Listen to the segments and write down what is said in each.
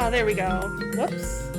Oh, there we go. Whoops.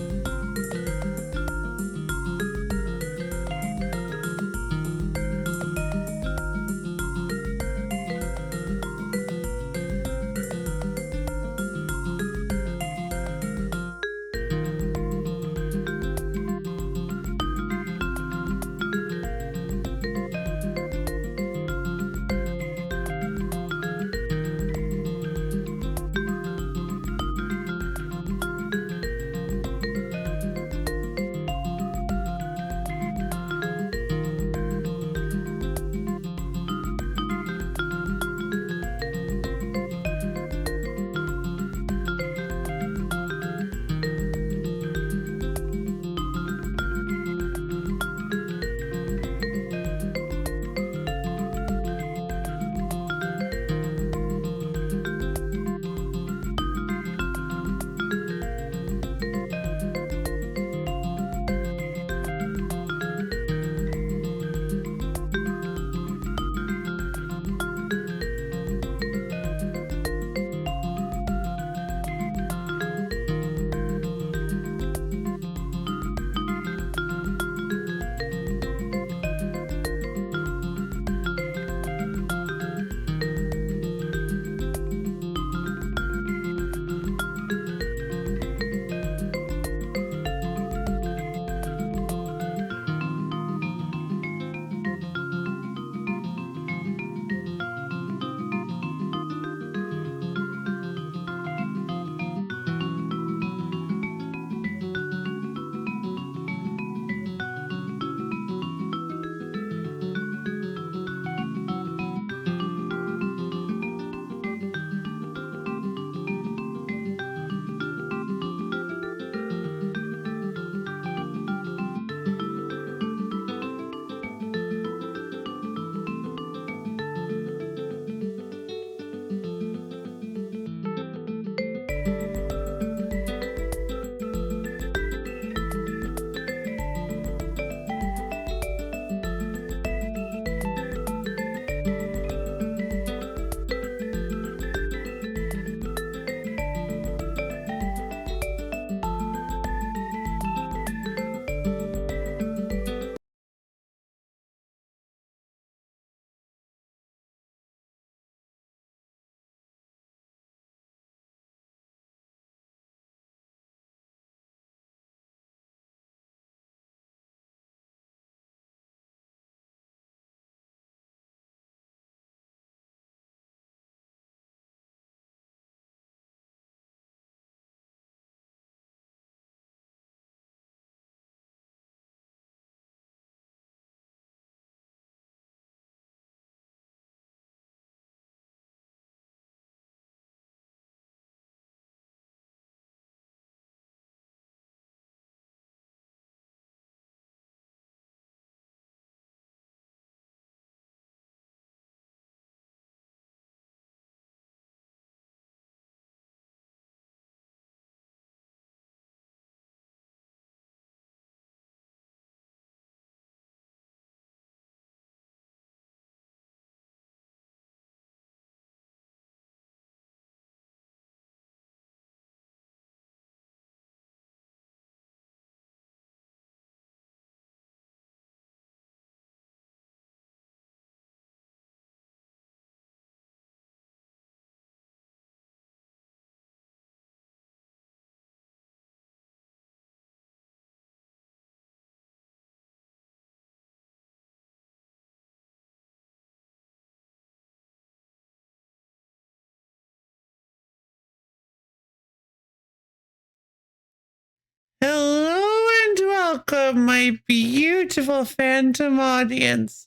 Hello and welcome, my beautiful phantom audience,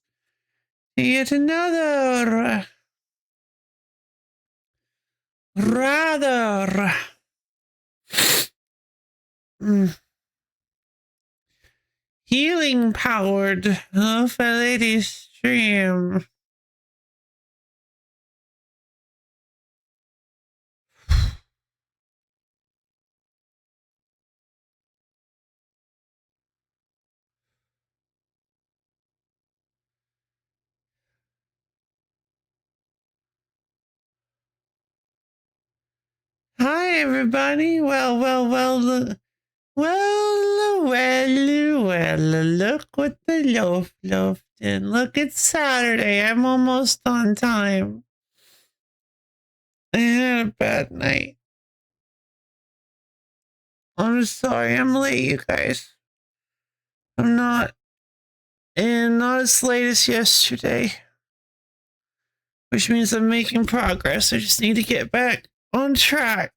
to yet another rather healing powered lady stream. Hi, everybody. Look what the loaf did. Look, it's Saturday. I'm almost on time. I had a bad night. I'm sorry. I'm late, you guys. I'm not, and not as late as yesterday, which means I'm making progress. I just need to get back on track.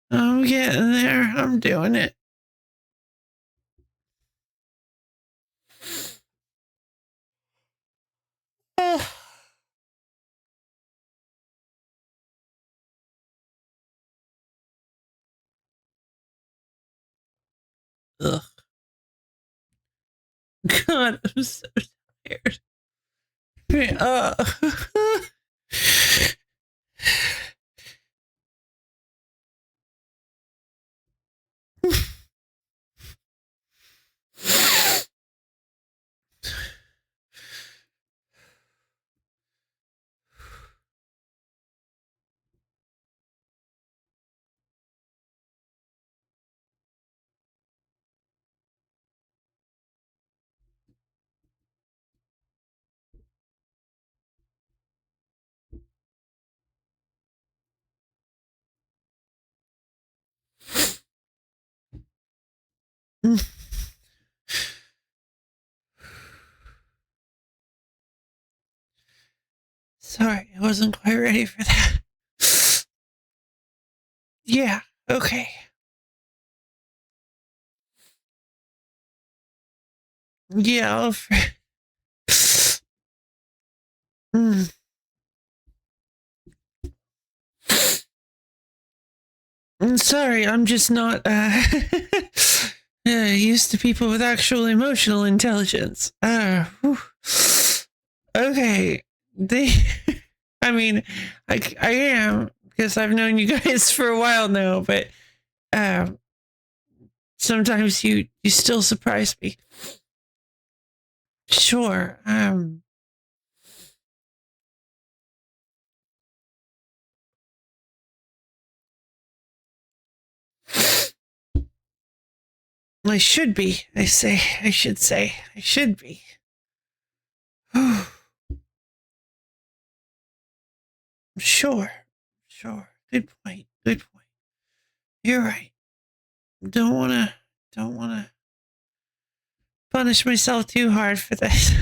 I'm getting there. I'm doing it. Oh. Ugh. God, I'm so tired. Sorry, I wasn't quite ready for that. Yeah, okay. Yeah, mm. I'm sorry, I'm just not used to people with actual emotional intelligence. Okay. They I mean, I am because I've known you guys for a while now, but um sometimes you still surprise me. Sure. I should be. I should say. I should be. Sure. Sure. Good point. Good point. You're right. Don't wanna punish myself too hard for this.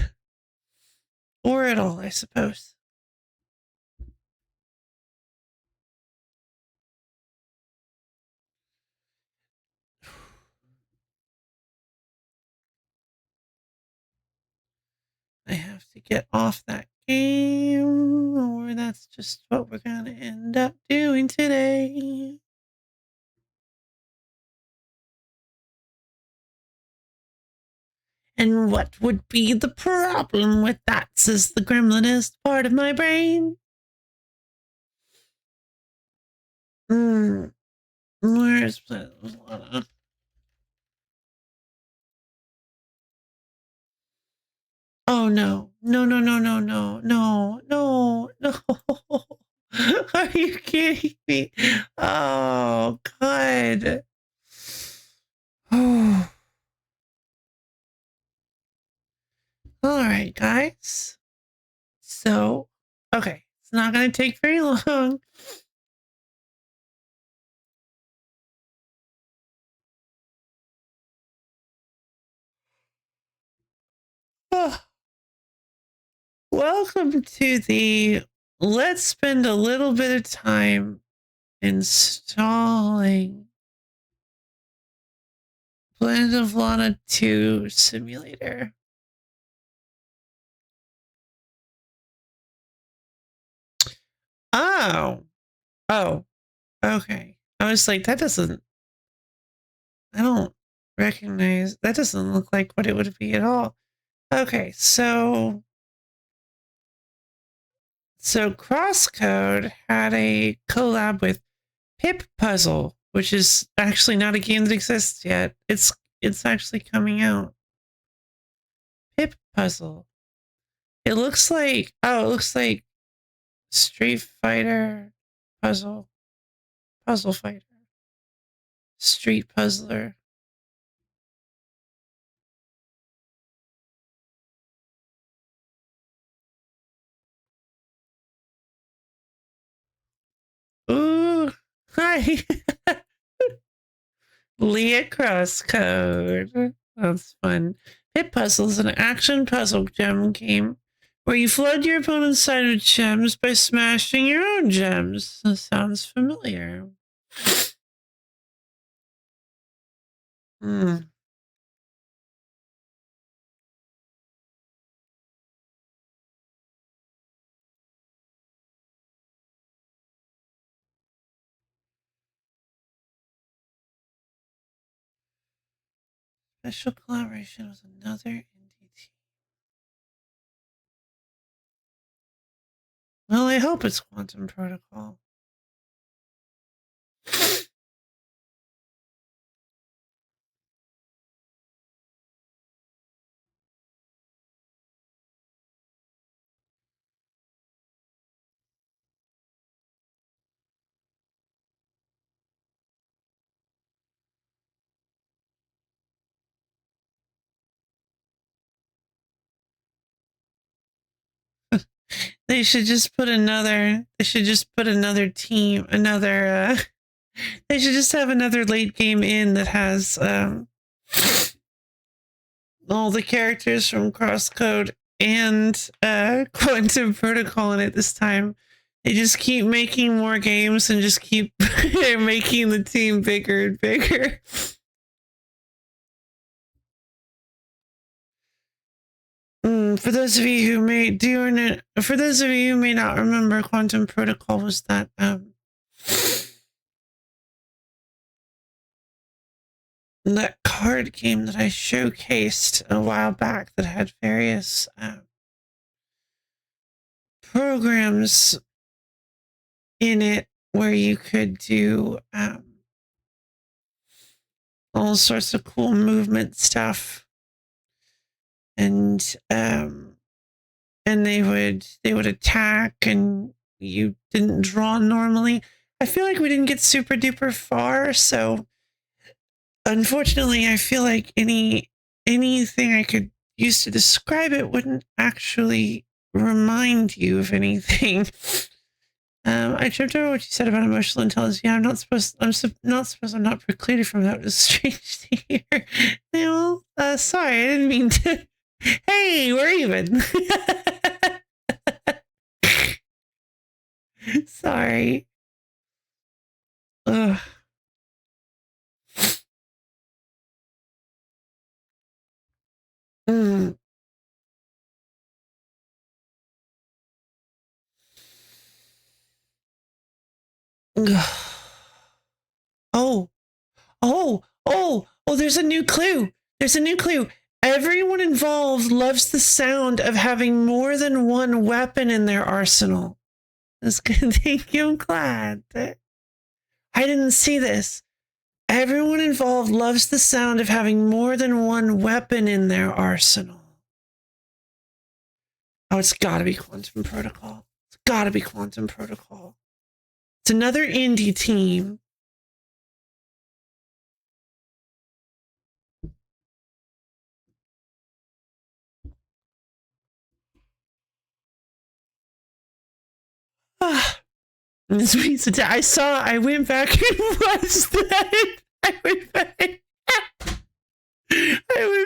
Or at all, I suppose. I have to get off that game, or that's just what we're gonna end up doing today. And what would be the problem with that, says the gremlinist part of my brain? Where's Lana? Oh no. No, no, no, no, no, no, no, no. Are you kidding me? Oh, God. Oh. All right, guys. So, okay. It's not going to take very long. Oh. Welcome to the let's spend a little bit of time installing Planet of Lana 2 simulator. Oh. Oh. Okay. I was like, I don't recognize, that doesn't look like what it would be at all. Okay, so Crosscode had a collab with Pip Puzzle, which is actually not a game that exists yet. It's actually coming out. Pip Puzzle. It looks like, oh, it looks like Street Fighter puzzle fighter, street puzzler. Ooh, hi. Leah Crosscode. That's fun. Pit Puzzle is an action puzzle gem game where you flood your opponent's side with gems by smashing your own gems. That sounds familiar. Hmm. Special collaboration with another indie team. Well, I hope it's Quantum Protocol. They should just put another. They should just put another team. Another. They should just have another late game in that has all the characters from Crosscode and Quantum Protocol in it this time. They just keep making more games and just keep making the team bigger and bigger. For those of you who may not remember, Quantum Protocol was that that card game that I showcased a while back that had various programs in it where you could do all sorts of cool movement stuff, and they would attack, and you didn't draw normally. I feel like we didn't get super duper far, so unfortunately, I feel like anything I could use to describe it wouldn't actually remind you of anything. I tripped over what you said about emotional intelligence. Yeah, I'm not precluded from that. It was strange to hear. No, sorry, I didn't mean to. Hey, we're even. Sorry. Ugh. Mm. Oh, there's a new clue. There's a new clue. Everyone involved loves the sound of having more than one weapon in their arsenal. That's good. Thank you. I'm glad. I didn't see this. Everyone involved loves the sound of having more than one weapon in their arsenal. Oh, it's got to be Quantum Protocol. It's got to be Quantum Protocol. It's another indie team. I went back and watched that. I went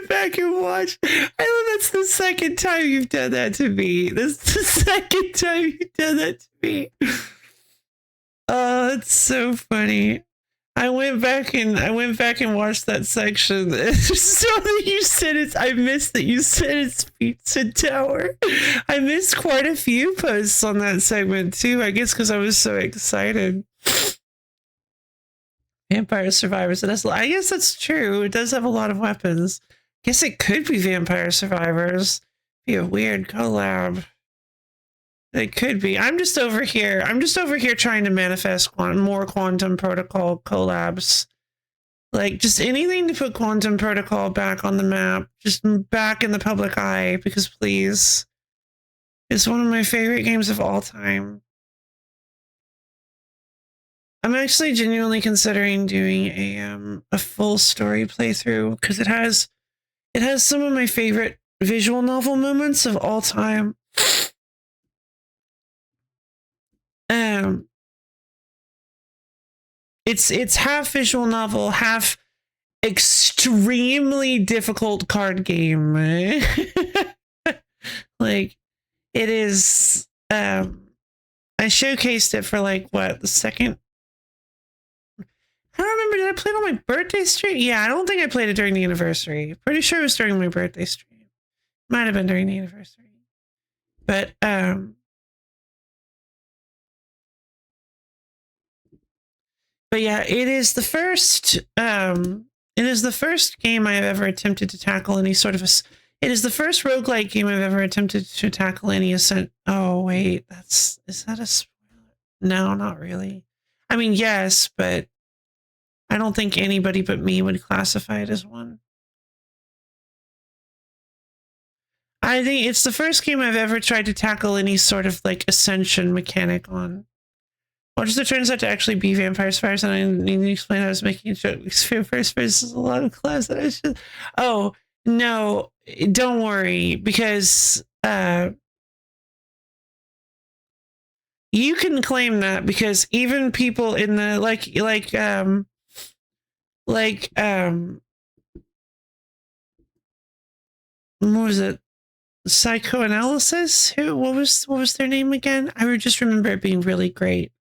back and watched. I know that's the second time you've done that to me. That's the second time you've done that to me. Oh, it's so funny. I went back and watched that section. So that you said it's. I missed that you said it's Pizza Tower. I missed quite a few posts on that segment too. I guess because I was so excited. Vampire Survivors. I guess that's true. It does have a lot of weapons. Guess it could be Vampire Survivors. Be a weird collab. It could be. I'm just over here trying to manifest more Quantum Protocol collabs. Like, just anything to put Quantum Protocol back on the map, just back in the public eye, because please. It's one of my favorite games of all time. I'm actually genuinely considering doing a full story playthrough because it has some of my favorite visual novel moments of all time. It's half visual novel, half extremely difficult card game. Like it is. I showcased it for like what, the second. I don't remember. Did I play it on my birthday stream? Yeah, I don't think I played it during the anniversary. Pretty sure it was during my birthday stream. Might have been during the anniversary. But yeah, it is the first game I have ever attempted to tackle any sort of it is the first roguelike game I've ever attempted to tackle any ascent. Oh wait, is that a spoiler? No, not really. I mean, yes, but I don't think anybody but me would classify it as one. I think it's the first game I've ever tried to tackle any sort of like ascension mechanic on. Well, just it turns out to actually be Vampire Survivors, and I need to explain how I was making a joke because Vampire Survivors is a lot of class that I should. Oh, no, don't worry, because you can claim that because even people in the what was it? Psychoanalysis? What was their name again? I would just remember it being really great.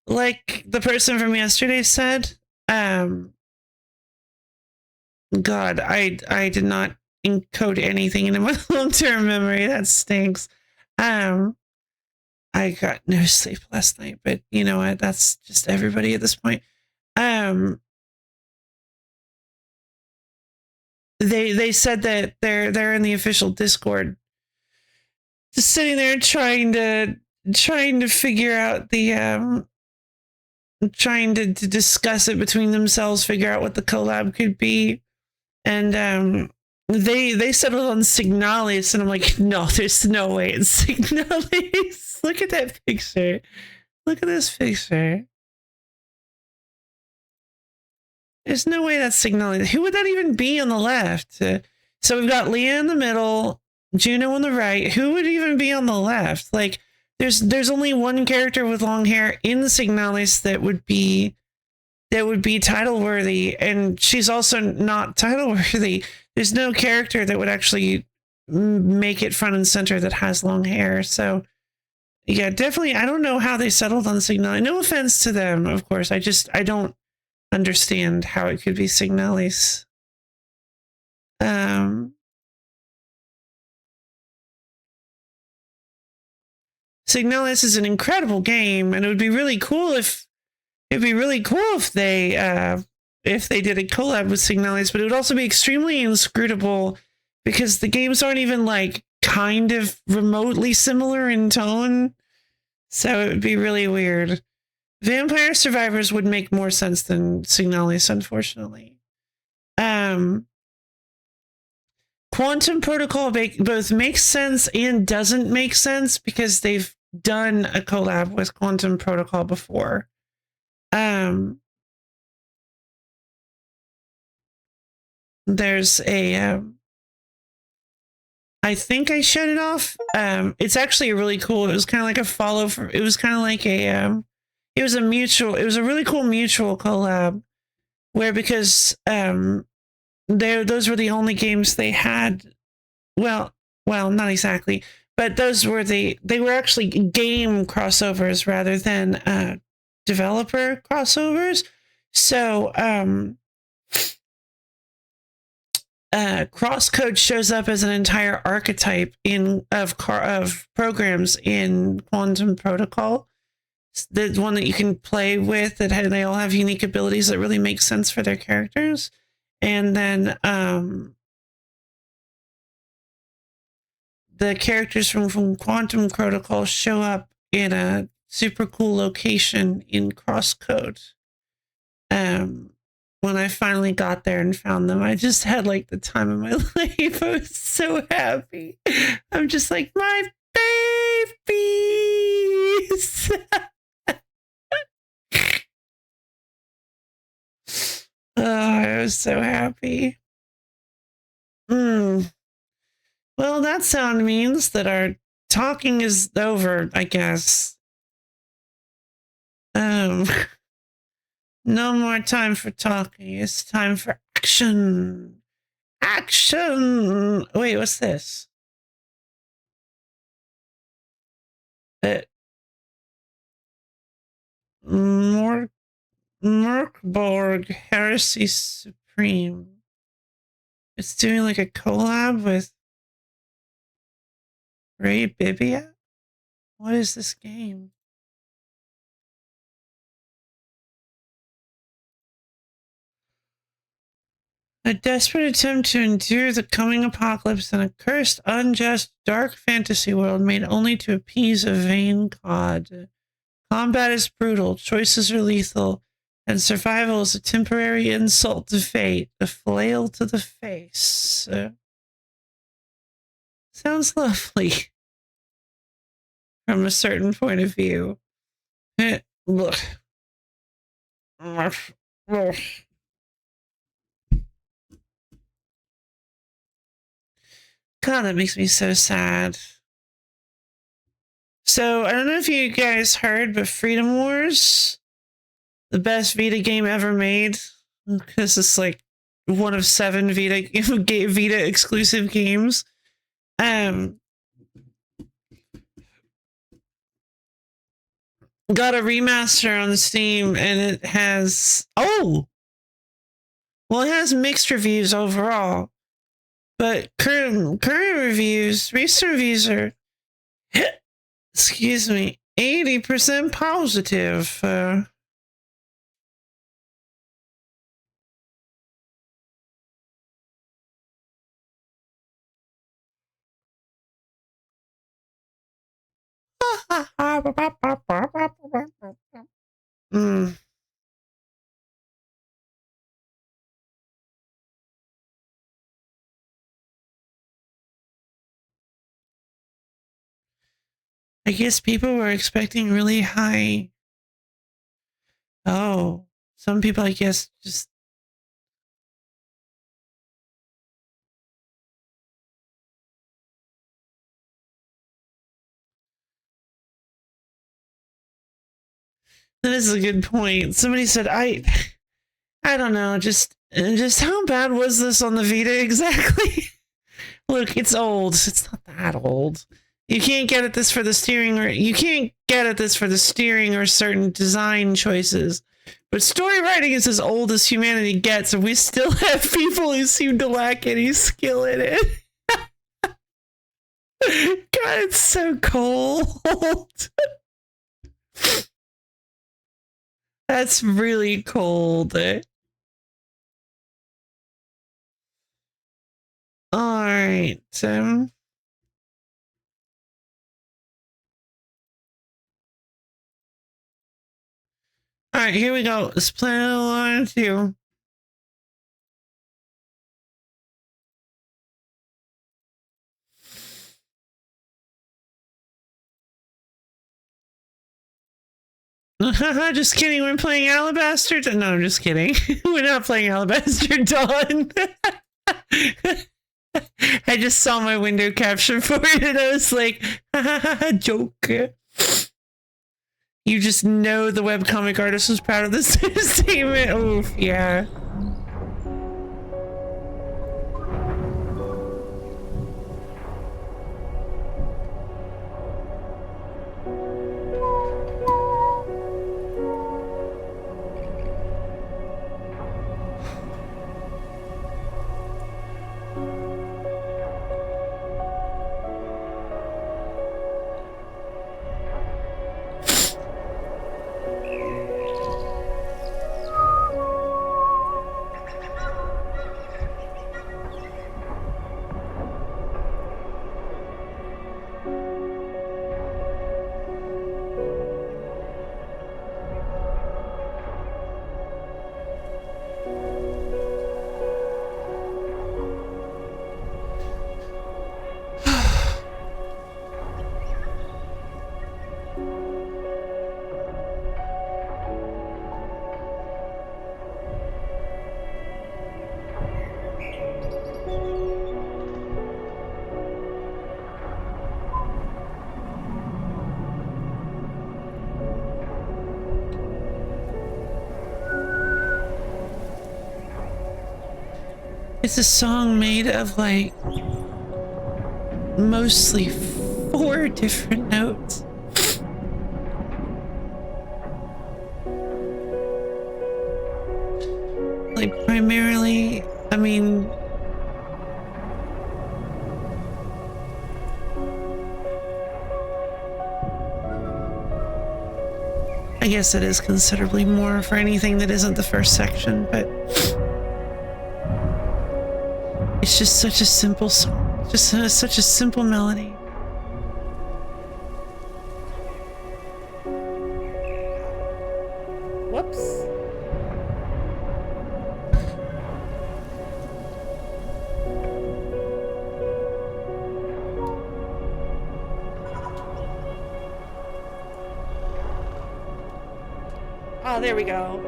Like the person from yesterday said, God, I did not encode anything into my long-term memory. That stinks. I got no sleep last night, but you know what? That's just everybody at this point. They said that they're in the official Discord, just sitting there trying to figure out the trying to discuss it between themselves, figure out what the collab could be, and they settled on Signalis, and I'm like, no, there's no way it's Signalis. Look at that picture. Look at this picture. There's no way that's Signalis. Who would that even be on the left? So we've got Leah in the middle, Juno on the right. Who would even be on the left? Like, there's only one character with long hair in Signalis that would be title worthy, and she's also not title worthy. There's no character that would actually make it front and center that has long hair. So yeah, definitely. I don't know how they settled on Signalis. No offense to them, of course. I don't understand how it could be Signalis. Signalis is an incredible game, and it would be really cool if they did a collab with Signalis, but it would also be extremely inscrutable because the games aren't even like kind of remotely similar in tone. So it would be really weird. Vampire Survivors would make more sense than Signalis, unfortunately. Quantum Protocol both makes sense and doesn't make sense because they've done a collab with Quantum Protocol before. There's a I think I shut it off. It's actually really cool. It was kind of like a follow for. It was kind of like a. It was a really cool mutual collab, where because those were the only games they had. Well, not exactly, but those were they were actually game crossovers rather than developer crossovers. So crosscode shows up as an entire archetype of programs in Quantum Protocol. The one that you can play with, they all have unique abilities that really make sense for their characters. And then the characters from Quantum Protocol show up in a super cool location in Crosscode. when I finally got there and found them. I just had like the time of my life. I was so happy. I'm just like, my babies. Oh, I was so happy. Well, that sound means that our talking is over, I guess. No more time for talking. It's time for action. Action! Wait, what's this? Merkborg Heresy Supreme. It's doing like a collab with Ray Bibia? What is this game? A desperate attempt to endure the coming apocalypse in a cursed, unjust, dark fantasy world made only to appease a vain god. Combat is brutal, choices are lethal, and survival is a temporary insult to fate, a flail to the face. Sounds lovely from a certain point of view. Look. God, that makes me so sad. So, I don't know if you guys heard, but Freedom Wars, the best Vita game ever made, because it's like one of 7 Vita exclusive games. Got a remaster on Steam, and it has it has mixed reviews overall, but current reviews, recent reviews are, excuse me, 80% positive. I guess people were expecting really high. Oh, some people, I guess, just. That is a good point. Somebody said, I don't know, just how bad was this on the Vita exactly? Look, it's old. It's not that old. You can't get at this for the steering, or you can't get at this for the steering or certain design choices. But story writing is as old as humanity gets, and we still have people who seem to lack any skill in it. God, it's so cold. That's really cold. All right. All right, here we go. Let's play Lana 2. Just kidding. We're playing Alabaster. No, I'm just kidding. We're not playing Alabaster Dawn. I just saw my window capture for it, and I was like, joke. You just know the webcomic artist was proud of this statement. Oof, yeah. It's a song made of like mostly 4 different notes. Like primarily, I mean, I guess it is considerably more for anything that isn't the first section, but it's just such a simple song, just such a simple melody. Whoops. Oh, there we go.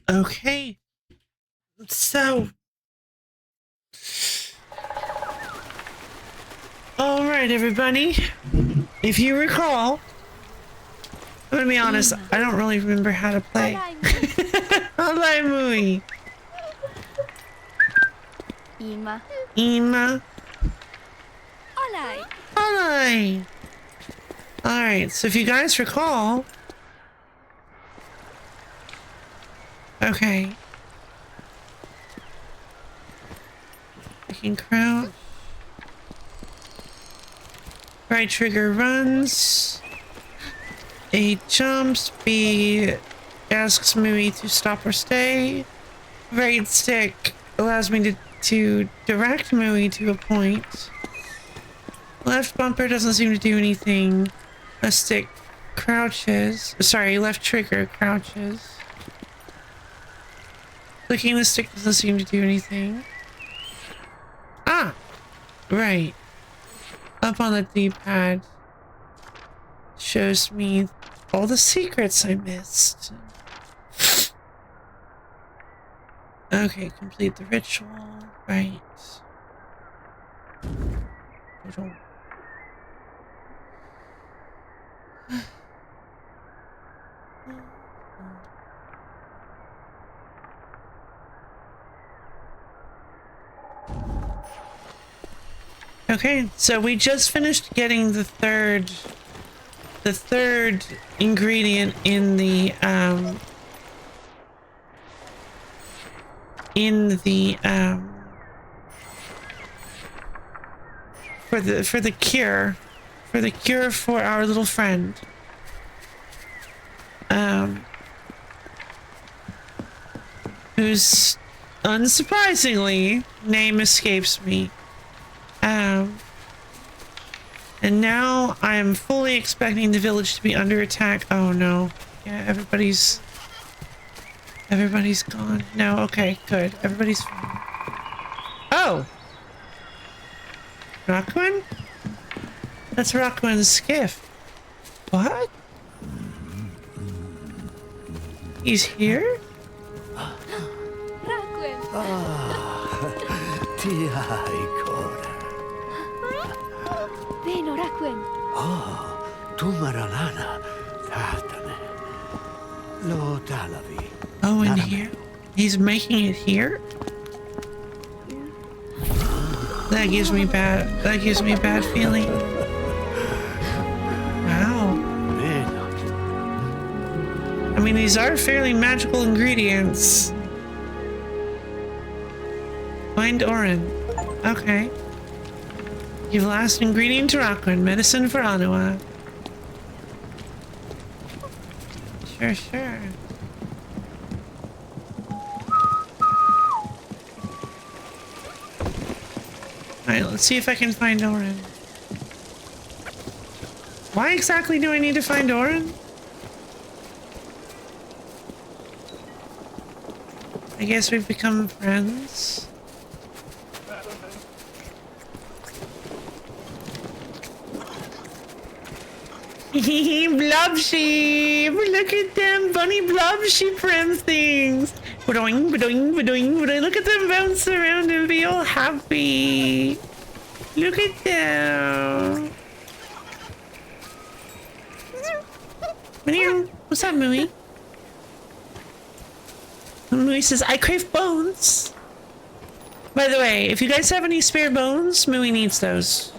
Okay. So. All right, everybody. If you recall, I'm gonna be honest, I don't really remember how to play. Alay Mui. Ima. Ima. Alay. Alay. Alright, so if you guys recall. Okay. I can crouch. Right trigger runs. A jumps. B asks Mui to stop or stay. Right stick allows me to direct Mui to a point. Left bumper doesn't seem to do anything. Left stick crouches. Sorry, left trigger crouches. Clicking the stick doesn't seem to do anything. Ah! Right. Up on the D-pad shows me all the secrets I missed. Okay, complete the ritual. Right. Okay, so we just finished getting the third ingredient in the for the cure for our little friend. Whose unsurprisingly name escapes me. And now I am fully expecting the village to be under attack. Oh no. Yeah, everybody's gone. No, okay, good. Everybody's fine. Oh! Rockwan? That's Rockwan's skiff. What? He's here? Rakuen. Veno Rakuen. Tumara Lana. Tatane. Lo Talavi. Oh, in here? He's making it here? That gives me bad feeling. Wow. I mean, these are fairly magical ingredients. Find Orin. Okay. Give last ingredient to Rockland. Medicine for Anua. Sure. Alright, let's see if I can find Orin. Why exactly do I need to find Orin? I guess we've become friends. Blob sheep! Look at them bunny blob sheep friend things! Ba-doing, ba-doing, ba-doing, ba-doing. Look at them bounce around and be all happy. Look at them. What's up, Mooey? Mooey says, I crave bones. By the way, if you guys have any spare bones, Mooey needs those.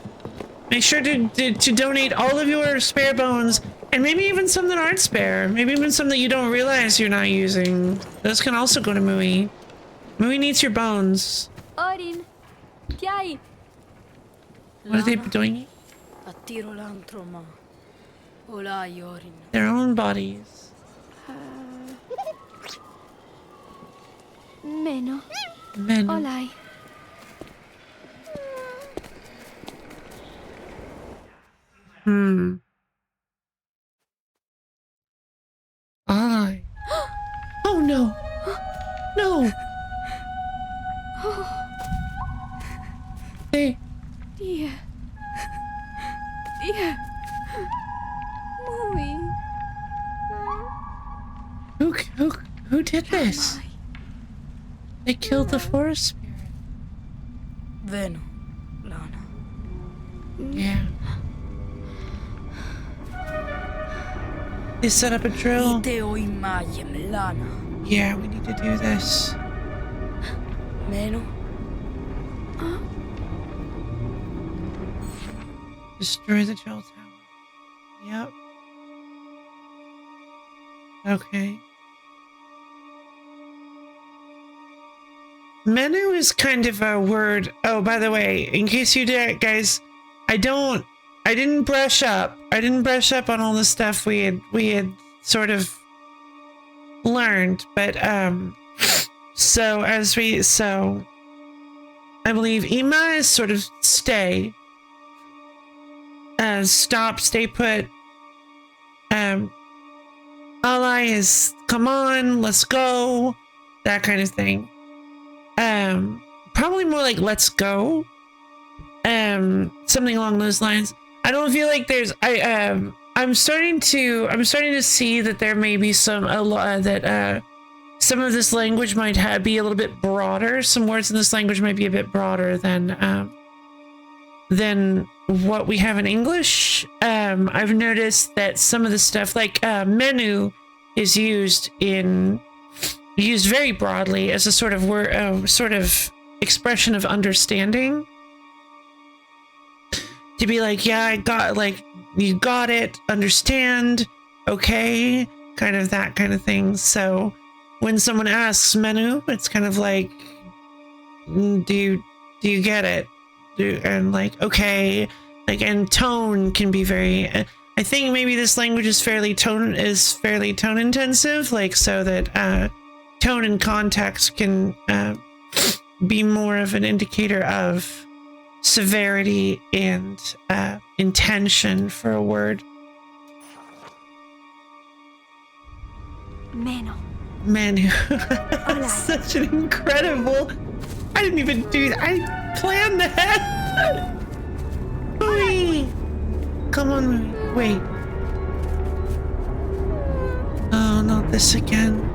Make sure to donate all of your spare bones, and maybe even some that aren't spare. Maybe even some that you don't realize you're not using. Those can also go to Mooey. Mooey needs your bones. Orin, Chiai. What are they doing? Attiro l'antro, ma. Olai, Orin. Their own bodies. Meno. Men. Olai. I. Oh no. No. They. Dia. Dia. Muy. Who did this? They killed the forest spirit. Veno, Lana. Yeah. They set up a drill. Ite o imayem, Lana. Yeah, we need to do this. Meno. Destroy the gel tower. Yep. Okay. Menu is kind of a word. Oh, by the way, in case you did, guys, I didn't brush up. I didn't brush up on all the stuff we had sort of learned, but so I believe Ima is sort of stay. Stop, stay put. Ally is come on, let's go. That kind of thing. Probably more like let's go. Something along those lines. I don't feel like there's I'm starting to see that there may be some some of this language might be a little bit broader. Some words in this language might be a bit broader than what we have in English. I've noticed that some of the stuff like menu is used very broadly as a sort of word, sort of expression of understanding. To be like, yeah, I got, like, you got it, understand, okay, kind of that kind of thing. So when someone asks menu, it's kind of like, do you get it? And like, okay, like, and tone can be very, I think maybe this language is fairly tone intensive, like, so that tone and context can be more of an indicator of severity and intention for a word. Meno. Menu. Such an incredible. I didn't even do that. I planned that. Wait. Come on, wait. Oh, not this again.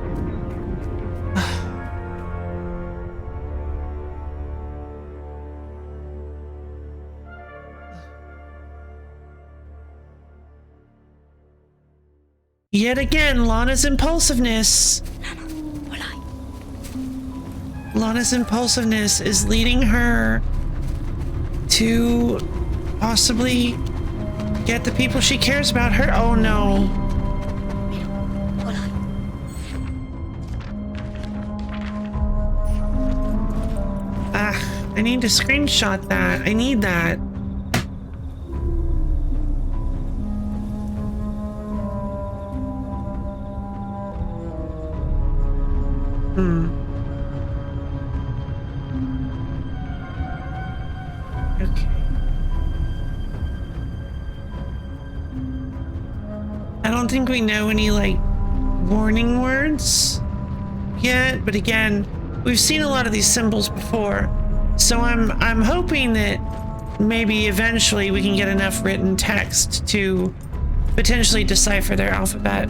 Yet again, Lana's impulsiveness. Lana's impulsiveness is leading her to possibly get the people she cares about hurt. Oh no. I need to screenshot that. I need that. Okay. I don't think we know any, like, warning words yet, but again, we've seen a lot of these symbols before, so I'm hoping that maybe eventually we can get enough written text to potentially decipher their alphabet.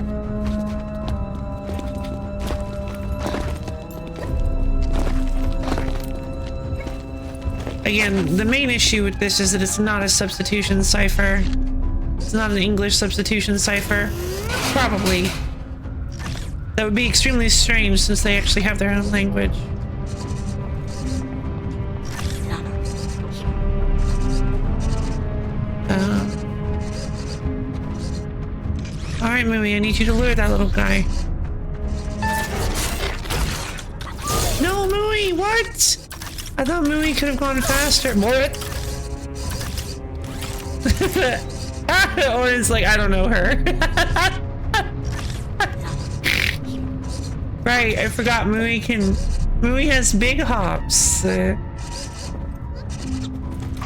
Again, the main issue with this is that it's not a substitution cipher. It's not an English substitution cipher. Probably. That would be extremely strange since they actually have their own language. Alright, Mooey, I need you to lure that little guy. No, Mooey, what? I thought Mooey could have gone faster. What? Or it's like, I don't know her. Right, I forgot Mooey has big hops.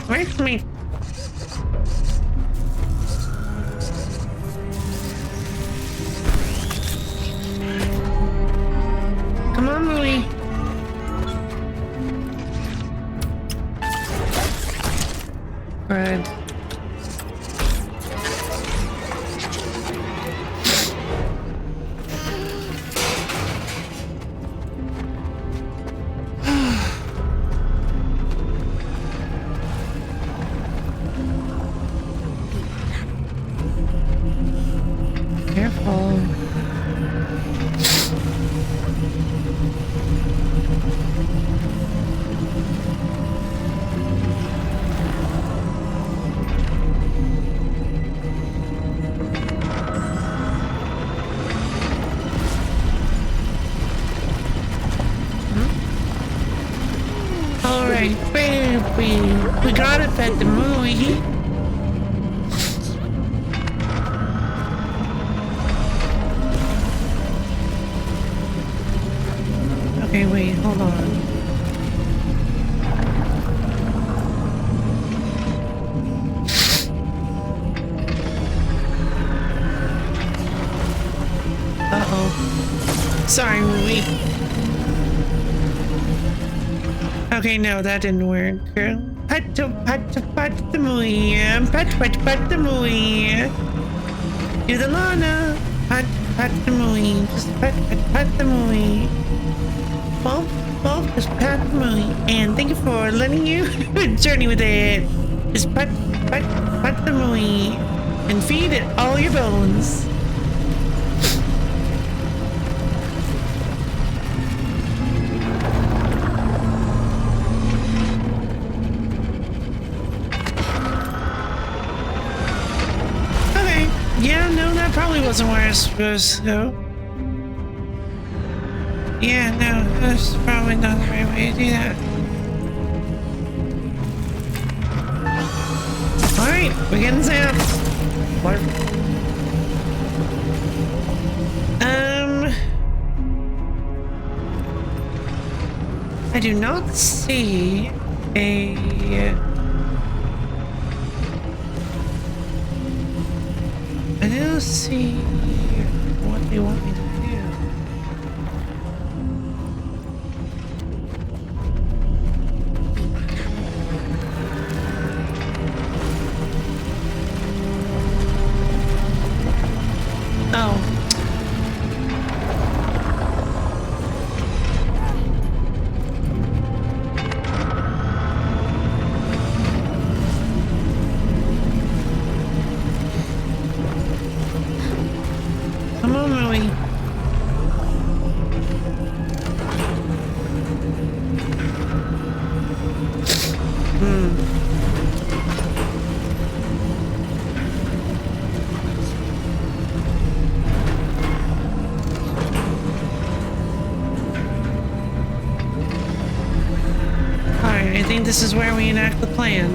Where's me? Come on, Mooey. Good. Careful. Alright, we got it at the movie. Okay, wait, hold on. Uh-oh. Sorry, movie. Okay, no, that didn't work. Pat the movie. Pat the movie. Do the Lana. Pat the movie. Just pat the movie. Both just pat the movie. And thank you for letting you journey with it. Just pat the movie. And feed it all your bones. Yeah, no, that probably wasn't where I was supposed to go. Yeah, no, that's probably not the right way to do that. Alright, we're getting zapped. I do not see a... I don't see what they want me to do. Oh. Come on, Louie. Alright, I think this is where we enact the plan.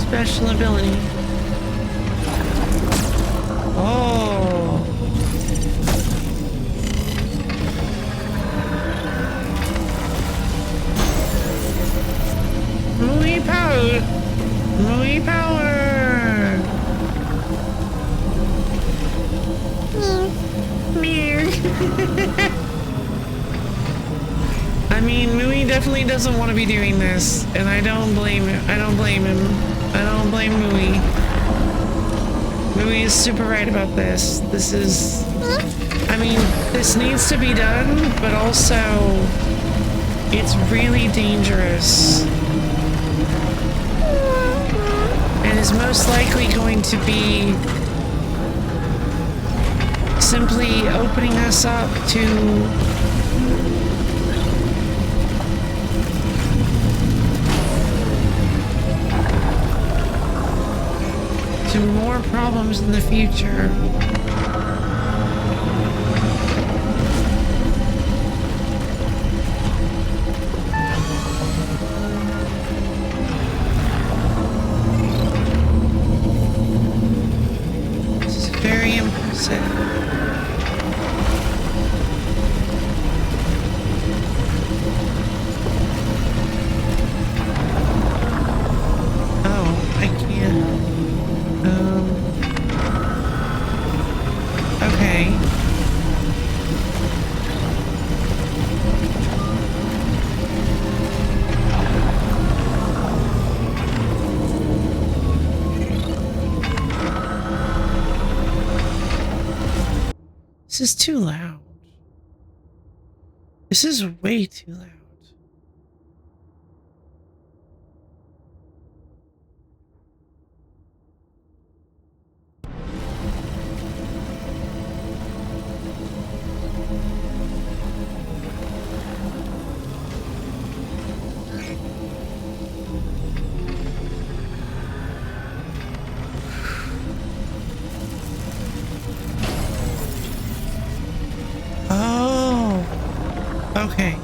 Special ability. Oh. Movie power. Movie power. I mean, Mui definitely doesn't want to be doing this, and I don't blame him. I don't blame him. I don't blame Mui. Mui is super right about this. This is... I mean, this needs to be done, but also it's really dangerous. And is most likely going to be simply opening us up to more problems in the future. This is very impressive. Oh, I can't. Okay. This is too loud. This is way too loud. Oh, okay.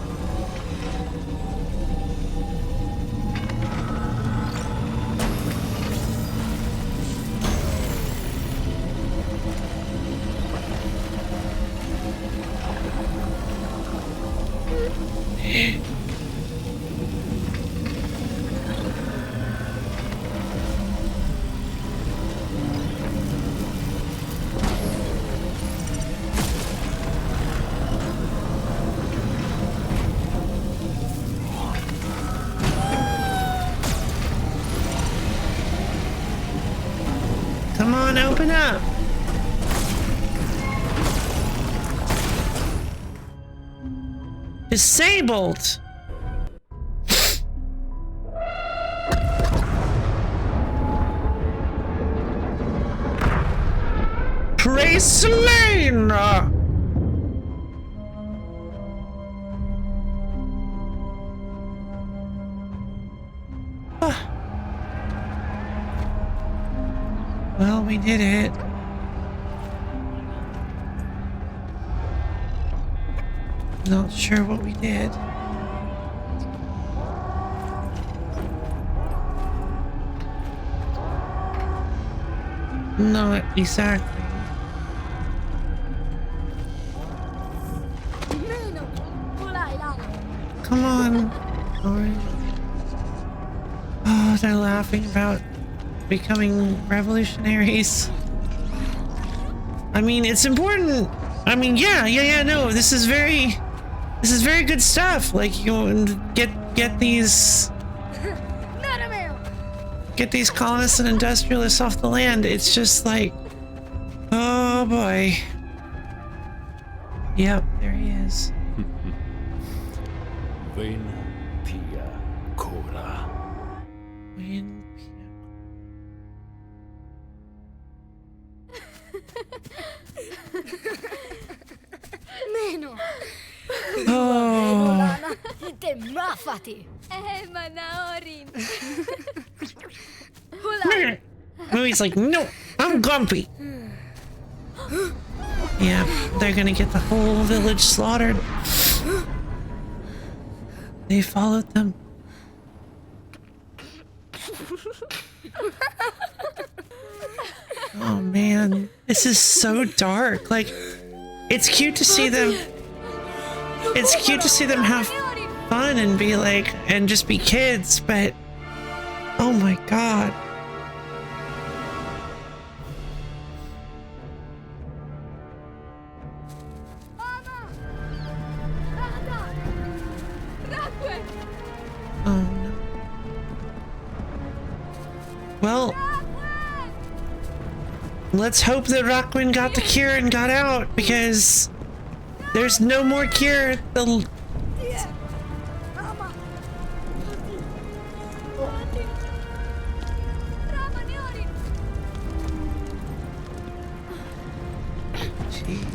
Come on, open up. Disabled. Praise Lana. Well, we did it. Not sure what we did. Not exactly. Come on. Alright. Oh, they're laughing about becoming revolutionaries. I mean, it's important. I mean, yeah, no, this is very good stuff. Like, you get these colonists and industrialists off the land. It's just like, oh boy. Yep, there he is. Ven pia cora. Meno. Oh. Lana, te mafati. Ma Naorin. Movie's like, no, I'm grumpy. Yeah, they're gonna get the whole village slaughtered. They followed them. Oh man, this is so dark. Like, it's cute to see them. It's cute to see them have fun and be like, and just be kids, but oh my god. Well, let's hope that Rockwind got the cure and got out, because there's no more cure. The Jeez.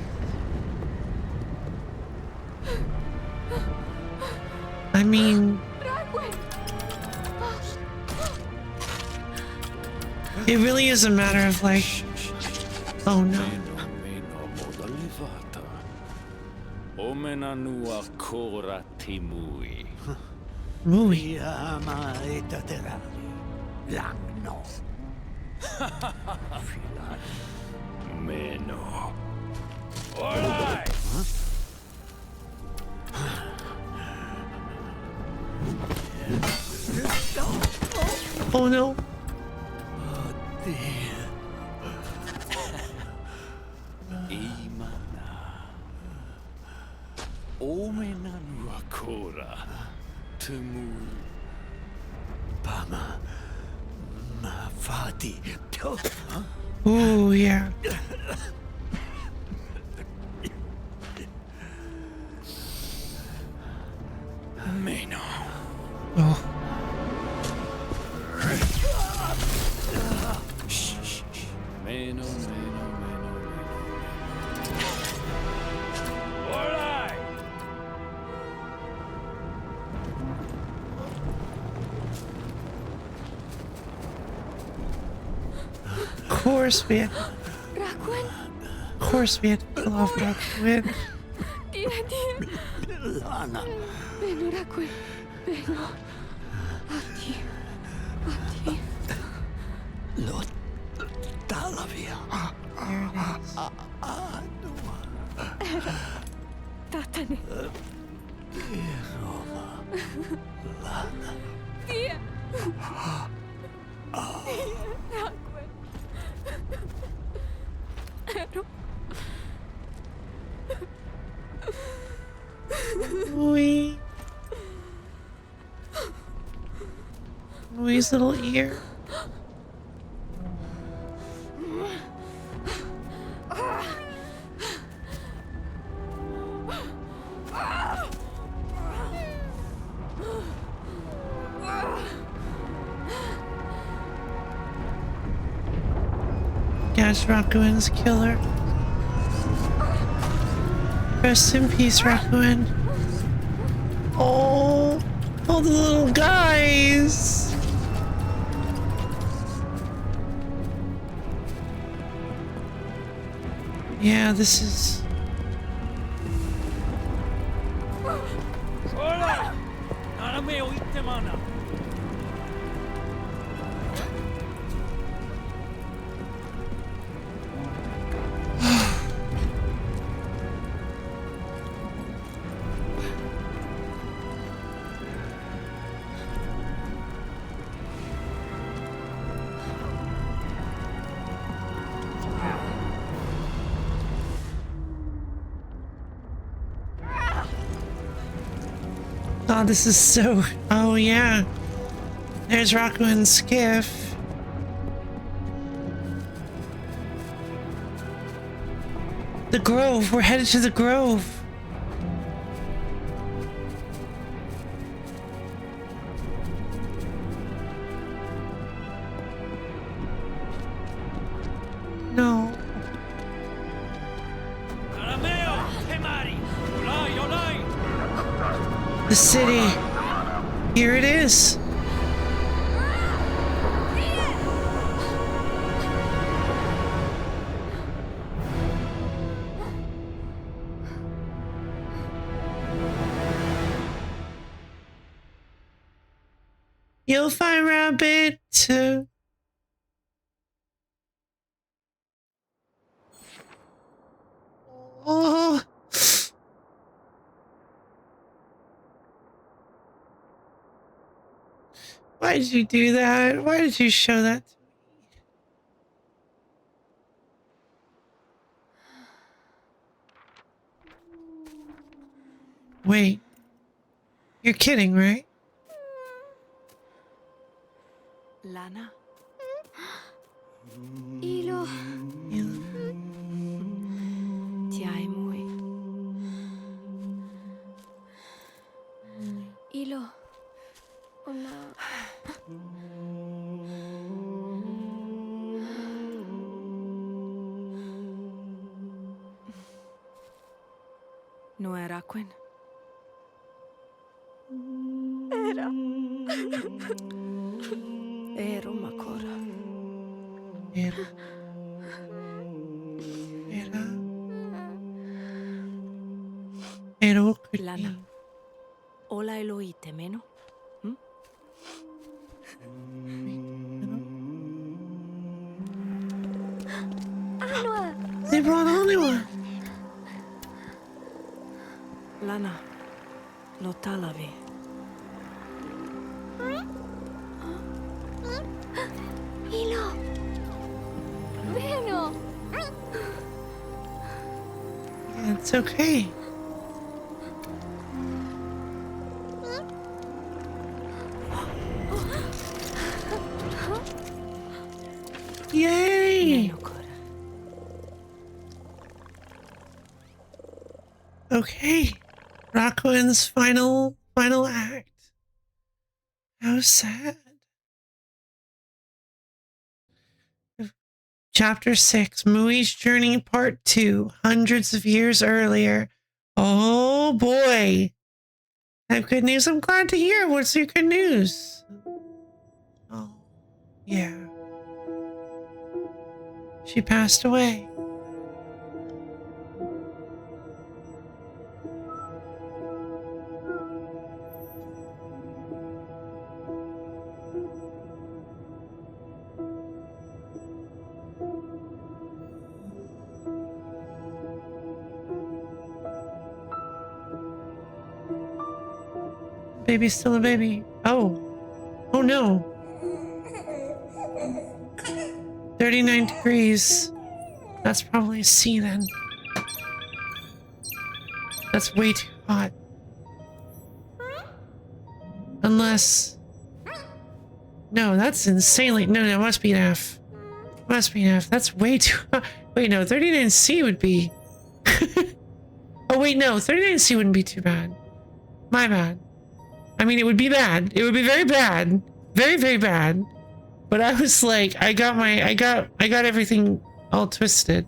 I mean, it really is a matter of like, oh no. Omena nua kora timui. Movie. Ama etaterali. Langno. Meno. Alright. Oh no. Imana. Omena nua kora timui. Pama. Mafati. Ooh, yeah. Meno. Oh. Meno. Alright. Of course we had, Rakwan, of course we had to kill off Rockwind. dia. Lana. Beno, Rakwan. Beno. Ati. Lot. Talavia. There it is. Tatane. Dia. Rakwan. Ero. Louie's little ear. Gosh, Rockawin's killer. Rest in peace, Rockawin. Oh, all the little guys. Yeah, this is. Alright. Narame o itte mana. Oh, this is so. Oh, yeah. There's Rockawin's skiff. The Grove. We're headed to the Grove. No. Narameo, Hemari. Olai. The city. Here it is. You'll find Rabbit too. Oh. Why did you do that? Why did you show that to me? Wait. You're kidding, right? Lana. Ilo. Ti ai mui. Ilo. Una. No era Quinn. Ero makora. Era. Era. Era what could Lana. be. Ola Eloite, meno? Anua. They brought Anua. Lana. Lo talavi. Ilo. Meno. Yeah, it's okay. Yay! Meno kora. Okay. Raquin's final act. How sad. Chapter 6, Mui's Journey Part 2, hundreds of years earlier. Oh boy. I have good news. I'm glad to hear. What's your good news? Oh, yeah. She passed away. Baby's still a baby. Oh. Oh no. 39 degrees. That's probably a C then. That's way too hot. Unless... No, that's insanely... No, it must be an F. Must be an F. That's way too hot. Wait, no, 39C would be... Oh wait, no, 39C wouldn't be too bad. My bad. I mean, it would be bad. It would be very bad. Very, very bad. But I was like, I got everything all twisted.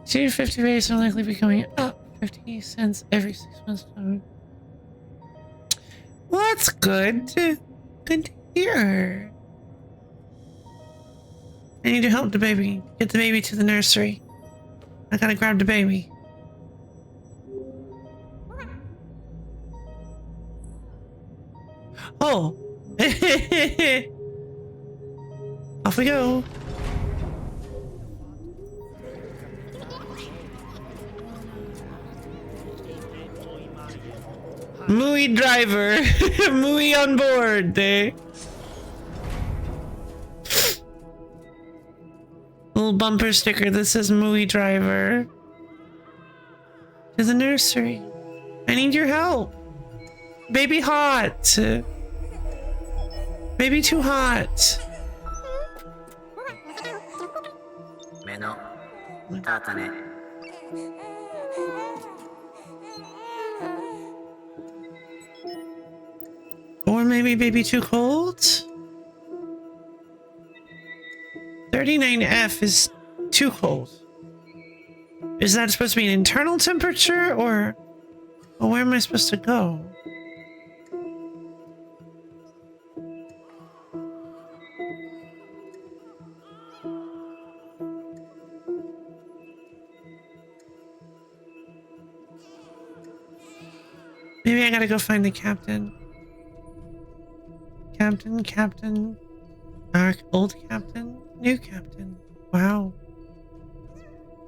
250 rates are likely becoming up 50 cents every 6 months. Well, that's good. Good to hear. I need to help the baby. Get the baby to the nursery. I gotta grab the baby. Oh. Off we go. Mui driver. Mui on board. Little bumper sticker that says Mui driver. To the nursery. I need your help. Baby hot. Baby too hot. Meno. Tatane. Or maybe baby too cold? 39F is too cold. Is that supposed to be an internal temperature or well, where am I supposed to go? Maybe I gotta go find the captain. Captain. Our old captain, new captain. Wow.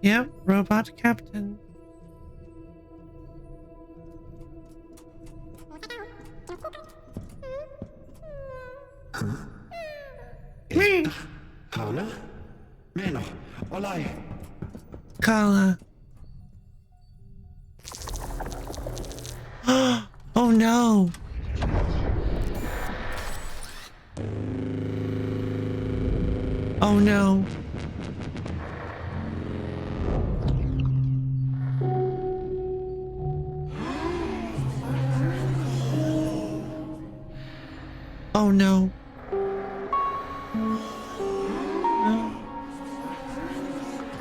Yep, robot captain. Me. Lana? Meno. Olai. Kala. Oh no. Oh no. Oh no.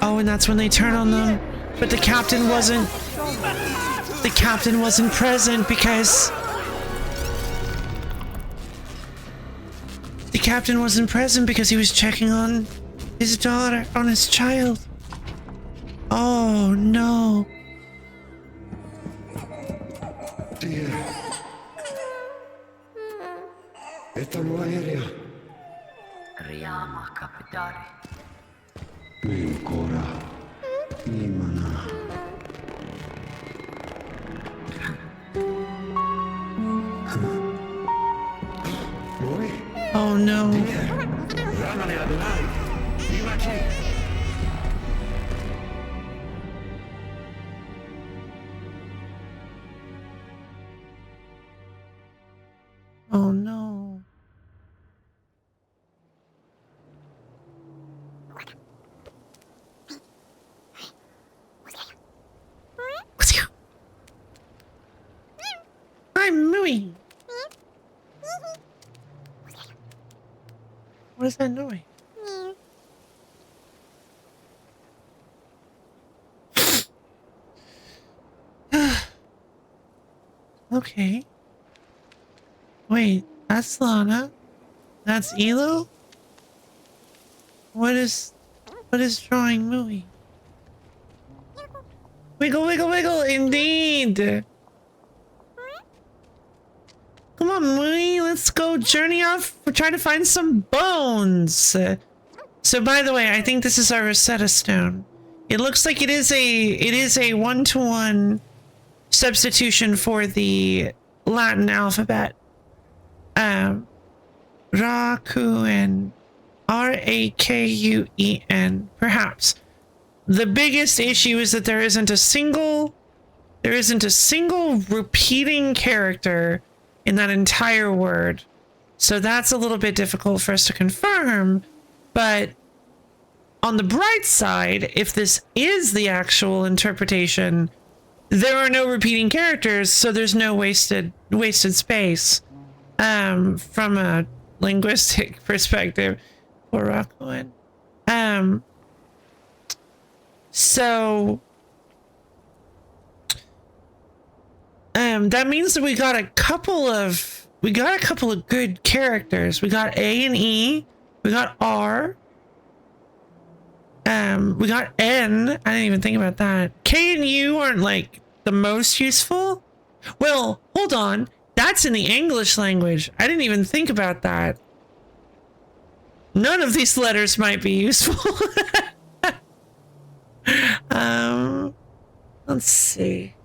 Oh, and that's when they turn on them. But the captain wasn't present because he was checking on his daughter, on his child. Oh no. Dear. Etamo aerea. Riama capitare. Mi ancora. Imana. Noi? Oh no. Ramane Adonai. Imaki. Oh no. I'm Mooey. What is that noise? Okay. Wait, that's Lana. That's Elo? What is drawing Mooey? Wiggle, wiggle, wiggle, indeed! Come on, Mooey, let's go journey off. We're trying to find some bones. So by the way, I think this is our Rosetta Stone. It looks like it is a one-to-one substitution for the Latin alphabet. Rakuen. Rakuen. Perhaps. The biggest issue is that there isn't a single repeating character in that entire word. So that's a little bit difficult for us to confirm, but on the bright side, if this is the actual interpretation, there are no repeating characters, so there's no wasted space from a linguistic perspective for Rakuen. So that means that we got a couple of good characters. We got A and E, we got R, we got N. I didn't even think about that. K and U aren't like the most useful. Well, hold on. That's in the English language. I didn't even think about that. None of these letters might be useful. Let's see.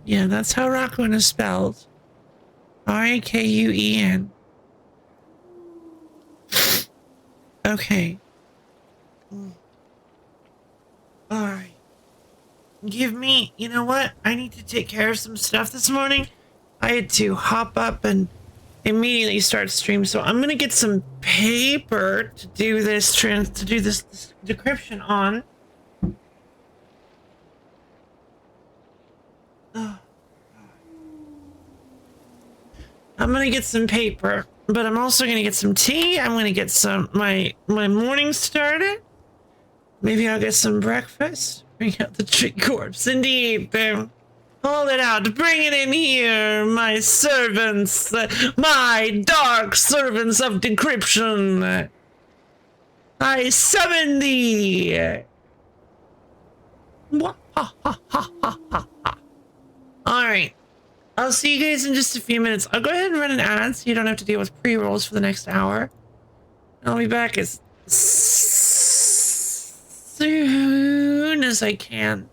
Yeah, that's how Rakuen is spelled. Rakuen. Okay. Alright. Give me, you know what? I need to take care of some stuff this morning. I had to hop up and immediately start stream, so I'm gonna get some paper to do this decryption on. Oh. I'm gonna get some paper, but I'm also gonna get some tea. I'm gonna get some my morning started. Maybe I'll get some breakfast. Bring out the tree corpse. Indeed, hold it out. Bring it in here, my servants, my dark servants of decryption. I summon thee. All right. I'll see you guys in just a few minutes. I'll go ahead and run an ad so you don't have to deal with pre-rolls for the next hour. I'll be back as soon as I can.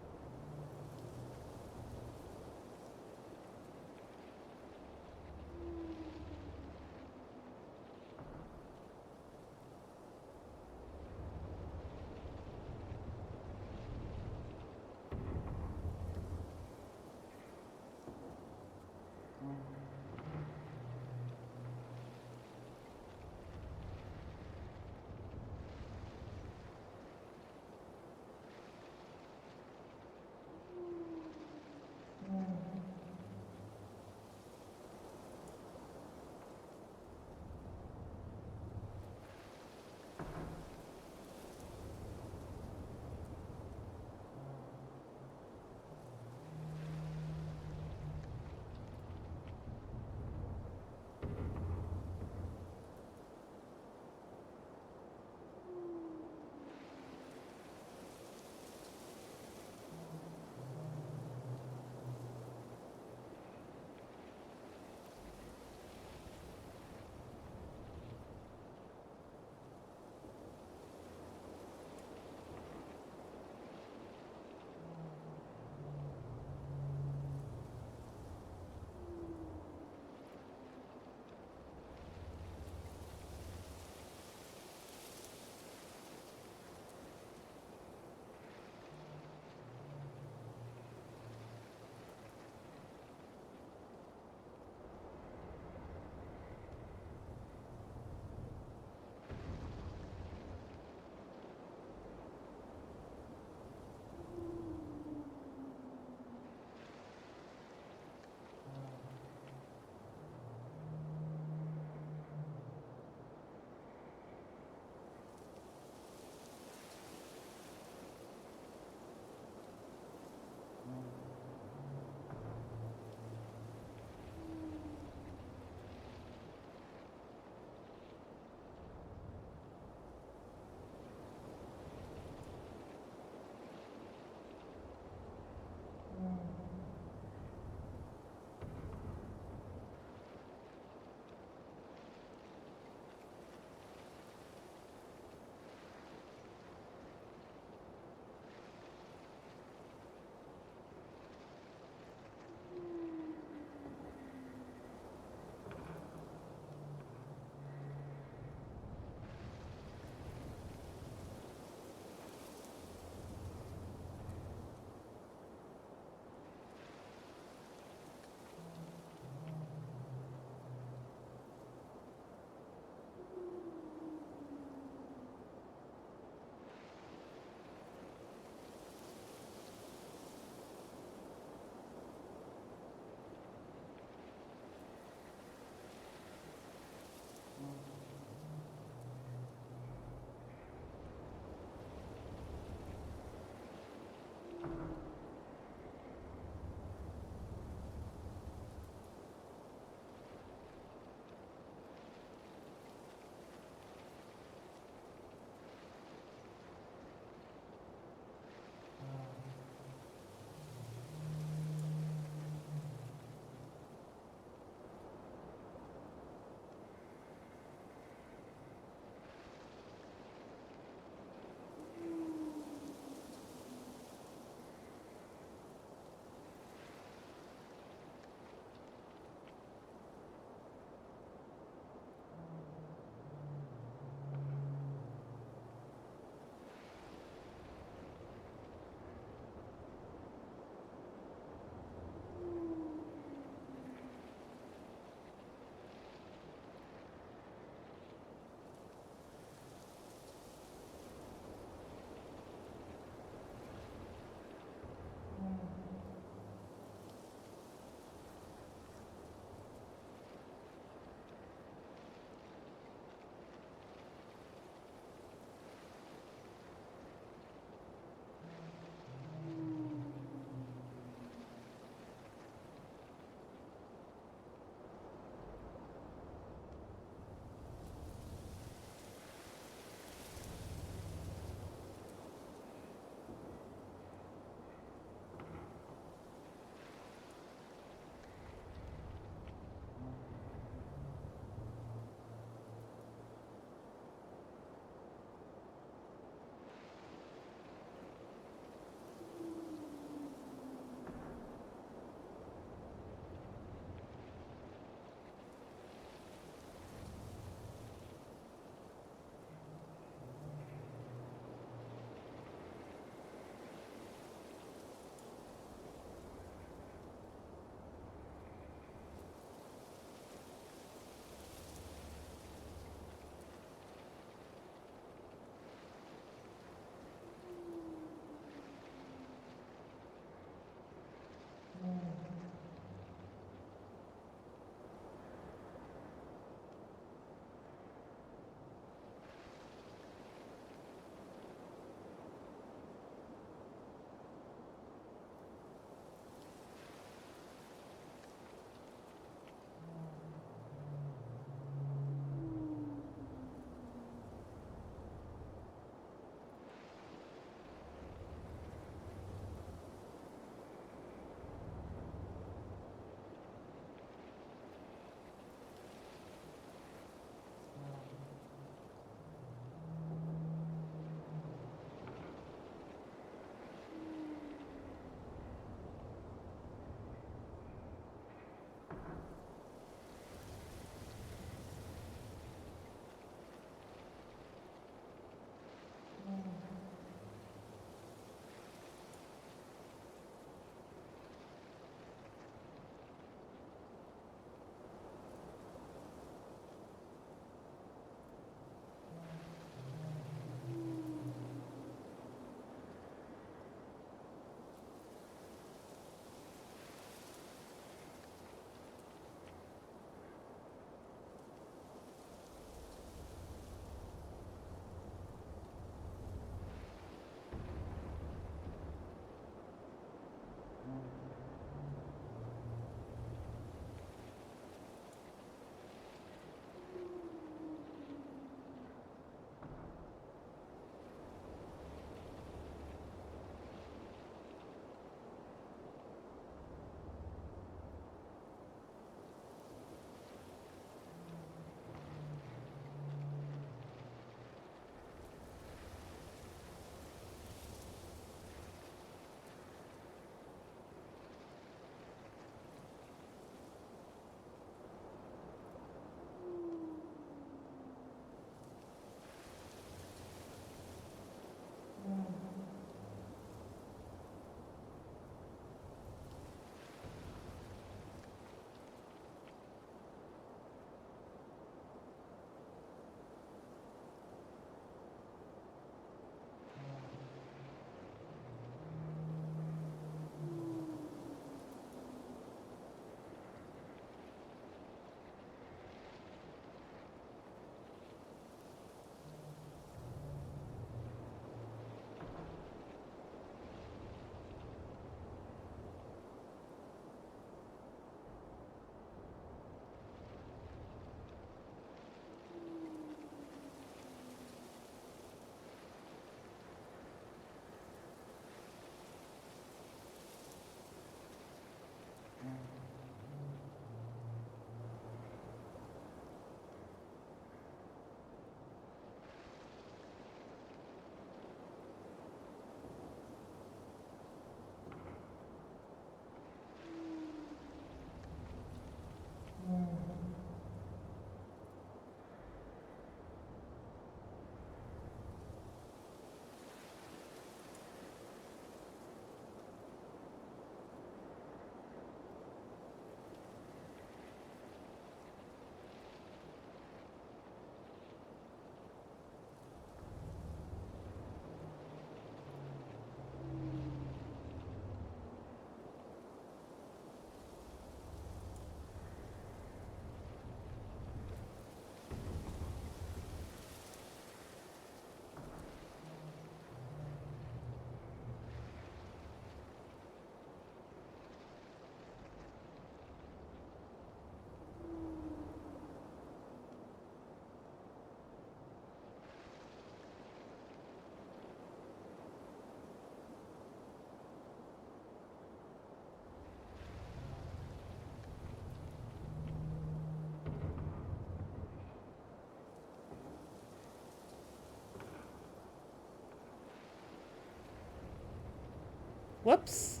Whoops.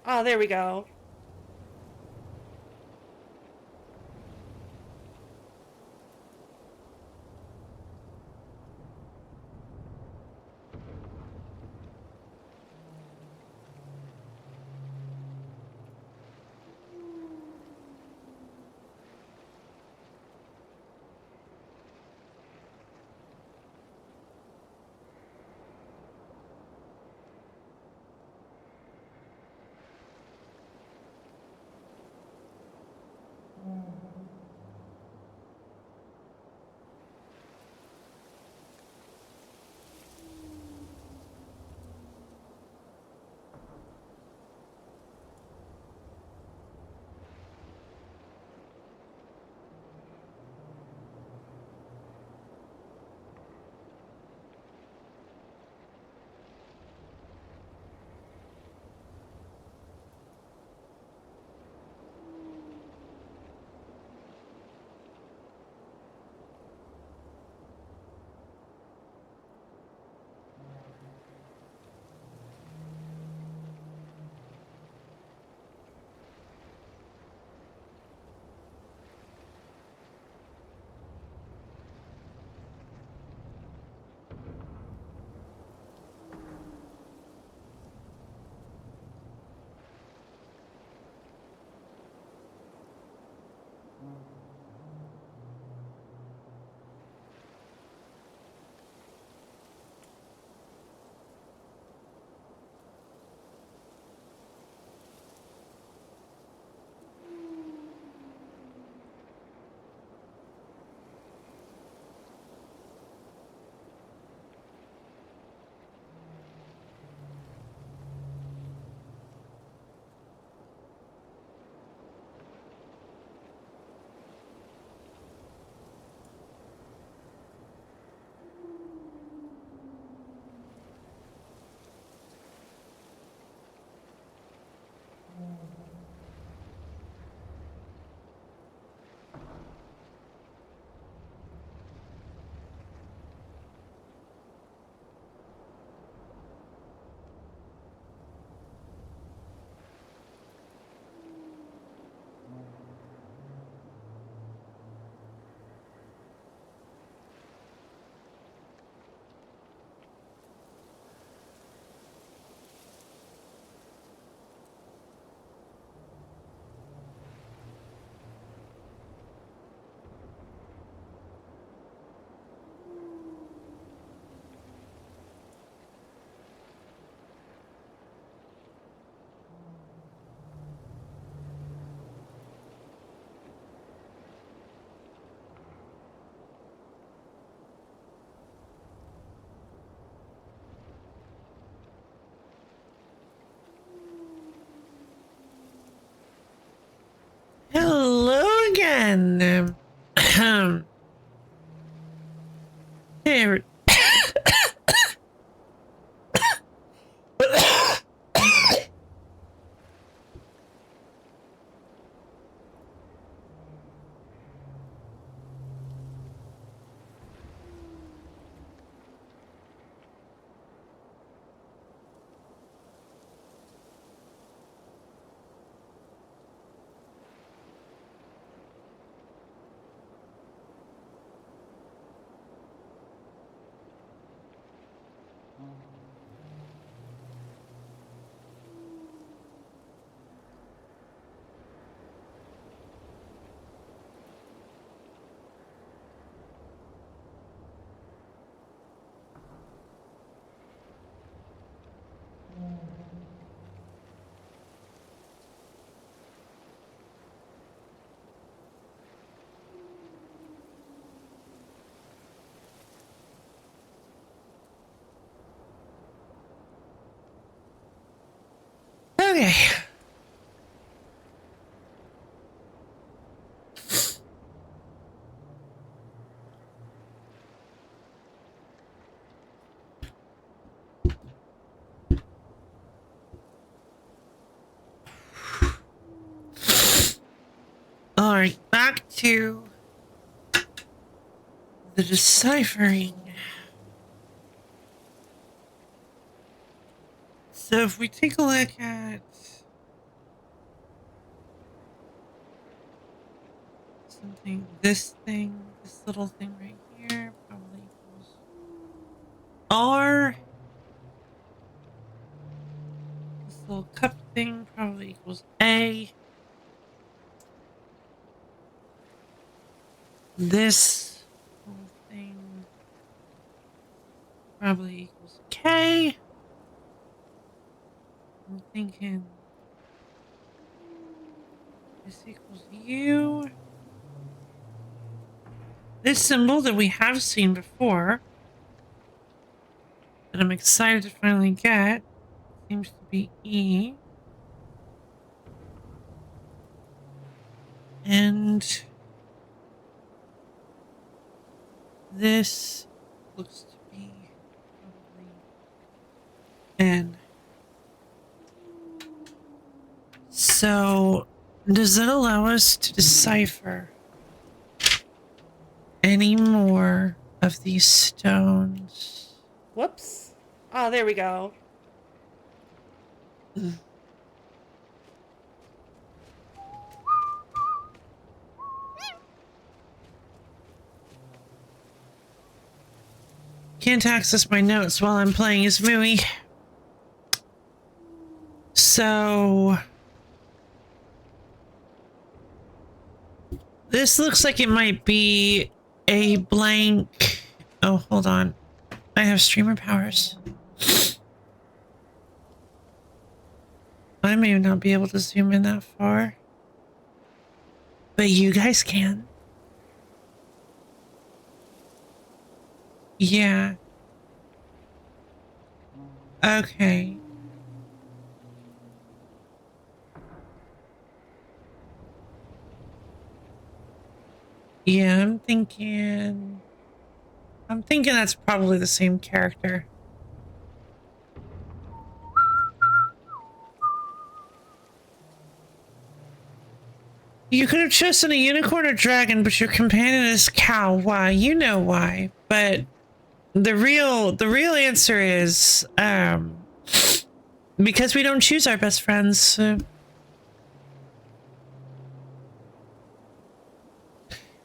Oh, there we go. Hello again. Here. Okay. All right, back to The deciphering. So if we take a look at something, this little thing right here probably equals R. This little cup thing probably equals A. This little thing probably equals K. I'm thinking this equals U. This symbol that we have seen before, that I'm excited to finally get, seems to be E. And this looks to be probably N. So, does it allow us to decipher any more of these stones? Whoops. Oh, there we go. Can't access my notes while I'm playing as Mooey. So this looks like it might be a blank. Oh, hold on. I have streamer powers. I may not be able to zoom in that far, but you guys can. Yeah. Okay. Yeah, I'm thinking that's probably the same character. You could have chosen a unicorn or dragon, but your companion is cow. Why? You know why. But the real answer is because we don't choose our best friends.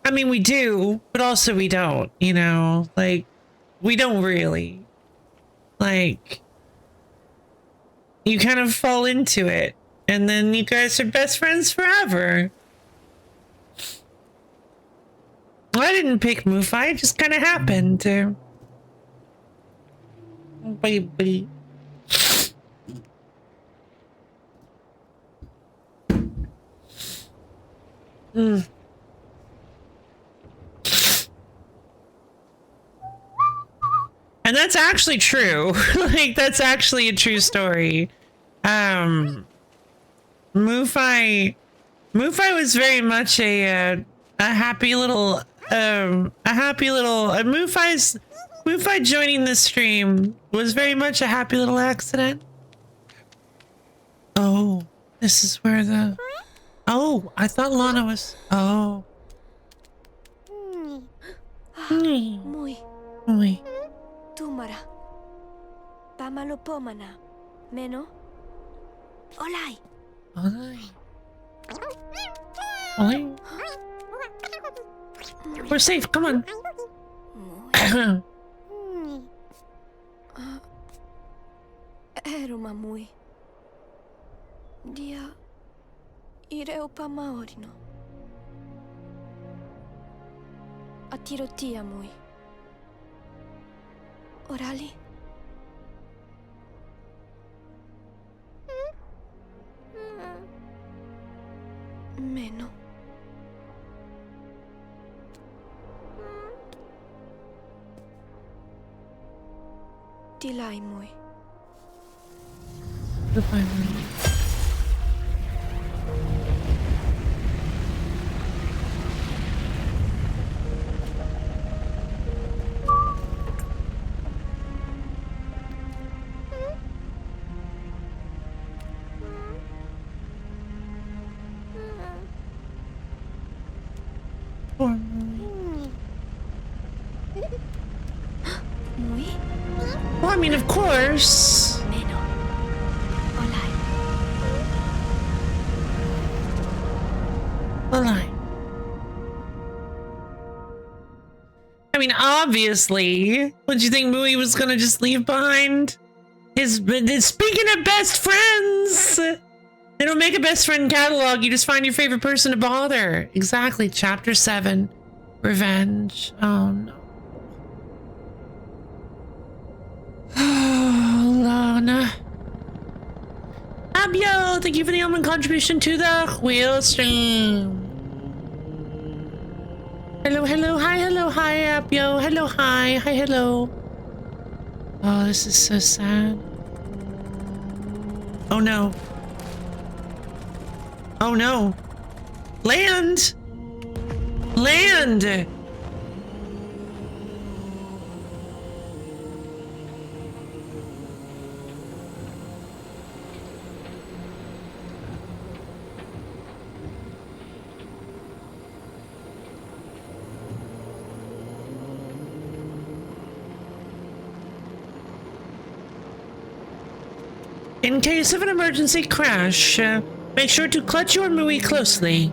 I mean, we do, but also we don't, you know? Like, we don't really. Like, you kind of fall into it, and then you guys are best friends forever. I didn't pick Mufi, it just kind of happened to. Baby. Mm. And that's actually true. Like, that's actually a true Mufi was very much a happy little Mufi joining the stream was very much a happy little accident. Oh, this is where the oh, I thought Lana was oh. Muy. Muy. Tumara. Pamalopomana. Meno. Olai. Olai. Olai. We're safe, come on. Eruma muy. Dia. Ireu pa maorino. Atirotia muy. Orali. Meno. Tilai muy. Goodbye, Muy. Poor Muy. mean, of course. Meno. Olai. Olai. I mean, obviously. What do you think Mui was gonna just leave behind? Speaking of best friends, they don't make a best friend catalog. You just find your favorite person to bother. Exactly. Chapter 7. Revenge. Oh, no. Oh, Lana. Abio, thank you for the almond contribution to the wheel stream. Hello, hello, hi, Abio. Hello, hi, hello. Oh, this is so sad. Oh no. Oh no. Land! Land! In case of an emergency crash, make sure to clutch your Mui closely.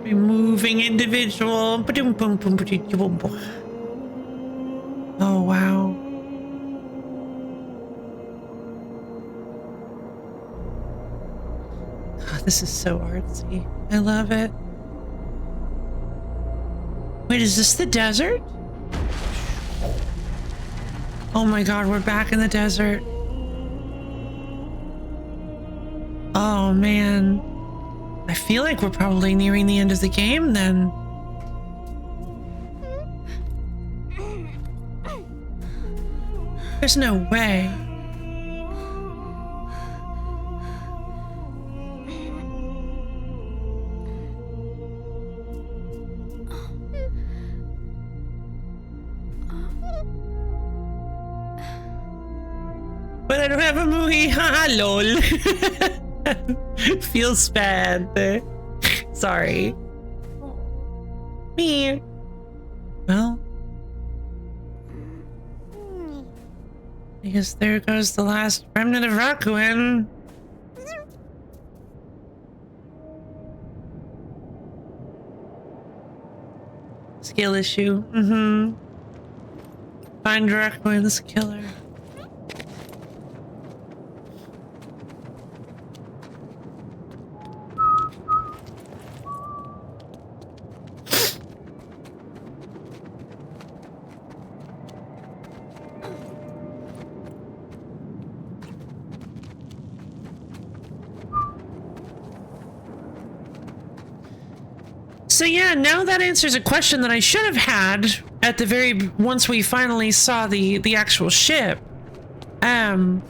Removing individual. Oh, wow. God, this is so artsy. I love it. Wait, is this the desert? Oh my god, we're back in the desert. Oh man. I feel like we're probably nearing the end of the game then. There's no way. But I don't have a Mui. Haha, lol. Feels bad. Sorry. Me. Well. I guess there goes the last remnant of Rakuen. Skill issue. Mm-hmm. Find Rakuen's killer. So yeah, now that answers a question that I should have had at the very once we finally saw the actual ship, and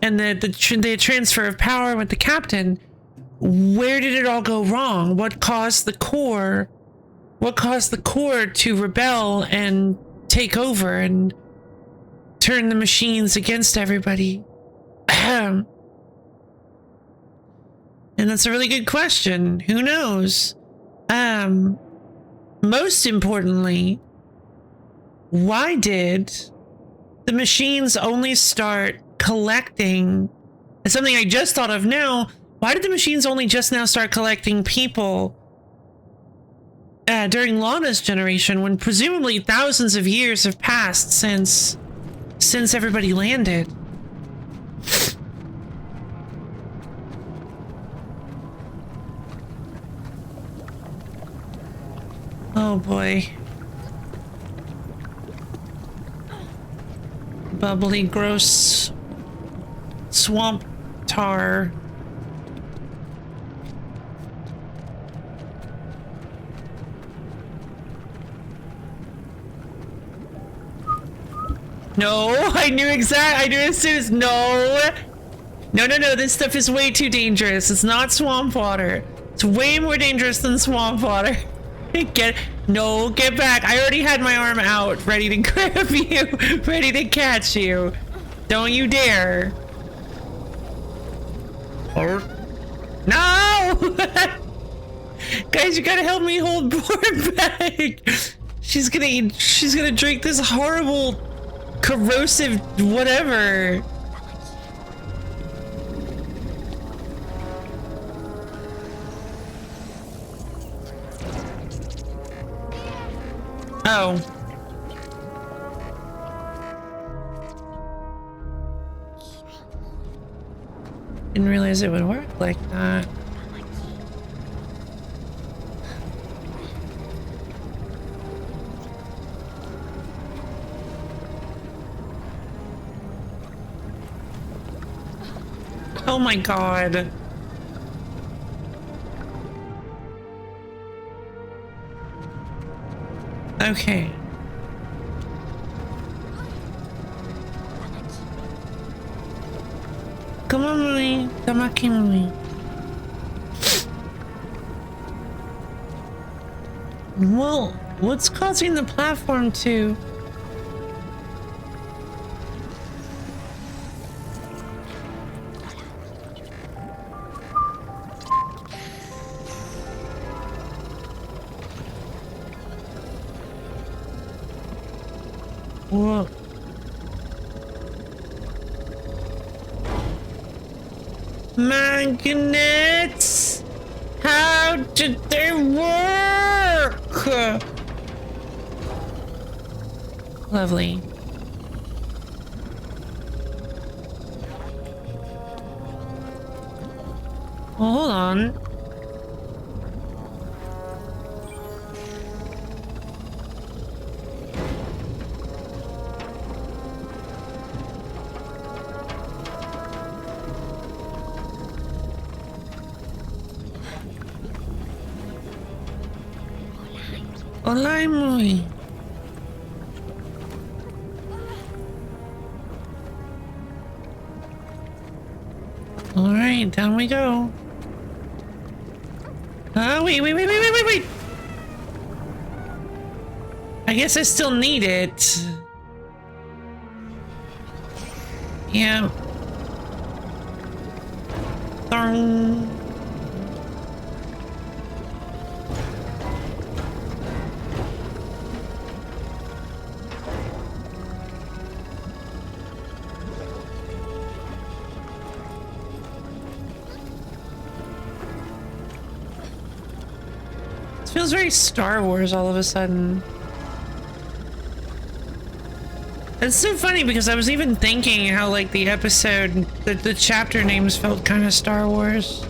the transfer of power with the captain. Where did it all go wrong? What caused the core? What caused the core to rebel and take over and turn the machines against everybody? And that's a really good question. Who knows? Most importantly, why did the machines only start collecting? Something I just thought of now. Why did the machines only just now start collecting people during Lana's generation, when presumably thousands of years have passed since everybody landed? Oh boy. Bubbly, gross swamp tar. No, I knew as soon as, no, this stuff is way too dangerous. It's not swamp water. It's way more dangerous than swamp water. Get back. I already had my arm out, ready to grab you, ready to catch you. Don't you dare. No! Guys, you gotta help me hold Boar back. She's gonna drink this horrible, corrosive whatever. Oh. Didn't realize it would work like that. Oh my god. Okay. Come on, Mummy. Come on, Mummy. Well, what's causing the platform to... Whoa. Magnets! How did they work? Lovely. Well, hold on. Hola, muy. All right, down we go. Oh, wait. I guess I still need it. Yeah. Thorn. Feels very Star Wars all of a sudden. It's so funny because I was even thinking how like the episode, the chapter names felt kind of Star Wars.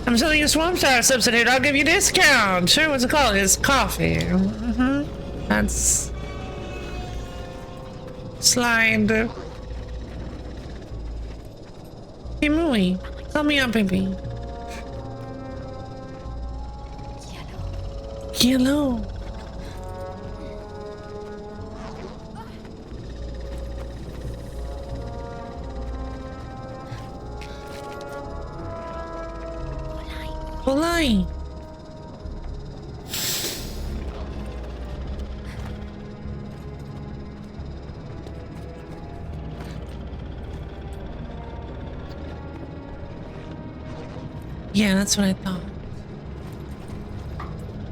I'm selling a swamp star substitute. I'll give you a discount. Sure, what's it called? It's coffee. That's slide. Hey, Mooey, help me out, baby. Yellow. Olai. Yeah, that's what I thought.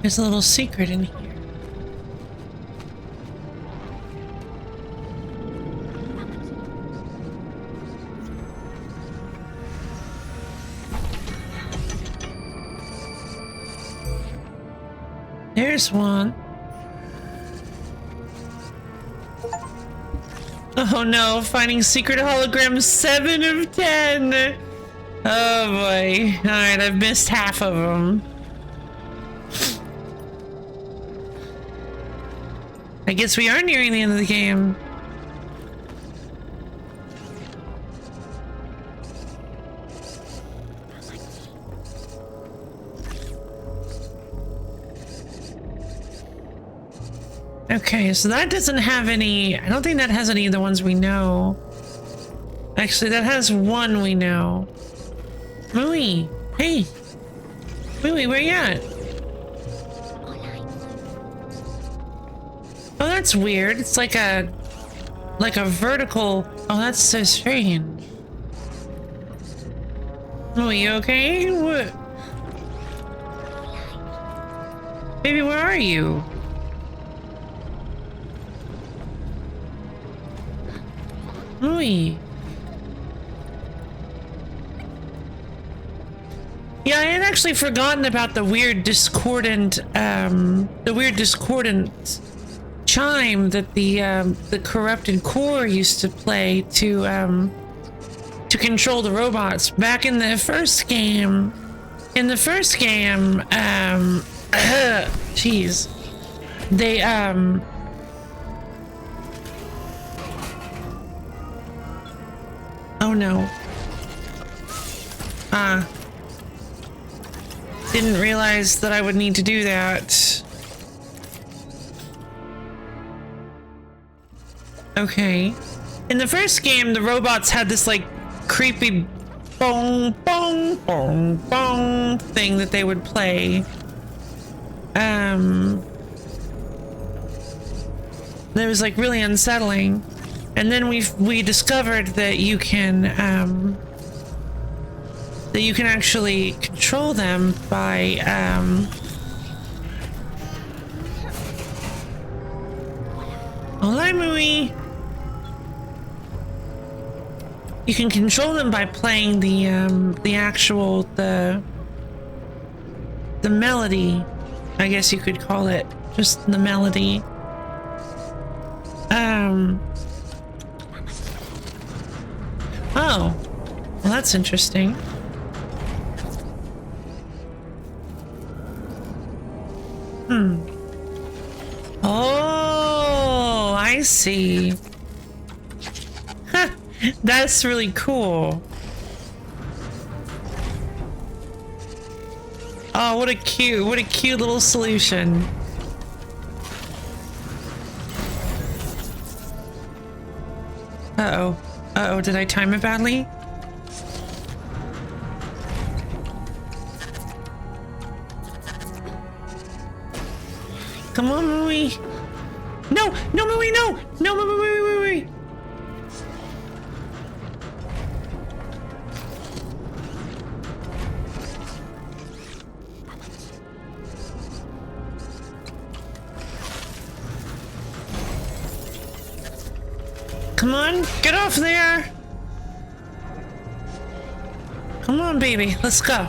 There's a little secret in here. There's one. Oh no, finding secret holograms 7 of 10. Oh boy. Alright, I've missed half of them. I guess we are nearing the end of the game. Okay, so that doesn't have any... I don't think that has any of the ones we know. Actually, that has one we know. Mooey! Hey! Mooey, where you at? Oh, that's weird. It's like a vertical... Oh, that's so strange. Mooey, you okay? What? Baby, where are you? Louie. Yeah, I had actually forgotten about the weird discordant chime that the corrupted core used to play to control the robots back in the first game. In the first game, jeez, they oh no. Didn't realize that I would need to do that. Okay. In the first game, the robots had this like creepy bong bong bong bong thing that they would play. That was like really unsettling. And then we discovered that you can actually control them by Hola, Mui. You can control them by playing the actual the melody, I guess you could call it, just the melody. Oh, well, that's interesting. Oh, I see. Huh, that's really cool. Oh, what a cute little solution. Uh-oh. Uh-oh, did I time it badly? Come on, Mui. No, no, Mui, no! No, Mui. Come on, get off there! Come on, baby, let's go.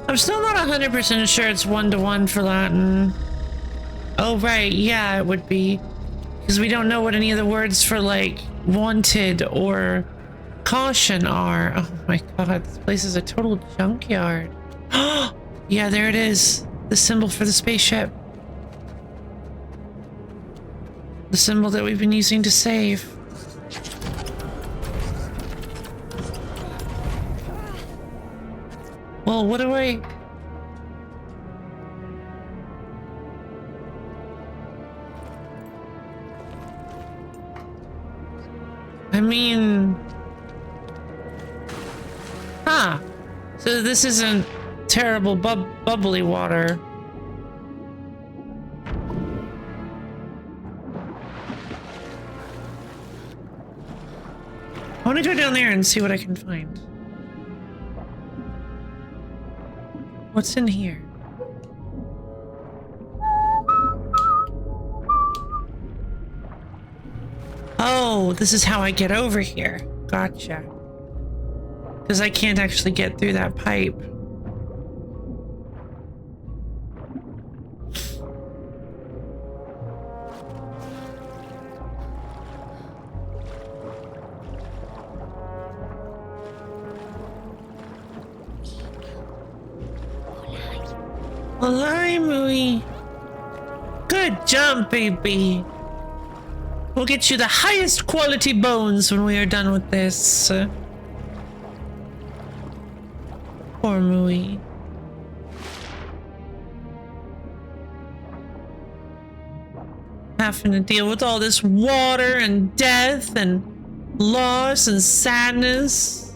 I'm still not 100% sure it's 1-to-1 for Latin. Oh, right, yeah, it would be. Because we don't know what any of the words for, like, wanted or caution are. Oh my god, this place is a total junkyard. Yeah, there it is. The symbol for the spaceship. The symbol that we've been using to save. Well, what do I... I mean... Huh. So this isn't terrible bubbly water. I want to go down there and see what I can find. What's in here? Oh, this is how I get over here. Gotcha. Because I can't actually get through that pipe. Mui. Good job, baby. We'll get you the highest quality bones when we are done with this. Poor Mui. Having to deal with all this water and death and loss and sadness.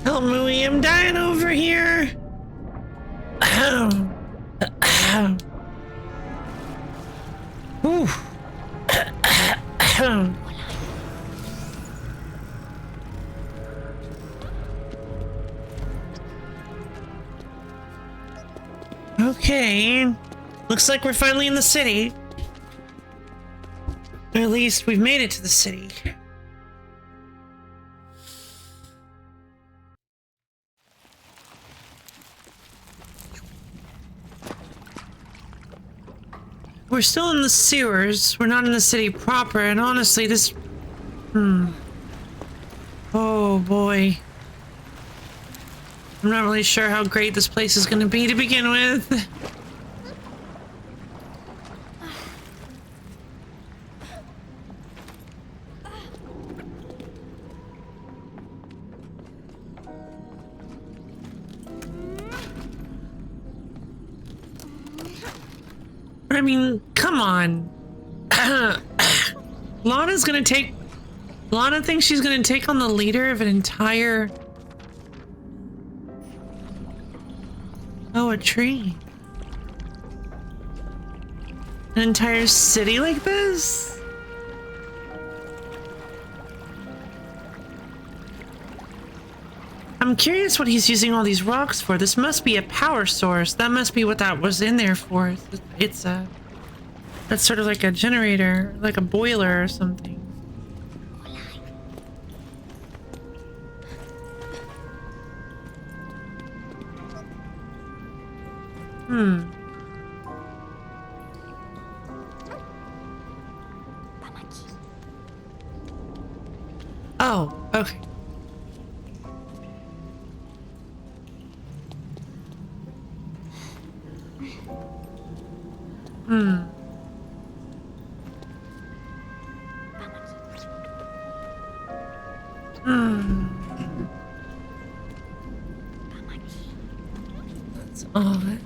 Help me, I'm dying over here. Ooh. Okay, looks like we're finally in the city. Or at least we've made it to the city. We're still in the sewers. We're not in the city proper, and honestly, this... Oh boy. I'm not really sure how great this place is going to be to begin with. But I mean, come on. Lana's gonna take... Lana thinks she's gonna take on the leader of an entire... Oh, a tree. An entire city like this? I'm curious what he's using all these rocks for. This must be a power source. That must be what that was in there for. It's a... That's sort of like a generator, like a boiler or something. Oh, okay. That's odd.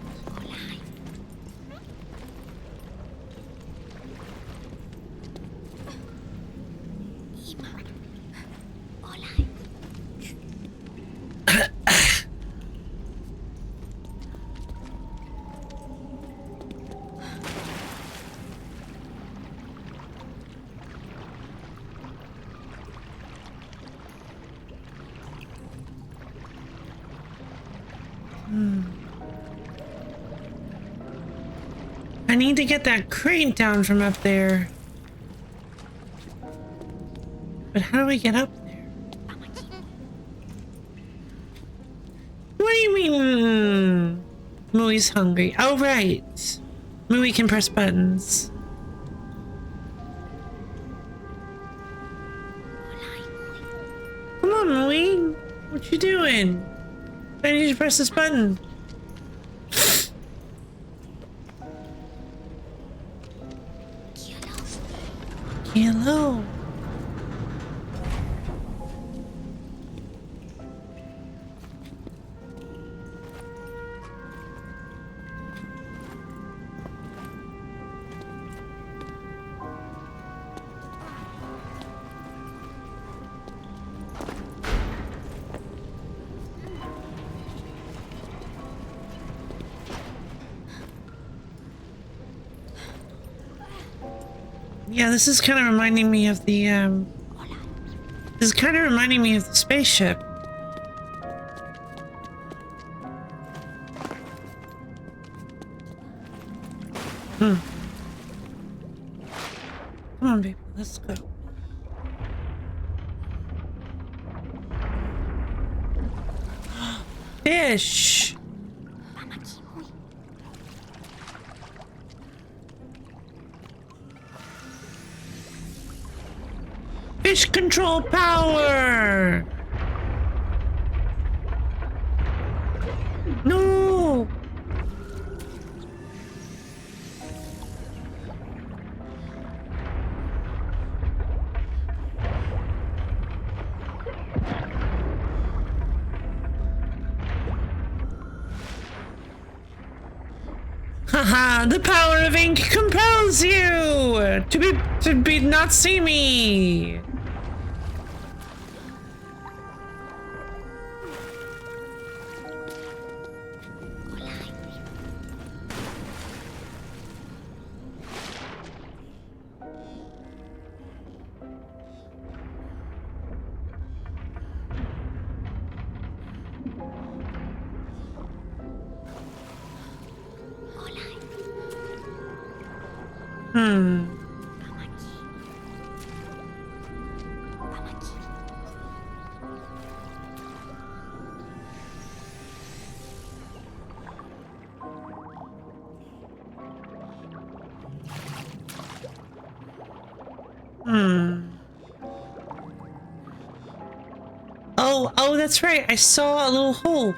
I need to get that crate down from up there. But how do we get up there? What do you mean? Mui's hungry. Oh, right. Mui can press buttons. Come on, Mui. What you doing? I need you to press this button. Hello. Yeah, this is kind of reminding me of the, This is kind of reminding me of the spaceship. Come on, baby, let's go. Fish! Fish control power! Haha, the power of ink compels you to be not see me. Oh, that's right. I saw a little hole.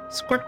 Squirt.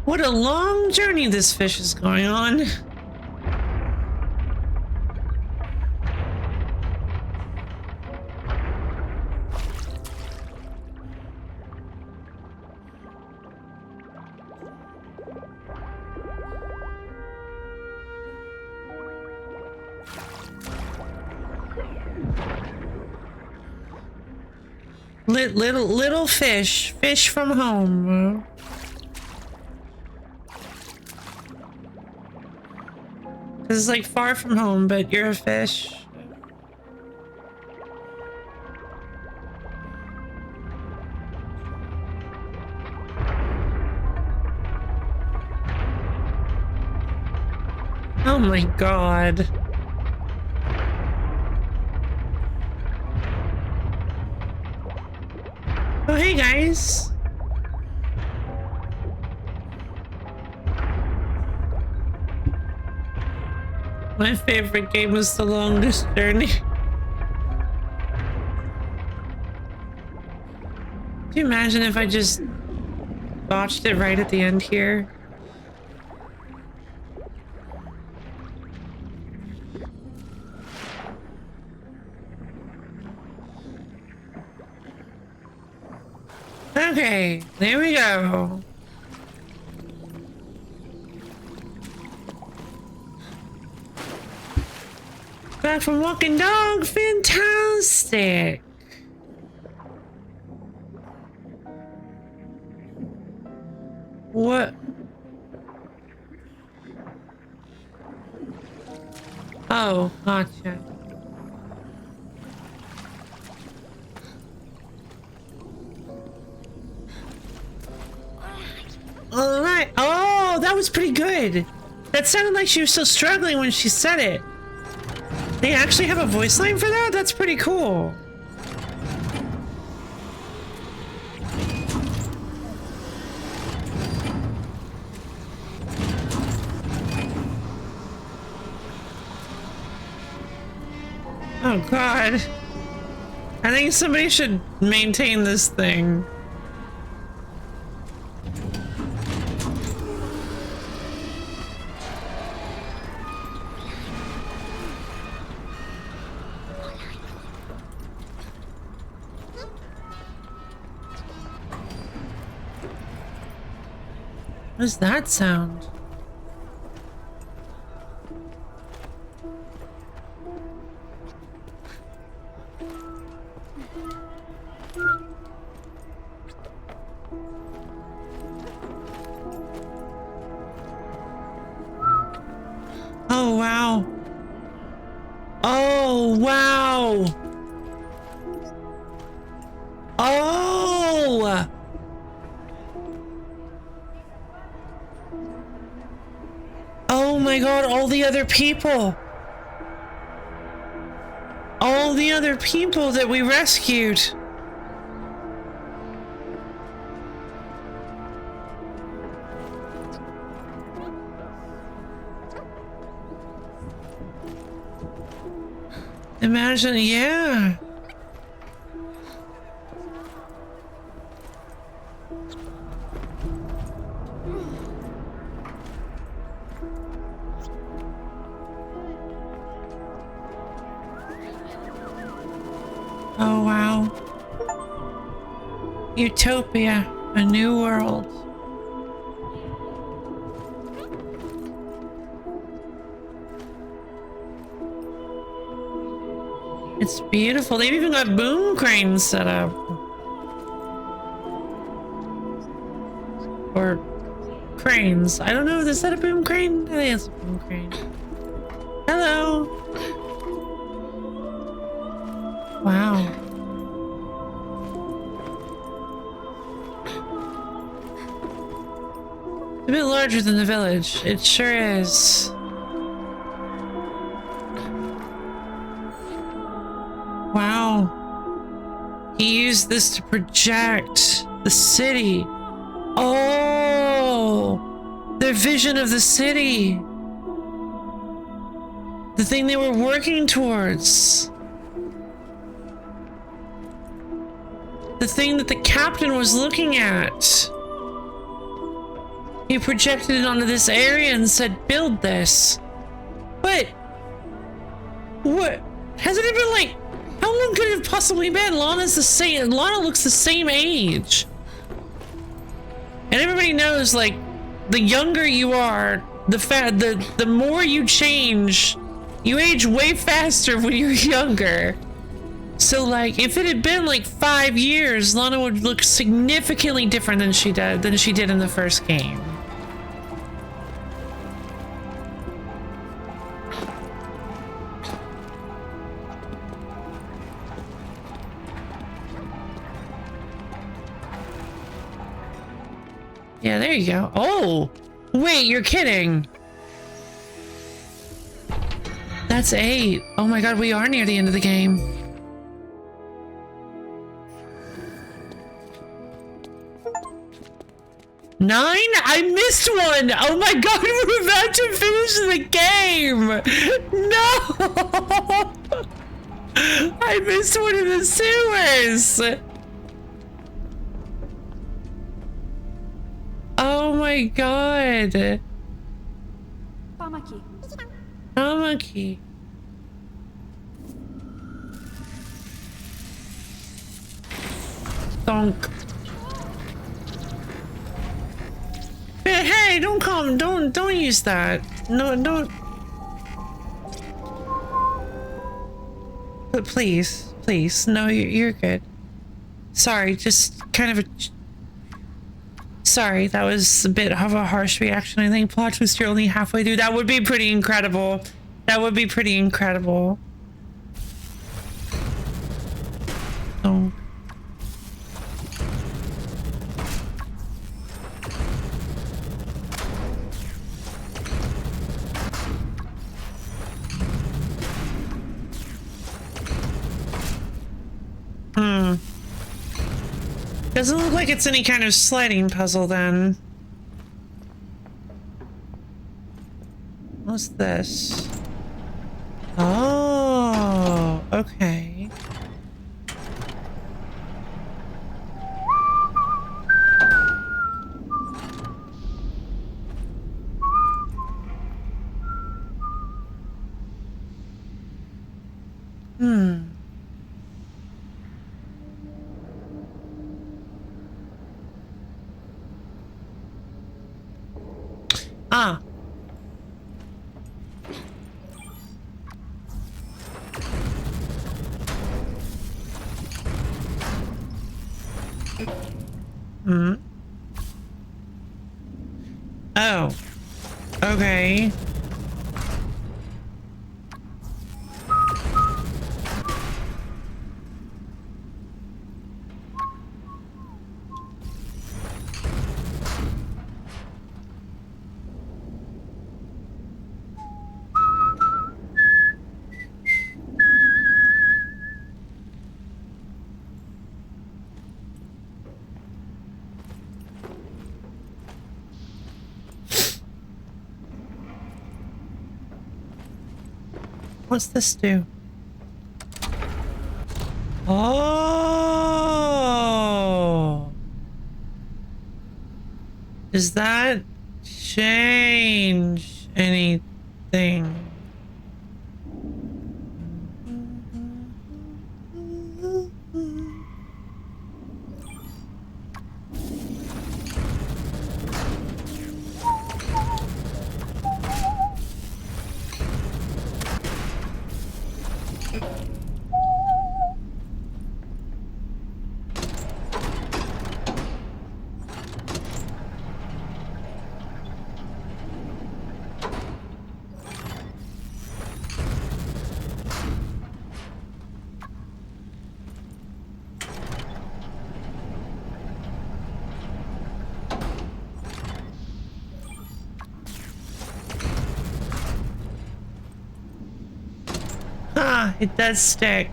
What a long journey this fish is going on. Little fish from home. It's like far from home, but you're a fish. Oh my god. Oh, hey guys. My favorite game was The Longest Journey. Do you imagine if I just botched it right at the end here? Okay, there we go. Back from walking dog, fantastic. What? Oh, gotcha. All right. Oh, that was pretty good. That sounded like she was still struggling when she said it. They actually have a voice line for that? That's pretty cool. Oh god. I think somebody should maintain this thing. What does that sound? Oh, wow. Oh, wow. Oh! Oh my god, all the other people. all the other people that we rescued. Imagine, yeah. Oh, wow. Utopia, a new world. It's beautiful. They've even got boom cranes set up. Or cranes. I don't know. Is that a boom crane? I think it's a boom crane. Hello. Wow. It's a bit larger than the village. It sure is. Wow. He used this to project the city. Oh! Their vision of the city. The thing they were working towards. The thing that the captain was looking at. He projected it onto this area and said, build this. But what? Hasn't it been like, how long could it have possibly been? Lana's the same. Lana looks the same age. And everybody knows, like, the younger you are, the more you change. You age way faster when you're younger. So, like, if it had been like 5 years, Lana would look significantly different than she did in the first game. Yeah, there you go. Oh, wait, you're kidding. That's 8. Oh my god, we are near the end of the game. Nine? I missed one! Oh my god, we're about to finish the game! No! I missed one in the sewers! Oh my god! Pamaki. Tamaki. Donk. Hey, don't come, don't use that. No, don't. But please, no, you're good. Sorry, just kind of a... Sorry, that was a bit of a harsh reaction. I think plot twist, you're only halfway through. That would be pretty incredible. That would be pretty incredible. Oh. Doesn't look like it's any kind of sliding puzzle then. What's this? Oh, okay. Ah. Oh. Okay. What's this do? Oh. Does that change anything? Ah, it does stick.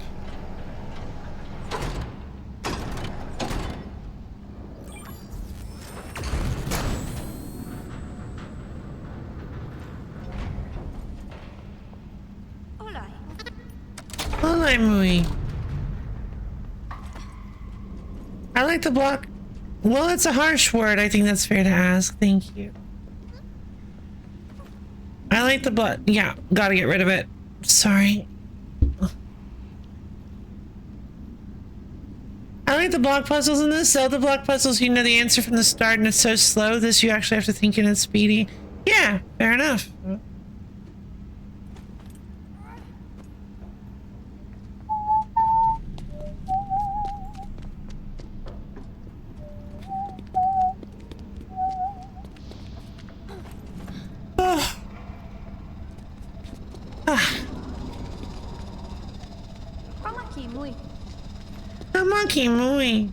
Hola, Mui. I like the block. Well, it's a harsh word. I think that's fair to ask. Thank you. I like the block. Yeah, gotta get rid of it. Sorry. I like the block puzzles in this. Zelda block puzzles, you know the answer from the start and it's so slow. This you actually have to think and it's speedy. Yeah, fair enough. Pamaki, muy. A monkey muy.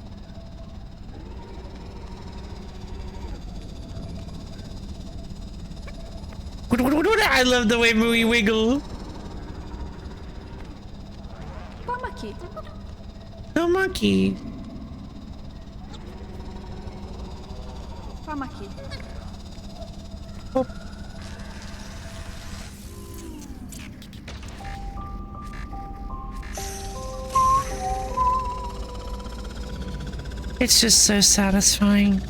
I love the way Mui wiggle. Pamaki. No monkey. Pamaki. Oh. It's just so satisfying.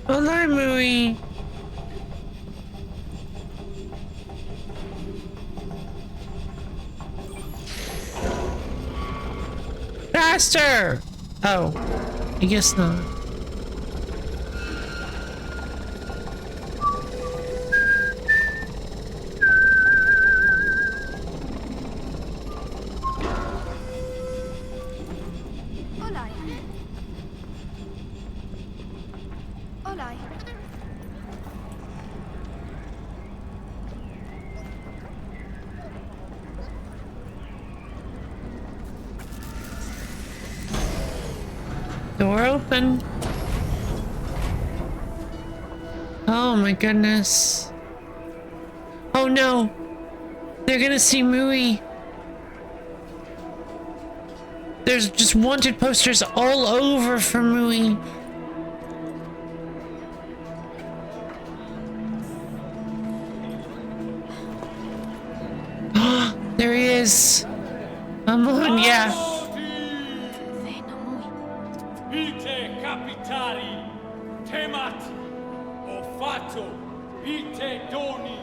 Hola, Mui. Faster! Oh, I guess not. Hola. Hola. Door open. Oh my goodness. Oh no. They're gonna see Mui. There's just wanted posters all over for Mui. There he is. Come on, yeah. Ite capitari, temati, ho fatto, ite doni,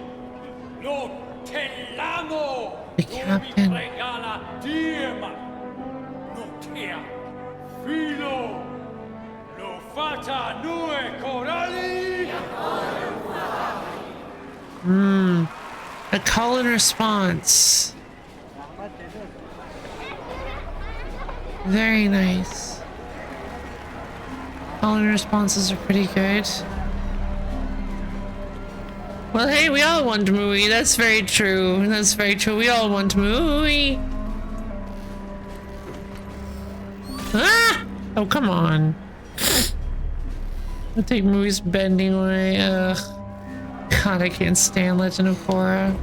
lo tellamo, The captain. regala diema, notea, filo, lo fata nue corali. A call and response. Very nice. Call and responses are pretty good. Well, hey, we all want Mui. That's very true. That's very true. We all want Mui. Ah! Oh, come on. I'll take Mui's bending away. Ugh. God, I can't stand Legend of Korra.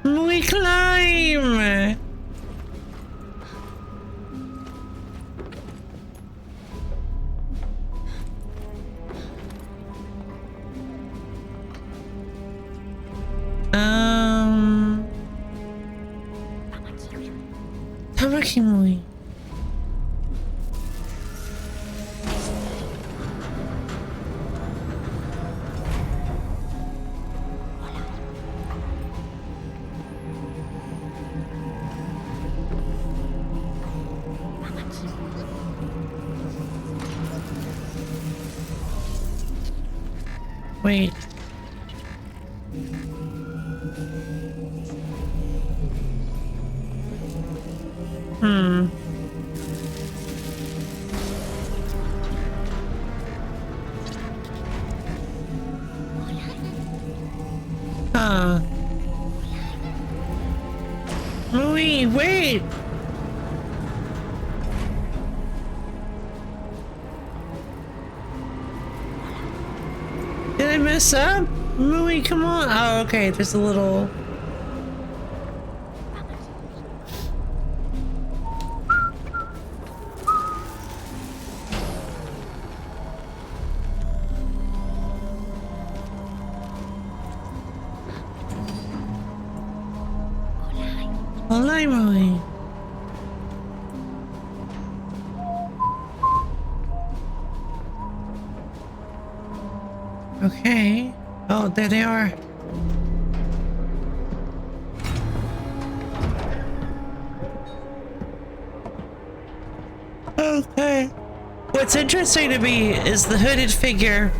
We climb! Tamaki Mui. Wait. Huh. Mui, wait! Did I mess up? Mui, come on. Oh, okay, there's a little... Olai, Mui. Okay. Oh, there they are. Okay. What's interesting to me is the hooded figure,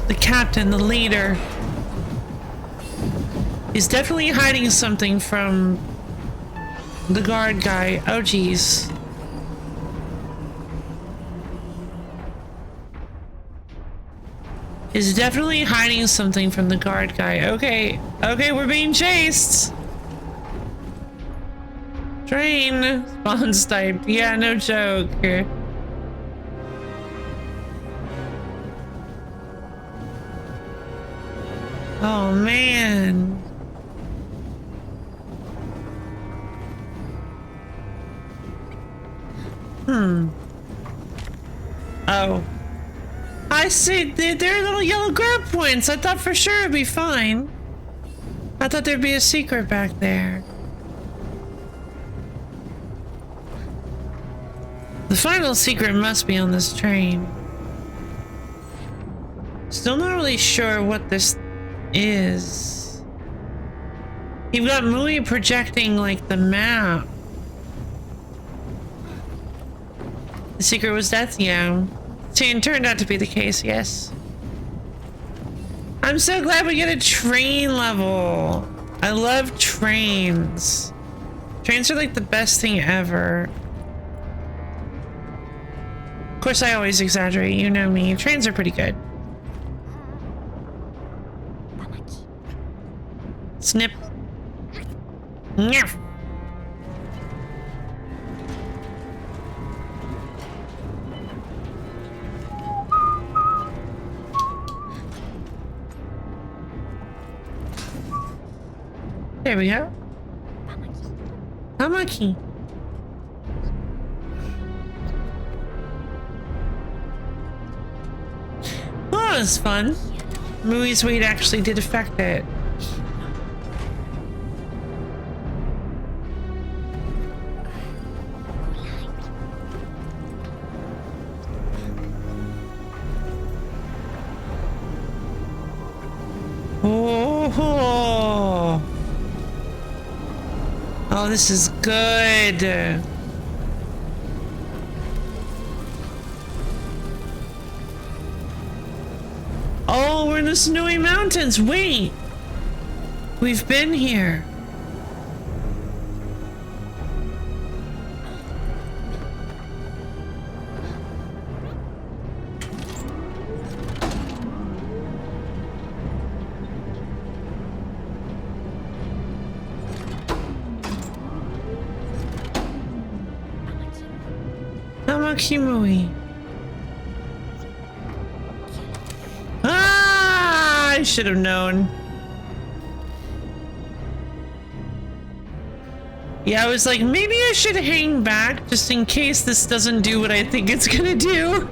the captain, the leader. He's definitely hiding something from the guard guy. Oh, geez. He's definitely hiding something from the guard guy. Okay. Okay, we're being chased. Train. Spawn's type. Yeah, no joke. Oh, man. Oh. I see. They're little yellow grab points. I thought for sure it'd be fine. I thought there'd be a secret back there. The final secret must be on this train. Still not really sure what this is. You've got Mui projecting like the map. The secret was death, yeah. It turned out to be the case, yes. I'm so glad we get a train level. I love trains. Trains are like the best thing ever. Of course, I always exaggerate, you know me. Trains are pretty good. Snip. Nyah. There we go. Tamaki. Oh, that was fun. Mui's weight actually did affect it. Oh, this is good. Oh, we're in the snowy mountains. Wait. We've been here. Tamakimui. Ah, I should have known. Yeah, I was like, maybe I should hang back just in case this doesn't do what I think it's gonna do.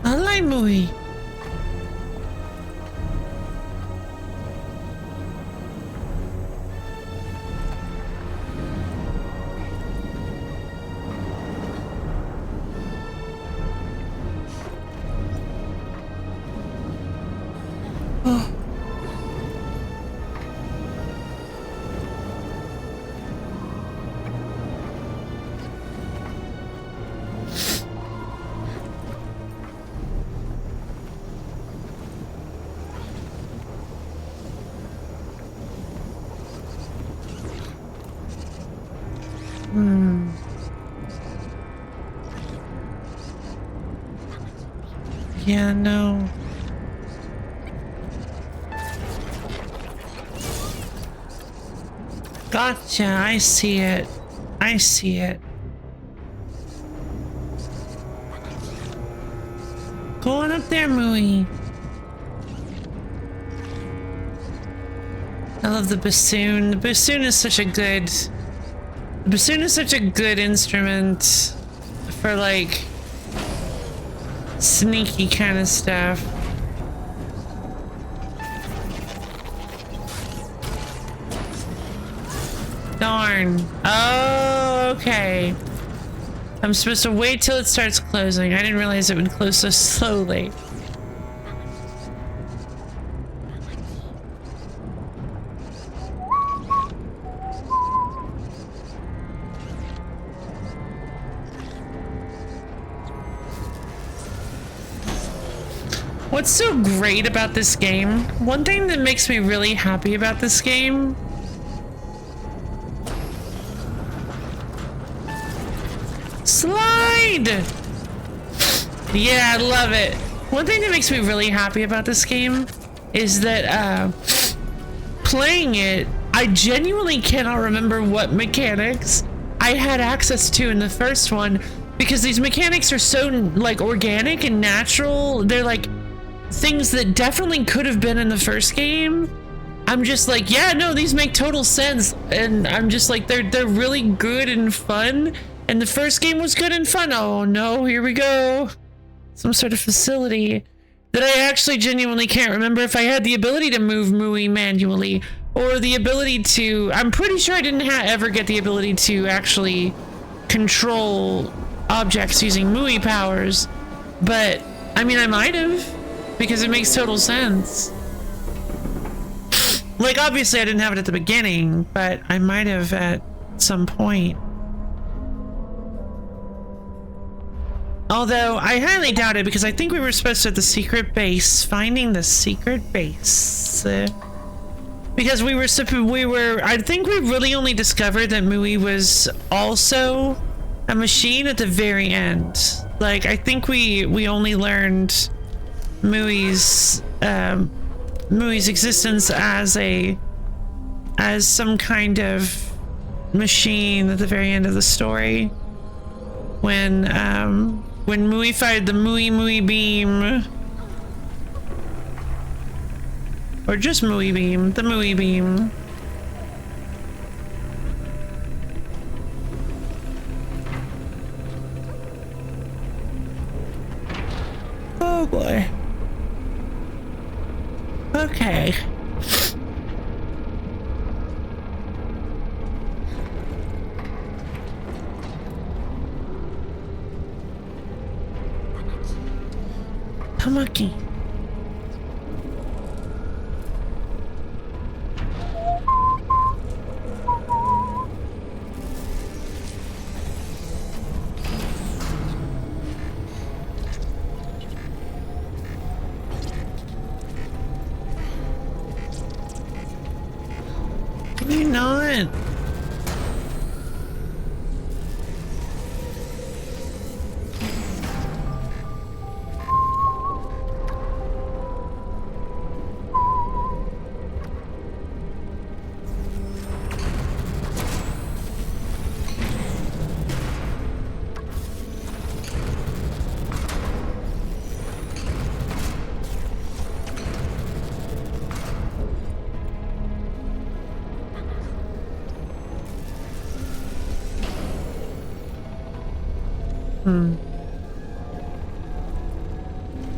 Alaimui. Oh. Yeah, no. Gotcha, I see it. I see it. Go on up there, Mui. I love the bassoon. The bassoon is such a good... The bassoon is such a good instrument for, like, sneaky kind of stuff. Darn. Oh, okay. I'm supposed to wait till it starts closing. I didn't realize it would close so slowly. What's so great about this game? One thing that makes me really happy about this game slide! Yeah, I love it. One thing that makes me really happy about this game is that playing it, I genuinely cannot remember what mechanics I had access to in the first one, because these mechanics are so like organic and natural. They're like things that definitely could have been in the first game. I'm just like, yeah, no, these make total sense, and I'm just like, they're really good and fun. And the first game was good and fun. Oh no, here we go. Some sort of facility that I actually genuinely can't remember if I had the ability to move Mui manually, or the ability to, I'm pretty sure I didn't ever get the ability to actually control objects using Mui powers. But, I mean, I might have, because it makes total sense. Like, obviously I didn't have it at the beginning, but I might have at some point. Although, I highly doubt it, because I think we were supposed to at the secret base, finding the secret base. Because I think we really only discovered that Mui was also a machine at the very end. Like, I think we only learned Mui's existence as some kind of machine at the very end of the story. when Mui fired the Mui beam. Or just Mui beam, the Mui beam. Oh boy. Okay. Tamaki. Can you not?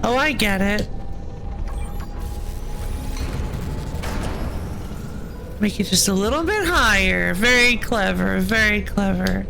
Oh, I get it. Make it just a little bit higher. Very clever, very clever.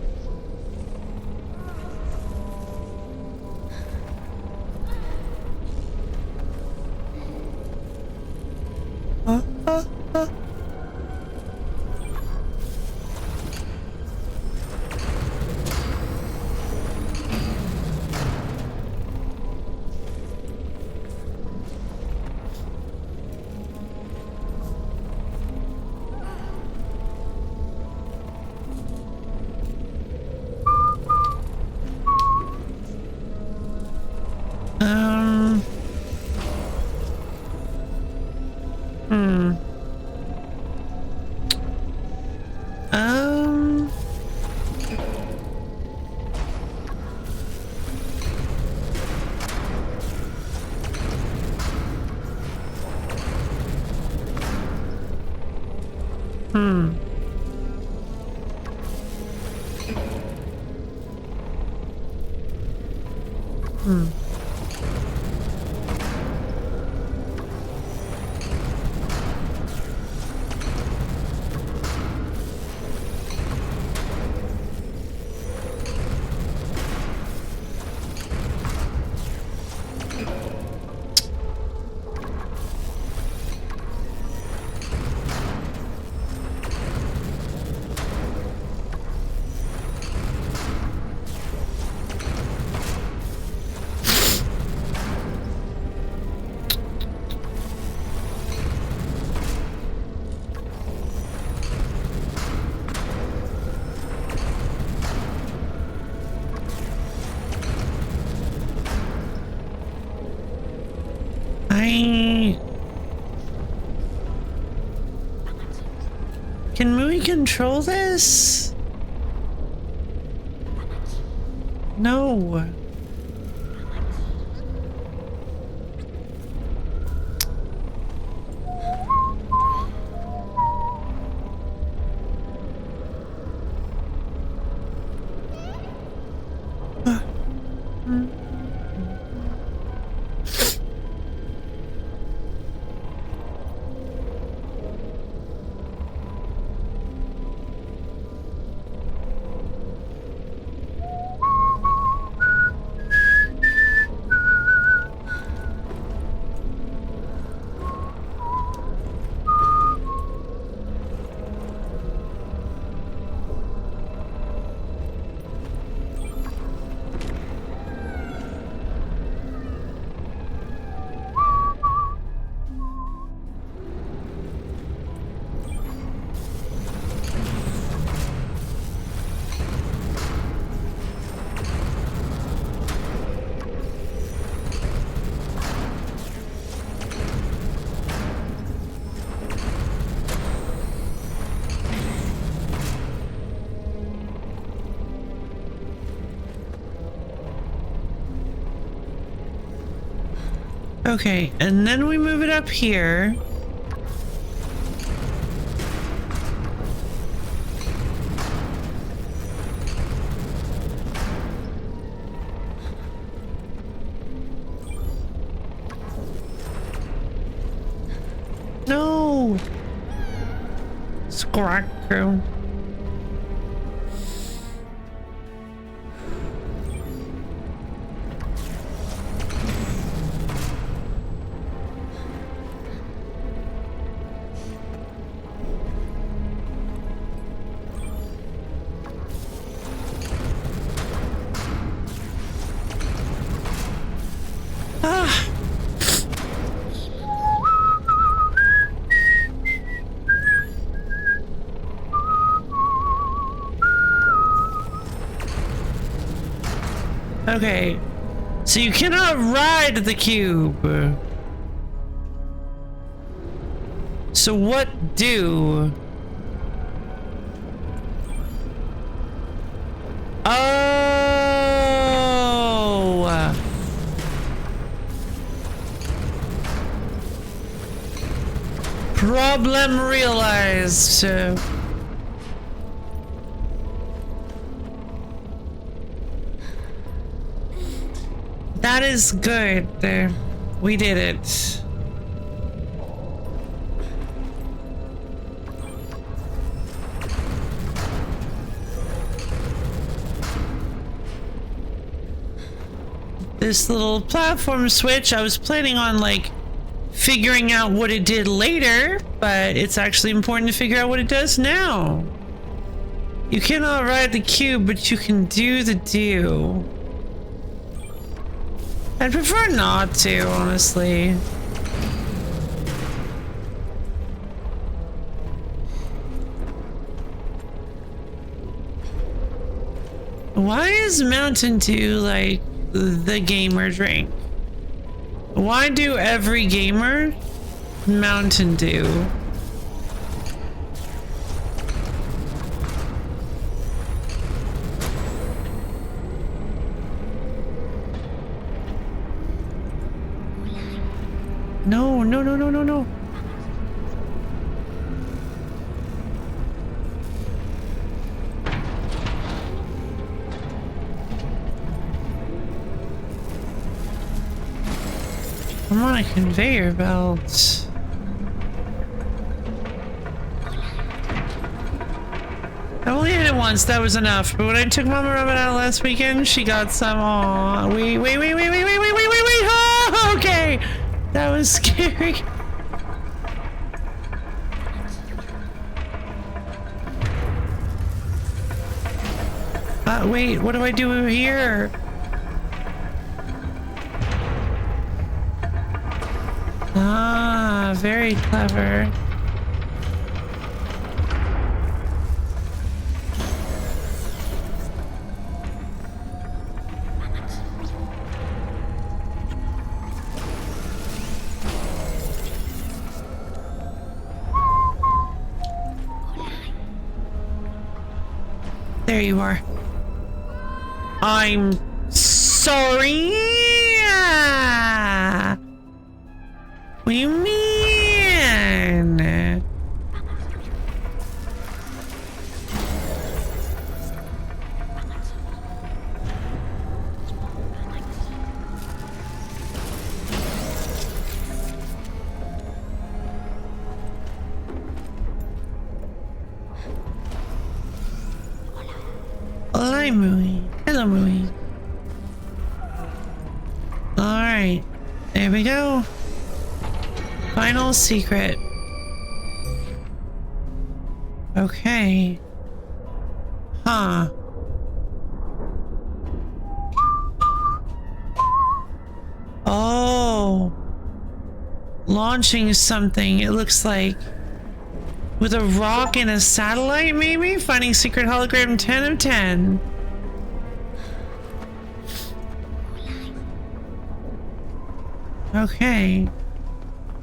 Can Mui control this? No. Okay, and then we move it up here. No! Scrackle. Okay, so you cannot ride the cube. So what do? Oh! Problem realized. That is good. We did it. This little platform switch, I was planning on like figuring out what it did later, but it's actually important to figure out what it does now. You cannot ride the cube, but you can do the do. I'd prefer not to, honestly. Why is Mountain Dew like the gamer drink? Why do every gamer Mountain Dew? No, no, no, no, no, no. I'm on a conveyor belt. I only hit it once, that was enough. But when I took Mama Rabbit out last weekend, she got some. Aw, wait. Oh, okay. That was scary. Wait, what do I do here? Ah, very clever. There you are. I'm sorry. What do you mean? Hola, Mui. Hello, Mui. Alright. There we go. Final secret. Okay. Huh. Oh. Launching something, it looks like. With a rock and a satellite, maybe? Finding secret hologram 10 of 10. Okay.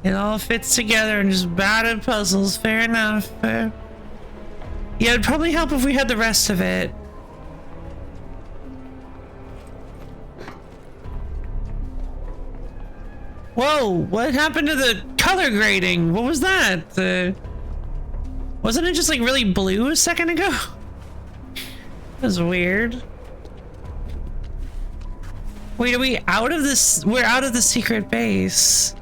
It all fits together and just batted puzzles. Fair enough. Yeah, it'd probably help if we had the rest of it. Whoa, what happened to the color grading? What was that? Wasn't it just like really blue a second ago? That was weird. Wait, are we out of this? We're out of the secret base.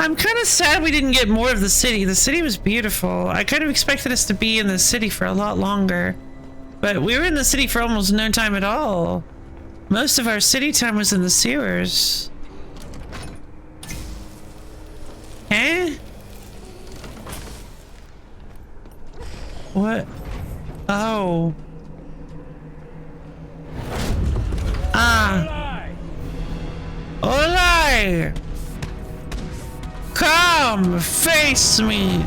I'm kind of sad we didn't get more of the city. The city was beautiful. I kind of expected us to be in the city for a lot longer. But we were in the city for almost no time at all. Most of our city time was in the sewers. Eh? What? Oh. Ah. Olay! Come, face me!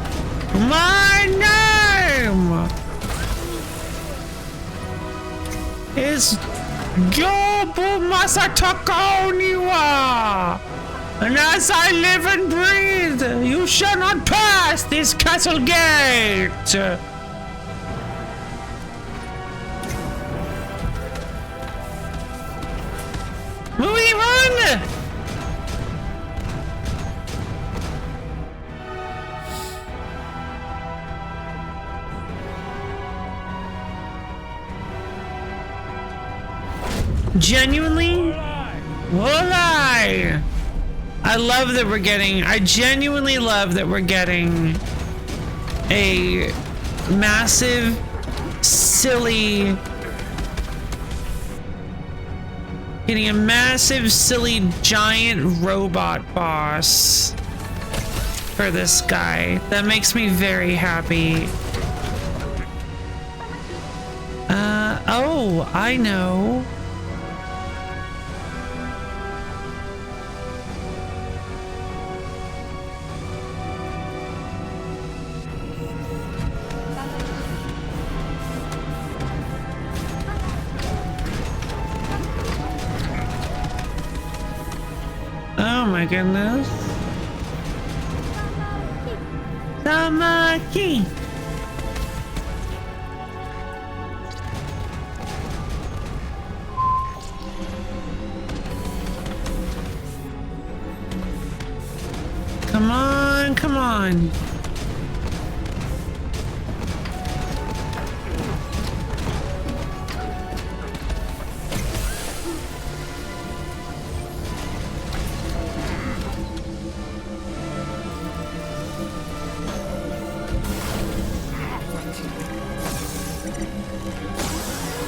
My name is Jobu Masataka Oniwa! And as I live and breathe, you shall not pass this castle gate! Movie, run! Genuinely? Olay! I love that we're getting, I genuinely love that we're getting a massive, silly, giant robot boss for this guy. That makes me very happy. Oh, I know. Oh my goodness. Tamaki. Come on, come on.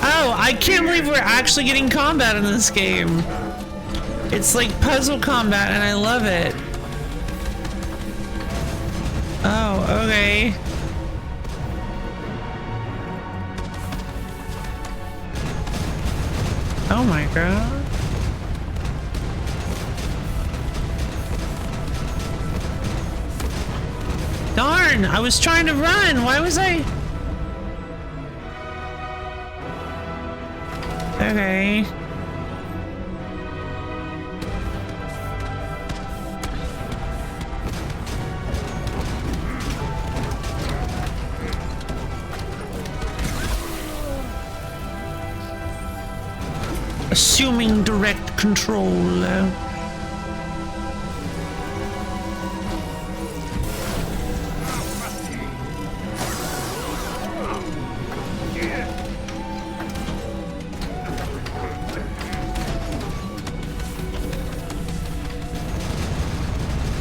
Oh, I can't believe we're actually getting combat in this game. It's like puzzle combat and I love it. Oh, okay. Oh my god. Darn, I was trying to run. Why was I? Okay. Assuming direct control.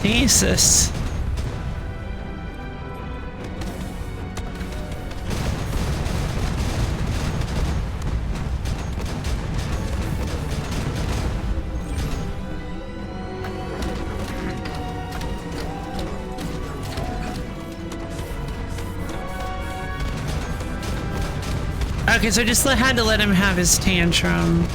Jesus. Okay, so I just had to let him have his tantrum.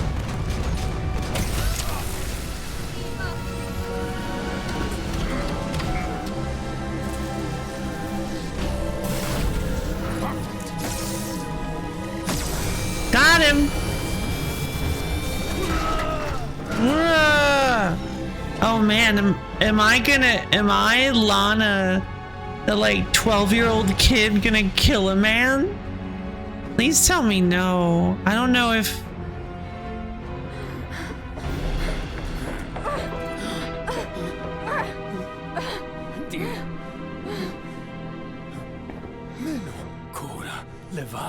Got him! Oh man, am I Lana, the like 12-year-old kid gonna kill a man? Please tell me no. I don't know if...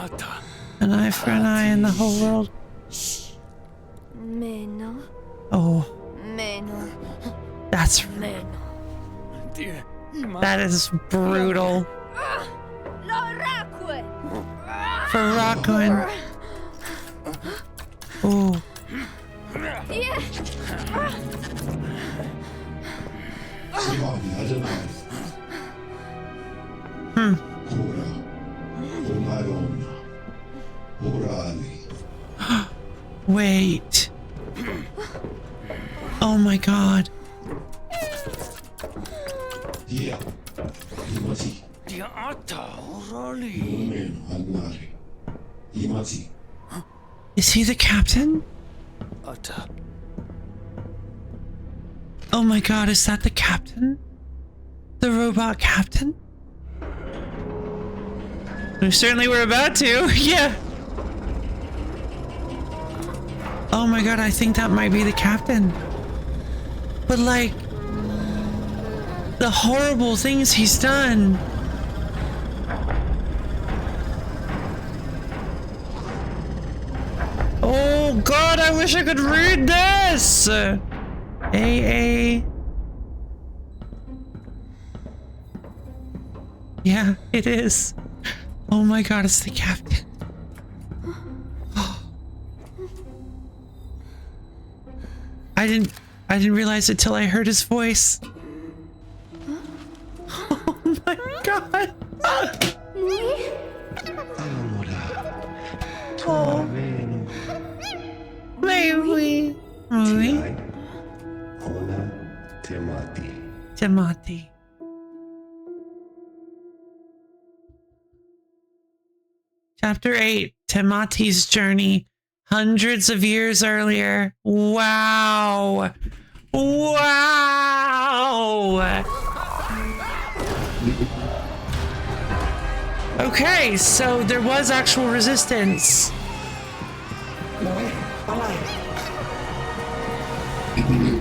ata. An eye for an eye in the whole world. Meno. Oh, Meno. that's Meno. Dear, ima. that is brutal for Rockwin. Oh, Swami Adonai. Ora. Omarona. Orali. wait. Oh my god. Dia. Imati. Dia ata, orali. Umen Agnari. Imati. Is he the captain? Ata. Oh my god, is that the captain? The robot captain? We certainly were about to, yeah. Oh my god, I think that might be the captain. But like, the horrible things he's done. Oh god, I wish I could read this! AA. Yeah, it is. Oh my god, it's the captain. I didn't realize it till I heard his voice. Oh my god. Oh, baby. Movie. Ona Temati. Timothy. Chapter 8, Timothy's journey. Hundreds of years earlier. Wow. Wow. Okay, so there was actual resistance.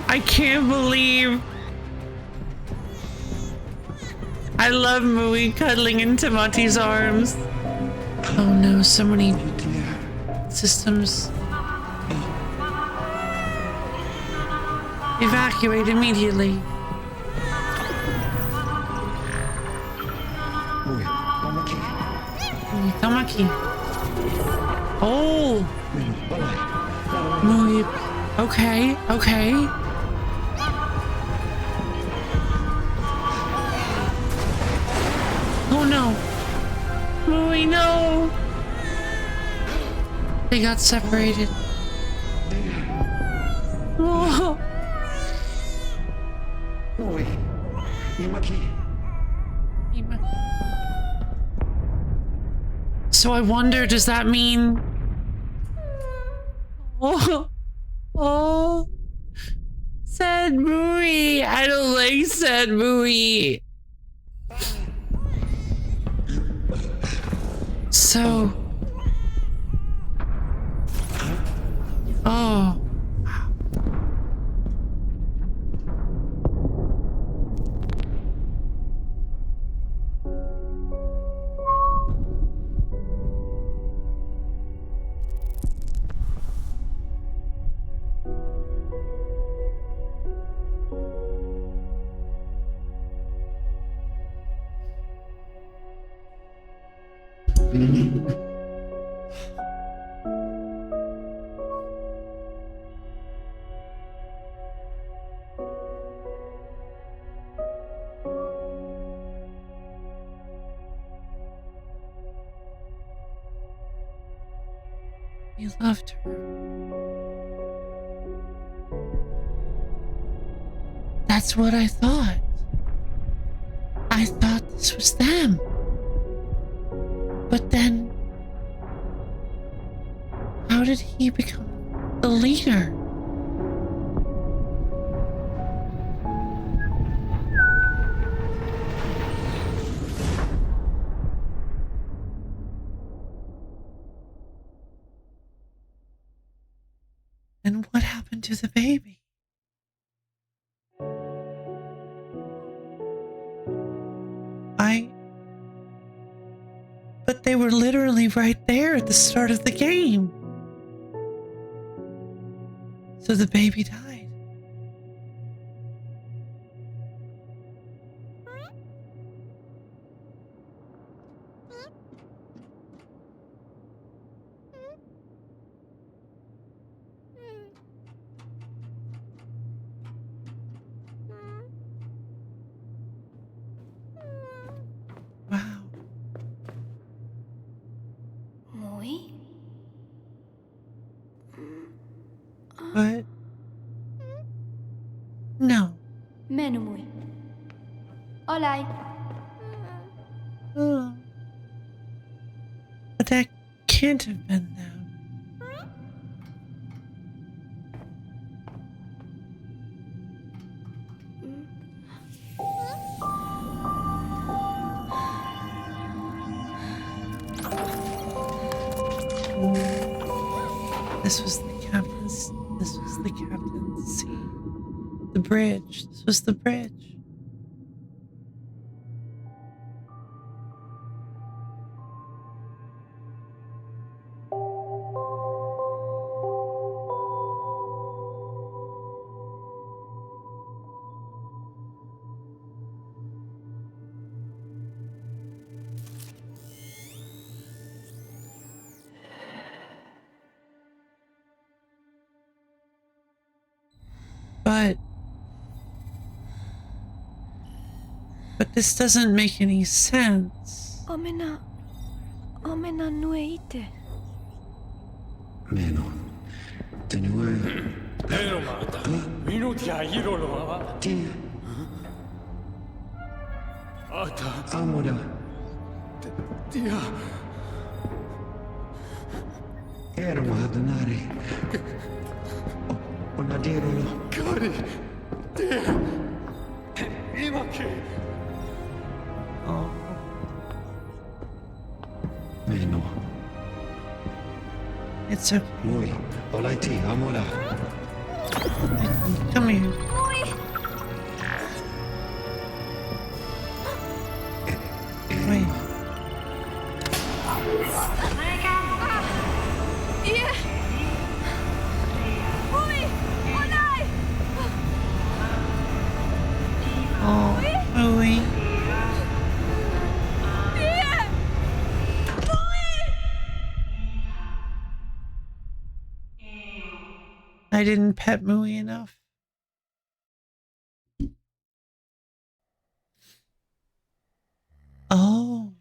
I can't believe. I love Mui cuddling in Timothy's arms. Oh no, so many systems. Evacuate immediately. Mui. Pamaki. Tamaki. Oh. Mui. Okay, okay. Oh no. Mui, no. They got separated. Oh. Mui. Imaki. So I wonder, does that mean... Oh, oh, sad Mui. I don't like sad Mui. So... Oh. He loved her. That's what I thought. I thought this was them. But then, how did he become the leader? And what happened to the baby? But they were literally right there at the start of the game. So the baby died. Wow. Muy? But no. Meno muy. Olaj. Oh. But that can't have been them. This was the captain's seat. The bridge. This was the bridge. But this doesn't make any sense. Omena nueite. Meno. Tenue. Eromata. Minuti a Irolo. Ti. Ata. Amora. Tia. Erma Hadanare. Onadirolo. Kari. Tia. Imake. Oh. Meno. It's okay. Muy. Olaiti. Amora. Come here. Wait. Yeah. Muy. Olaj. Oh, Louie. Yeah. I didn't pet Mooey enough. Oh.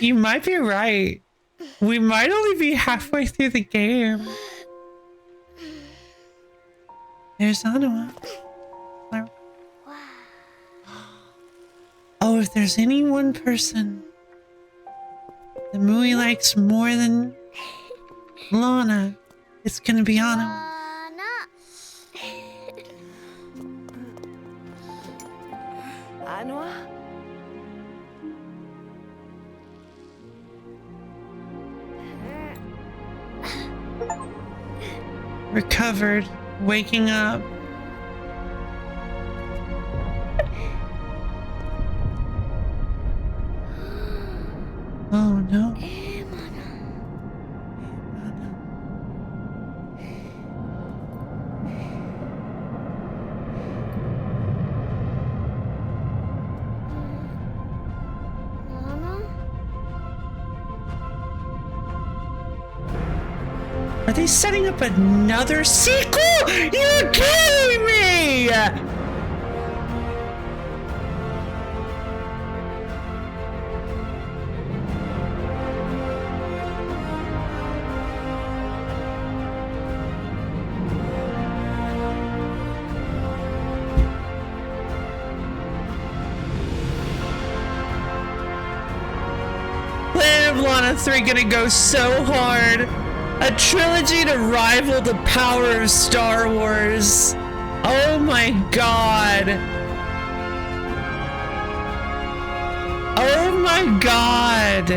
You might be right. We might only be halfway through the game. There's Anua. Oh, if there's any one person that Mooey likes more than Lana, it's gonna be Anua. Anua? Recovered, waking up. Oh no. Are they setting up another sequel? You're kidding me! Planet of Lana 3 gonna go so hard. A trilogy to rival the power of Star Wars. Oh my god. Oh my god.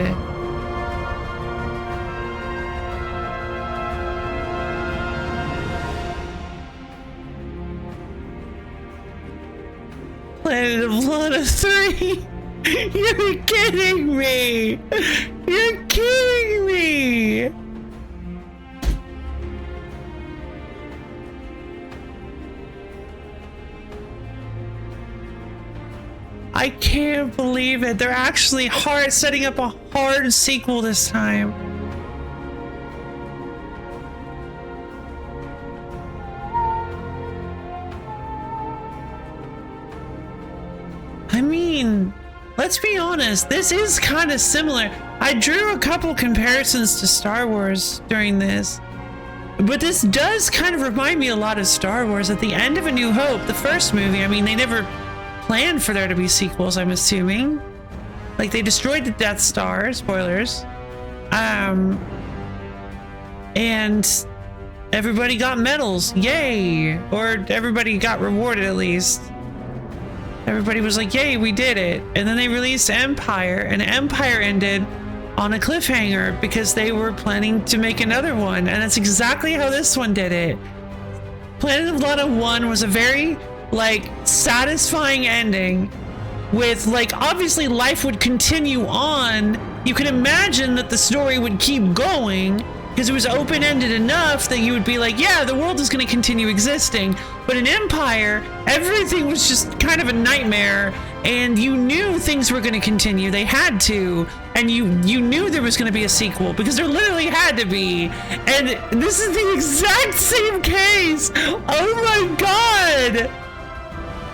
Lana 3. You're kidding me. You're kidding me. I can't believe it. They're actually setting up a hard sequel this time. I mean, let's be honest, this is kind of similar. I drew a couple comparisons to Star Wars during this, but this does kind of remind me a lot of Star Wars. At the end of A New Hope, the first movie, I mean, they never planned for there to be sequels, I'm assuming. Like, they destroyed the Death Star, spoilers. And everybody got medals, yay! Or everybody got rewarded at least. Everybody was like, yay, we did it. And then they released Empire, and Empire ended on a cliffhanger because they were planning to make another one. And that's exactly how this one did it. Planet of Lana 1 was a very, like, satisfying ending with, like, obviously life would continue on. You could imagine that the story would keep going because it was open-ended enough that you would be like, yeah, the world is going to continue existing. But in Empire, everything was just kind of a nightmare, and you knew things were going to continue. They had to, and you knew there was going to be a sequel because there literally had to be. And this is the exact same case. Oh my god!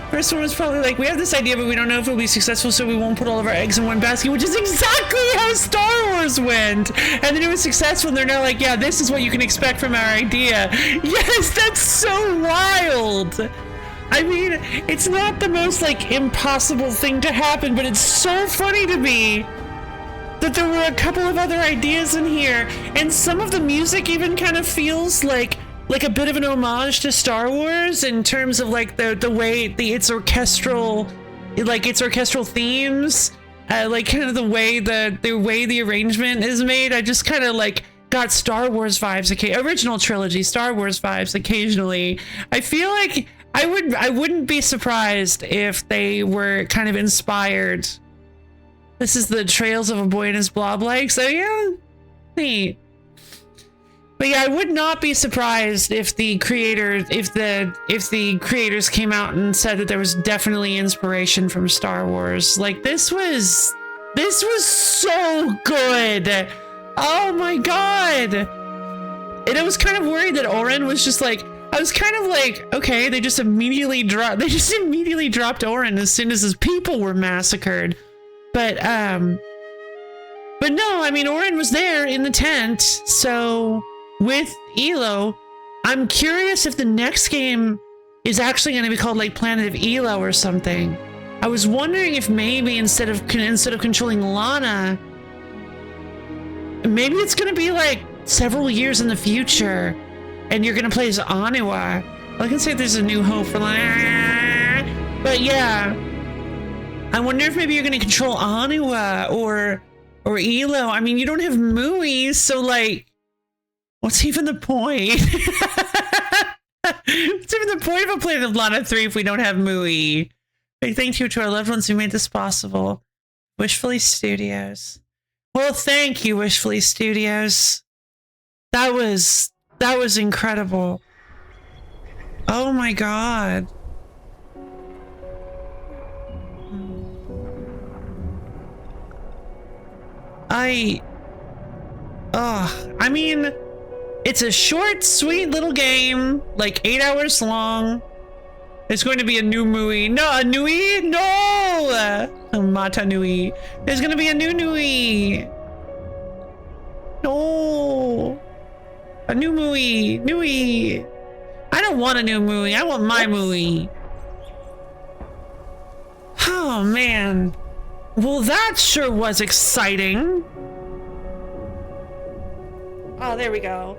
First one was probably like, we have this idea, but we don't know if it'll be successful, so we won't put all of our eggs in one basket, which is exactly how Star Wars went. And then it was successful, and they're now like, yeah, this is what you can expect from our idea. Yes, that's so wild. I mean, it's not the most, like, impossible thing to happen, but it's so funny to me that there were a couple of other ideas in here, and some of the music even kind of feels like a bit of an homage to Star Wars in terms of like the way its orchestral themes, like kind of the way the arrangement is made. I just kind of like got Star Wars vibes, original trilogy Star Wars vibes occasionally. I feel like I wouldn't be surprised if they were kind of inspired. This is the Trails of a Boy and His Blob like, so yeah, neat. But yeah, I would not be surprised if the creators came out and said that there was definitely inspiration from Star Wars. Like, this was so good. Oh my god. And I was kind of worried that Oren was just like, I was kind of like, okay, they just immediately dropped Oren as soon as his people were massacred. But no, I mean, Oren was there in the tent, so with Elo, I'm curious if the next game is actually going to be called like Planet of Elo or something. I was wondering if maybe instead of controlling Lana, maybe it's going to be like several years in the future, and you're going to play as Anua. I can say there's a New Hope for Lana, but yeah, I wonder if maybe you're going to control Anua or Elo. I mean, you don't have Mui, so like, what's even the point? What's even the point of a Planet of Lana 3 if we don't have Mui? Big thank you to our loved ones who made this possible. Wishfully Studios. Well, thank you, Wishfully Studios. That was incredible. Oh my god. I mean, it's a short, sweet little game, like 8 hours long. There's going to be a new Mui. No, a Nui? No! Mata Nui. There's going to be a new Nui. No. A new Mui. Nui. I don't want a new Mui. I want my Mui. Oh, man. Well, that sure was exciting. Oh, there we go.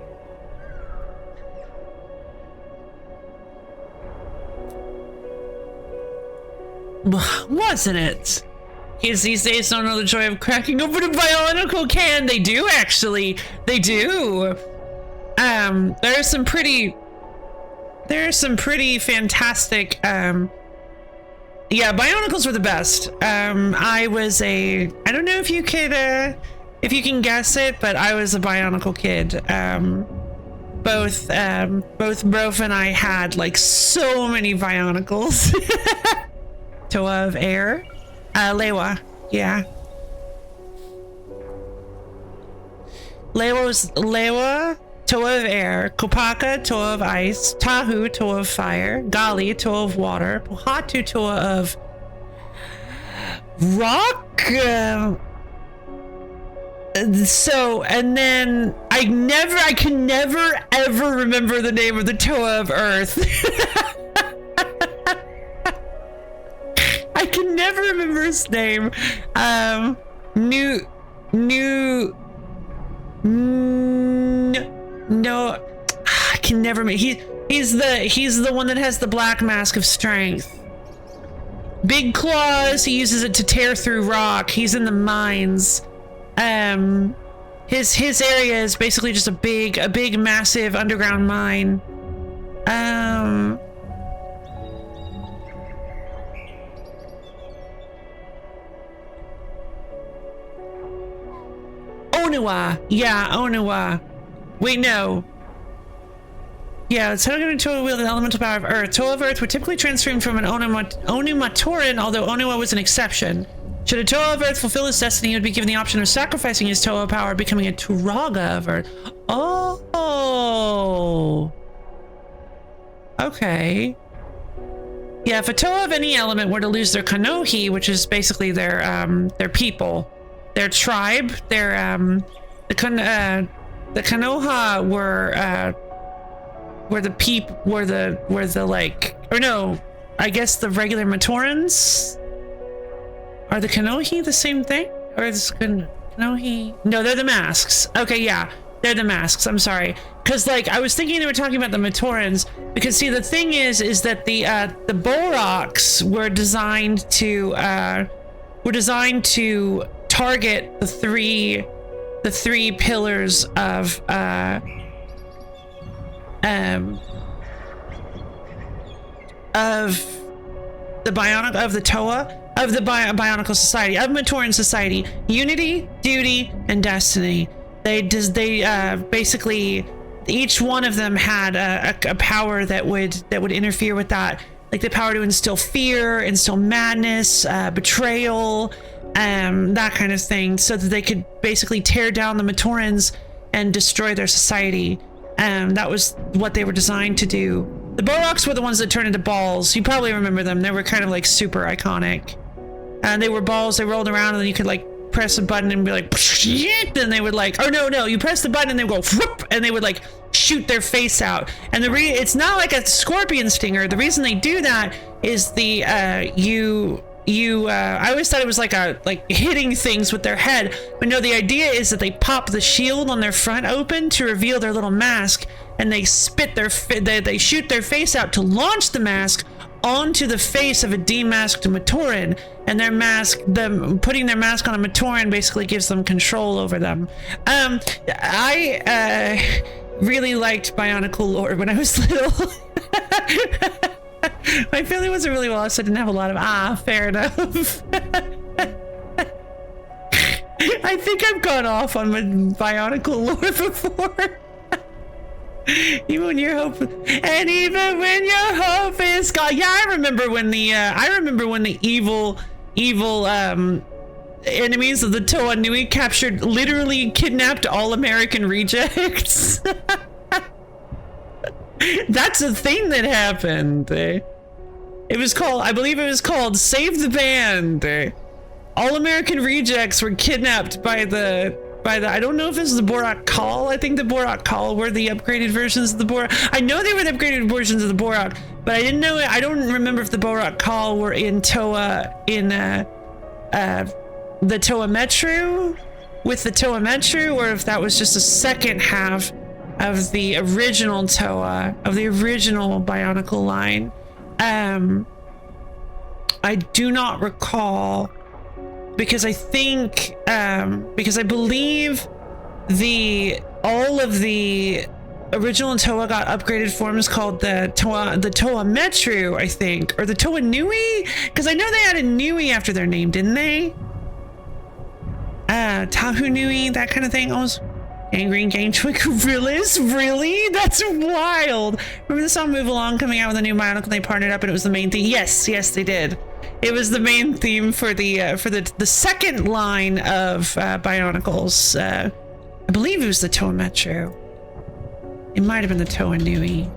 Wasn't it? Kids these days don't know the joy of cracking open a biological can. They do, actually. They do. There are some pretty fantastic Yeah, Bionicles were the best. I don't know if you can guess it, but I was a Bionicle kid. Both Brof and I had like so many Bionicles. Toa of Air. Lewa, yeah. Lewa, Toa of Air, Kopaka, Toa of Ice, Tahu, Toa of Fire, Gali, Toa of Water, Pohatu, Toa of Rock. So, and then I can never ever remember the name of the Toa of Earth. I can never remember his name. No, I can never make. He's the one that has the black mask of strength. Big claws. He uses it to tear through rock. He's in the mines. His area is basically just a big massive underground mine. Onua. Yeah, Onua. Wait, no. Yeah, it's how going to wield the elemental power of Earth. Toa of Earth were typically transformed from an Onumatoran, although Onua was an exception. Should a Toa of Earth fulfill his destiny, he would be given the option of sacrificing his Toa power, becoming a Turaga of Earth. Oh. Okay. Yeah, if a Toa of any element were to lose their Kanohi, which is basically their people, their tribe, the Kanoha were the like, or no, I guess the regular Matorans. Are the Kanohi the same thing? Or is Kanohi? No, they're the masks. Okay, yeah, they're the masks. I'm sorry, because like I was thinking they were talking about the Matorans. Because see, the thing is that the Boroks were designed to target the three pillars of the Toa. Of the Bionicle Society, of Matoran Society, unity, duty, and destiny. They basically, each one of them had a power that would interfere with that, like the power to instill fear, instill madness, betrayal, that kind of thing, so that they could basically tear down the Matorans and destroy their society. That was what they were designed to do. The Boroks were the ones that turned into balls. You probably remember them. They were kind of like super iconic. And they were balls, they rolled around, and then you could like press a button and be like, and they would like, or no, you press the button and they would go, whoop, and they would like shoot their face out. And it's not like a scorpion stinger. The reason they do that is I always thought it was like hitting things with their head, but no, the idea is that they pop the shield on their front open to reveal their little mask, and they they shoot their face out to launch the mask onto the face of a demasked Matoran, and putting their mask on a Matoran basically gives them control over them. I really liked Bionicle lore when I was little. My family wasn't really well, so I didn't have a lot of fair enough. I think I've gone off on my Bionicle lore before. Even when your hope is gone. Yeah, I remember when the evil enemies of the Toa Nui literally kidnapped all American rejects. That's a thing that happened. I believe it was called Save the Band. All American rejects were kidnapped by the I don't know if this is the Borak Call. I think the Borak Call were the upgraded versions of the Borak. I know they were the upgraded versions of the Borak, but I don't remember if the Borak Call were in Toa, the Toa Metru, with the Toa Metru, or if that was just a second half of the original Toa, of the original Bionicle line. I do not recall, because I think, because I believe all of the original Toa got upgraded forms called the Toa Metru, I think, or the Toa Nui, because I know they added Nui after their name, didn't they? Tahu Nui, that kind of thing. Almost Gangrene Gang Twig Gorillas, really? That's wild. Remember the song Move Along coming out with a new Bionicle and they partnered up and it was the main theme? Yes, they did. It was the main theme for the second line of Bionicles. I believe it was the Toa Metro. It might have been the Toa Nui.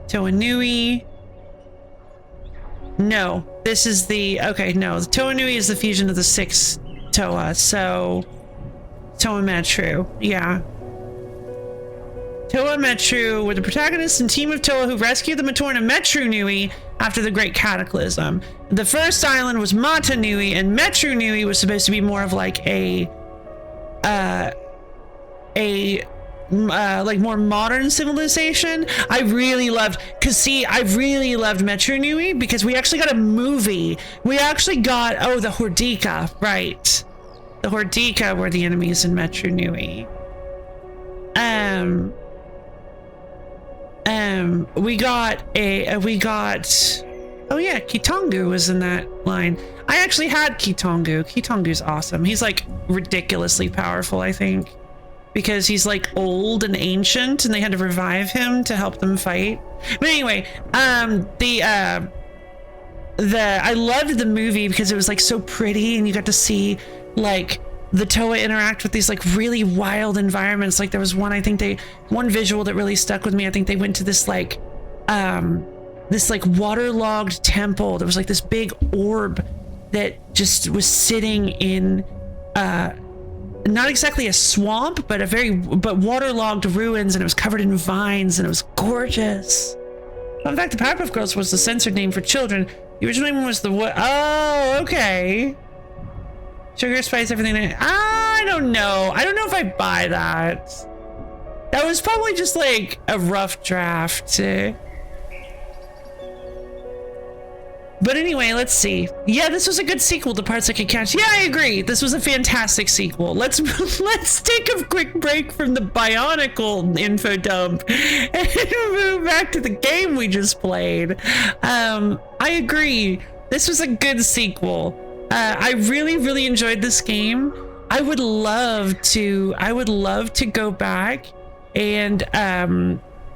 Toa Nui. No, this is the, okay, no, the Toa Nui is the fusion of the 6 Toa, so Toa Metru, yeah. Toa Metru were the protagonists and team of Toa who rescued the Matorna Metru Nui after the Great Cataclysm. The first island was Mata Nui, and Metru Nui was supposed to be more of like a like more modern civilization. I really loved Metru Nui because we actually got a movie. We actually got, oh, the Hordika, right. The Hordika were the enemies in Metru Nui. We got, oh yeah, Kitongu was in that line. I actually had Kitongu. Kitongu's awesome. He's like ridiculously powerful, I think, because he's like old and ancient and they had to revive him to help them fight. But anyway, I loved the movie because it was like so pretty and you got to see like the Toa interact with these like really wild environments. Like there was one visual that really stuck with me. I think they went to this like waterlogged temple. There was like this big orb that just was sitting in not exactly a swamp, but waterlogged ruins, and it was covered in vines and it was gorgeous. In fact, the Powerpuff Girls was the censored name for children. The original name was the what? Oh, okay. Sugar, spice, everything. I don't know. I don't know if I buy that. That was probably just like a rough draft. But anyway, let's see. Yeah, this was a good sequel to Parts I Could Catch. Yeah, I agree. This was a fantastic sequel. Let's take a quick break from the Bionicle info dump and move back to the game we just played. I agree. This was a good sequel. I really, really enjoyed this game. I would love to go back and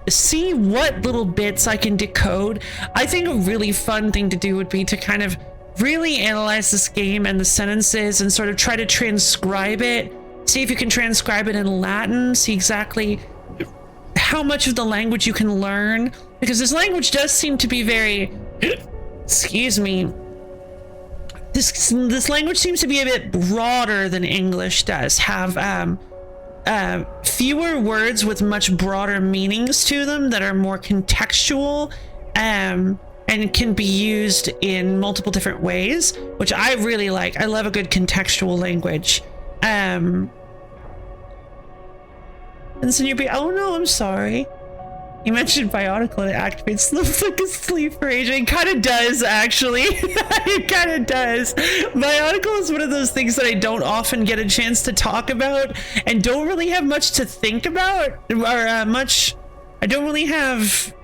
see what little bits I can decode. I think a really fun thing to do would be to kind of really analyze this game and the sentences and sort of try to transcribe it. See if you can transcribe it in Latin, see exactly how much of the language you can learn, because this language does seem to be very, excuse me, this language seems to be a bit broader than English does, have fewer words with much broader meanings to them that are more contextual and can be used in multiple different ways, which I really like. I love a good contextual language. And so you'd be, oh no, I'm sorry. You mentioned Bionicle and it activates like a sleep for aging. It kind of does, actually. It kind of does. Bionicle is one of those things that I don't often get a chance to talk about and don't really have much to think about, or I don't really have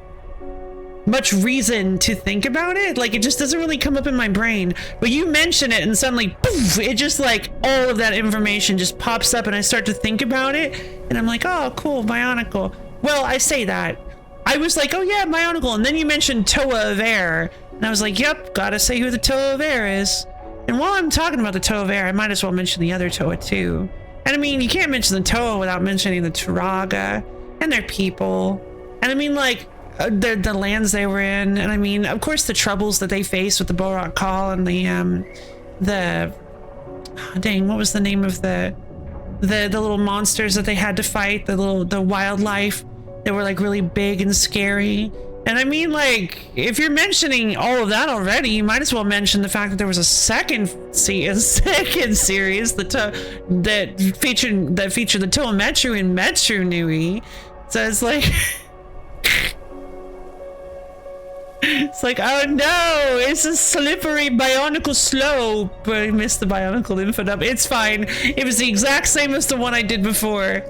much reason to think about it. Like, it just doesn't really come up in my brain. But you mention it and suddenly, poof, it just like all of that information just pops up and I start to think about it. And I'm like, oh, cool, Bionicle. Well, I say that. I was like, oh yeah, Bionicle, and then you mentioned Toa of Air, and I was like, yep, gotta say who the Toa of Air is. And while I'm talking about the Toa of Air, I might as well mention the other Toa too. And I mean, you can't mention the Toa without mentioning the Turaga and their people. And I mean, like, the lands they were in, and I mean, of course, the troubles that they faced with the Borak Call and dang, what was the name of the little monsters that they had to fight, the wildlife. They were like really big and scary. And I mean, like, if you're mentioning all of that already, you might as well mention the fact that there was a second series that featured the Toa Metru and Metru Nui. So it's like it's like, oh no, it's a slippery Bionicle slope. I missed the Bionicle info dump. It's fine. It was the exact same as the one I did before.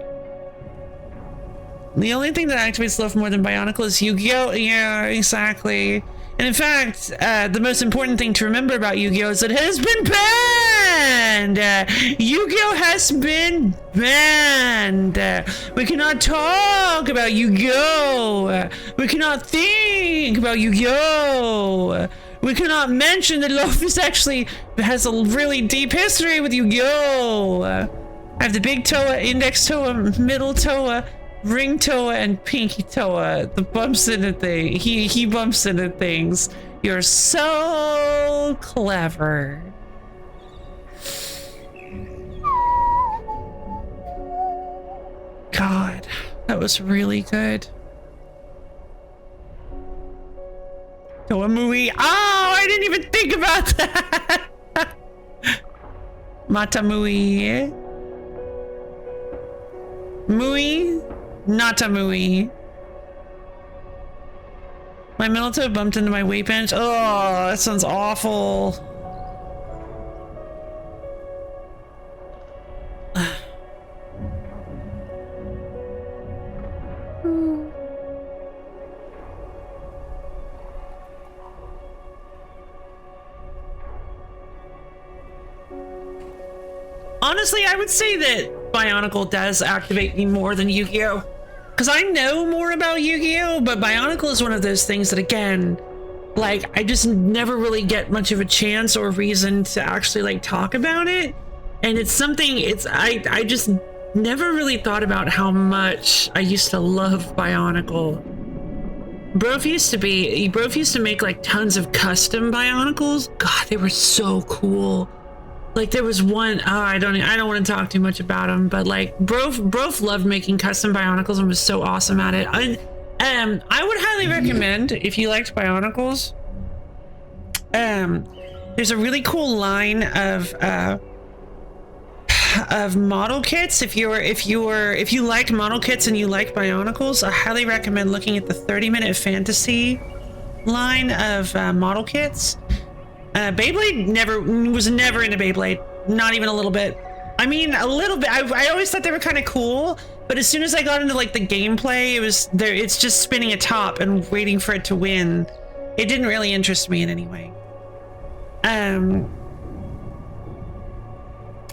The only thing that activates love more than Bionicle is Yu-Gi-Oh! Yeah, exactly. And in fact, the most important thing to remember about Yu-Gi-Oh! Is that it has been banned! Yu-Gi-Oh! Has been banned! We cannot talk about Yu-Gi-Oh! We cannot think about Yu-Gi-Oh! We cannot mention that love is actually has a really deep history with Yu-Gi-Oh! I have the big Toa, index Toa, middle Toa, ring Toa, and pinky Toa. The bumps into things. He bumps into things. You're so clever. God, that was really good. Toa Mui. Oh, I didn't even think about that. Matamui. Mui. Natamui. My middle toe bumped into my weight bench. Oh, that sounds awful. Honestly, I would say that Bionicle does activate me more than Yu-Gi-Oh! Because I know more about Yu-Gi-Oh! But Bionicle is one of those things that, again, like, I just never really get much of a chance or reason to actually, like, talk about it. And it's something, I just never really thought about how much I used to love Bionicle. Brof used to make, like, tons of custom Bionicles. God, they were so cool. Like there was one, I don't want to talk too much about him, but like Brof loved making custom Bionicles and was so awesome at it. I would highly recommend if you liked Bionicles. There's a really cool line of model kits. If you like model kits and you like Bionicles, I highly recommend looking at the 30-minute fantasy line of model kits. Beyblade was never into Beyblade, not even a little bit. I mean, a little bit. I always thought they were kind of cool, but as soon as I got into like the gameplay, it's just spinning a top and waiting for it to win. It didn't really interest me in any way.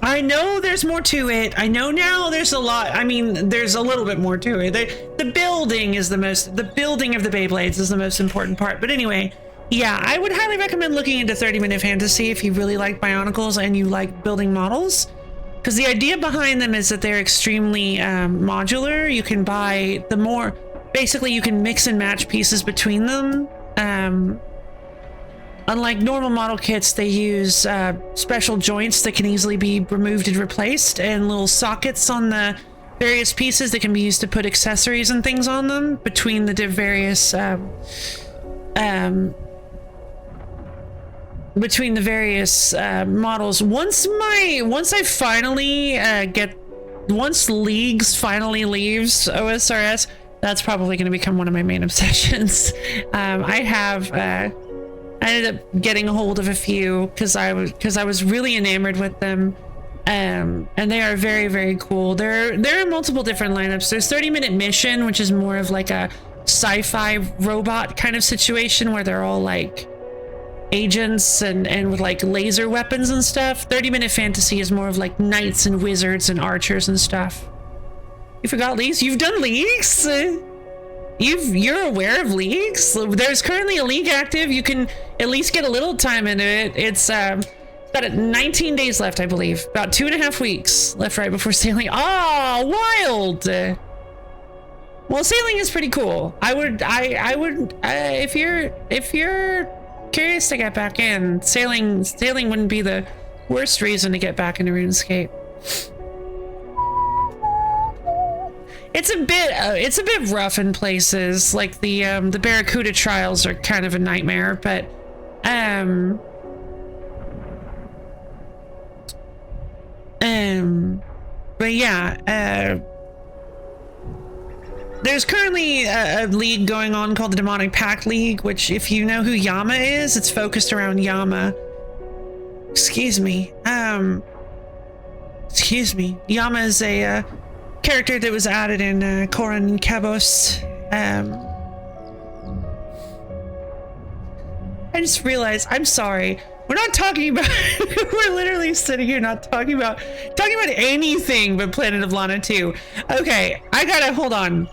I know there's more to it. I know now there's a lot. I mean, there's a little bit more to it. The building of the Beyblades is the most important part. But anyway, yeah, I would highly recommend looking into 30-minute fantasy if you really like Bionicles and you like building models. Because the idea behind them is that they're extremely modular. You can buy basically you can mix and match pieces between them. Unlike normal model kits, they use special joints that can easily be removed and replaced, and little sockets on the various pieces that can be used to put accessories and things on them between the various models. Once Leagues finally leaves OSRS, that's probably going to become one of my main obsessions. I ended up getting a hold of a few because I was really enamored with them, and they are very, very cool. There are multiple different lineups. There's 30-minute mission, which is more of like a sci-fi robot kind of situation where they're all like agents and with like laser weapons and stuff. 30-minute fantasy is more of like knights and wizards and archers and stuff. You forgot Leagues? You've done Leagues? You're aware of Leagues? There's currently a league active. You can at least get a little time into it. It's got 19 days left, I believe. About 2.5 weeks left right before sailing. Oh, wild! Well, sailing is pretty cool. I would if you're curious to get back in, sailing wouldn't be the worst reason to get back into RuneScape. It's a bit rough in places. Like the Barracuda trials are kind of a nightmare, but yeah, there's currently a league going on called the Demonic Pact League, which, if you know who Yama is, it's focused around Yama. Excuse me. Yama is a character that was added in Corin Cabos. I just realized, I'm sorry. We're not talking about, we're literally sitting here not talking about anything but Planet of Lana 2. Okay, I gotta, hold on.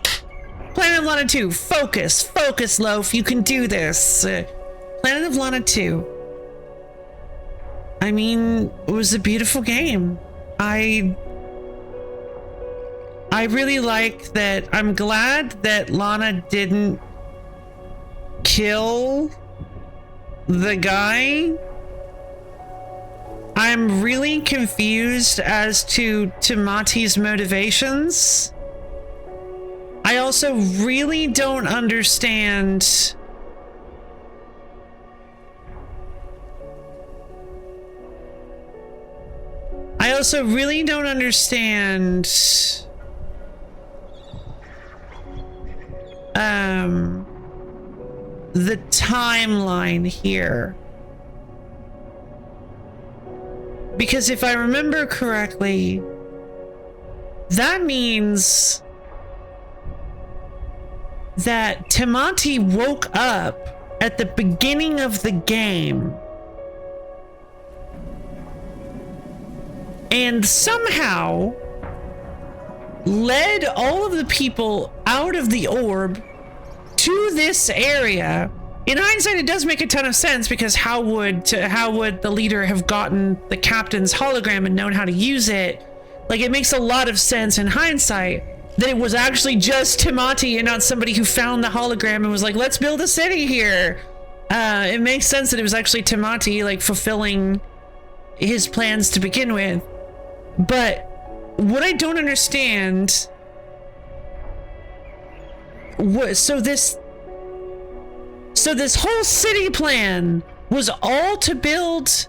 Planet of Lana 2, focus, Loaf, you can do this. Planet of Lana 2. I mean, it was a beautiful game. I really like that. I'm glad that Lana didn't kill the guy. I'm really confused as to Mati's motivations. I also really don't understand the timeline here. Because if I remember correctly, that means that Timati woke up at the beginning of the game and somehow led all of the people out of the orb to this area. In hindsight, it does make a ton of sense, because how would the leader have gotten the captain's hologram and known how to use it? Like, it makes a lot of sense in hindsight that it was actually just Timati and not somebody who found the hologram and was like, let's build a city here. It makes sense that it was actually Timati, like, fulfilling his plans to begin with. But what I don't understand, so this whole city plan was all to build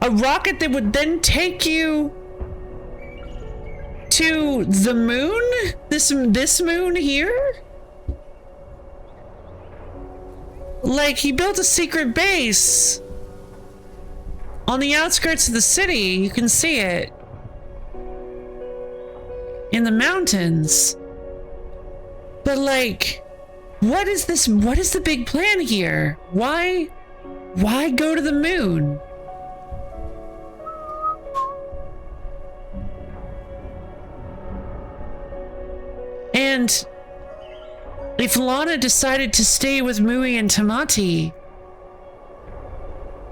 a rocket that would then take you to the moon? This moon here? Like, he built a secret base on the outskirts of the city. You can see it in the mountains. But like, what is this? What is the big plan here? Why go to the moon? And if Lana decided to stay with Mui and Timati,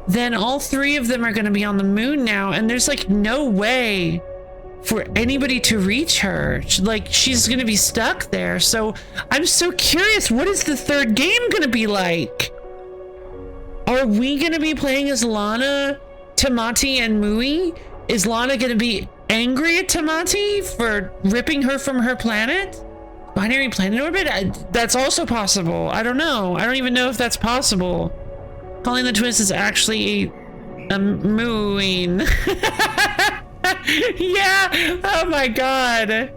then all three of them are going to be on the moon now, and there's like no way for anybody to reach her. Like, she's going to be stuck there. So I'm so curious, what is the third game going to be like? Are we going to be playing as Lana, Timati, and Mui? Is Lana going to be angry at Timati for ripping her from her planet? Binary planet orbit? That's also possible. I don't know. I don't even know if that's possible. Calling the twist is actually a mooing. Yeah. Oh my god.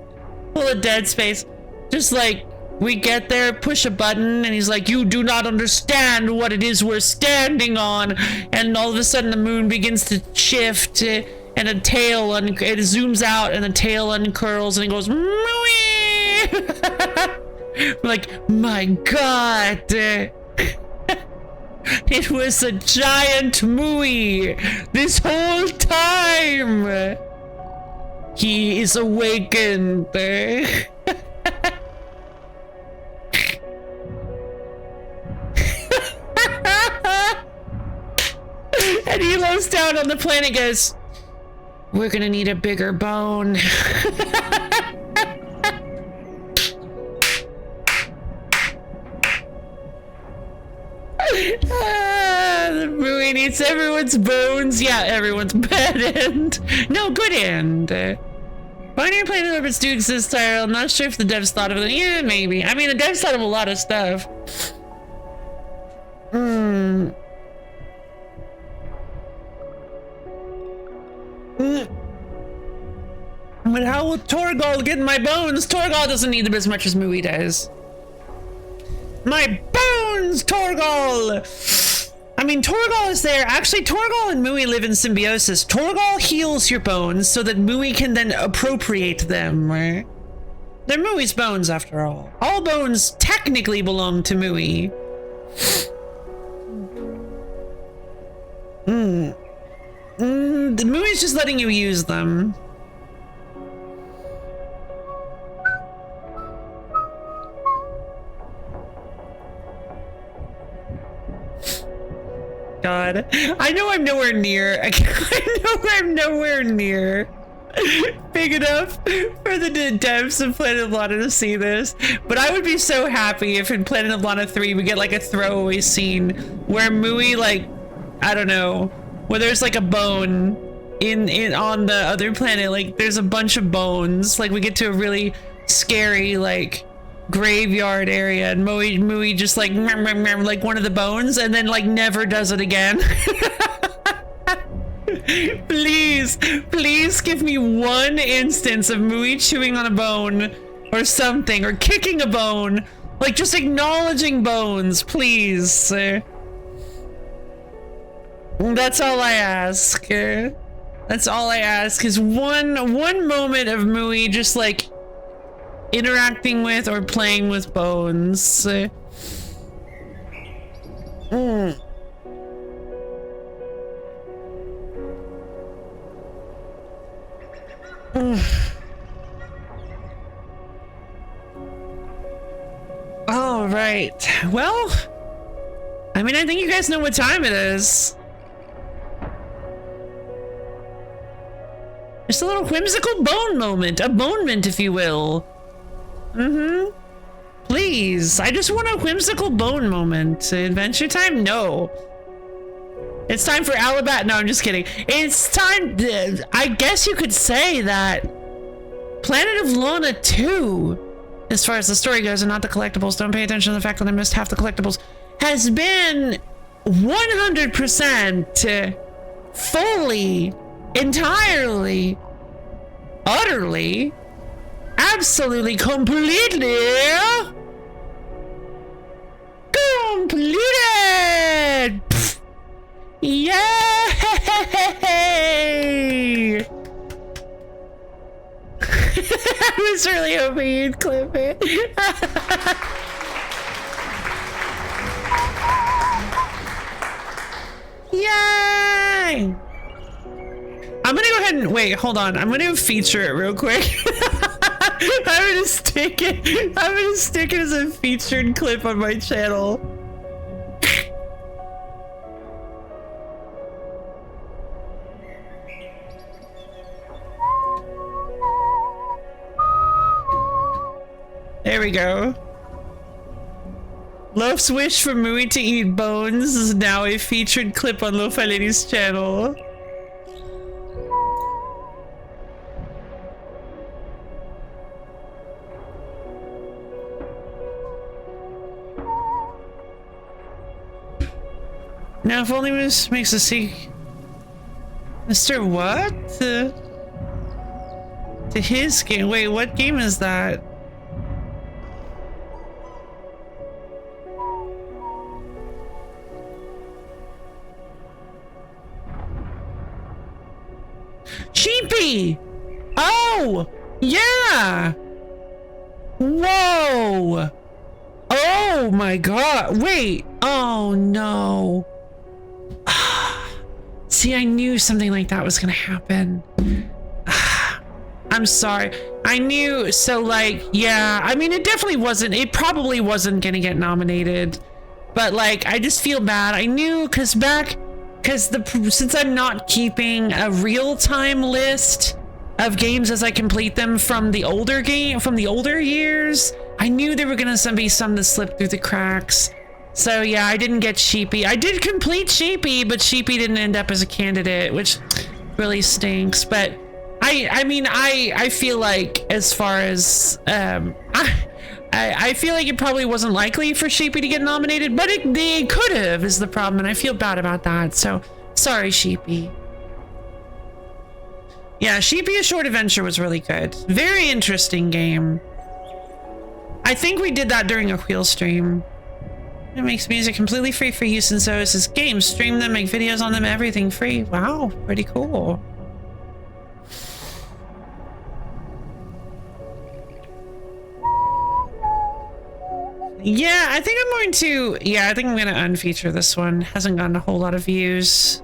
Full of Dead Space. Just like, we get there, push a button, and he's like, you do not understand what it is we're standing on. And all of a sudden the moon begins to shift, and a tail, it zooms out, and the tail uncurls, and it goes, mooey! Like, my god. It was a giant mooey this whole time. He is awakened. And he looks down on the planet and goes, we're gonna need a bigger bone. The movie needs everyone's bones. Yeah, everyone's bad end. No, good end. Binary planet orbits do exist, Tyrell. I'm not sure if the devs thought of it. Yeah, maybe. I mean, the devs thought of a lot of stuff. But how will Torgal get my bones? Torgal doesn't need them as much as Mui does. My bones, Torgal! I'm mean, Torgal is there. Actually, Torgal and Mui live in symbiosis. Torgal heals your bones so that Mui can then appropriate them, right? They're Mui's bones, after all. All bones technically belong to Mui. The Mui's just letting you use them. God, I know I'm nowhere near. I know I'm nowhere near big enough for the devs of Planet of Lana to see this, but I would be so happy if in Planet of Lana 3 we get like a throwaway scene where Mui, like, I don't know, where there's like a bone in on the other planet, like there's a bunch of bones, like we get to a really scary like graveyard area and Mui just like one of the bones and then like never does it again. Please give me one instance of Mui chewing on a bone or something, or kicking a bone, like just acknowledging bones, please. That's all I ask. That's all I ask, is one moment of Mui just like interacting with or playing with bones. All right. Well, I mean, I think you guys know what time it is. Just a little whimsical bone moment, a bonement, if you will. Please, I just want a whimsical bone moment. Adventure time? No. It's time for Alabat. No, I'm just kidding. It's time. I guess you could say that Planet of Lana 2, as far as the story goes and not the collectibles, don't pay attention to the fact that I missed half the collectibles, has been 100% fully, entirely, utterly, absolutely, completely completed. Pfft. Yay! I was really hoping you'd clip it. Yay! I'm gonna go ahead and wait, hold on. I'm gonna feature it real quick. I'm gonna stick it as a featured clip on my channel. There we go. Loaf's wish for Mui to eat bones is now a featured clip on Lo-Fi Lady's channel. Now, if only this makes a seek. Mr. What? To his game. Wait, what game is that? Sheepy! Oh! Yeah! Whoa! Oh my god! Wait! Oh no! See, I knew something like that was gonna happen. I'm sorry. I knew, so like, yeah, I mean, it probably wasn't gonna get nominated. But like, I just feel bad. I knew, since I'm not keeping a real-time list of games as I complete them from the older years, I knew there were gonna be some that slipped through the cracks. So yeah, I didn't get Sheepy. I did complete Sheepy, but Sheepy didn't end up as a candidate, which really stinks. But I mean, I feel like, as far as I feel like it probably wasn't likely for Sheepy to get nominated, but they could have, is the problem, and I feel bad about that. So sorry, Sheepy. Yeah, Sheepy: A Short Adventure was really good. Very interesting game. I think we did that during a wheel stream. It makes music completely free for use in services, games, stream them, make videos on them, everything free. Wow, pretty cool. Yeah, I think I'm going to, I think I'm going to unfeature this one. Hasn't gotten a whole lot of views.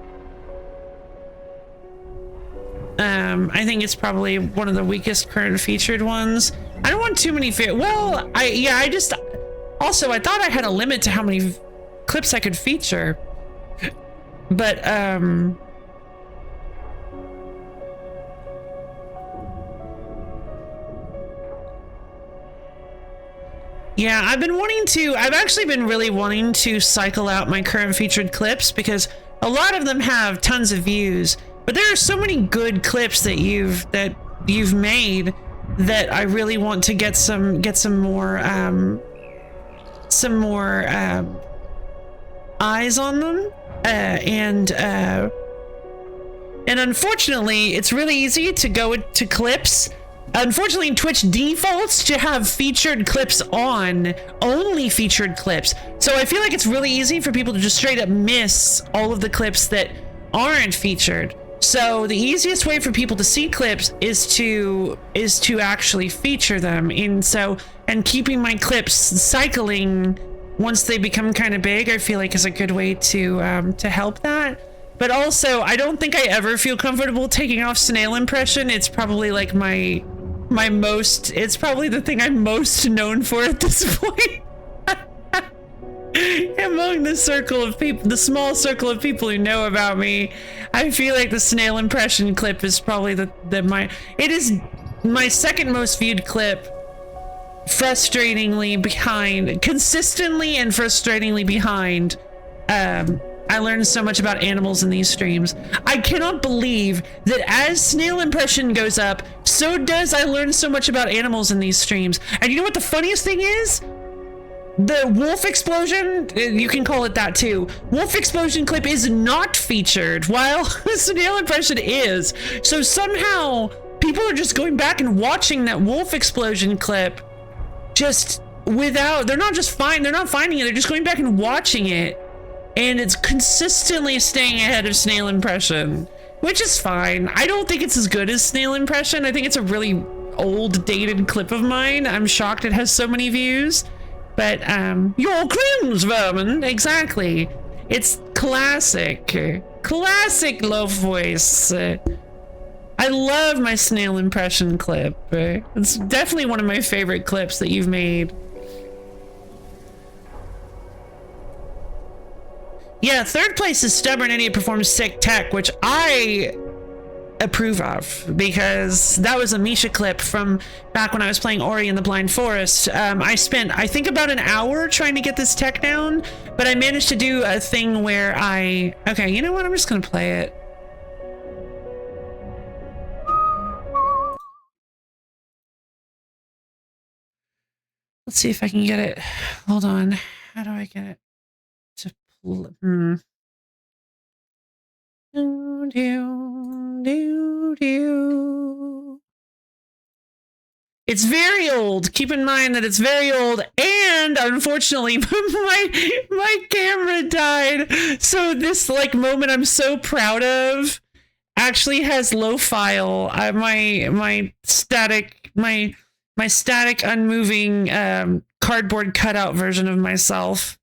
I think it's probably one of the weakest current featured ones. I don't want too many well, I thought I had a limit to how many clips I could feature. But, yeah, I've actually been really wanting to cycle out my current featured clips because a lot of them have tons of views, but there are so many good clips that you've made that I really want to get some more eyes on them. And unfortunately, it's really easy to go to clips. Unfortunately, Twitch defaults to have featured clips on, only featured clips. So I feel like it's really easy for people to just straight up miss all of the clips that aren't featured. So the easiest way for people to see clips is to actually feature them. And keeping my clips cycling once they become kind of big, I feel like is a good way to help that. But also, I don't think I ever feel comfortable taking off snail impression. It's probably like it's probably the thing I'm most known for at this point. Among the circle of people, the small circle of people who know about me, I feel like the snail impression clip is probably it is my second most viewed clip, consistently and frustratingly behind. I learned so much about animals in these streams. I cannot believe that as snail impression goes up, so does I learn so much about animals in these streams. And you know what the funniest thing is? The wolf explosion, you can call it that too. Wolf explosion clip is not featured, while snail impression is. So somehow people are just going back and watching that wolf explosion clip they're not finding it, they're just going back and watching it. And it's consistently staying ahead of snail impression, which is fine. I don't think it's as good as snail impression. I think it's a really old, dated clip of mine. I'm shocked it has so many views. But, your crim's vermin, exactly. It's classic low voice. I love my snail impression clip. It's definitely one of my favorite clips that you've made. Yeah, third place is Stubborn Idiot Performs Sick Tech, which I approve of because that was a Misha clip from back when I was playing Ori in the Blind Forest. I spent, I think, about an hour trying to get this tech down, but I managed to do a thing where okay, you know what? I'm just gonna play it. Let's see if I can get it. Hold on. How do I get it to play? It's very old. Keep in mind that it's very old, and unfortunately, my camera died. So this moment I'm so proud of actually has low file. My static unmoving cardboard cutout version of myself.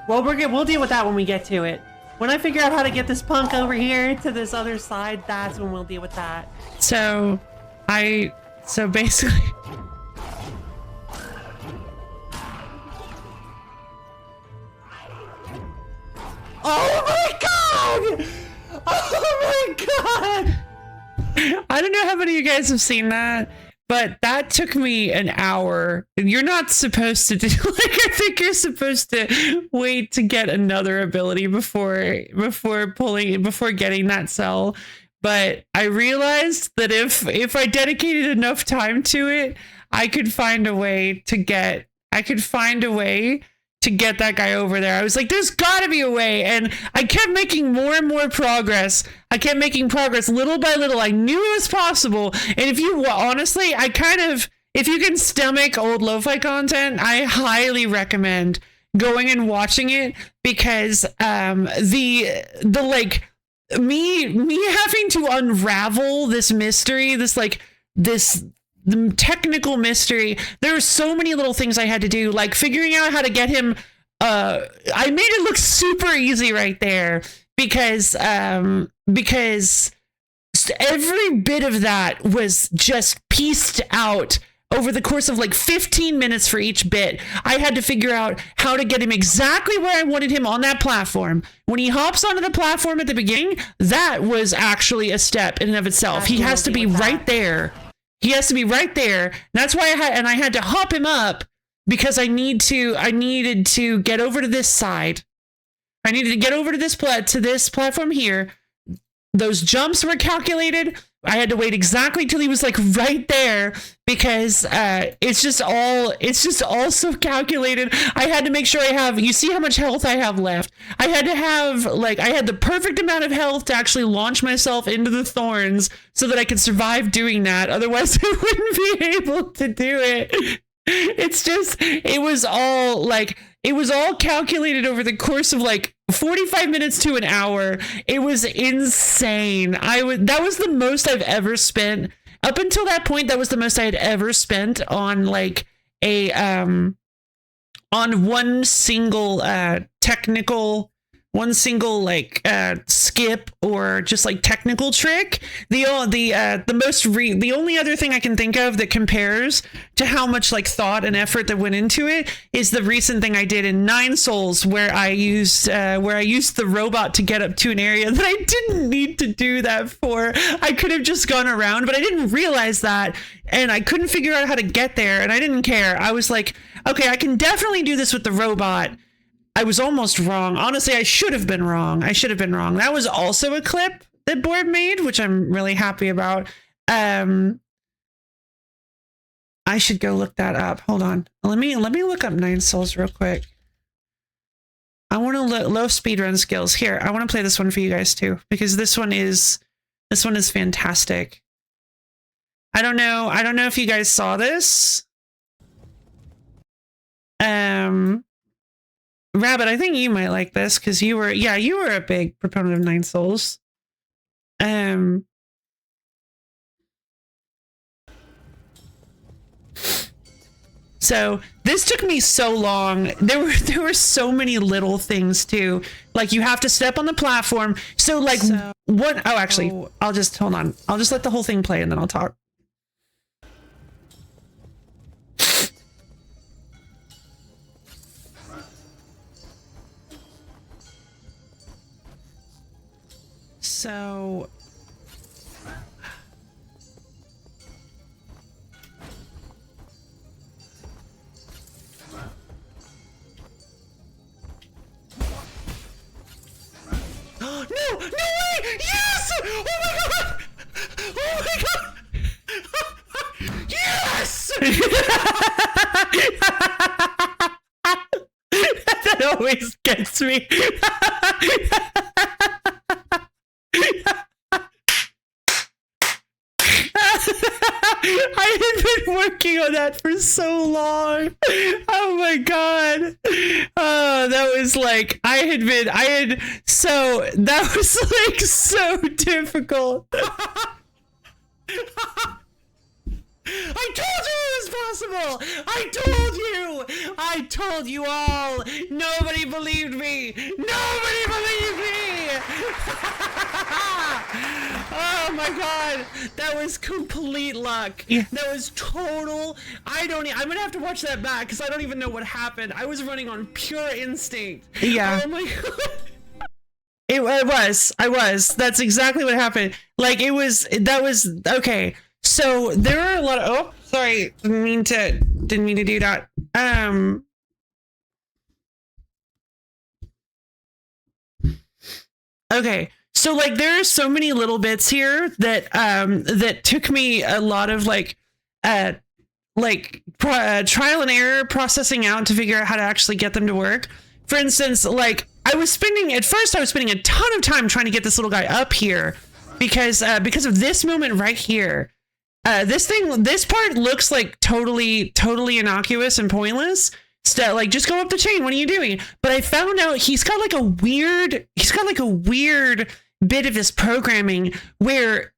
Well, we'll deal with that when we get to it. When I figure out how to get this punk over here to this other side, that's when we'll deal with that. So basically... Oh my god! Oh Oh my god! I don't know how many of you guys have seen that, but that took me an hour. You're not supposed to do like I think you're supposed to wait to get another ability before getting that cell. But I realized that if I dedicated enough time to it, I could find a way to get that guy over there. I was like, there's gotta be a way. And I kept making more and more progress. I kept making progress little by little. I knew it was possible. And if you honestly, if you can stomach old lo-fi content, I highly recommend going and watching it, because the like me having to unravel this mystery, this the technical mystery. There were so many little things I had to do, like figuring out how to get him. I made it look super easy right there, because every bit of that was just pieced out over the course of like 15 minutes for each bit. I had to figure out how to get him exactly where I wanted him on that platform. When he hops onto the platform at the beginning, that was actually a step in and of itself. He has to be right there. He has to be right there. That's why I had to hop him up, because I needed to get over to this side. I needed to get over to this platform here. Those jumps were calculated. I had to wait exactly till he was like right there, because it's just all so calculated. I had to make sure you see how much health I have left. I had the perfect amount of health to actually launch myself into the thorns so that I could survive doing that. Otherwise I wouldn't be able to do it. It was all calculated over the course of like 45 minutes to an hour. It was insane. That was the most I've ever spent. Up until that point, that was the most I had ever spent on like on one single skip or just like technical trick. The only other thing I can think of that compares to how much like thought and effort that went into it is the recent thing I did in 9 Souls, where I used the robot to get up to an area that I didn't need to do that for. I could have just gone around, but I didn't realize that, and I couldn't figure out how to get there, and I didn't care. I was like, okay, I can definitely do this with the robot. I was almost wrong. Honestly, I should have been wrong. That was also a clip that Board made, which I'm really happy about. I should go look that up. Hold on. Let me look up 9 Souls real quick. I want to low speedrun skills. Here, I want to play this one for you guys too, because this one is fantastic. I don't know if you guys saw this. Rabbit, I think you might like this, because you were a big proponent of 9 Souls. So this took me so long. There were so many little things too. Like you have to step on the platform. So like what? Oh, actually, I'll just hold on. I'll just let the whole thing play and then I'll talk. So no way! Yes! Oh my god! Oh my god! Yes! That always gets me. I had been working on that for so long. Oh my god. Oh, that was like, that was like so difficult. I told you it was possible. I told you all. Nobody believed me. Nobody believed me. Oh my god, that was complete luck. Yeah. That was total. I'm gonna have to watch that back because I don't even know what happened. I was running on pure instinct. Yeah. Oh my god. I was. That's exactly what happened. Like that was okay. So there are a lot of, oh, sorry, didn't mean to do that. Okay. So like there are so many little bits here that that took me a lot of trial and error processing out to figure out how to actually get them to work. For instance, like I was spending a ton of time trying to get this little guy up here because of this moment right here. This part looks like totally innocuous and pointless. So, like, just go up the chain. What are you doing? But I found out he's got like a weird bit of his programming where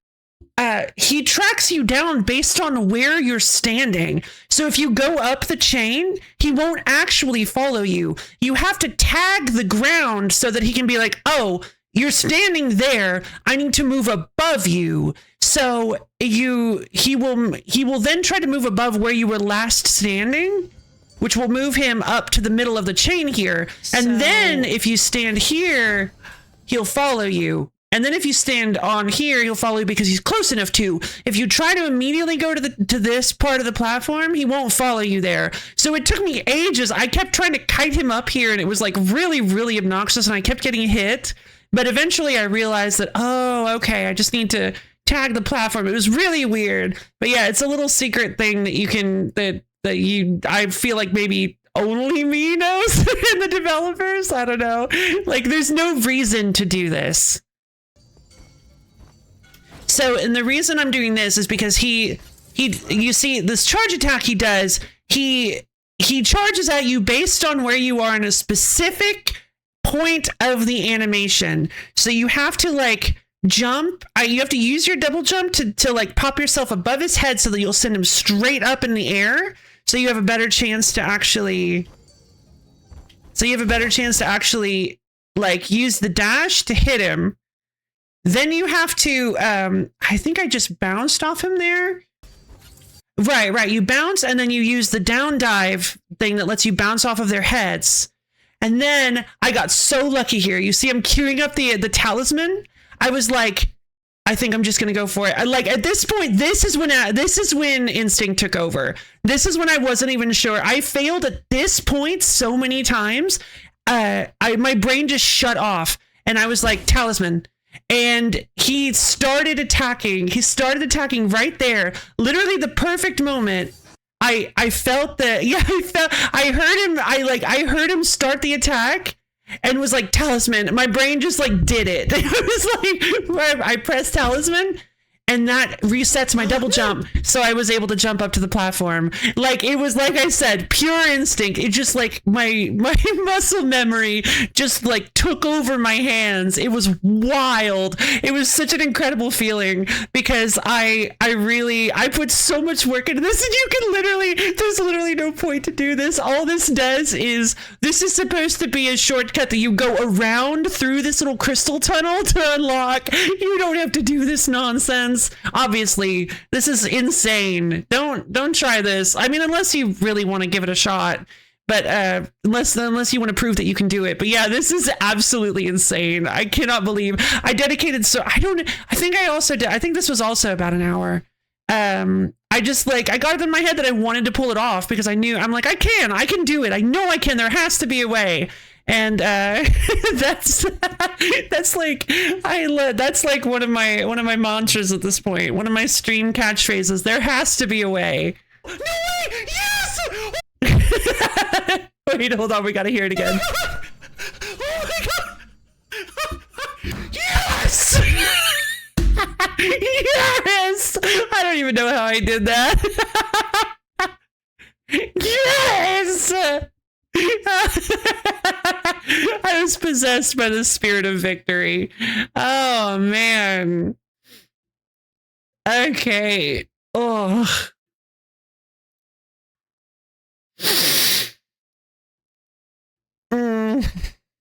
he tracks you down based on where you're standing. So if you go up the chain, he won't actually follow you. You have to tag the ground so that he can be like, oh, you're standing there. I need to move above you. So he will then try to move above where you were last standing, which will move him up to the middle of the chain here. And then if you stand here, he'll follow you. And then if you stand on here, he'll follow you because he's close enough to. If you try to immediately go to this part of the platform, he won't follow you there. So it took me ages. I kept trying to kite him up here, and it was like really obnoxious, and I kept getting hit. But eventually I realized that, oh, okay, I just need to tag the platform. It was really weird. But yeah, it's a little secret thing that you can, I feel like maybe only me knows and the developers. I don't know. Like, there's no reason to do this. So, and the reason I'm doing this is because you see this charge attack he does, he charges at you based on where you are in a specific point of the animation. So you have to like jump, you have to use your double jump to like pop yourself above his head so that you'll send him straight up in the air. So you have a better chance to actually, like use the dash to hit him. Then you have to, I think I just bounced off him there. Right. You bounce and then you use the down dive thing that lets you bounce off of their heads. And then I got so lucky here. You see I'm queuing up the talisman. I was like, I think I'm just going to go for it. Like at this point, this is when instinct took over. This is when I wasn't even sure. I failed at this point so many times. My brain just shut off and I was like, talisman. And he started attacking right there. Literally the perfect moment. I felt that. Yeah, I heard him start the attack and was like, talisman. My brain just like did it. It was like, I pressed talisman and that resets my double jump. So I was able to jump up to the platform. Like, it was, like I said, pure instinct. It just like my muscle memory just like took over my hands. It was wild. It was such an incredible feeling because I put so much work into this, and you can there's literally no point to do this. All this does is, this is supposed to be a shortcut that you go around through this little crystal tunnel to unlock. You don't have to do this nonsense. Obviously, this is insane. Don't try this. I mean, unless you really want to give it a shot. But unless you want to prove that you can do it. But yeah, this is absolutely insane. I cannot believe I dedicated I think this was also about an hour. I just I got it in my head that I wanted to pull it off because I knew, I'm like, I can do it. I know I can. There has to be a way. And that's like one of my mantras at this point. One of my stream catchphrases. There has to be a way. No way! Yes! Wait, hold on. We gotta hear it again. Oh my god! Yes! Yes! I don't even know how I did that. Yes! I was possessed by the spirit of victory. Oh man. Okay. Oh.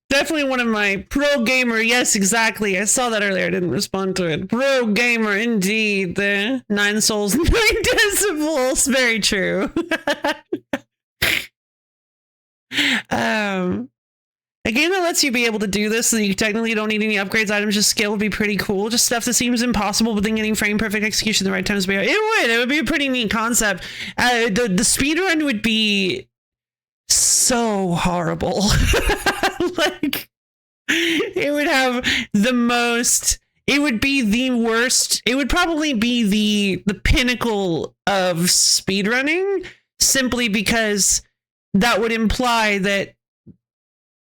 Definitely one of my pro gamer. Yes, exactly. I saw that earlier. I didn't respond to it. Pro gamer indeed. The 9 souls, 9 decibels. Very true. A game that lets you be able to do this and you technically don't need any upgrades, items, just skill would be pretty cool. Just stuff that seems impossible, but then getting frame perfect execution the right times. It would be a pretty neat concept. The speedrun would be so horrible. Like, it would have the most, it would be the worst. It would probably be the pinnacle of speedrunning, simply because that would imply that,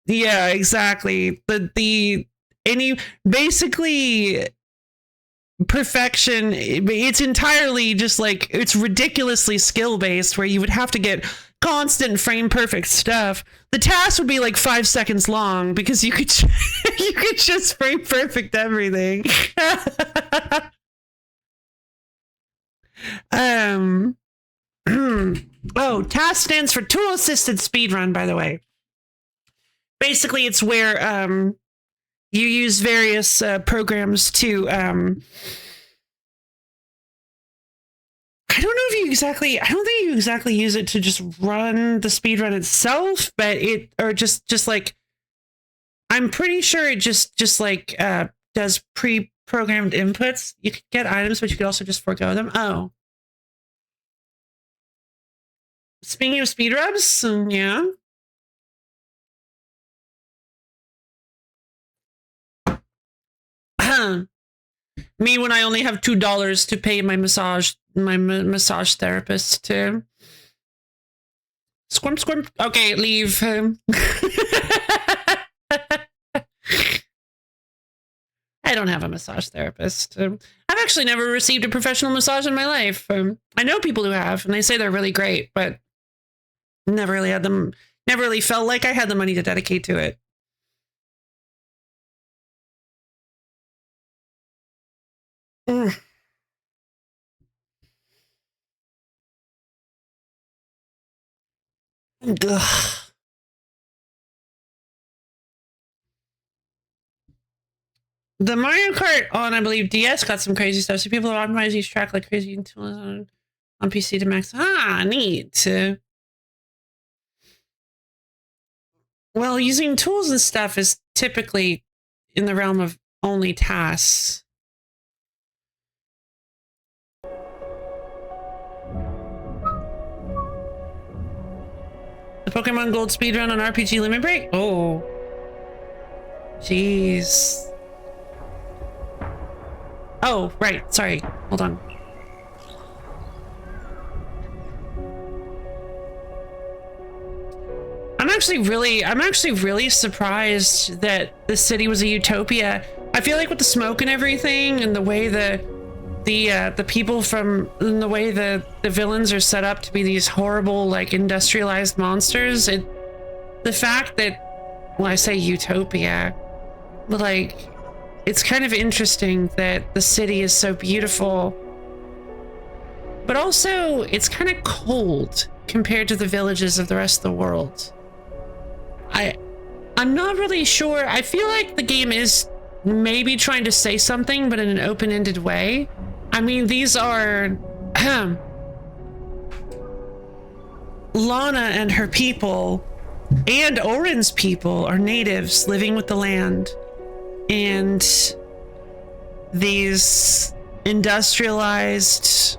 yeah, exactly. Basically perfection, it's entirely just like, it's ridiculously skill based, where you would have to get constant frame perfect stuff. The task would be like 5 seconds long because you could you could just frame perfect everything. Oh, task stands for tool assisted speedrun, by the way. Basically, it's where you use various programs to I don't know if you exactly, I don't think you exactly use it to just run the speedrun itself, but it, or just like, I'm pretty sure it just like does pre-programmed inputs. You could get items, but you could also just forego them. Oh. Speaking of speedrubs, yeah. Me when I only have $2 to pay my massage therapist to squirm squirm. Okay, leave. I don't have a massage therapist. I've actually never received a professional massage in my life. I know people who have, and they say they're really great, but never really had them. Never really felt like I had the money to dedicate to it. Ugh. The Mario Kart on, I believe, DS got some crazy stuff. So people are optimizing each track like crazy on PC to max. Ah, neat. Well, using tools and stuff is typically in the realm of only tasks. The Pokemon Gold speedrun on RPG Limit Break? Oh. Jeez. Oh, right. Sorry. Hold on. I'm actually really surprised that the city was a utopia. I feel like with the smoke and everything and the way the people from, and the way the villains are set up to be these horrible, like, industrialized monsters, the fact that, well, I say utopia, but like, it's kind of interesting that the city is so beautiful, but also it's kind of cold compared to the villages of the rest of the world. I'm not really sure. I feel like the game is maybe trying to say something, but in an open-ended way. I mean, these are Lana and her people and Orin's people are natives living with the land. And this industrialized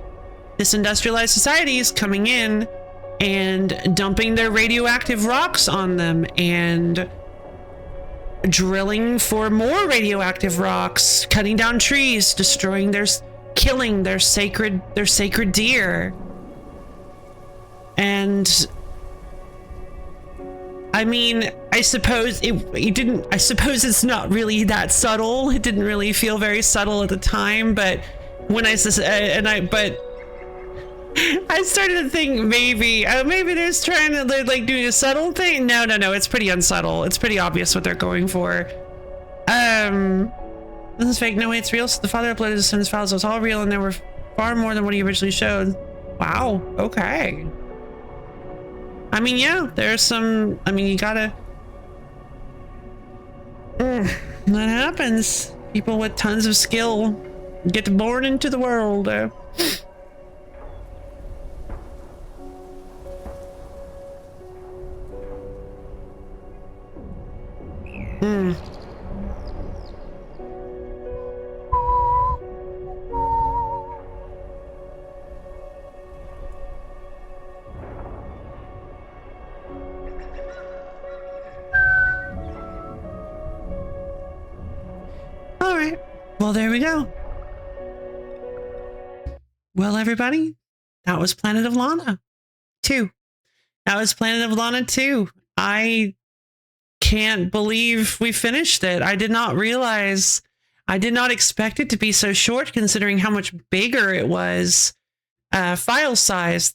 society is coming in and dumping their radioactive rocks on them and drilling for more radioactive rocks, cutting down trees, destroying killing their sacred deer. And I mean, I suppose it's not really that subtle. It didn't really feel very subtle at the time, but when I started to think maybe they're trying to, they're like doing a subtle thing. No, it's pretty unsubtle. It's pretty obvious what they're going for. This is fake. No way, it's real. So the father uploaded his son's files. It was all real, and there were far more than what he originally showed. Wow. Okay. I mean, yeah, there's some. I mean, you gotta. That happens. People with tons of skill get born into the world. Hmm. All right. Well, there we go. Well, everybody, that was Planet of Lana 2. That was Planet of Lana 2. I can't believe we finished it. I did not realize, I did not expect it to be so short considering how much bigger it was file size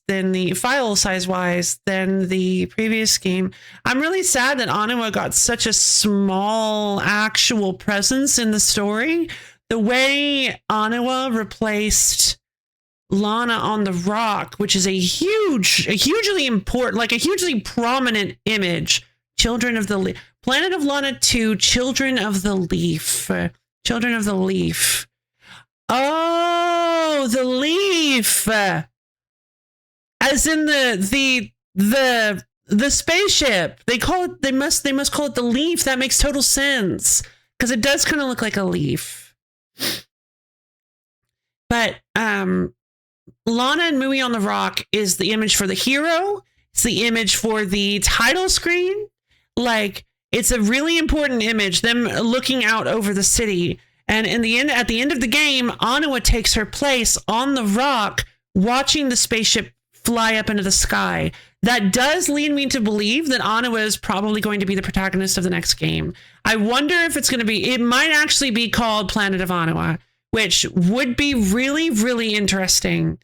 wise than the previous game. I'm really sad that Anima got such a small actual presence in the story. The way Anima replaced Lana on the Rock, which is a hugely important, like a hugely prominent image. Children of the Leaf. Planet of Lana 2, Children of the Leaf. Children of the Leaf. Oh, the leaf. As in the spaceship. They must call it the leaf. That makes total sense. Because it does kind of look like a leaf. But Lana and Mui on the Rock is the image for the hero. It's the image for the title screen. Like, it's a really important image, them looking out over the city. And at the end of the game, Anima takes her place on the rock, watching the spaceship fly up into the sky. That does lead me to believe that Anima is probably going to be the protagonist of the next game. I wonder if it's going to be, it might actually be called Planet of Anima, which would be really, really interesting.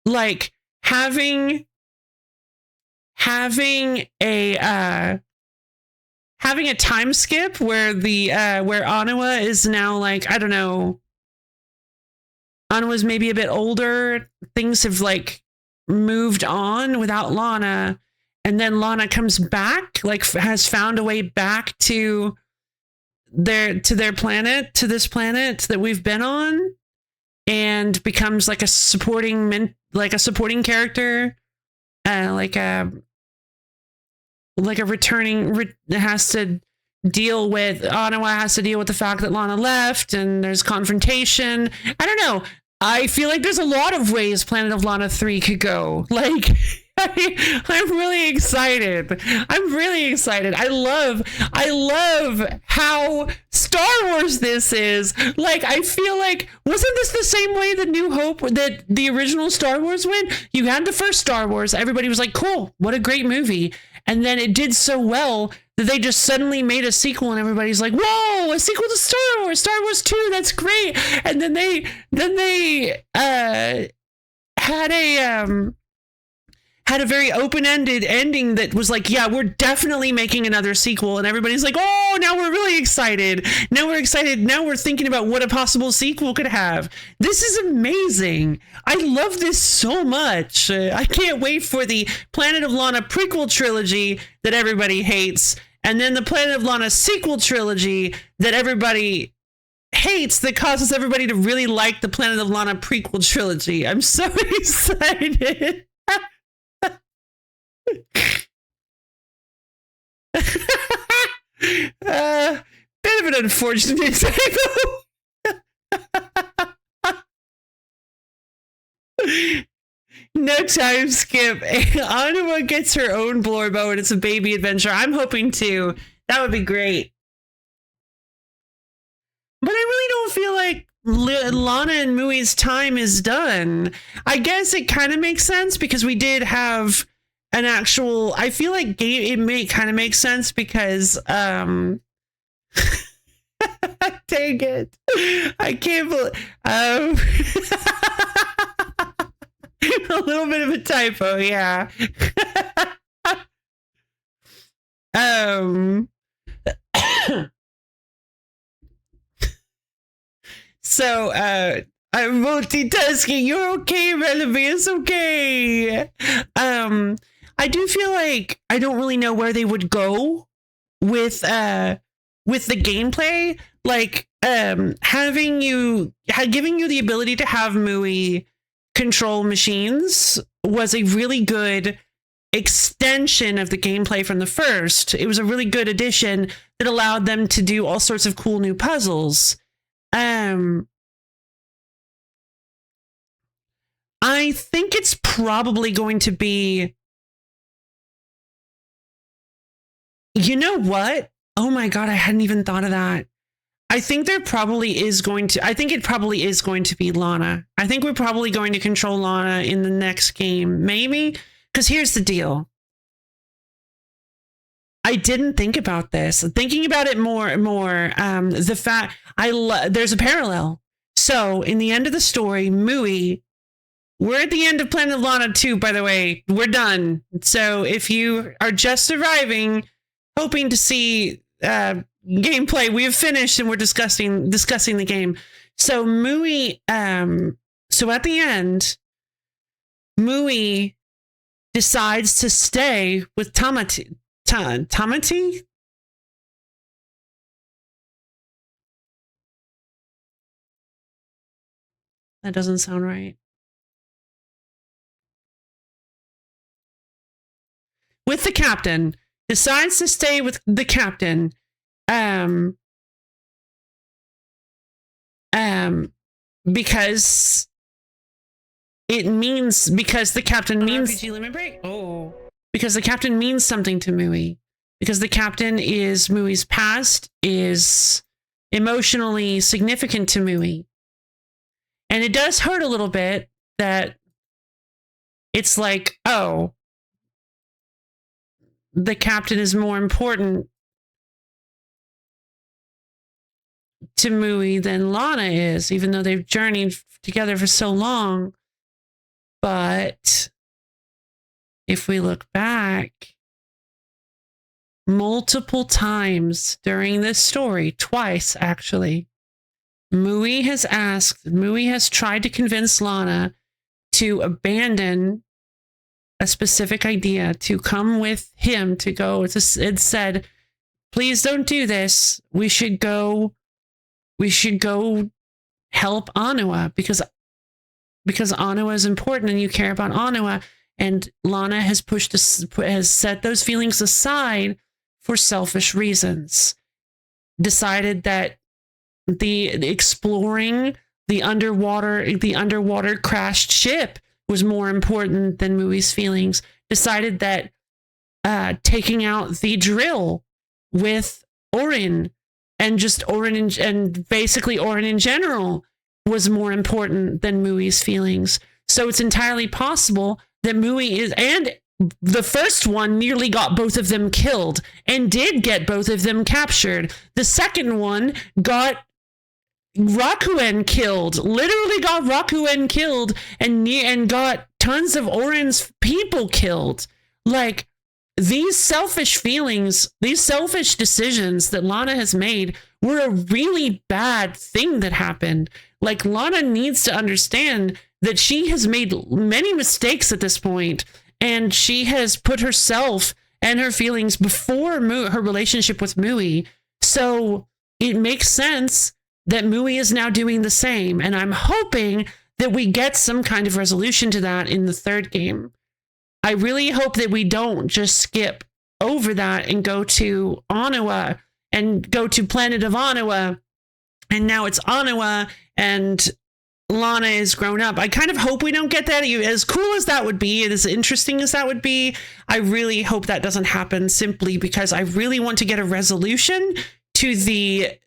Like having a time skip where where Anima is now, like, I don't know, Anawa's maybe a bit older, things have like moved on without Lana, and then Lana comes back, like has found a way back to their planet, to this planet that we've been on, and becomes like a supporting character, like a returning, has to deal with, Anima has to deal with the fact that Lana left and there's confrontation. I don't know. I feel like there's a lot of ways Planet of Lana 3 could go. Like, I'm really excited. I'm really excited. I love how Star Wars this is. Like, I feel like, wasn't this the same way that New Hope, that the original Star Wars went? You had the first Star Wars. Everybody was like, cool, what a great movie. And then it did so well that they just suddenly made a sequel, and everybody's like, whoa, a sequel to Star Wars 2, that's great. And then they had a very open-ended ending that was like, yeah, we're definitely making another sequel. And everybody's like, oh, now we're really excited. Now we're excited. Now we're thinking about what a possible sequel could have. This is amazing. I love this so much. I can't wait for the Planet of Lana prequel trilogy that everybody hates, and then the Planet of Lana sequel trilogy that everybody hates, that causes everybody to really like the Planet of Lana prequel trilogy. I'm so excited. Bit of an unfortunate typo. No time skip. Anima gets her own Blorbo and it's a baby adventure. I'm hoping to. That would be great. But I really don't feel like Lana and Mui's time is done. I guess it kind of makes sense because we did have an actual, I feel like it may kind of make sense because dang it, I can't believe a little bit of a typo, yeah. So I'm multitasking. You're okay, Melanie. It's okay. I do feel like I don't really know where they would go with the gameplay. Like giving you the ability to have Mui control machines was a really good extension of the gameplay from the first. It was a really good addition that allowed them to do all sorts of cool new puzzles. I think it's probably going to be... You know what? Oh my God, I hadn't even thought of that. I think it probably is going to be Lana. I think we're probably going to control Lana in the next game. Maybe? Because here's the deal. I didn't think about this. Thinking about it more and more, the fact there's a parallel. So in the end of the story, Mui, we're at the end of Planet of Lana 2, by the way. We're done. So if you are just arriving, hoping to see gameplay, we have finished and we're discussing the game. So Mui, so at the end, Mui decides to stay with Tamati. Tamati? That doesn't sound right. With the captain. Decides to stay with the captain. Because the captain means RPG limit break. Oh. Because the captain means something to Mui. Because the captain is Mui's past, is emotionally significant to Mui. And it does hurt a little bit that it's like, oh, the captain is more important to Mui than Lana is, even though they've journeyed together for so long. But if we look back, multiple times during this story, twice actually, Mui has tried to convince Lana to abandon a specific idea, to come with him, to go. It said, please don't do this. We should go help Anua because Anua is important and you care about Anua. And Lana has set those feelings aside for selfish reasons. Decided that the exploring the underwater crashed ship was more important than Mui's feelings. Decided that taking out the drill with Orin and just Orin and basically Orin in general was more important than Mui's feelings. So it's entirely possible that Mui is, and the first one nearly got both of them killed and did get both of them captured. The second one got Rakuen killed, literally got Rakuen killed and got tons of Orin's people killed. Like, these selfish feelings, these selfish decisions that Lana has made were a really bad thing that happened. Like, Lana needs to understand that she has made many mistakes at this point, and she has put herself and her feelings before her relationship with Mui. So it makes sense that Mui is now doing the same. And I'm hoping that we get some kind of resolution to that in the third game. I really hope that we don't just skip over that and go to Anua and go to Planet of Anua. And now it's Anua and Lana is grown up. I kind of hope we don't get that. As cool as that would be, and as interesting as that would be, I really hope that doesn't happen, simply because I really want to get a resolution to the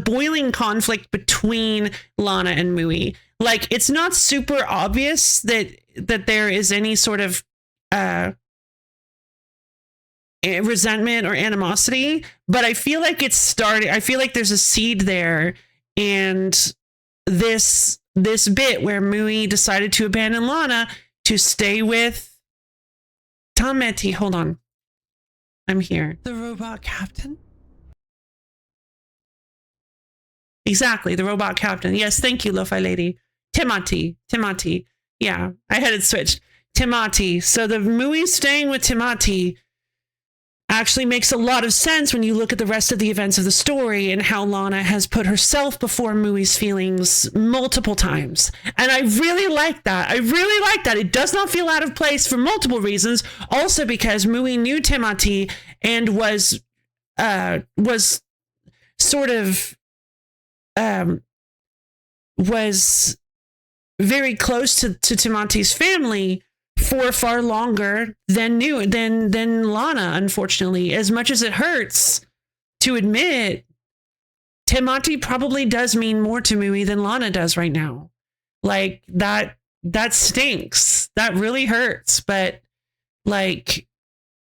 boiling conflict between Lana and Mui. Like, it's not super obvious that there is any sort of resentment or animosity, but I feel like it's starting. I feel like there's a seed there, and this bit where Mui decided to abandon Lana to stay with Tameti. Hold on, I'm here. The robot captain. Exactly, the robot captain. Yes, thank you, Lo-Fi Lady. Timati. Yeah, I had it switched. Timati. So the Mui's staying with Timati actually makes a lot of sense when you look at the rest of the events of the story and how Lana has put herself before Mui's feelings multiple times. And I really like that. I really like that. It does not feel out of place for multiple reasons. Also because Mui knew Timothy and was sort of was very close to Timothy's family for far longer than Lana, unfortunately. As much as it hurts to admit, Timothy probably does mean more to Mui than Lana does right now. Like, that stinks. That really hurts. But, like,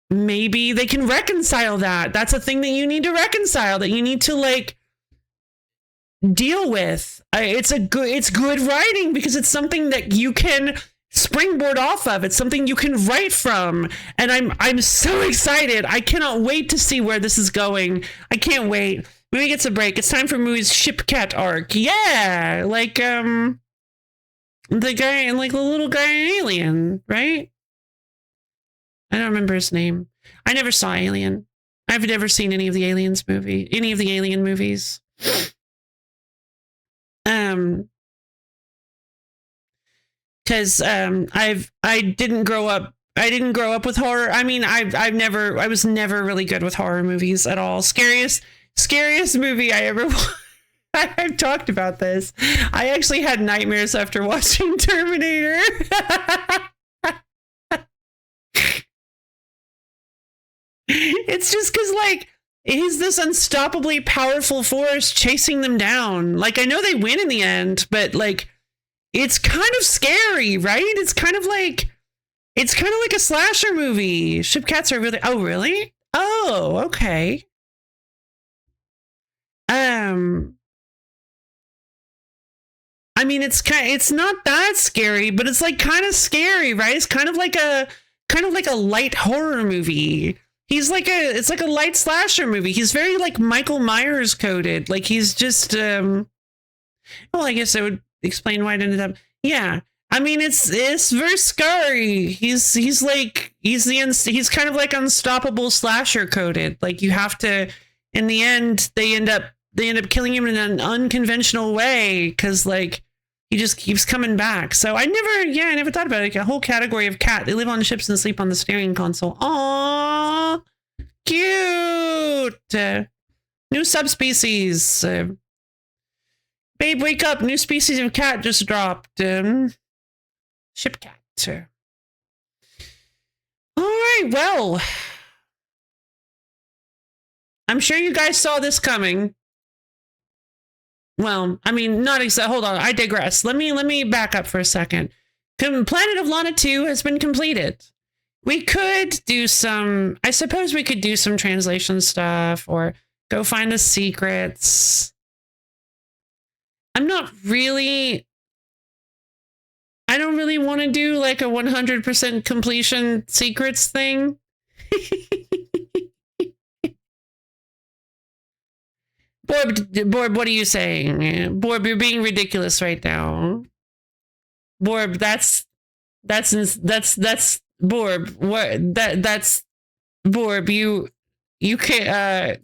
maybe they can reconcile that. That's a thing that you need to reconcile, that you need to, like, deal with. It's good writing because it's something that you can springboard off of. It's something you can write from, and I'm so excited. I cannot wait to see where this is going. I can't wait. Mui gets a break. It's time for Mui's Shipcat arc. Yeah, like the guy, like the little guy in Alien, right? I don't remember his name. I never saw Alien. I've never seen any of the Alien movies. Because I didn't grow up with horror. I mean, I was never really good with horror movies at all. Scariest movie I ever I've talked about this. I actually had nightmares after watching Terminator. It's just because, like, he's this unstoppably powerful force chasing them down. Like, I know they win in the end, but, like, it's kind of scary, right? It's kind of like a slasher movie. Shipcats are really... Oh, really? Oh, okay. I mean, it's not that scary, but it's like kind of scary, right? It's kind of like a light horror movie. It's like a light slasher movie. He's very, like, Michael Myers coded. Like, he's just well, I guess I would explain why it ended up. Yeah. I mean, it's very scary. He's kind of like unstoppable slasher coded. Like, you have to, in the end, they end up killing him in an unconventional way because, like, he just keeps coming back. So I never thought about it. Like, a whole category of cat. They live on ships and sleep on the steering console. Aww, cute. New subspecies. Babe, wake up! New species of cat just dropped. Ship cat. All right. Well, I'm sure you guys saw this coming. Well, I mean, not exactly. Hold on, I digress. Let me back up for a second. Planet of Lana 2 has been completed. We could do some. I suppose we could do some translation stuff or go find the secrets. I don't really want to do like a 100% completion secrets thing. Borb, what are you saying? Borb, you're being ridiculous right now. Borb, that's Borb. What that's Borb, you can't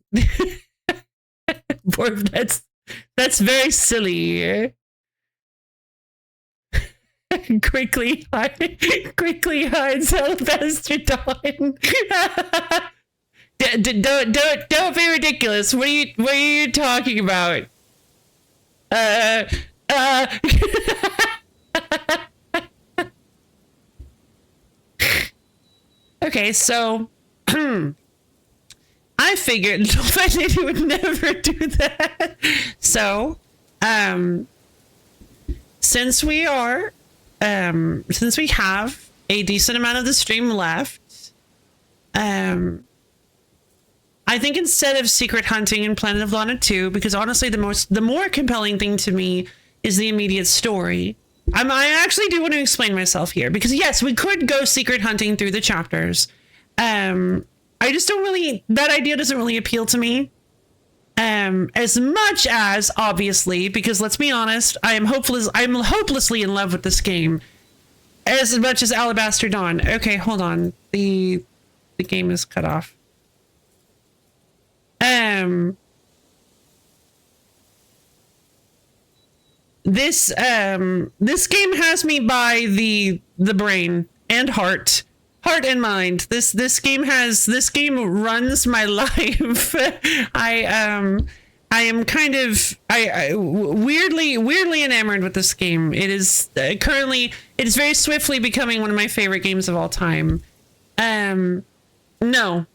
Borb, that's very silly. quickly hides Alabaster Dawn. Don't be ridiculous. What are you talking about? Okay, so I figured Lady would never do that. So, since we have a decent amount of the stream left, I think instead of secret hunting in Planet of Lana 2, because honestly the more compelling thing to me is the immediate story. I actually do want to explain myself here, because yes, we could go secret hunting through the chapters. I just don't really, that idea doesn't really appeal to me. As much as, obviously, because let's be honest, I'm hopelessly in love with this game. As much as Alabaster Dawn. Okay, hold on. The game is cut off. This game has me by the brain and heart and mind. This game runs my life. I am kind of weirdly enamored with this game. It is currently, it is very swiftly becoming one of my favorite games of all time. No,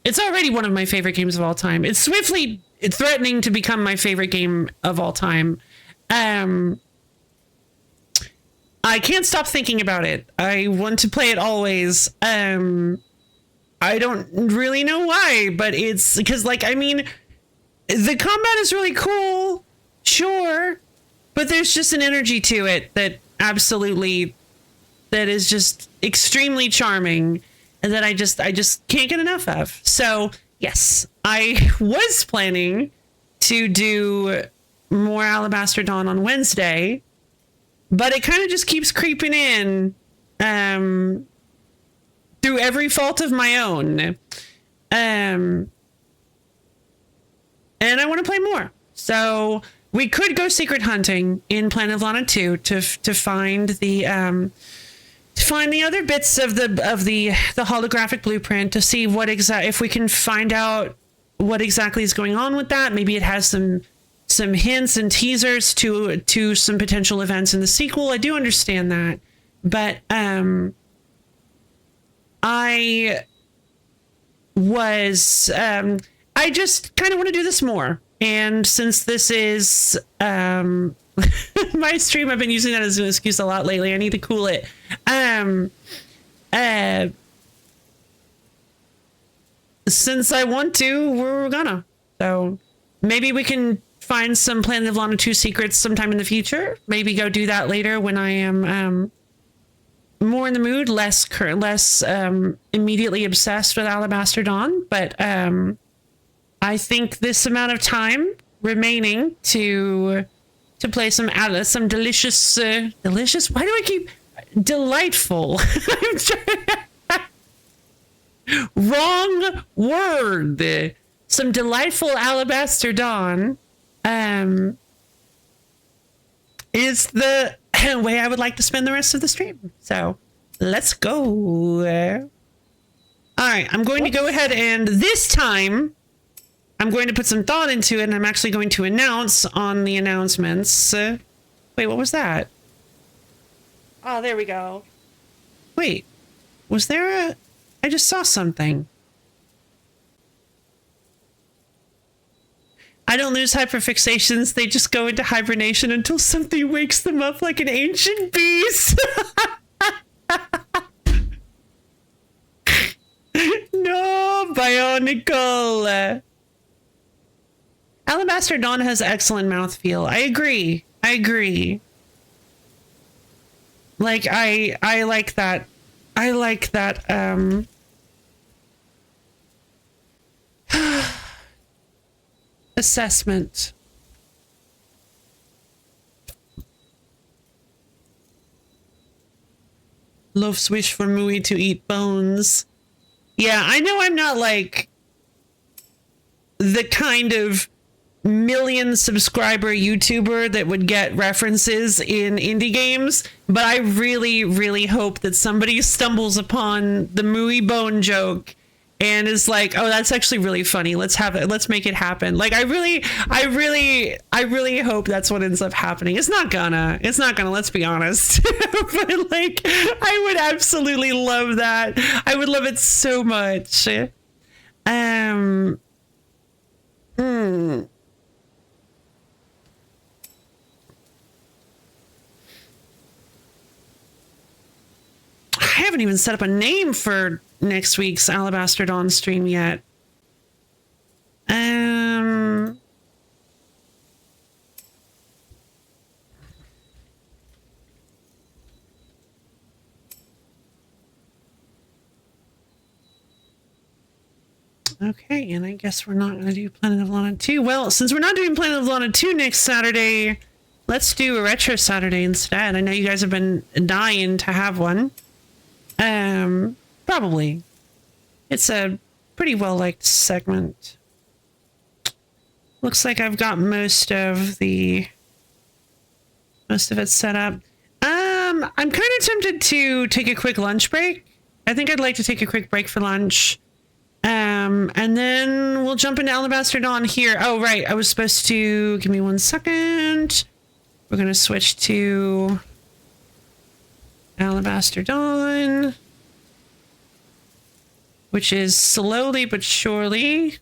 it's already one of my favorite games of all time. It's swiftly threatening to become my favorite game of all time. I can't stop thinking about it. I want to play it always. I don't really know why, but it's because, like, I mean, the combat is really cool, sure, but there's just an energy to it that is just extremely charming and that I just can't get enough of. So yes, I was planning to do more Alabaster Dawn on Wednesday, but it kind of just keeps creeping in through every fault of my own. And I want to play more. So we could go secret hunting in Planet of Lana 2 to find the other bits of the holographic blueprint, to see what if we can find out what exactly is going on with that. Maybe it has some hints and teasers to some potential events in the sequel. I do understand that, but I just kind of want to do this more. And since this is my stream, I've been using that as an excuse a lot lately. I need to cool it. Since I want to, we're gonna. So maybe we can find some Planet of Lana 2 secrets sometime in the future. Maybe go do that later when I am more in the mood, less immediately obsessed with Alabaster Dawn. But I think this amount of time remaining to play some delicious why do I keep delightful wrong word, some delightful Alabaster Dawn is the way I would like to spend the rest of the stream. So let's go. All right, I'm going to go ahead, and this time I'm going to put some thought into it, and I'm actually going to announce on the announcements. Wait, what was that? Oh, there we go. Wait, was there a... I just saw something. I don't lose hyperfixations. They just go into hibernation until something wakes them up like an ancient beast. No, Bionicle. Alabaster Dawn has excellent mouthfeel. I agree. Like, I like that. I like that, assessment. Loaf's wish for Mui to eat bones. Yeah, I know I'm not like the kind of million subscriber YouTuber that would get references in indie games, but I really hope that somebody stumbles upon the Mui bone joke and is like, oh, that's actually really funny. Let's have it. Let's make it happen. Like, I really hope that's what ends up happening. It's not gonna, let's be honest. But like, I would absolutely love that. I would love it so much. I haven't even set up a name for next week's Alabaster Dawn stream yet. Okay, and I guess we're not going to do Planet of Lana 2. Well, since we're not doing Planet of Lana 2 next Saturday, let's do a Retro Saturday instead. I know you guys have been dying to have one. Probably. It's a pretty well-liked segment. Looks like I've got most of it set up. I'm kind of tempted to take a quick lunch break. I think I'd like to take a quick break for lunch. And then we'll jump into Alabaster Dawn here. Oh, right. I was supposed to... Give me 1 second. We're going to switch to Alabaster Dawn, which is slowly but surely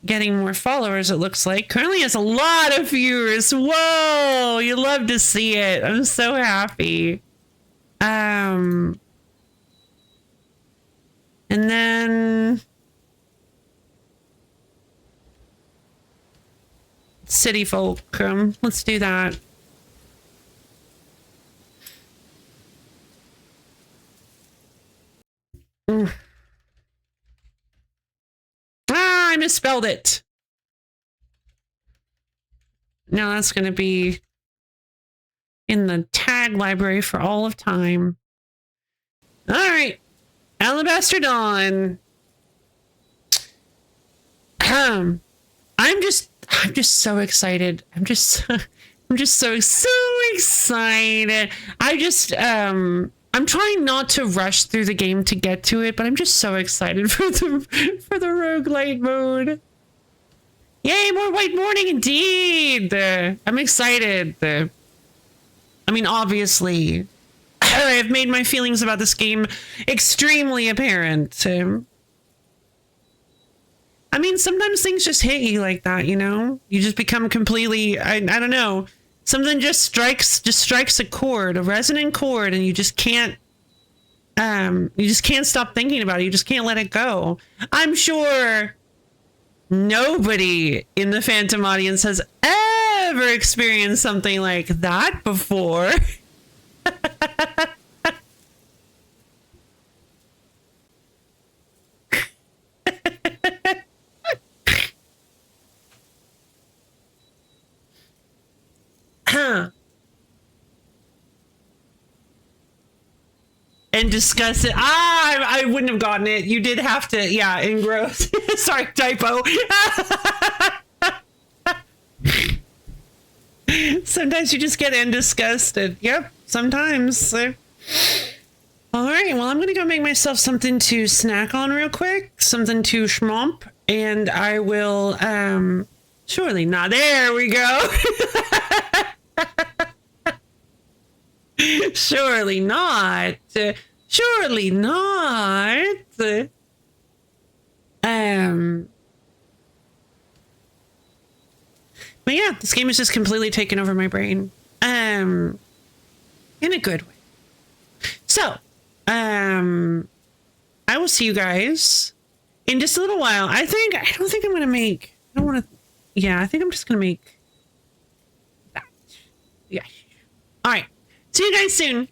getting more followers, it looks like. Currently has a lot of viewers. Whoa! You love to see it. I'm so happy. And then City Folk. Let's do that. Ah, I misspelled it. Now that's going to be in the tag library for all of time. All right. Alabaster Dawn. I'm just so excited. I'm just so excited. I'm trying not to rush through the game to get to it, but I'm just so excited for the roguelite mode. Yay, more white morning indeed. I'm excited. I mean, obviously, I've made my feelings about this game extremely apparent. I mean, sometimes things just hit you like that, you know? You just become completely, I don't know. Something just strikes a chord, a resonant chord, and you just can't stop thinking about it. You just can't let it go. I'm sure nobody in the Phantom audience has ever experienced something like that before. And discuss it. I wouldn't have gotten it. You did have to, yeah, engross. Sorry, typo. Sometimes you just get disgusted. Yep, sometimes. All right, well, I'm going to go make myself something to snack on real quick. Something to schmomp. And I will, surely not. There we go. Surely not. Surely not. But yeah, this game has just completely taken over my brain. In a good way. So, I will see you guys in just a little while. I don't think I'm gonna make. I don't want to. Yeah, I think I'm just gonna make that. Yeah. All right. See you guys soon.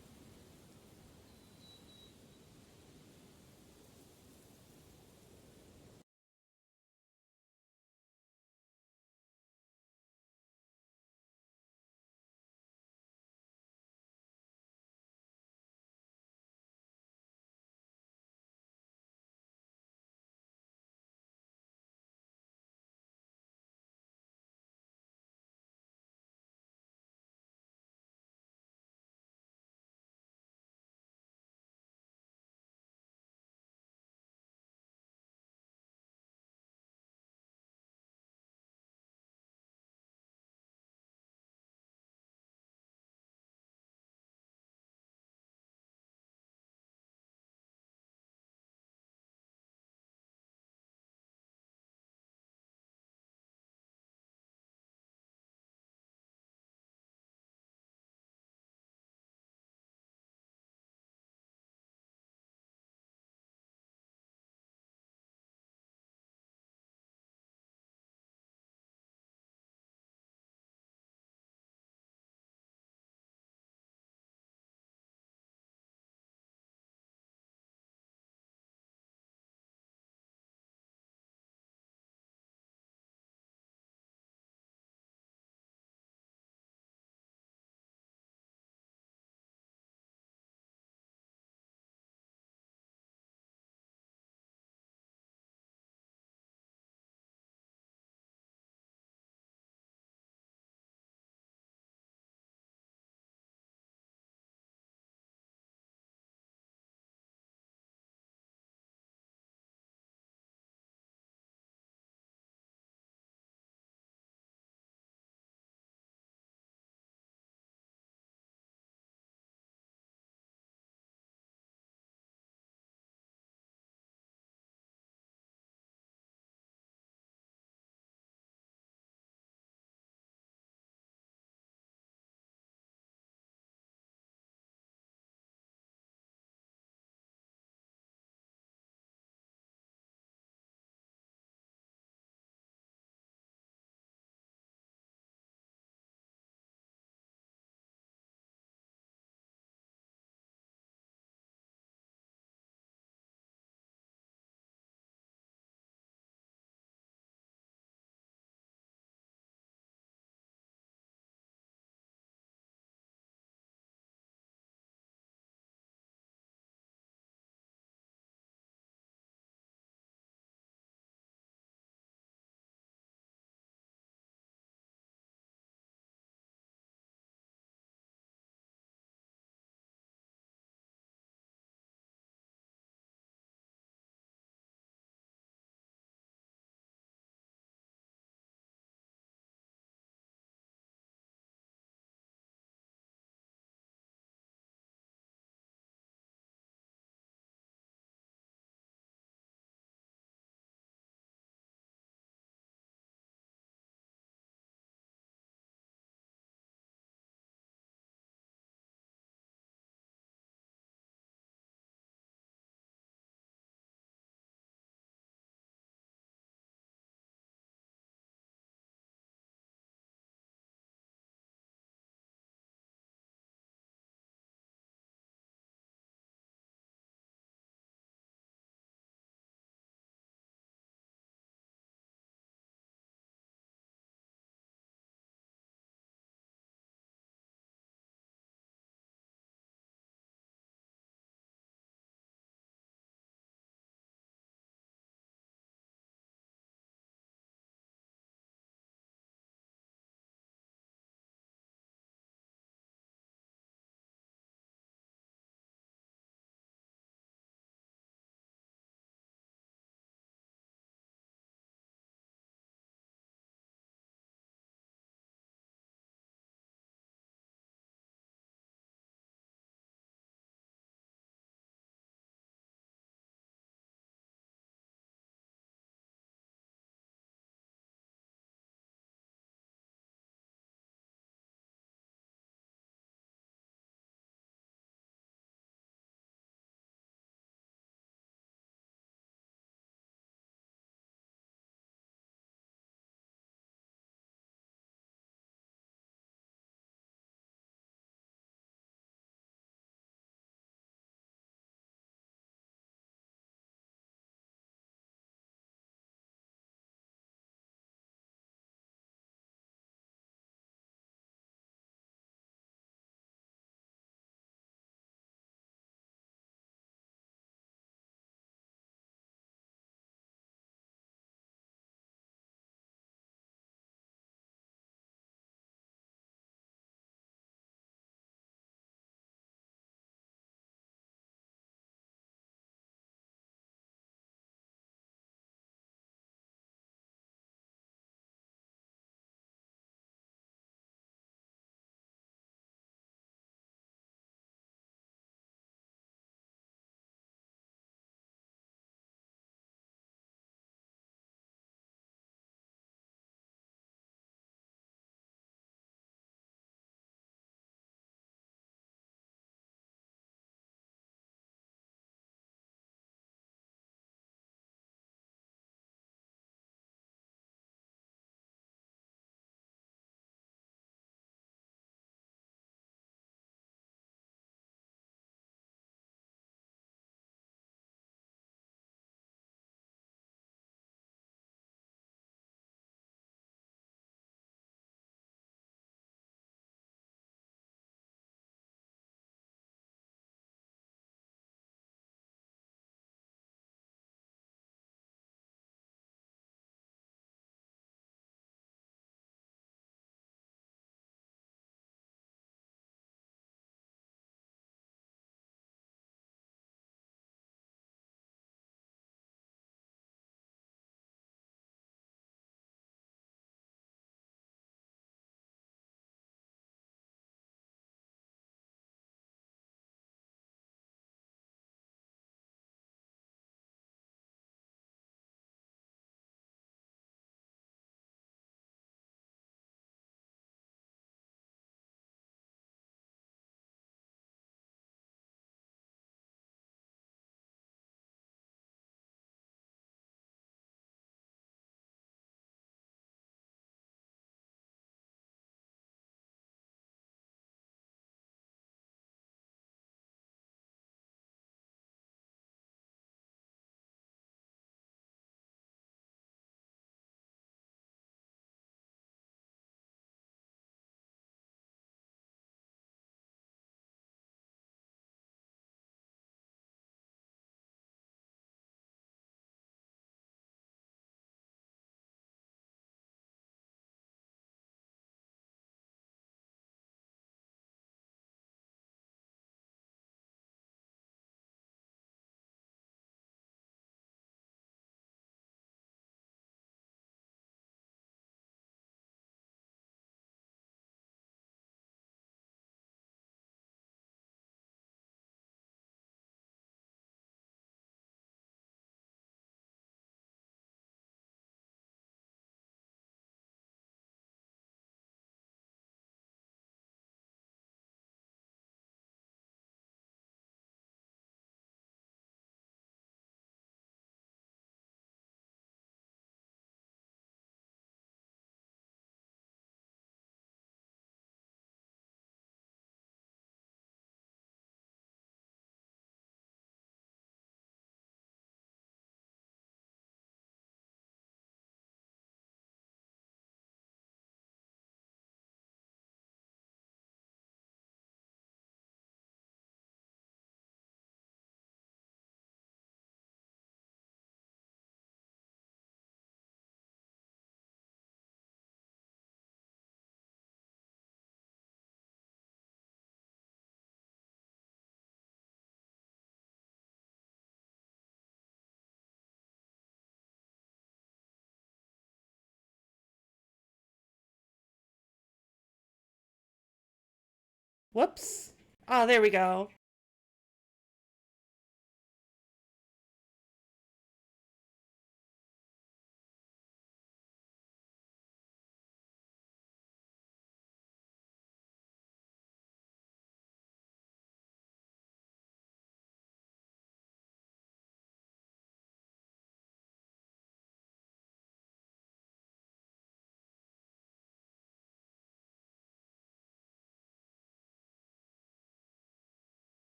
Whoops. Oh, there we go.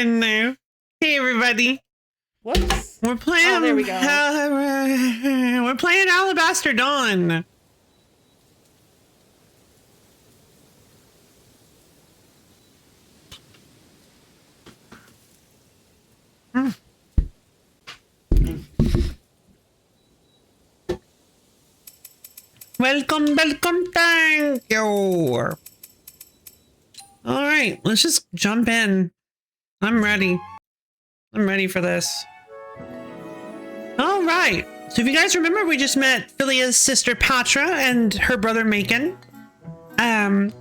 done. Hey, everybody. Whoops. We're playing. Oh, there we go. We're playing Alabaster Dawn. Welcome, thank you. All right, let's just jump in. I'm ready. I'm ready for this. All right. So if you guys remember, we just met Philia's sister Patra and her brother Macon. As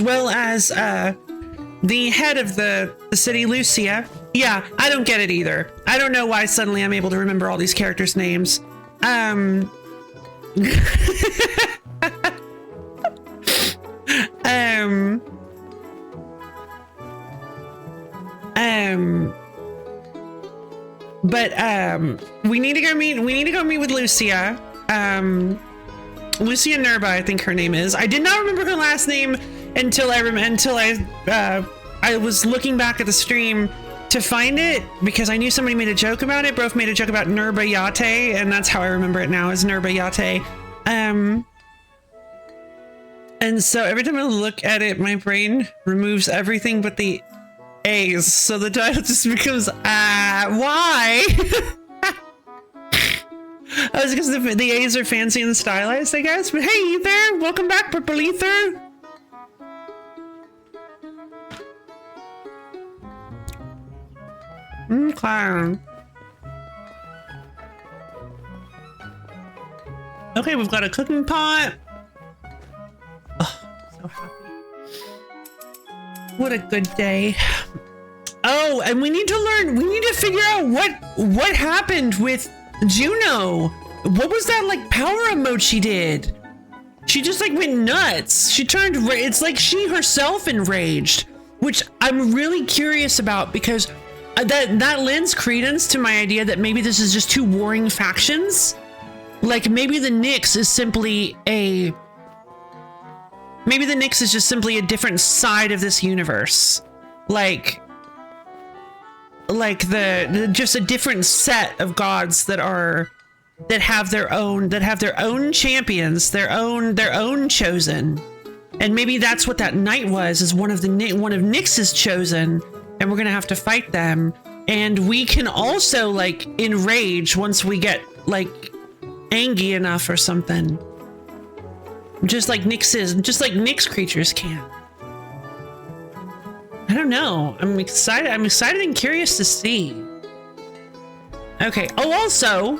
well as the head of the city, Lucia. Yeah, I don't get it either. I don't know why suddenly I'm able to remember all these characters' names. We need to go meet with Lucia. Lucia Nerba, I think her name is. I did not remember her last name until I was looking back at the stream to find it, because I knew somebody made a joke about it. Both made a joke about Nerba Yate, and that's how I remember it now, is Nerba Yate. And so every time I look at it, my brain removes everything but the A's, so the title just becomes why? Oh, it's because the A's are fancy and stylized, I guess. But hey, Ether, welcome back, Purple Ether. Okay. Okay, we've got a cooking pot. Oh, so happy. What a good day. Oh, and we need to figure out what happened with Juno. What was that like power emote she did? She just like went nuts. She turned, it's like she herself enraged, which I'm really curious about, because that lends credence to my idea that maybe this is just two warring factions. Like maybe the Nyx is simply just simply a different side of this universe. Like just a different set of gods that have their own champions, their own chosen. And maybe that's what that knight was, is one of Nyx's chosen, and we're gonna have to fight them. And we can also like enrage once we get like angry enough or something. Just like Nyx creatures can. I don't know. I'm excited and curious to see. Okay. Oh, also,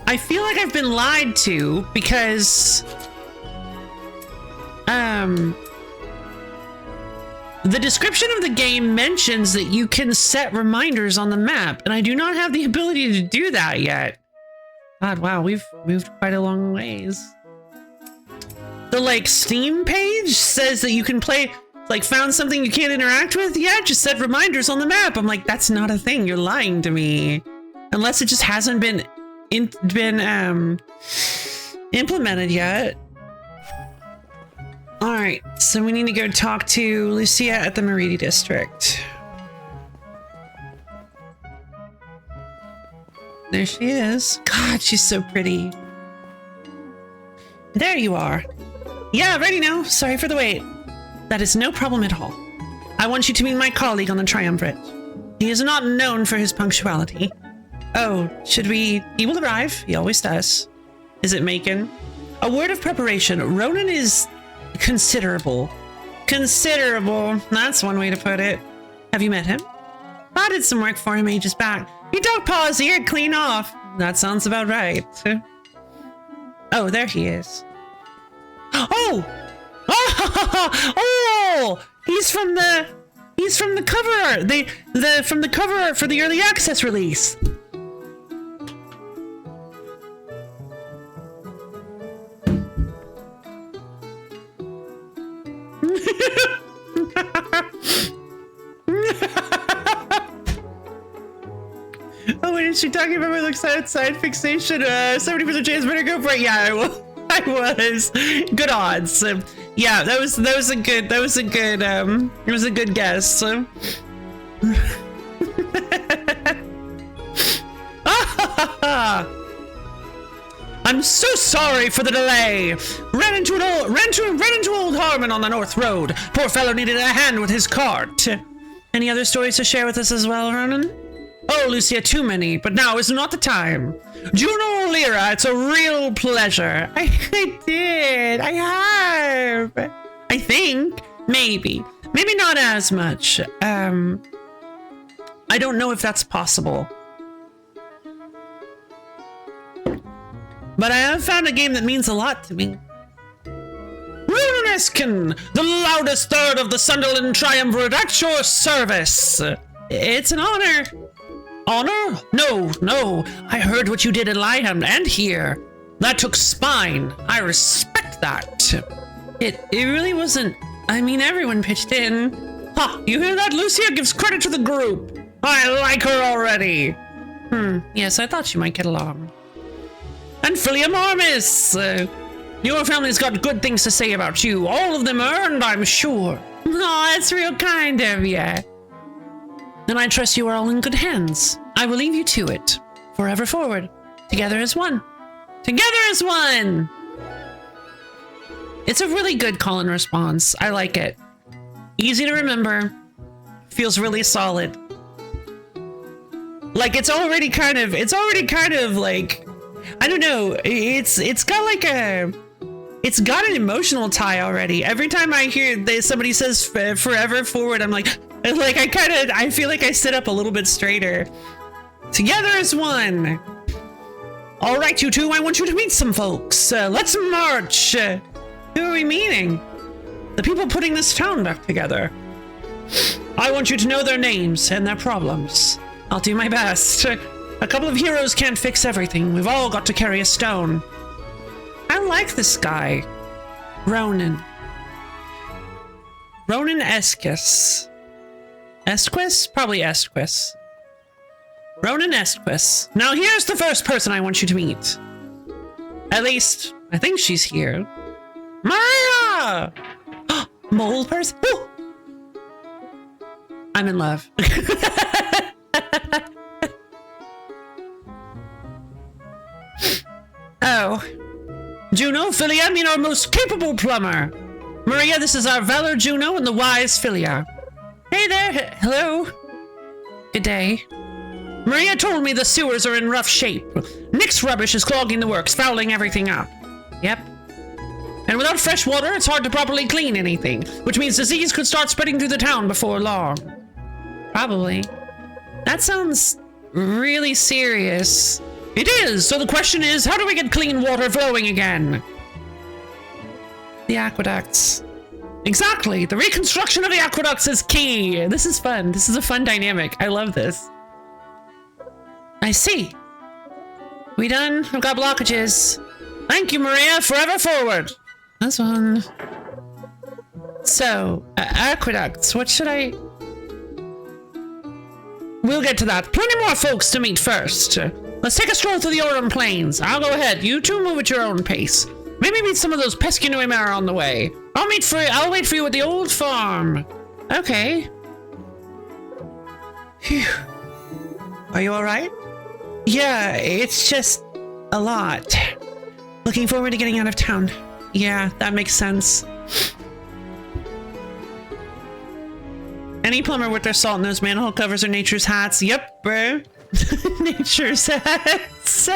I feel like I've been lied to, because the description of the game mentions that you can set reminders on the map, and I do not have the ability to do that yet. God, wow, we've moved quite a long ways. The like Steam page says that you can play, like, found something you can't interact with. Yeah, just set reminders on the map. I'm like, that's not a thing. You're lying to me. Unless it just hasn't been implemented yet. All right, so we need to go talk to Lucia at the Meridi district. There she is. God, she's so pretty. There you are. Yeah, ready now. Sorry for the wait. That is no problem at all. I want you to meet my colleague on the Triumvirate. He is not known for his punctuality. Oh, should we? He will arrive. He always does. Is it Macon? A word of preparation. Ronan is considerable. Considerable. That's one way to put it. Have you met him? I did some work for him ages back. You don't pause here, clean off. That sounds about right. Oh, there he is. Oh! Oh! He's from the cover art. From the cover art for the early access release. Oh, wait, is she talking about my like side fixation? 70% chance, better go for it. Yeah, I will. I was. Good odds. Yeah, that was a good it was a good guess. I'm so sorry for the delay. Ran into old Harmon on the North Road. Poor fellow needed a hand with his cart. Any other stories to share with us as well, Ronan? Oh, Lucia, too many, but now is not the time. Juno Lyra, it's a real pleasure. I did. I have. I think. Maybe. Maybe not as much. I don't know if that's possible. But I have found a game that means a lot to me. Runeskin, the loudest third of the Sunderland Triumvirate, at your service. It's an honor. Honor? No. I heard what you did in Lyham and here. That took spine. I respect that. It really wasn't. I mean, everyone pitched in. Ha! You hear that? Lucia gives credit to the group. I like her already. Yes, I thought she might get along. And Philia Marmis! Your family's got good things to say about you. All of them earned, I'm sure. Oh, that's real kind of you. Then I trust you are all in good hands. I will leave you to it. Forever forward. Together as one. Together as one! It's a really good call and response. I like it. Easy to remember. Feels really solid. Like, it's already kind of like, I don't know. It's got like it's got an emotional tie already. Every time I hear somebody says forever forward, I'm like I feel like I sit up a little bit straighter. Together as one. All right, you two, I want you to meet some folks. Let's march. Who are we meeting? The people putting this town back together. I want you to know their names and their problems. I'll do my best. A couple of heroes can't fix everything. We've all got to carry a stone. I like this guy. Ronan. Ronan Esquis. Esquis? Probably Esquis. Ronan Esquis. Now here's the first person I want you to meet. At least, I think she's here. Maria! Mole person? Ooh. I'm in love. Oh. Juno, Philia, I mean our most capable plumber. Maria, this is our Valor Juno and the wise Philia. Hey there. Hello. Good day. Maria told me the sewers are in rough shape. Nick's rubbish is clogging the works, fouling everything up. Yep. And without fresh water, it's hard to properly clean anything, which means disease could start spreading through the town before long. Probably. That sounds really serious. It is. So the question is, how do we get clean water flowing again? The aqueducts. Exactly. The reconstruction of the aqueducts is key. This is fun. This is a fun dynamic. I love this. I see. We done? I've got blockages. Thank you, Maria. Forever forward. That's one. So, aqueducts. What should I... We'll get to that. Plenty more folks to meet first. Let's take a stroll through the Orem Plains. I'll go ahead. You two move at your own pace. Maybe meet some of those pesky Nuemara on the way. I'll wait for you at the old farm. Okay. Phew. Are you alright? Yeah, it's just a lot. Looking forward to getting out of town. Yeah, that makes sense. Any plumber with their salt nose manhole covers or nature's hats. Yep, bro. Nature's hats.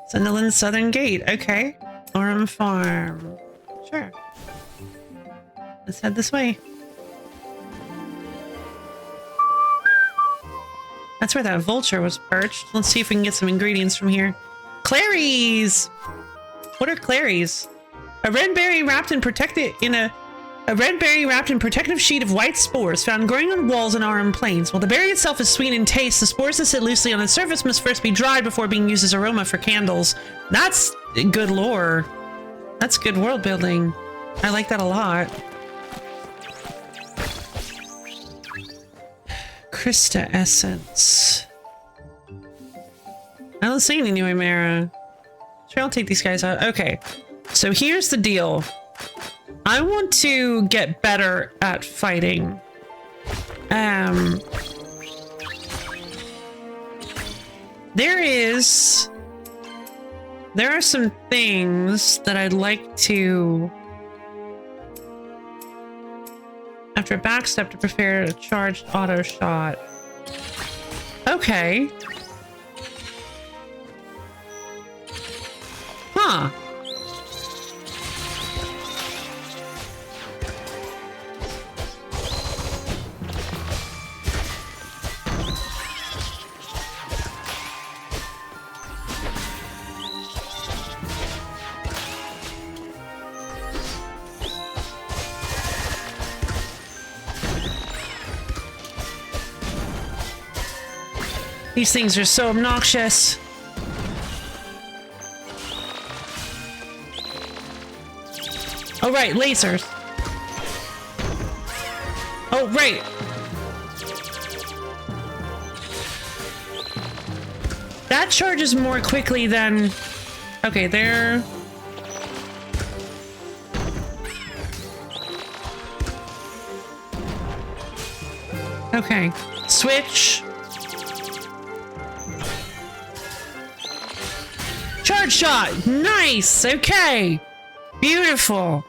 Sunderland Southern Gate. Okay. Orem Farm. Sure. Let's head this way. That's where that vulture was perched. Let's see if we can get some ingredients from here. Claries! What are claries? A red berry wrapped in protective sheet of white spores found growing on walls in Orem Plains. While the berry itself is sweet in taste, the spores that sit loosely on its surface must first be dried before being used as aroma for candles. That's good lore. That's good world building. I like that a lot. Krista Essence. I don't see any Nuemara. Sure, I'll take these guys out. Okay. So here's the deal. I want to get better at fighting. There are some things that I'd like to... After a backstep to prepare a charged auto shot. Okay. Huh. These things are so obnoxious. Oh, right, lasers. Oh, right. That charges more quickly than... Okay, there. Okay, switch. Charge shot! Nice! Okay! Beautiful!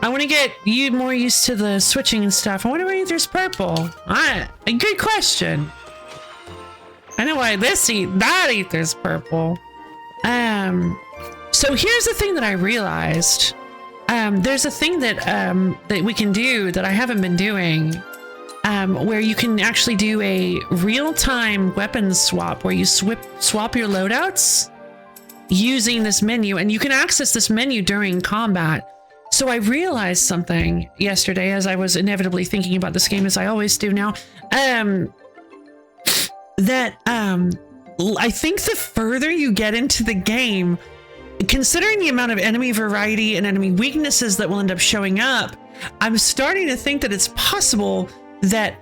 I want to get you more used to the switching and stuff. I wonder why there's purple. A good question. I know why that ether's purple. So here's the thing that I realized. There's a thing that that we can do that I haven't been doing. Where you can actually do a real-time weapons swap where you swap your loadouts using this menu, and you can access this menu during combat. So I realized something yesterday as I was inevitably thinking about this game, as I always do now, that I think the further you get into the game, considering the amount of enemy variety and enemy weaknesses that will end up showing up, I'm starting to think that it's possible that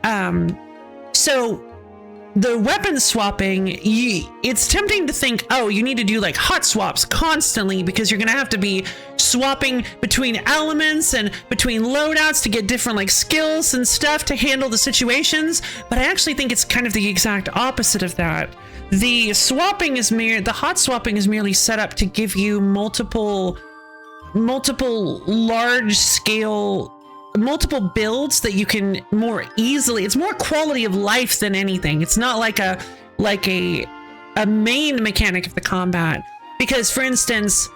so the weapon swapping, it's tempting to think, oh, you need to do like hot swaps constantly because you're gonna have to be swapping between elements and between loadouts to get different like skills and stuff to handle the situations. But I actually think it's kind of the exact opposite of that. The hot swapping is merely set up to give you multiple large scale, multiple builds that you can more easily, it's more quality of life than anything. It's not like a main mechanic of the combat, because for instance,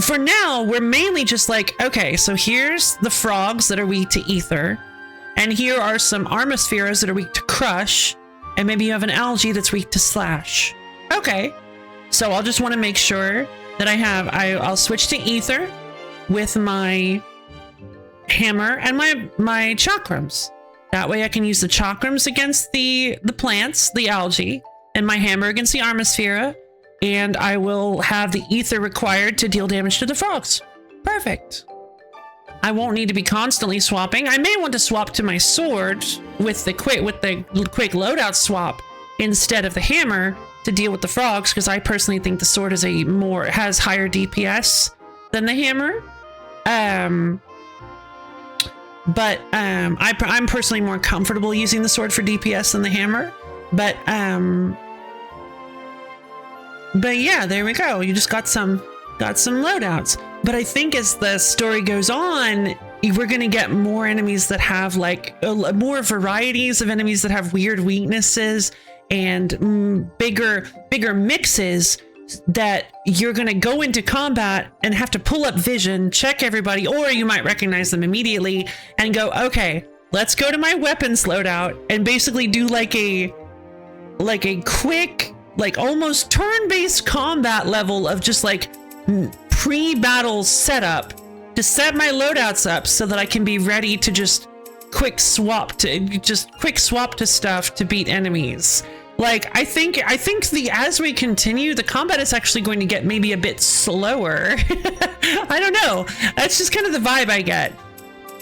for now we're mainly just like, okay, so here's the frogs that are weak to ether, and here are some armospheres that are weak to crush, and maybe you have an algae that's weak to slash. Okay, so I'll just want to make sure that I'll switch to ether with my hammer and my chakrams. That way I can use the chakrams against the plants, the algae, and my hammer against the armosphere, and I will have the ether required to deal damage to the frogs. Perfect. I won't need to be constantly swapping. I may want to swap to my sword with the quick loadout swap instead of the hammer to deal with the frogs, because I personally think the sword has higher DPS than the hammer. But I'm personally more comfortable using the sword for DPS than the hammer. But yeah, there we go. You just got some loadouts. But I think as the story goes on, we're gonna get more enemies that have like more varieties of enemies that have weird weaknesses and bigger mixes, that you're going to go into combat and have to pull up vision, check everybody, or you might recognize them immediately and go, okay, let's go to my weapons loadout and basically do like a quick, like almost turn-based combat level of just like pre-battle setup to set my loadouts up so that I can be ready to just quick swap to stuff to beat enemies. Like, I think as we continue, the combat is actually going to get maybe a bit slower. I don't know. That's just kind of the vibe I get.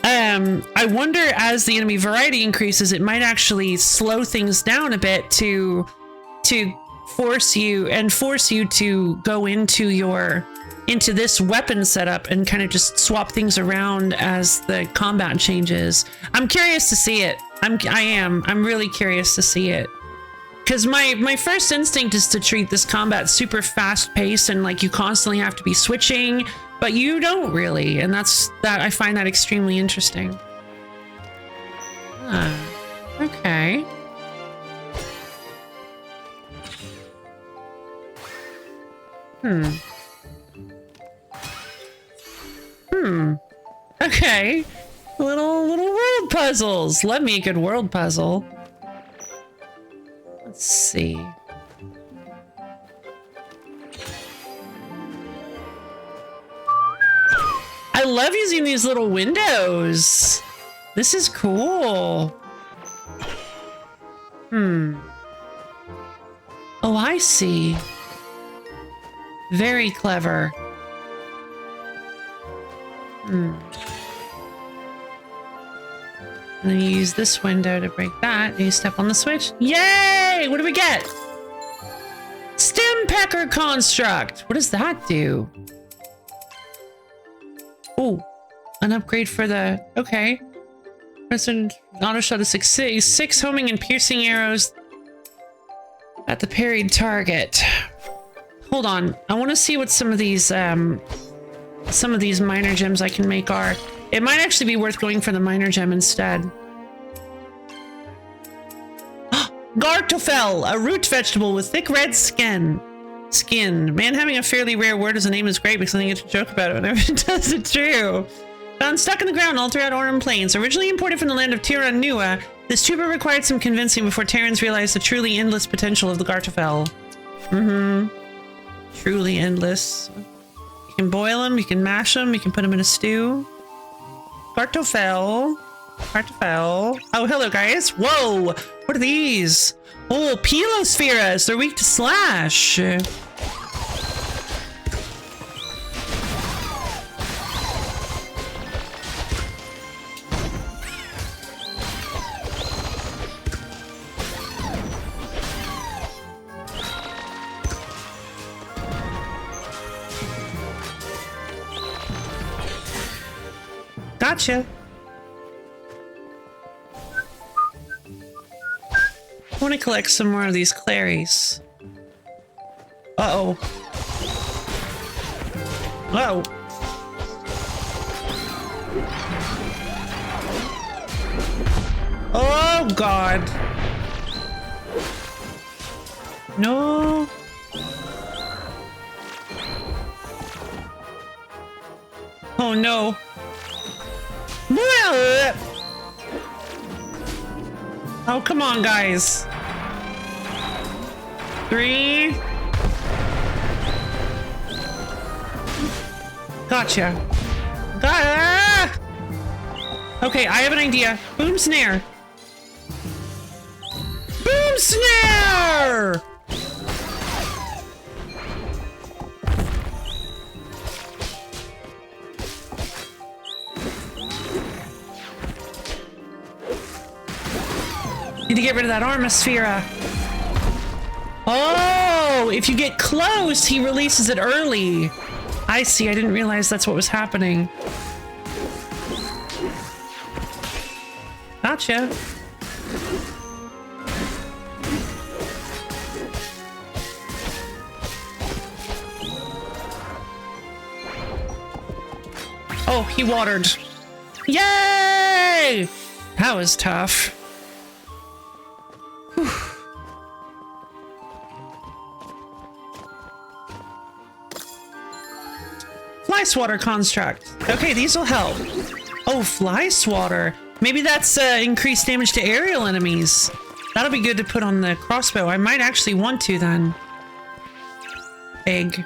I wonder, as the enemy variety increases, it might actually slow things down a bit to force you to go into this weapon setup and kind of just swap things around as the combat changes. I'm curious to see it. I'm really curious to see it. Because my first instinct is to treat this combat super fast paced and like you constantly have to be switching, but you don't really, and I find that extremely interesting. Okay. Okay. Little world puzzles. Love me a good world puzzle. Let's see. I love using these little windows. This is cool. Oh, I see. Very clever. And then you use this window to break that. And you step on the switch. Yay! What do we get? Stem pecker construct. What does that do? Oh, an upgrade for the... Okay. Present auto shot of six homing and piercing arrows at the parried target. Hold on. I want to see what some of these minor gems I can make are. It might actually be worth going for the minor gem instead. Gartofel, a root vegetable with thick red skin. Man, having a fairly rare word as a name is great because I think it's a joke about it whenever it does it true. Found stuck in the ground all throughout Aurum Plains. Originally imported from the land of Tiranua, this tuber required some convincing before Terrans realized the truly endless potential of the Gartofel. Truly endless. You can boil them, you can mash them, you can put them in a stew. Gartofel. Oh, hello, guys. Whoa! What are these? Oh, Pilospheras. They're weak to slash. Gotcha. I want to collect some more of these claries. Uh-oh. Uh-oh. Oh, God. No. Oh, no. Oh, come on, guys. 3. Gotcha. Okay, I have an idea. Boom snare. Boom snare! Need to get rid of that Armosphere. Oh, if you get close, he releases it early. I see. I didn't realize that's what was happening. Gotcha. Oh, he watered. Yay! That was tough. Whew. Fly swatter construct. Okay, these will help. Oh, fly swatter. Maybe that's increased damage to aerial enemies. That'll be good to put on the crossbow. I might actually want to then. Egg.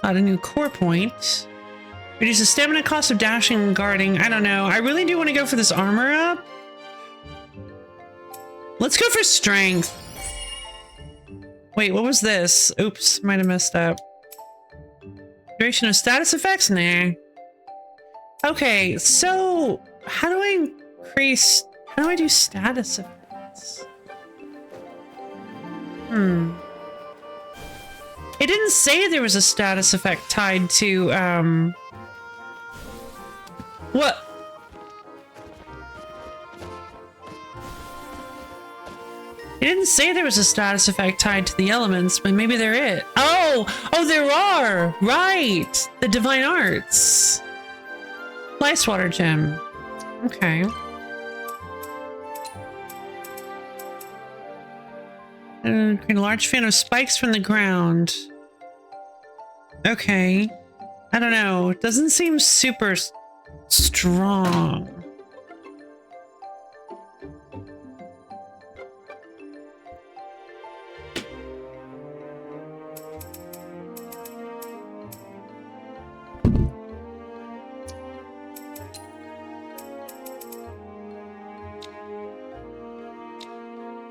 Got a new core point. Reduces stamina cost of dashing and guarding. I don't know. I really do want to go for this armor up. Let's go for strength. Wait, what was this? Oops, might have messed up. Duration of status effects? Nah. Okay, so how do I How do I do status effects? It didn't say there was a status effect tied to, what? It didn't say there was a status effect tied to the elements, but maybe there is. Oh, there are! Right! The Divine Arts. Ice Water Gem. Okay. A large fan of spikes from the ground. Okay. I don't know. It doesn't seem super strong.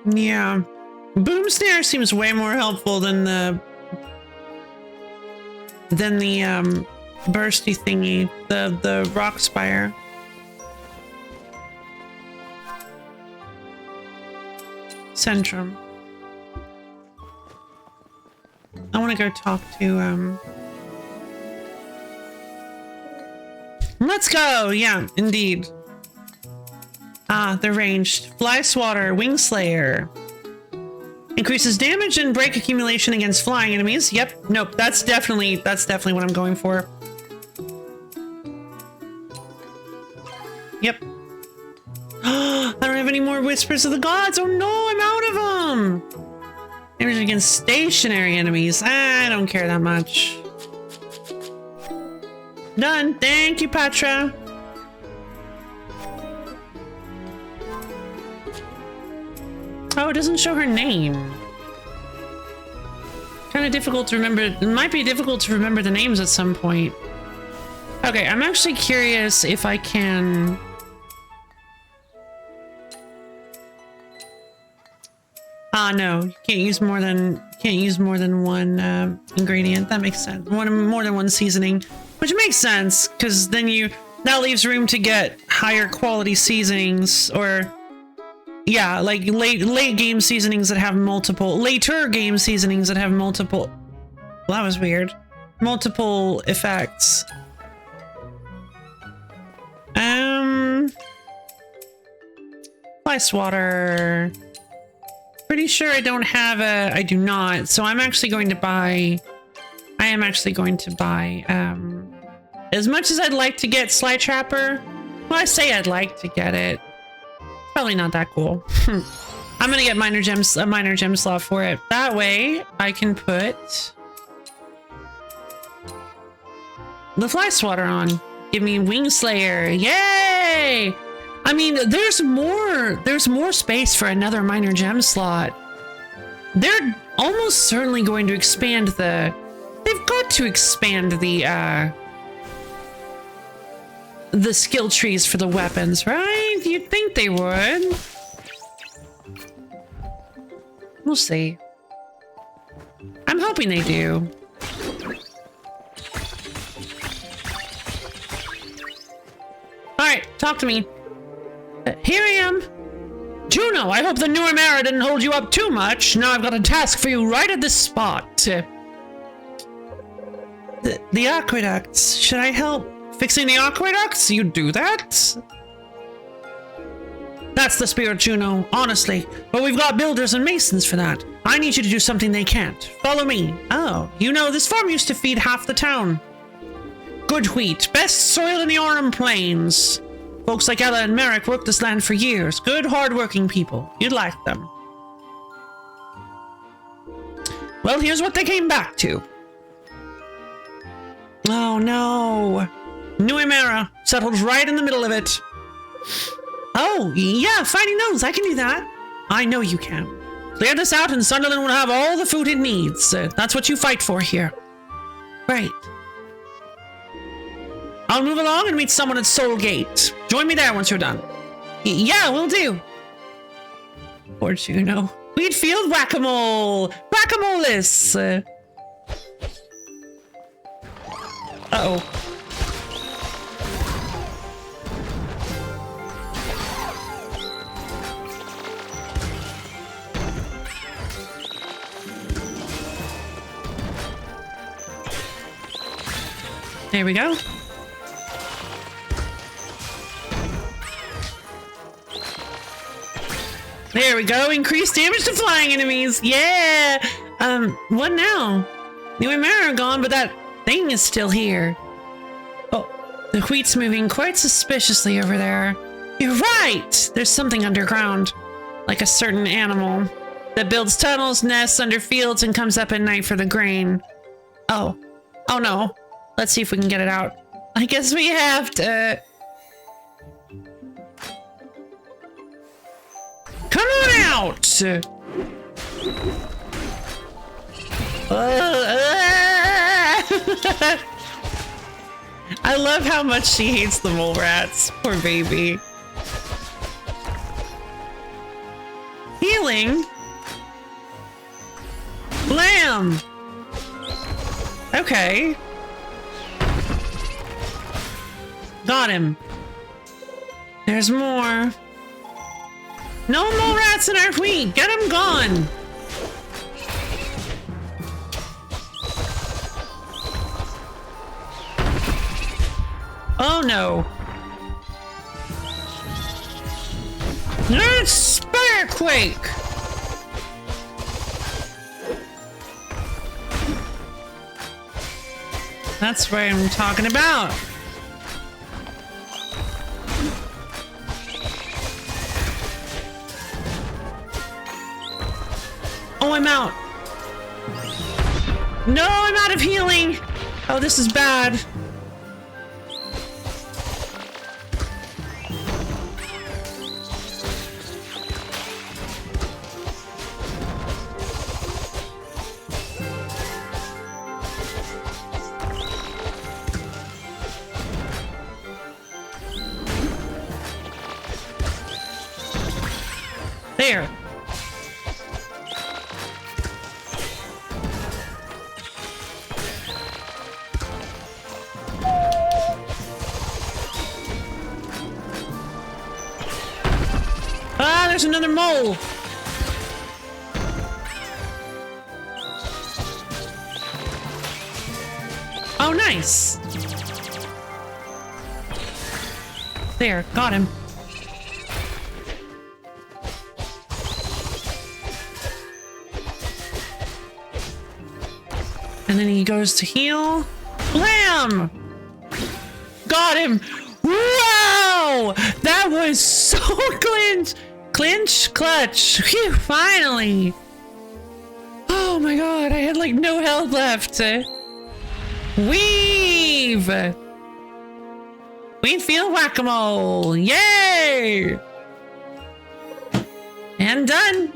Yeah. Boom Snare seems way more helpful than the bursty thingy, the rock spire. Centrum. I want to go talk to Let's go! Yeah, indeed. Ah, they're ranged. Fly Swatter, Wing Slayer. Increases damage and break accumulation against flying enemies. Yep. Nope. That's definitely what I'm going for. Yep. I don't have any more Whispers of the Gods. Oh no, I'm out of them. Damage against stationary enemies. I don't care that much. Done. Thank you, Patra. Oh, it doesn't show her name. Kind of difficult to remember. It might be difficult to remember the names at some point. Okay, I'm actually curious if I can... no, you can't use more than one ingredient. That makes sense. More than one seasoning, which makes sense because then that leaves room to get higher quality seasonings or. Yeah, like late game seasonings that have later game seasonings that have multiple. Well, that was weird. Multiple effects. Ice water. Pretty sure I don't have I do not. So I'm actually going to buy. I am actually going to buy. As much as I'd like to get Sly Trapper. Well, I say I'd like to get it. Probably not that cool. I'm gonna get a minor gem slot for it. That way I can put the Fly Swatter on. Give me Wing Slayer. Yay! I mean, there's more space for another minor gem slot. They're almost certainly going to expand they've got to expand the skill trees for the weapons, right? You'd think they would. We'll see. I'm hoping they do. Alright, talk to me. Here I am. Juno, I hope the newer Mara didn't hold you up too much. Now I've got a task for you right at this spot. The aqueducts. Should I help? Fixing the aqueducts? You do that? That's the spirit, Juno, honestly. But we've got builders and masons for that. I need you to do something they can't. Follow me. Oh, you know, this farm used to feed half the town. Good wheat, best soil in the Aurum Plains. Folks like Ella and Merrick worked this land for years. Good, hard-working people. You'd like them. Well, here's what they came back to. Oh, no. New Emera, settled right in the middle of it. Oh, yeah, finding those. I can do that. I know you can. Clear this out and Sunderland will have all the food it needs. That's what you fight for here. Right. I'll move along and meet someone at Soul Gate. Join me there once you're done. Yeah, we'll do. Poor Juno. Wheatfield whack-a-mole. Whack-a-mole-less. Uh-oh. There we go. There we go. Increased damage to flying enemies. Yeah. What now? The Uemara are gone, but that thing is still here. Oh, the wheat's moving quite suspiciously over there. You're right. There's something underground, like a certain animal that builds tunnels, nests under fields, and comes up at night for the grain. Oh. Oh no. Let's see if we can get it out. I guess we have to. Come on out! I love how much she hates the mole rats. Poor baby. Healing? Lamb! Okay. Got him. There's more. No mole rats in our wheat! Get them gone! Oh no. It's Spirequake! That's what I'm talking about. Oh, I'm out. No, I'm out of healing. Oh, this is bad. There. Ah, there's another mole. Oh, nice. There, got him. And then he goes to heal. Blam! Got him! Wow! That was so clutch. Phew, finally. Oh my god, I had like no health left. Weave! We feel whack-a-mole! Yay! And done.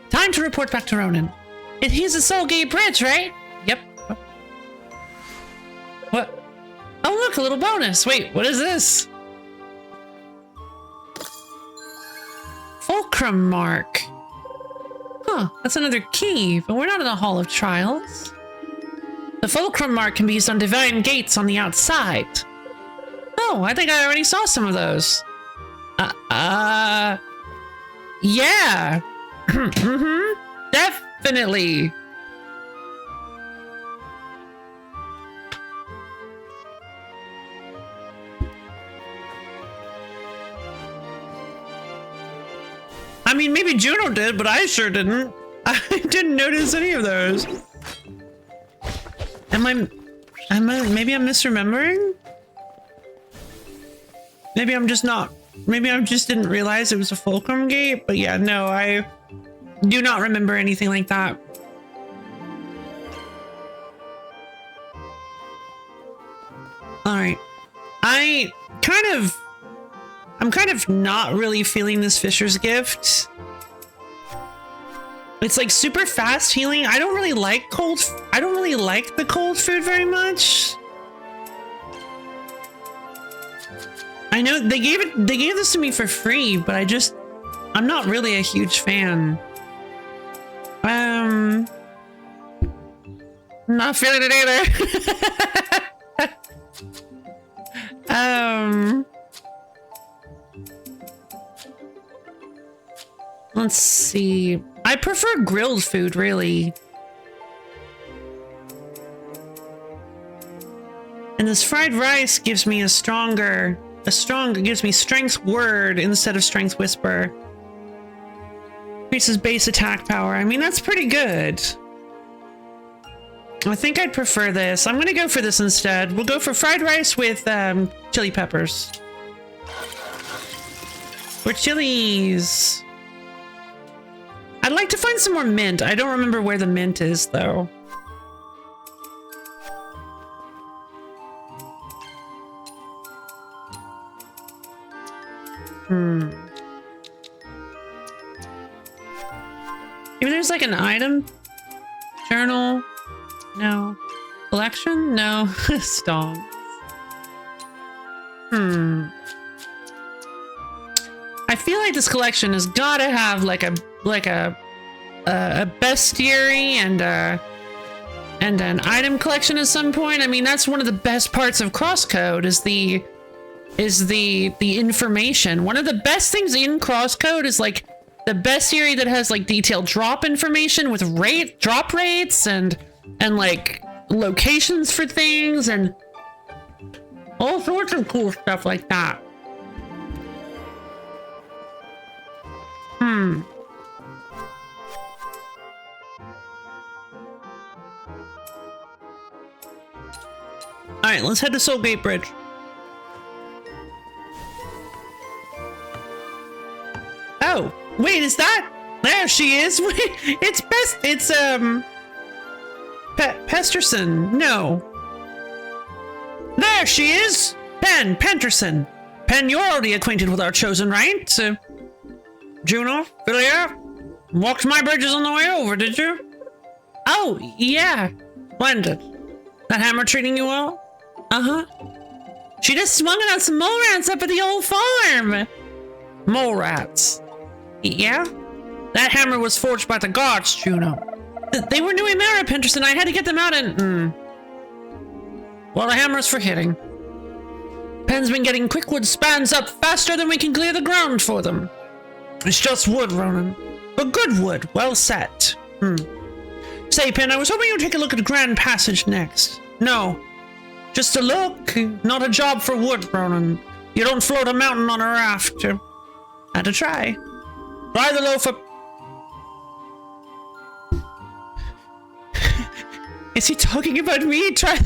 Time to report back to Ronan. He's a Soulgate Bridge, right? Yep. What? Oh look, a little bonus. Wait, what is this? Fulcrum mark. Huh, that's another key, but we're not in the Hall of Trials. The fulcrum mark can be used on divine gates on the outside. Oh, I think I already saw some of those. Yeah. Definitely. I mean, maybe Juno did, but I sure didn't. I didn't notice any of those. Maybe I'm misremembering? Maybe I'm just not. Maybe I just didn't realize it was a fulcrum gate, but yeah, no, I do not remember anything like that. All right. I'm kind of not really feeling this Fisher's Gift. It's like super fast healing. I don't really like the cold food very much. I know they gave this to me for free, but I'm not really a huge fan. Not feeling it either. Let's see. I prefer grilled food, really. And this fried rice gives me gives me strength word instead of strength whisper. Increases base attack power. I mean, that's pretty good. I think I'd prefer this. I'm gonna go for this instead. We'll go for fried rice with chili peppers. Or chilies. I'd like to find some more mint. I don't remember where the mint is though. Maybe there's like an item? Journal? No. Collection? No. Stonks. I feel like this collection has got to have like a bestiary and an item collection at some point. I mean, that's one of the best parts of Crosscode is the information. One of the best things in Crosscode is like the bestiary that has like detailed drop information with drop rates and like locations for things and all sorts of cool stuff like that. All right, let's head to Soulgate Bridge. Oh, wait, is that? There she is. Wait, it's Pesterson. No. There she is. Penterson. Pen, you're already acquainted with our chosen, right? Juno, Philia, walked my bridges on the way over, did you? Oh, yeah. Splendid. That hammer treating you well? Uh-huh. She just swung it on some mole rats up at the old farm. Mole rats. Yeah? That hammer was forged by the gods, Juno. They were new in Mara, Penterson. I had to get them out and... Well, the hammer's for hitting. Pen's been getting quickwood spans up faster than we can clear the ground for them. It's just wood, Ronan. But good wood, well set. Say, Pen, I was hoping you'd take a look at the Grand Passage next. No. Just a look, not a job for wood, Ronan. You don't float a mountain on a raft. Had to try. Try the loaf up. Is he talking about me? Try like,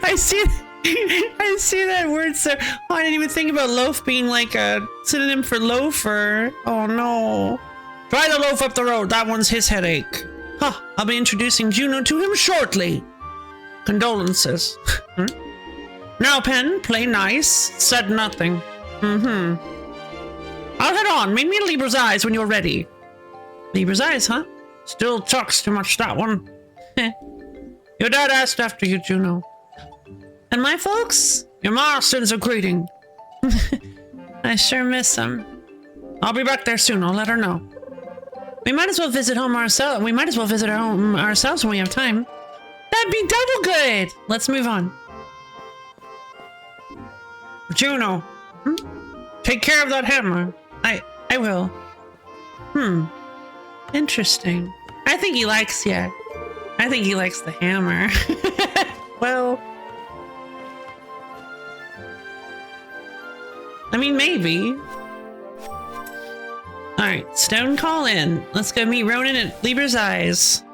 I see that word, so I didn't even think about loaf being like a synonym for loafer. Oh no. Try the loaf up the road. That one's his headache. Huh, I'll be introducing Juno to him shortly. Condolences. Now, Pen, play nice. Said nothing. I'll head on. Meet me at Libra's Eyes when you're ready. Libra's Eyes, huh? Still talks too much, that one. Your dad asked after you, Juno. And my folks? Your ma sends a greeting. I sure miss them. I'll be back there soon. I'll let her know. We might as well visit home ourselves. We might as well visit our home ourselves when we have time. That'd be double good. Let's move on. Juno, take care of that hammer. I will. Interesting. I think he likes you. I think he likes the hammer. Well, I mean, maybe. Alright, Stone Call in. Let's go meet Ronan at Libra's Eyes.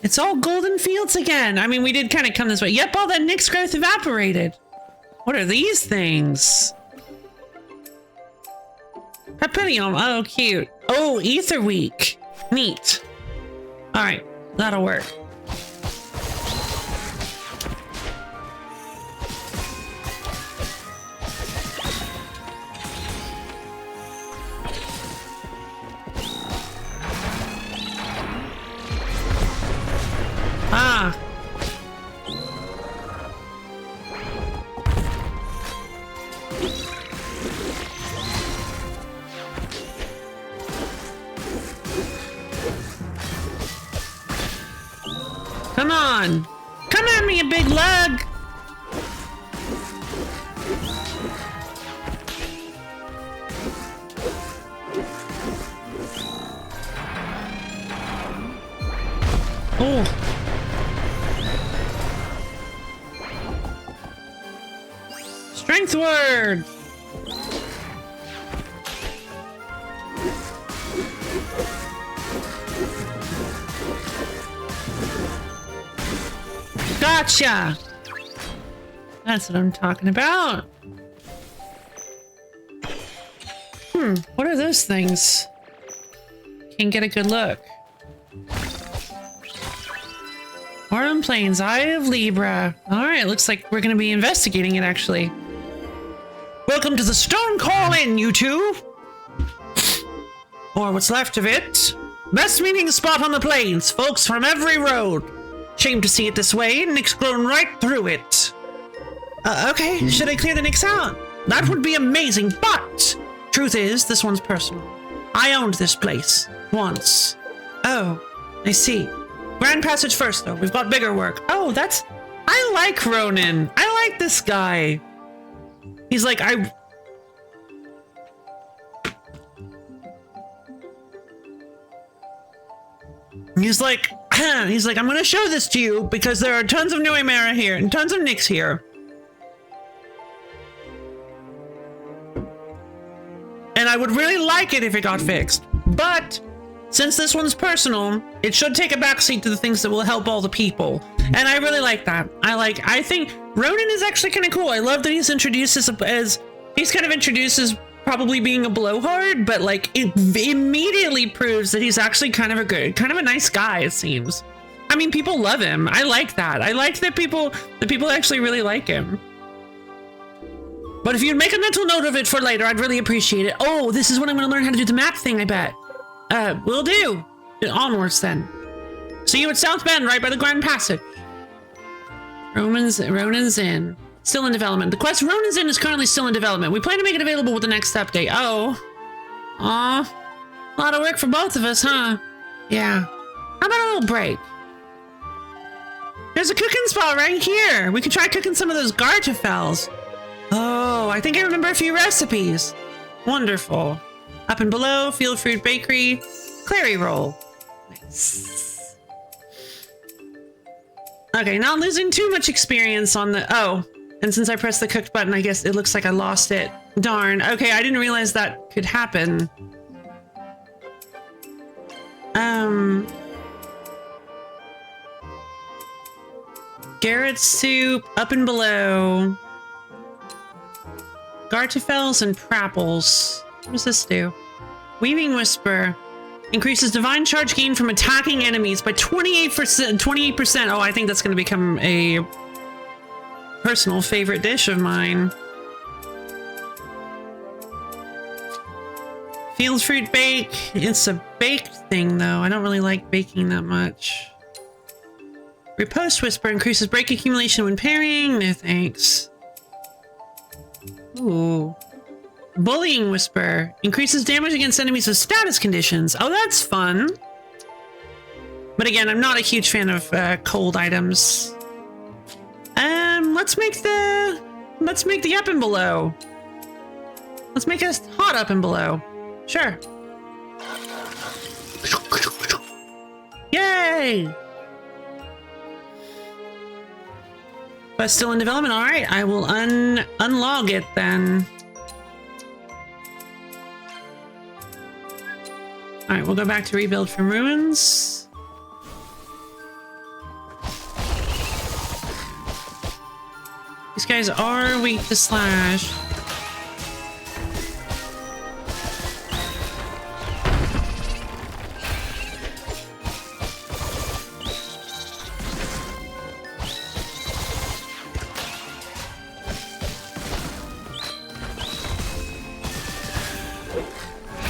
It's all golden fields again. I mean, we did kind of come this way. Yep, all that Nyx growth evaporated. What are these things? Papillium. Oh, cute. Oh, Ether Week. Neat. Alright, that'll work. Ah. Come on. Come at me, you big lug. Oh. Strength word. Gotcha. That's what I'm talking about. What are those things? Can't get a good look. Autumn Plains, Eye of Libra. Alright, looks like we're gonna be investigating it actually. Welcome to the Stone Call Inn, you two! Or what's left of it. Best meeting spot on the plains, folks from every road. Shame to see it this way, Nick's grown right through it. Okay, should I clear the Nicks out? That would be amazing, but truth is, this one's personal. I owned this place. Once. Oh, I see. Grand Passage first, though. We've got bigger work. Oh, that's... I like Ronan. I like this guy. He's like, He's like, I'm gonna show this to you because there are tons of Nuemera here and tons of Nicks here. And I would really like it if it got fixed. But since this one's personal, it should take a backseat to the things that will help all the people. And I really like that. I think Ronan is actually kind of cool. I love that he's introduced as he's kind of introduced as probably being a blowhard, but like it immediately proves that he's actually kind of a nice guy, it seems. I mean, people love him. I like that. I like that people actually really like him. But if you'd make a mental note of it for later, I'd really appreciate it. Oh, this is when I'm going to learn how to do the map thing, I bet. Will do. Onwards, then. See you at South Bend, right by the Grand Passage. Ronan's Inn. Still in development. The quest Ronan's Inn is currently still in development. We plan to make it available with the next update. Oh. Aw. A lot of work for both of us, huh? Yeah. How about a little break? There's a cooking spot right here. We could try cooking some of those gartafels. Oh, I think I remember a few recipes. Wonderful. Up and below, Field Fruit Bakery, Clary Roll. Nice. Okay, not losing too much experience on the... Oh, and since I pressed the cooked button, I guess it looks like I lost it. Darn. Okay, I didn't realize that could happen. Garrett's Soup, Up and Below. Gartafels and Prapples. What does this do? Weaving Whisper. Increases divine charge gain from attacking enemies by 28%. Oh, I think that's going to become a personal favorite dish of mine. Field Fruit Bake. It's a baked thing, though. I don't really like baking that much. Riposte Whisper increases break accumulation when parrying. No thanks. Ooh. Bullying Whisper increases damage against enemies with status conditions. Oh, that's fun. But again, I'm not a huge fan of cold items. Let's make the Up and Below. Let's make a hot Up and Below. Sure. Yay! But still in development. All right, I will unlog it then. All right, we'll go back to rebuild from ruins. These guys are weak to slash.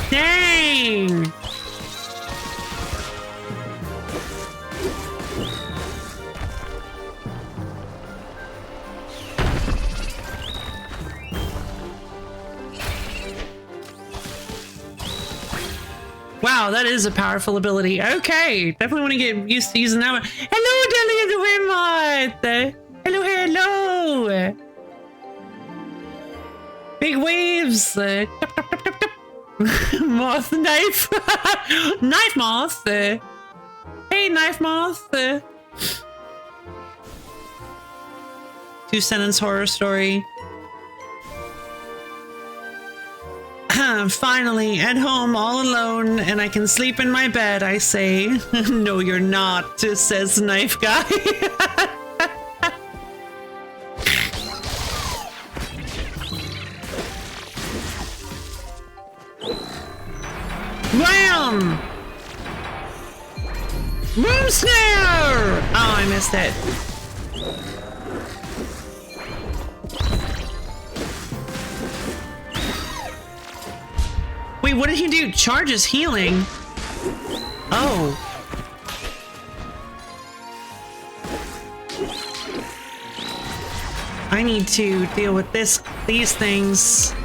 Dang! Wow, that is a powerful ability. Okay, definitely want to get used to using that one. Hello, Delia. Hello, hello. Big waves. Moth knife. Knife moth. Hey, knife moth. 2-sentence horror story. Finally, at home, all alone, and I can sleep in my bed, I say. No, you're not, says Knife Guy. Wham! Boom snare! Oh, I missed it. Wait, what did he do? Charges healing. Oh. I need to deal with these things.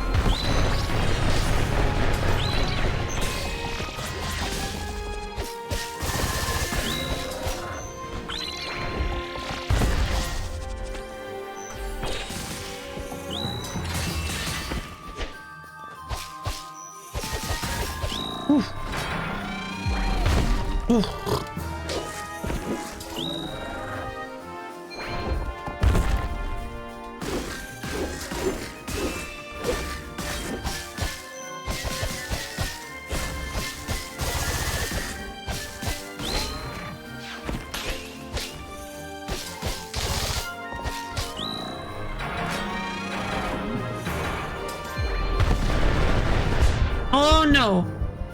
Oh no!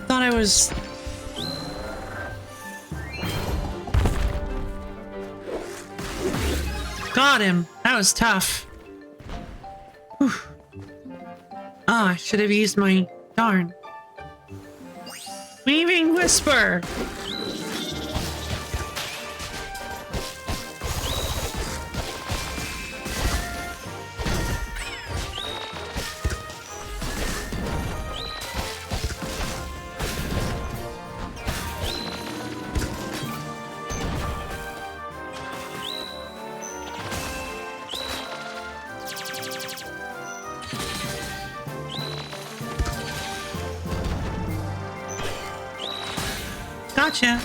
Thought I was... Got him! That was tough. Whew. Ah, I should have used my... Darn. Weaving Whisper! Gotcha.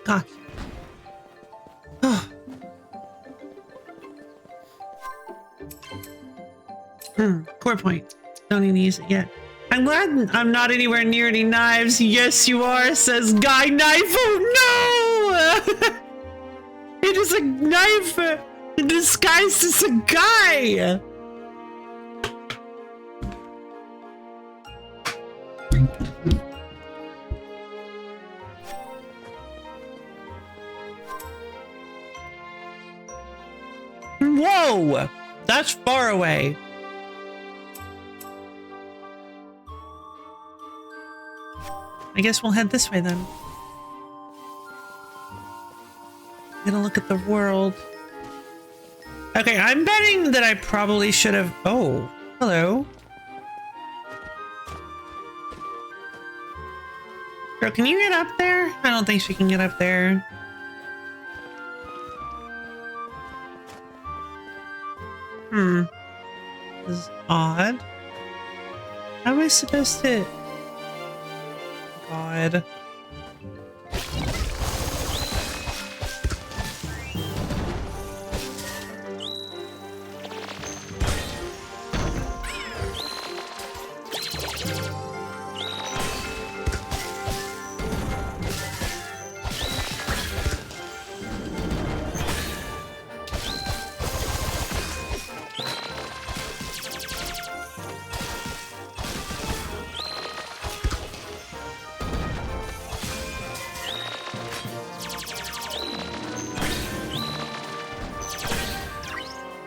Gotcha. Core point. Don't even use it yet. I'm glad I'm not anywhere near any knives. Yes, you are, says Guy Knife. Oh no! It is a knife disguised as a guy. Whoa! That's far away. I guess we'll head this way then. Get a look at the world. Okay, I'm betting that I probably should have... Oh, hello. Girl, can you get up there? I don't think she can get up there. This is odd. How am I supposed to... God.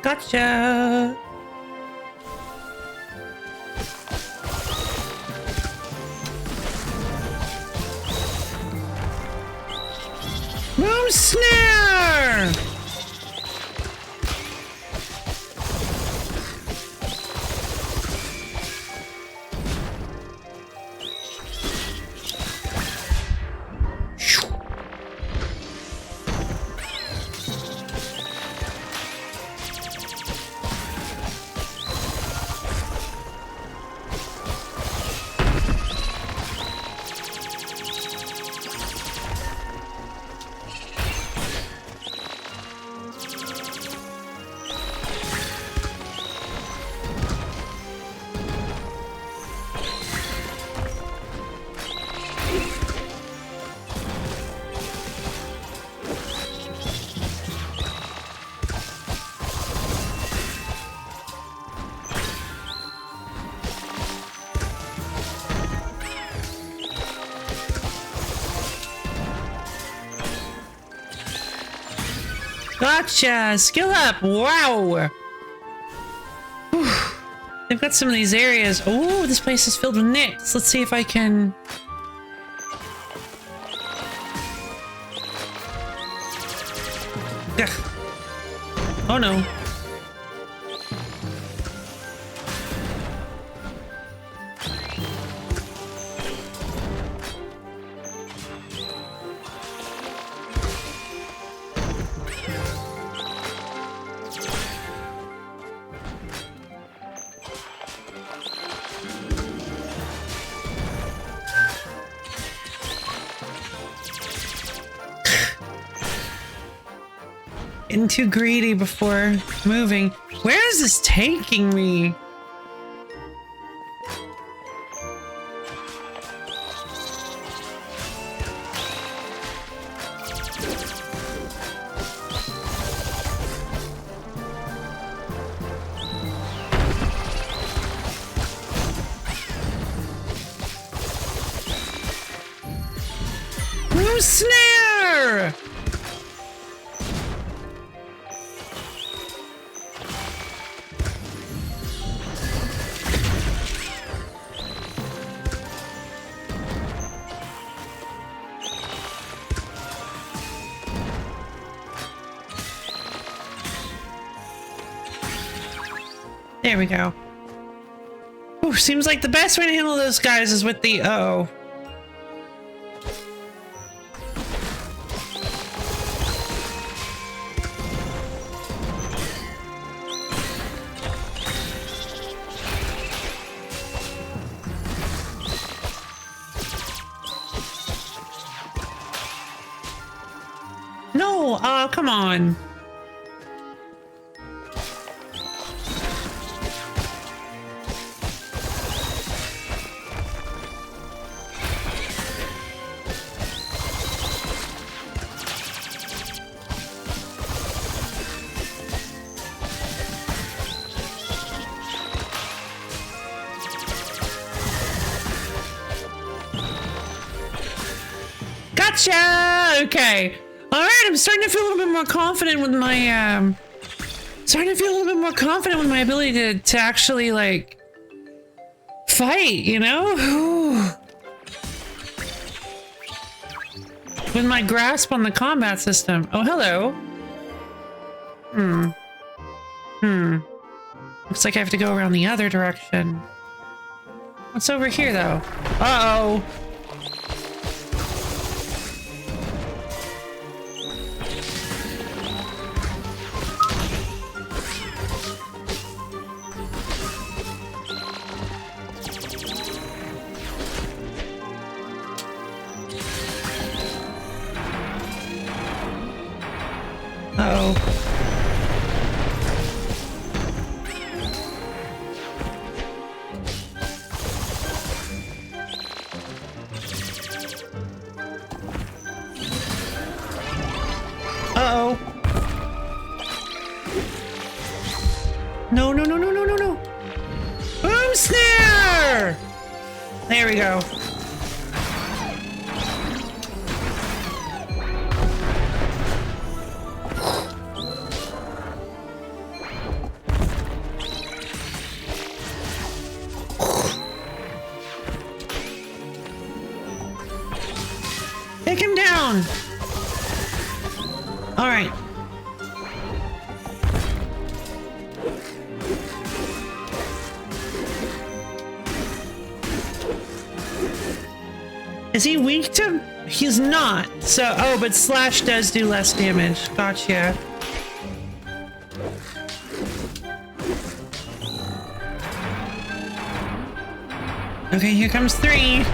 Gotcha! Boom snare! Gotcha! Skill up! Wow! Whew. They've got some of these areas. Oh, this place is filled with nicks. Let's see if I can... Ugh. Oh no. Getting too greedy before moving. Where is this taking me? Ooh, snare! There we go. Ooh, seems like the best way to handle those guys is with the O. No, come on. Gotcha! Okay. Alright, I'm starting to feel a little bit more confident with my, ability to actually, like, fight, you know? With my grasp on the combat system. Oh, hello. Looks like I have to go around the other direction. What's over here, though? Uh-oh. Uh-oh. Uh-oh. No, no, no, no, no, no, no. Boom snare! There we go. Take him down! Alright. Is he weak to... He's not. So, oh, but slash does do less damage. Gotcha. Okay, here comes 3.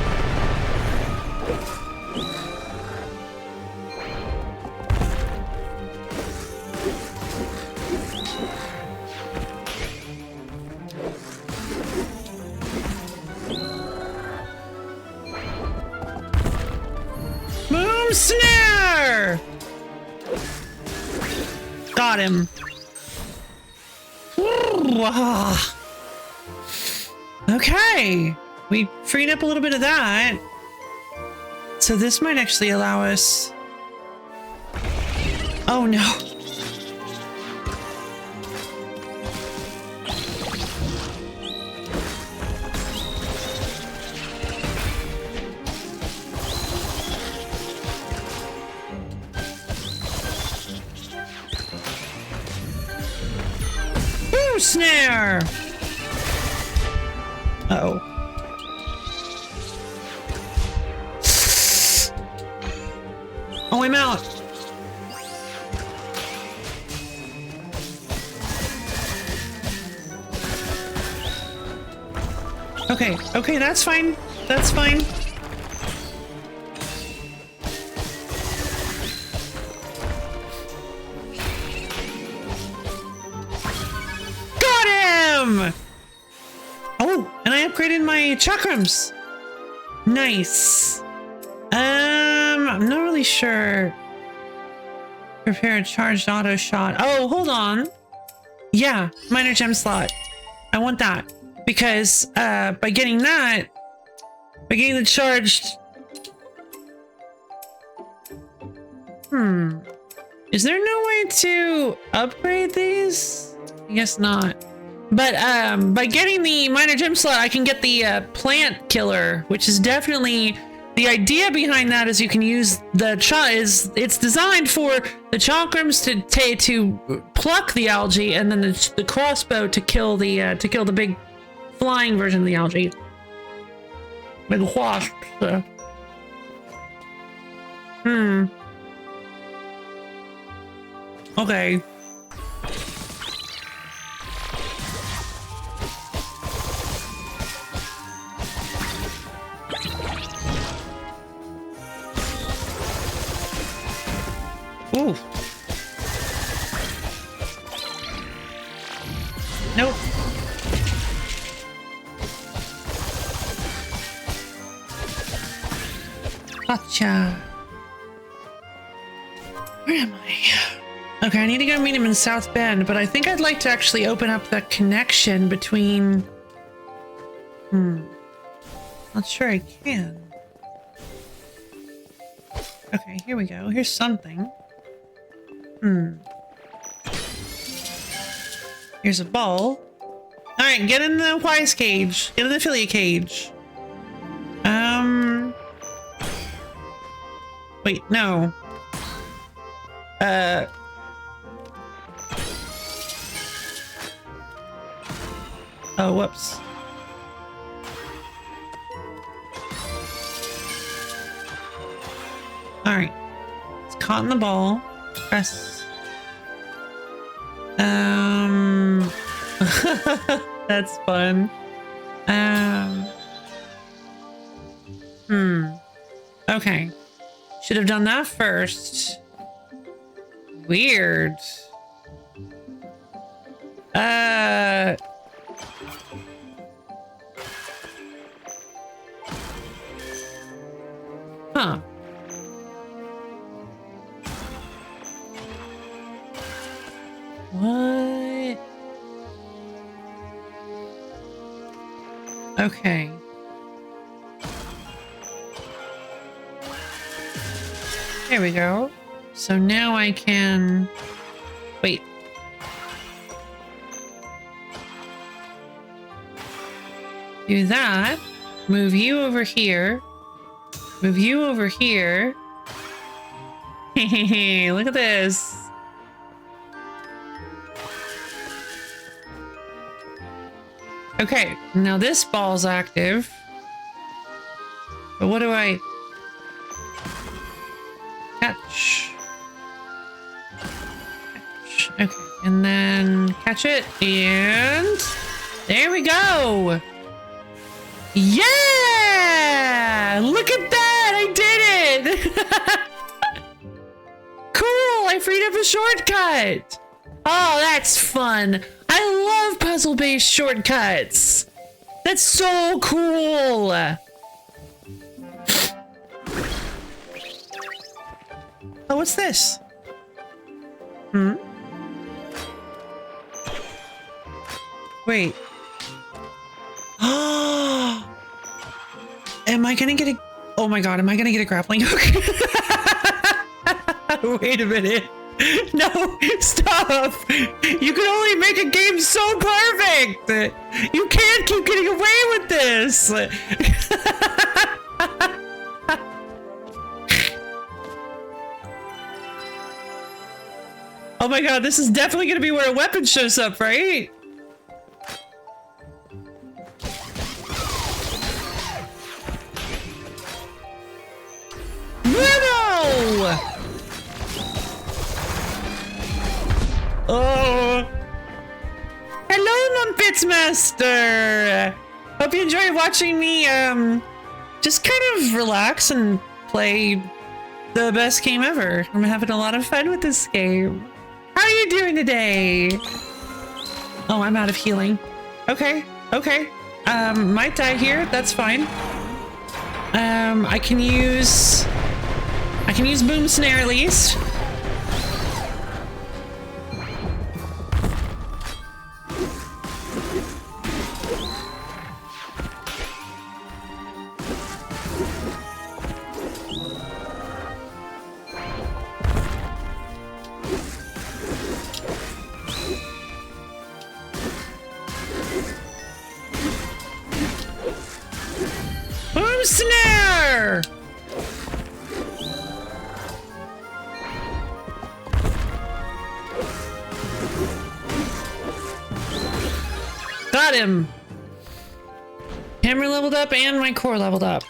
Boom snare! Got him. Ooh, ah. Okay. We freed up a little bit of that. So this might actually allow us... Oh no. snare! Uh-oh. Oh, I'm out. Okay, okay, that's fine. That's fine. Got him! Oh, and I upgraded my chakrams. Nice. I'm not really sure. Prepare a charged auto shot. Oh, hold on. Yeah, minor gem slot. I want that because by getting that, by getting the charged. Is there no way to upgrade these? I guess not. But by getting the minor gem slot, I can get the plant killer, which is definitely the idea behind that. Is you can use the it's designed for the chakrams to pluck the algae, and then the crossbow to kill the big flying version of the algae. Big wasps. Okay. Ooh. Nope. Gotcha. Where am I? Okay, I need to go meet him in South Bend, but I think I'd like to actually open up that connection between... Not sure I can. Okay, here we go. Here's something. Here's a ball. Alright, get in the wise cage. Get in the affiliate cage. Wait, no. Oh, whoops. Alright. It's caught in the ball. Press. That's fun. Okay. Should have done that first. Weird. Huh. What? Okay. There we go. So now I can... Wait. Do that. Move you over here. Move you over here. Hey, look at this. Okay, now this ball's active. But what do I... Catch. Catch. Okay, and then catch it, and... There we go! Yeah! Look at that! I did it! Cool! I freed up a shortcut! Oh, that's fun! I love puzzle-based shortcuts! That's so cool! Oh, what's this? Wait. Am I gonna get a... Oh my god, am I gonna get a grappling hook? Wait a minute. No, stop! You can only make a game so perfect! You can't keep getting away with this! Oh my god, this is definitely gonna be where a weapon shows up, right? Oh. Hello, Mumpets Master. Hope you enjoy watching me just kind of relax and play the best game ever. I'm having a lot of fun with this game. How are you doing today? Oh, I'm out of healing. Okay, okay. Might die here. That's fine. I can use Boom Snare at least. Boom Snare! Got him! Hammer leveled up and my core leveled up.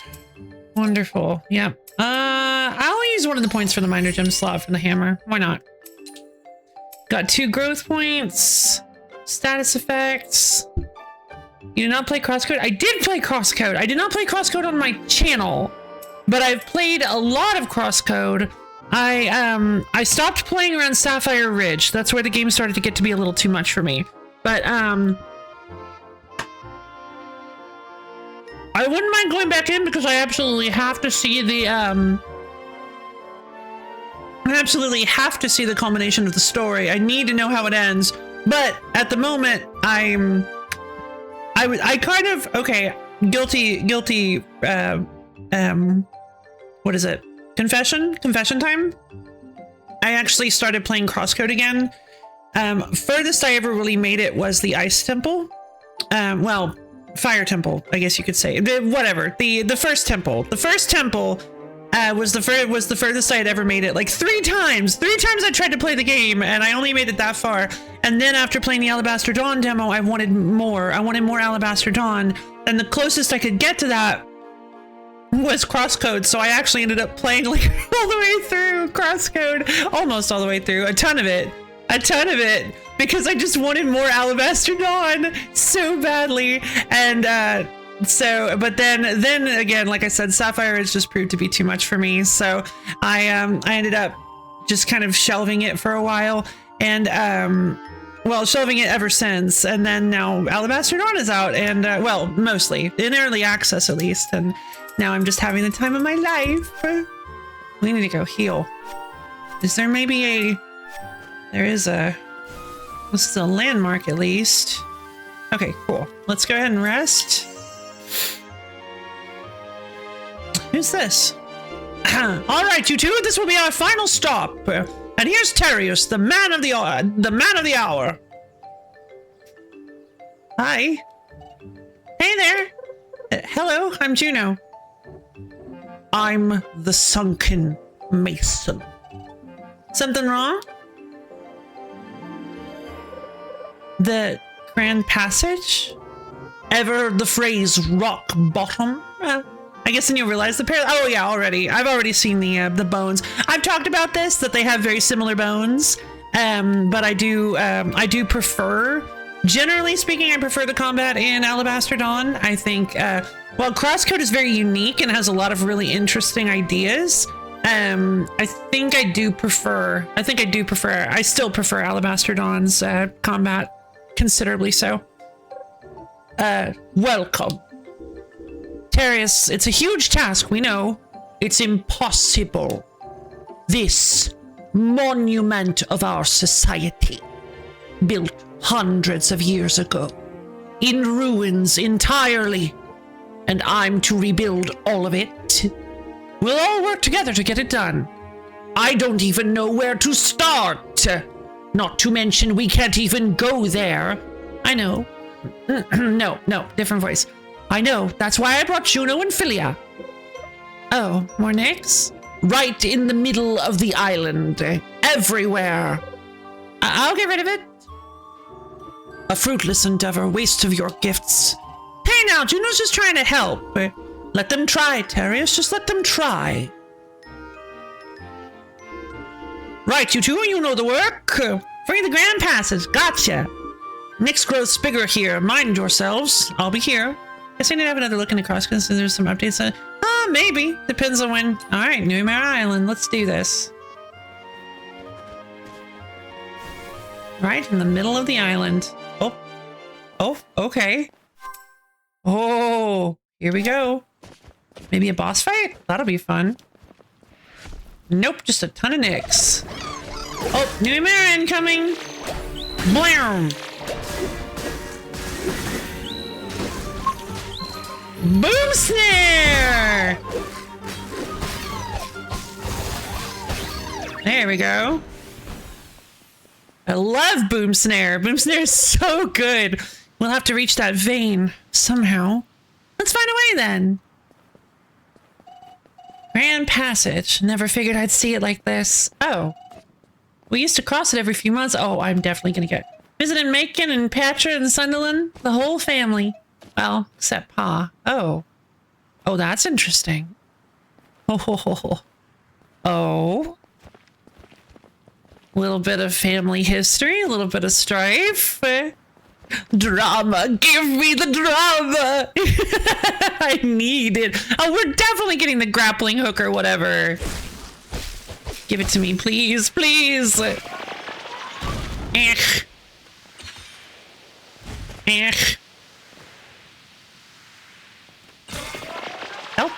Wonderful. Yep. I'll use one of the points for the minor gem slot for the hammer. Why not? Got 2 growth points. Status effects. You did not play Crosscode? I did play Crosscode. I did not play Crosscode on my channel, but I've played a lot of Crosscode. I stopped playing around Sapphire Ridge. That's where the game started to get to be a little too much for me. But I wouldn't mind going back in because I absolutely have to see the culmination of the story. I need to know how it ends. But at the moment, I kind of, okay, guilty, what is it? Confession time? I actually started playing Crosscode again. Furthest I ever really made it was the Ice Temple. Well, Fire Temple, I guess you could say. Whatever, the first temple. The first temple was the furthest I had ever made it. Like 3 times. 3 times I tried to play the game, and I only made it that far. And then after playing the Alabaster Dawn demo, I wanted more. I wanted more Alabaster Dawn. And the closest I could get to that was Crosscode. So I actually ended up playing like all the way through Crosscode. Almost all the way through. A ton of it. Because I just wanted more Alabaster Dawn so badly. And but then again, like I said, Sapphire has just proved to be too much for me. So I ended up just kind of shelving it for a while, and well, shelving it ever since. And then now Alabaster Dawn is out, and well, mostly in early access at least. And now I'm just having the time of my life. We need to go heal. Is there maybe a? There is a. This is a landmark at least. Okay, cool. Let's go ahead and rest. Who's this? All right, you two. This will be our final stop. And here's Terius, the man of the hour. Hi. Hey there. Hello, I'm Juno. I'm the Sunken Mason. Something wrong? The Grand Passage? Ever the phrase rock bottom? I guess then you realize the pair. Oh yeah, already. I've already seen the bones. I've talked about this, that they have very similar bones. But I do prefer, generally speaking, I prefer the combat in Alabaster Dawn. I think, well, Crosscode is very unique and has a lot of really interesting ideas. I still prefer Alabaster Dawn's combat considerably so. Welcome. Terius, it's a huge task, we know. It's impossible. This monument of our society, built hundreds of years ago, in ruins entirely, and I'm to rebuild all of it. We'll all work together to get it done. I don't even know where to start. Not to mention we can't even go there. I know. No, different voice. I know, that's why I brought Juno and Philia. Oh, more nicks? Right in the middle of the island. Everywhere. I'll get rid of it. A fruitless endeavor, waste of your gifts. Hey now, Juno's just trying to help. Let them try, Terius, just let them try. Right, you two, you know the work. Free the Grand Passage. Gotcha. Next growth bigger here. Mind yourselves. I'll be here. Guess I need to have another look in the cross because there's some updates. Maybe. Depends on when. All right, New Mare Island. Let's do this. Right in the middle of the island. Oh. Oh, okay. Oh, here we go. Maybe a boss fight? That'll be fun. Nope, just a ton of nicks. Oh, New Mare incoming. Blam. Boom snare! There we go. I love boom snare. Boom snare is so good. We'll have to reach that vein somehow. Let's find a way then. Grand Passage. Never figured I'd see it like this. Oh. We used to cross it every few months. Oh, I'm definitely gonna get visiting Macon and Patra and Sunderland. The whole family. Well, except Pa. Oh. Oh, that's interesting. Oh. Oh. A little bit of family history, a little bit of strife. Drama. Give me the drama. I need it. Oh, we're definitely getting the grappling hook or whatever. Give it to me, please, please. Ech. Ech. Help.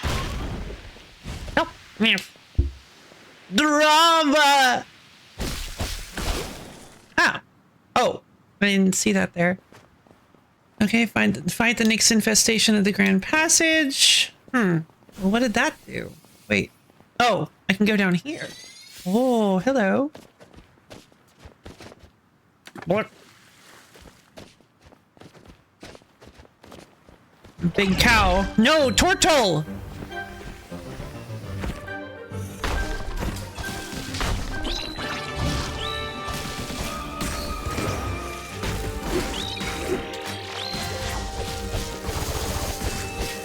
Help. Drama. Ah. Oh, I didn't see that there. Okay, fight the Nyx infestation of the Grand Passage. Well, what did that do? Wait. Oh, I can go down here. Oh, hello. What? Big cow. No, turtle!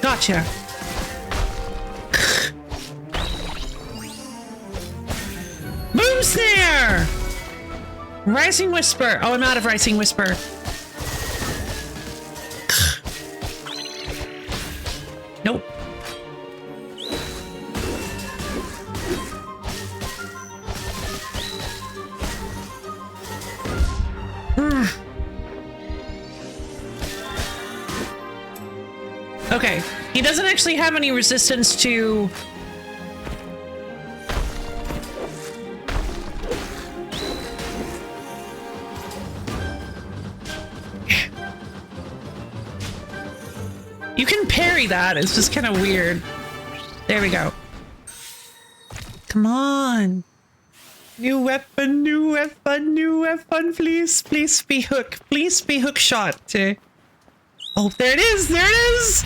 Gotcha. Boom snare! Rising Whisper. Oh, I'm out of Rising Whisper. Nope. Okay, he doesn't actually have any resistance to... You can parry that, it's just kind of weird. There we go. Come on. New weapon, new weapon, new weapon, please. Please be hook. Please be hook shot. Oh, there it is! There it is!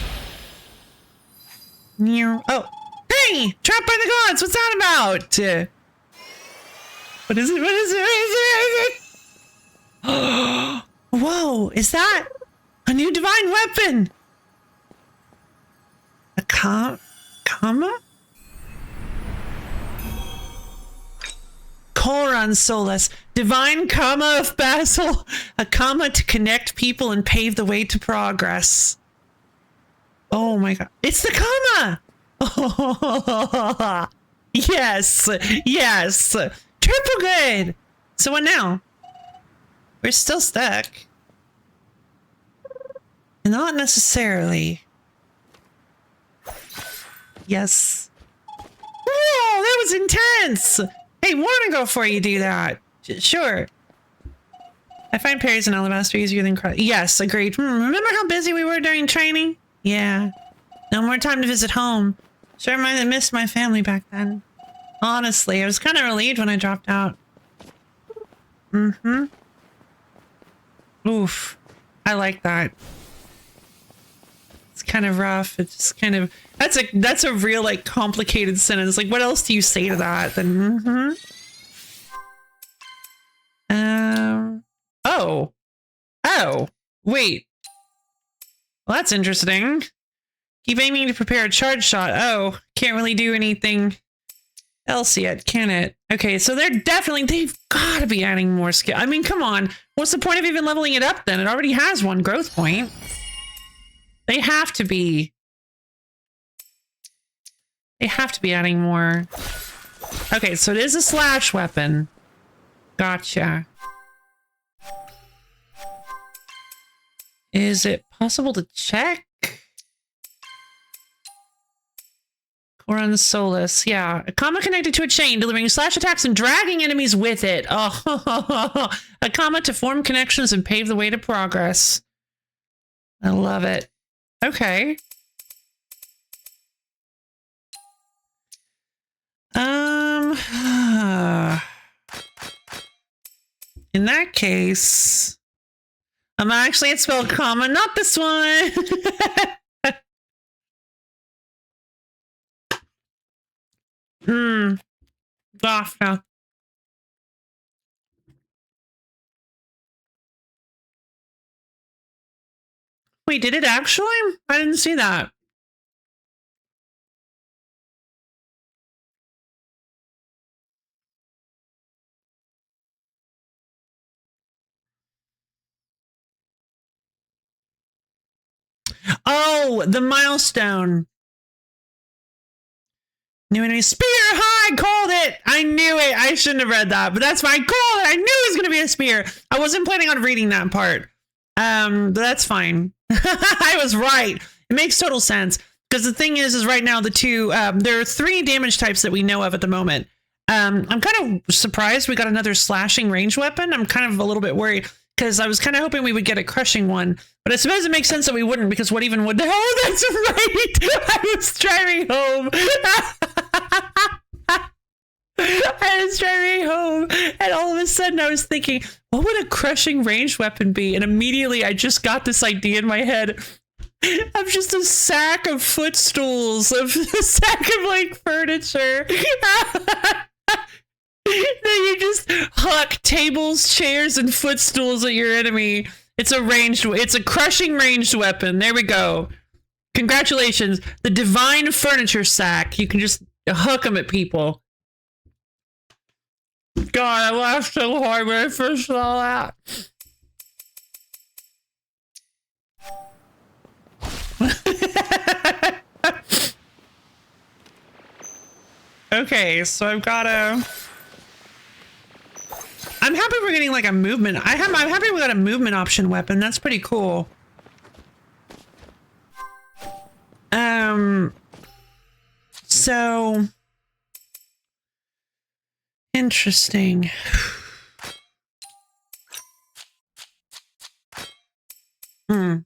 Oh, hey! Trapped by the gods! What's that about? What is it? What is it? What is it? Whoa! Is that a new divine weapon? A comma? Koran Solace. Divine comma of Basil. A comma to connect people and pave the way to progress. Oh my god. It's the comma! Oh, yes! Yes! Triple good! So what now? We're still stuck. Not necessarily. Yes. Whoa, that was intense! Hey, wanna go before you do that? Sure. I find parries and alabaster easier than cross. Yes, agreed. Remember how busy we were during training? Yeah. No more time to visit home. Sure might have missed my family back then. Honestly, I was kind of relieved when I dropped out. Oof. I like that. It's kind of rough. It's just kind of... That's a real, like, complicated sentence. Like, what else do you say to that? Then, Oh. Oh. Wait. Well, that's interesting. Keep aiming to prepare a charge shot. Oh, can't really do anything else yet, can it? Okay, so they've got to be adding more skill. I mean, come on. What's the point of even leveling it up then? It already has one growth point. They have to be. They have to be adding more. Okay, so it is a slash weapon. Gotcha. Is it possible to check? Coron Solus. Yeah. A comma connected to a chain, delivering slash attacks and dragging enemies with it. Oh, a comma to form connections and pave the way to progress. I love it. Okay. In that case, I'm actually at spell comma, not this one. No. Wait, did it actually? I didn't see that. Oh, the milestone. New enemy spear. Hi, called it. I knew it. I shouldn't have read that, but that's fine. Called it. I knew it was going to be a spear. I wasn't planning on reading that part. But that's fine. I was right. It makes total sense because the thing is right now the two there are 3 damage types that we know of at the moment. I'm kind of surprised we got another slashing range weapon. I'm kind of a little bit worried because I was kind of hoping we would get a crushing one, but I suppose it makes sense that we wouldn't because what even would? Oh, that's right. I was driving home. I was driving home and all of a sudden I was thinking, what would a crushing ranged weapon be? And immediately I just got this idea in my head of just a sack of footstools, of a sack of like furniture. Then you just huck tables, chairs, and footstools at your enemy. It's a crushing ranged weapon. There we go. Congratulations. The divine furniture sack. You can just hook them at people. God, I laughed so hard when I first saw that. Okay, so I've got a... I'm happy we're getting like a movement. I'm happy we got a movement option weapon. That's pretty cool. So... Interesting. I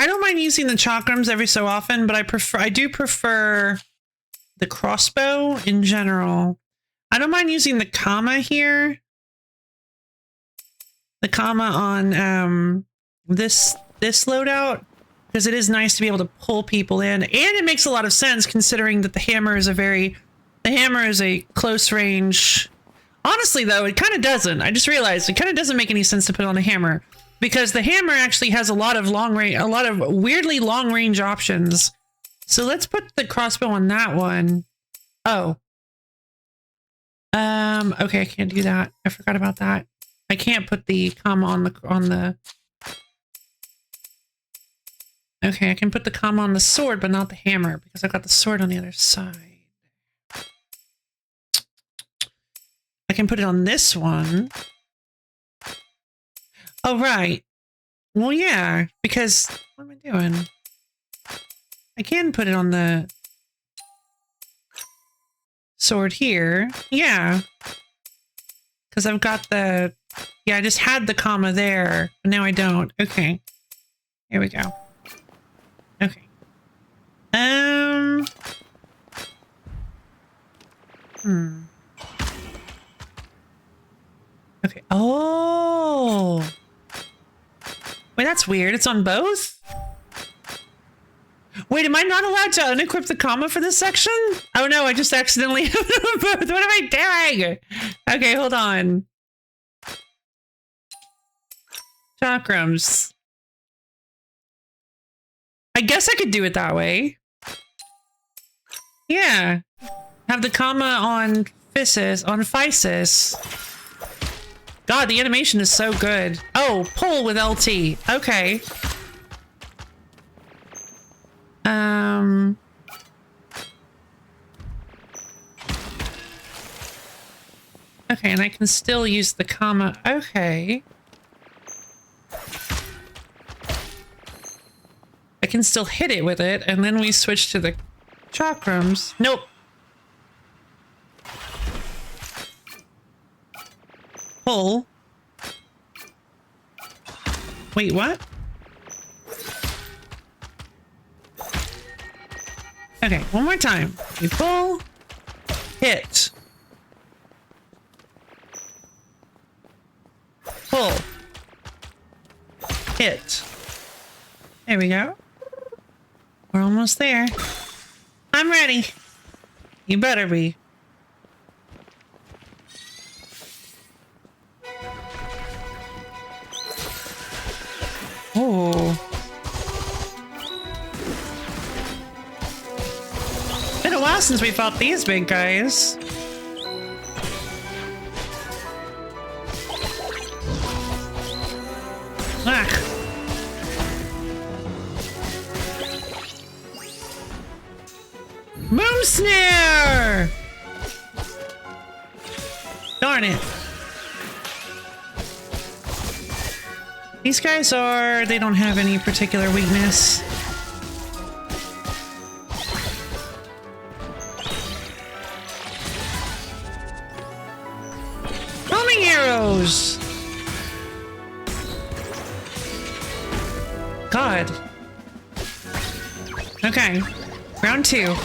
don't mind using the chakrams every so often, but I do prefer the crossbow in general. I don't mind using the comma here. The comma on this loadout, because it is nice to be able to pull people in, and it makes a lot of sense considering that the hammer is a close range. Honestly though, it kind of doesn't. I just realized it kind of doesn't make any sense to put on a hammer, because the hammer actually has a lot of weirdly long range options. So let's put the crossbow on that one. Oh. Okay, I can't do that. I forgot about that. I can't put the comma on the Okay, I can put the comma on the sword, but not the hammer, because I've got the sword on the other side. I can put it on this one. Oh, right. Well, yeah, because... What am I doing? I can put it on the sword here. Yeah. Because I've got the... Yeah, I just had the comma there, but now I don't. Okay. Here we go. Okay. Okay. Oh. Wait, that's weird. It's on both? Wait, am I not allowed to unequip the comma for this section? Oh no, I just accidentally have it on both. What am I doing? Okay, hold on. Chakrams. I guess I could do it that way. Yeah. Have the comma on physis. God, the animation is so good. Oh, pull with LT. Okay. Okay, and I can still use the comma. Okay. I can still hit it with it, and then we switch to the chakrams. Nope. Pull. Wait, what? Okay, one more time. We pull, hit. Pull. Hit. There we go. We're almost there. I'm ready. You better be. Oh. Been a while since we fought these big guys. Ah. Boom snare! Darn it. These guys they don't have any particular weakness. Homing arrows! God. Okay. Round 2.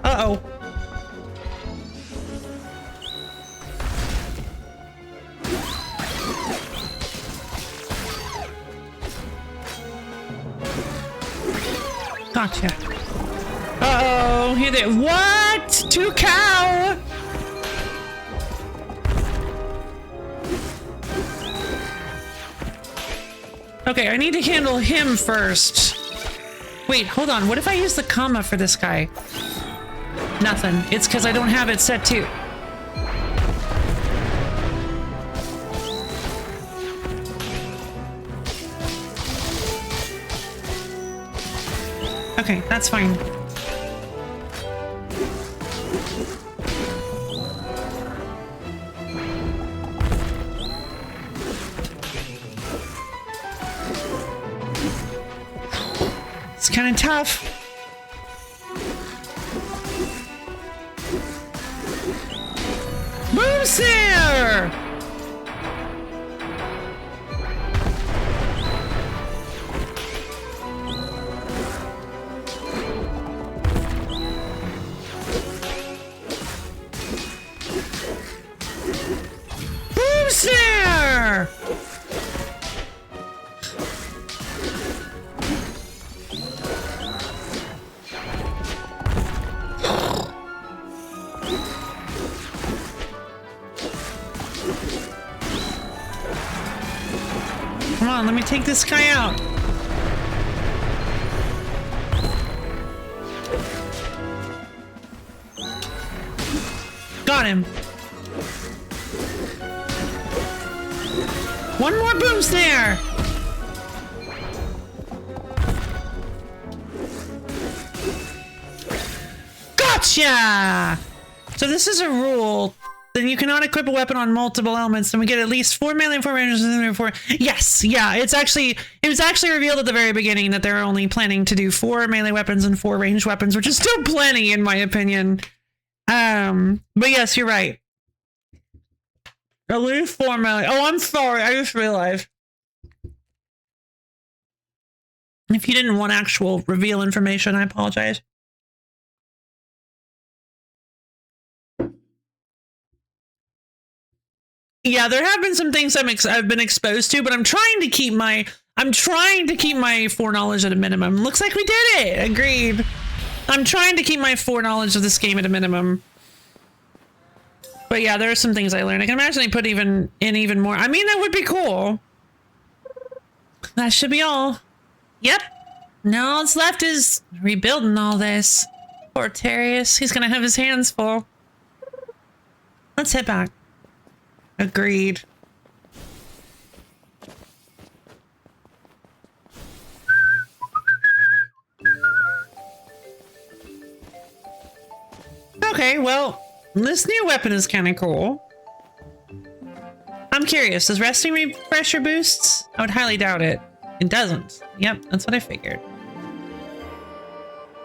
Uh-oh. Gotcha. Uh-oh. Here they... What? 2 cow? Okay, I need to handle him first. Wait, hold on. What if I use the comma for this guy? Nothing. It's because I don't have it set to. Okay, that's fine. It's kind of tough. Boom snare! Boom snare! Come on, let me take this guy out. Got him. One more boom snare. Gotcha! So this is a rule. Then you cannot equip a weapon on multiple elements, and we get at least 4 melee and 4 ranged and 4. Yes, yeah, it was actually revealed at the very beginning that they're only planning to do 4 melee weapons and 4 ranged weapons, which is still plenty in my opinion. But yes, you're right. At least 4 melee. Oh, I'm sorry, I just realized. If you didn't want actual reveal information, I apologize. Yeah, there have been some things I've been exposed to, but I'm trying to keep my foreknowledge at a minimum. Looks like we did it. Agreed. I'm trying to keep my foreknowledge of this game at a minimum. But yeah, there are some things I learned. I can imagine they put even more. I mean, that would be cool. that should be all. Yep. Now all that's left is rebuilding all this. Poor Terrius. He's gonna have his hands full. Let's head back. Agreed. Okay, well, this new weapon is kind of cool. I'm curious, does resting refresher boosts? I would highly doubt it. It doesn't. Yep, that's what I figured.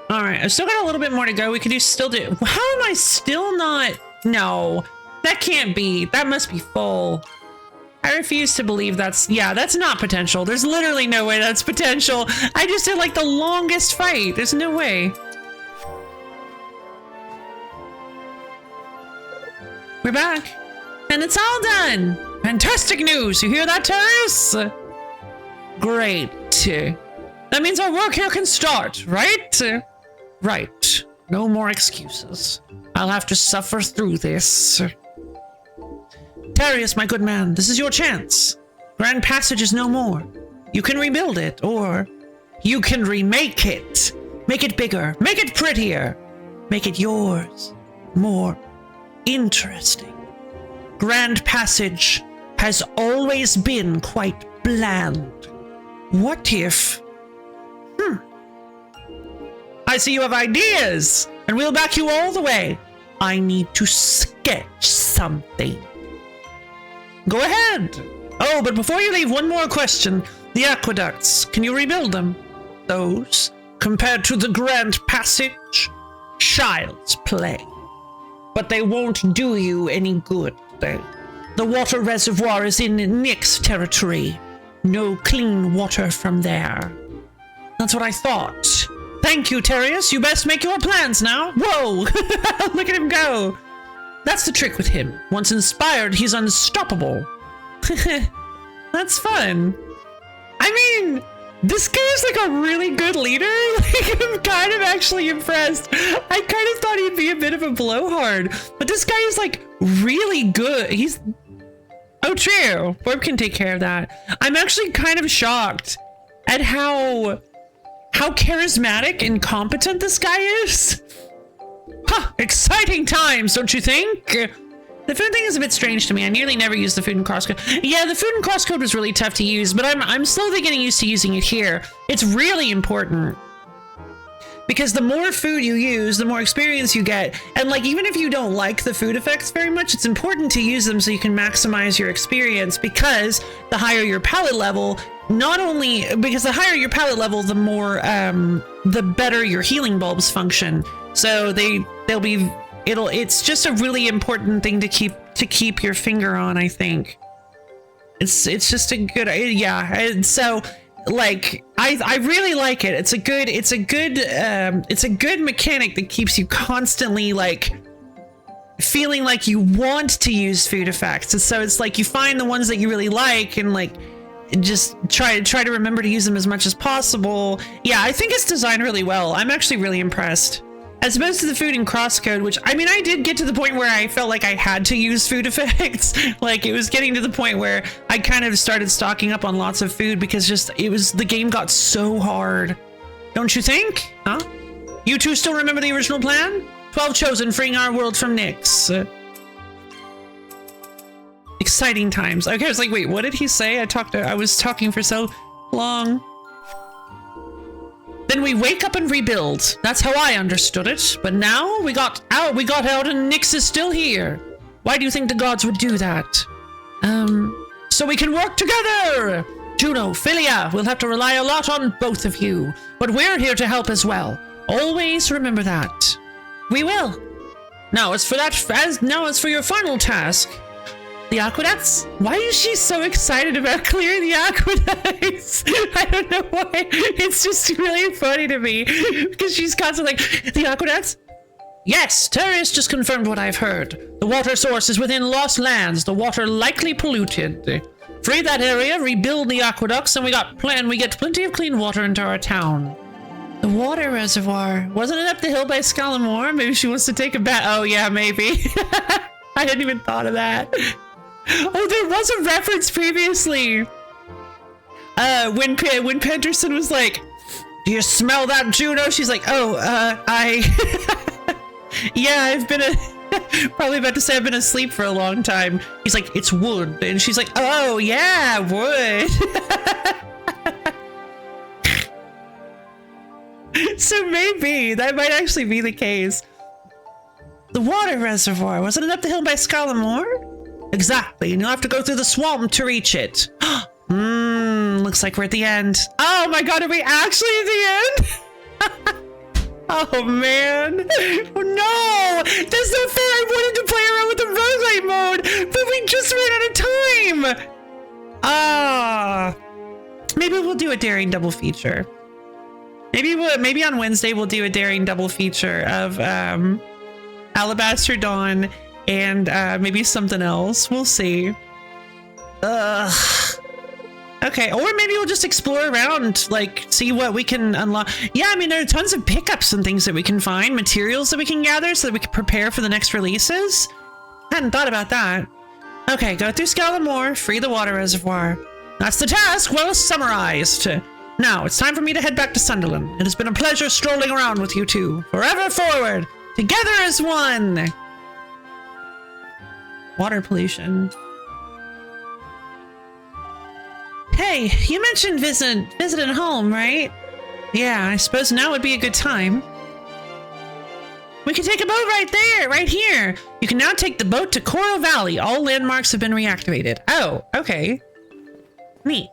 All right, I've still got a little bit more to go. We could still do. How am I still not? No, that can't be. That must be full. I refuse to believe that's. Yeah, that's not potential. There's literally no way that's potential. I just did like the longest fight. There's no way. We're back, and it's all done. Fantastic news. You hear that, Terrace? Great. That means our work here can start, right? Right. No more excuses. I'll have to suffer through this. Terrius, my good man, this is your chance. Grand Passage is no more. You can rebuild it, or you can remake it. Make it bigger, make it prettier, make it yours. More interesting. Grand Passage has always been quite bland. What if... I see you have ideas, and we'll back you all the way. I need to sketch something. Go ahead. Oh, but before you leave, one more question. The aqueducts, can you rebuild them? Those, compared to the Grand Passage, child's play. But they won't do you any good. The water reservoir is in Nyx territory. No clean water from there. That's what I thought. Thank you, Terrius. You best make your plans now. Whoa! Look at him go. That's the trick with him. Once inspired, he's unstoppable. That's fun. I mean, this guy's like a really good leader. Like, I'm kind of actually impressed. I kind of thought he'd be a bit of a blowhard, but this guy is like really good. He's... Oh, true. Borb can take care of that. I'm actually kind of shocked at how charismatic and competent this guy is. Huh, exciting times, don't you think? The food thing is a bit strange to me. I nearly never use the food and crosscode. Yeah, the food and crosscode was really tough to use, but I'm slowly getting used to using it here. It's really important. Because the more food you use, the more experience you get. And like, even if you don't like the food effects very much, it's important to use them so you can maximize your experience, because the higher your palate level, not only because the higher your palate level, the more, the better your healing bulbs function. So it's just a really important thing to keep your finger on, I think. It's just a good, yeah. And so like, I really like it. It's a good mechanic that keeps you constantly like feeling like you want to use food effects. And so it's like you find the ones that you really like and like just try to remember to use them as much as possible. Yeah, I think it's designed really well. I'm actually really impressed. As opposed to the food and crosscode, which, I mean, I did get to the point where I felt like I had to use food effects. Like, it was getting to the point where I kind of started stocking up on lots of food because the game got so hard. Don't you think? Huh? You two still remember the original plan? 12 chosen, freeing our world from Nyx. Exciting times. Okay, I was like, wait, what did he say? I was talking for so long. Then we wake up and rebuild. That's how I understood it. But now we got out and Nyx is still here. Why do you think the gods would do that? So we can work together. Juno, Philia, we'll have to rely a lot on both of you. But we're here to help as well. Always remember that. We will. Now, as for your final task. The aqueducts? Why is she so excited about clearing the aqueducts? I don't know why. It's just really funny to me because she's constantly like, the aqueducts? Yes, Terrius just confirmed what I've heard. The water source is within lost lands, the water likely polluted. Free that area, rebuild the aqueducts, and we get plenty of clean water into our town. The water reservoir. Wasn't it up the hill by Scalamore? Maybe she wants to take a bath. Oh yeah, maybe. I hadn't even thought of that. Oh, there was a reference previously. when Penderson was like, "Do you smell that, Juno?" She's like, "Oh, I yeah, I've been probably about to say I've been asleep for a long time." He's like, "It's wood," and she's like, "Oh yeah, wood." So maybe that might actually be the case. The water reservoir, wasn't it up the hill by Scalamore? Exactly, and you'll have to go through the swamp to reach it. Looks like we're at the end. Oh my god, are we actually at the end? Oh man. Oh, no! That's not fair! I wanted to play around with the roguelite mode, but we just ran out of time! Ah. Maybe we'll do a daring double feature. Maybe on Wednesday we'll do a daring double feature of Alabaster Dawn and maybe something else. We'll see. Ugh. Okay, or maybe we'll just explore around, like, see what we can unlock. Yeah, I mean, there are tons of pickups and things that we can find, materials that we can gather so that we can prepare for the next releases. Hadn't thought about that. Okay, go through Scalamore, free the water reservoir. That's the task, well summarized. Now, it's time for me to head back to Sunderland. It has been a pleasure strolling around with you two. Forever forward, together as one. Water pollution. Hey, you mentioned visiting home, right? Yeah, I suppose now would be a good time. We can take a boat right there, right here. You can now take the boat to Coral Valley. All landmarks have been reactivated. Oh, okay. Neat.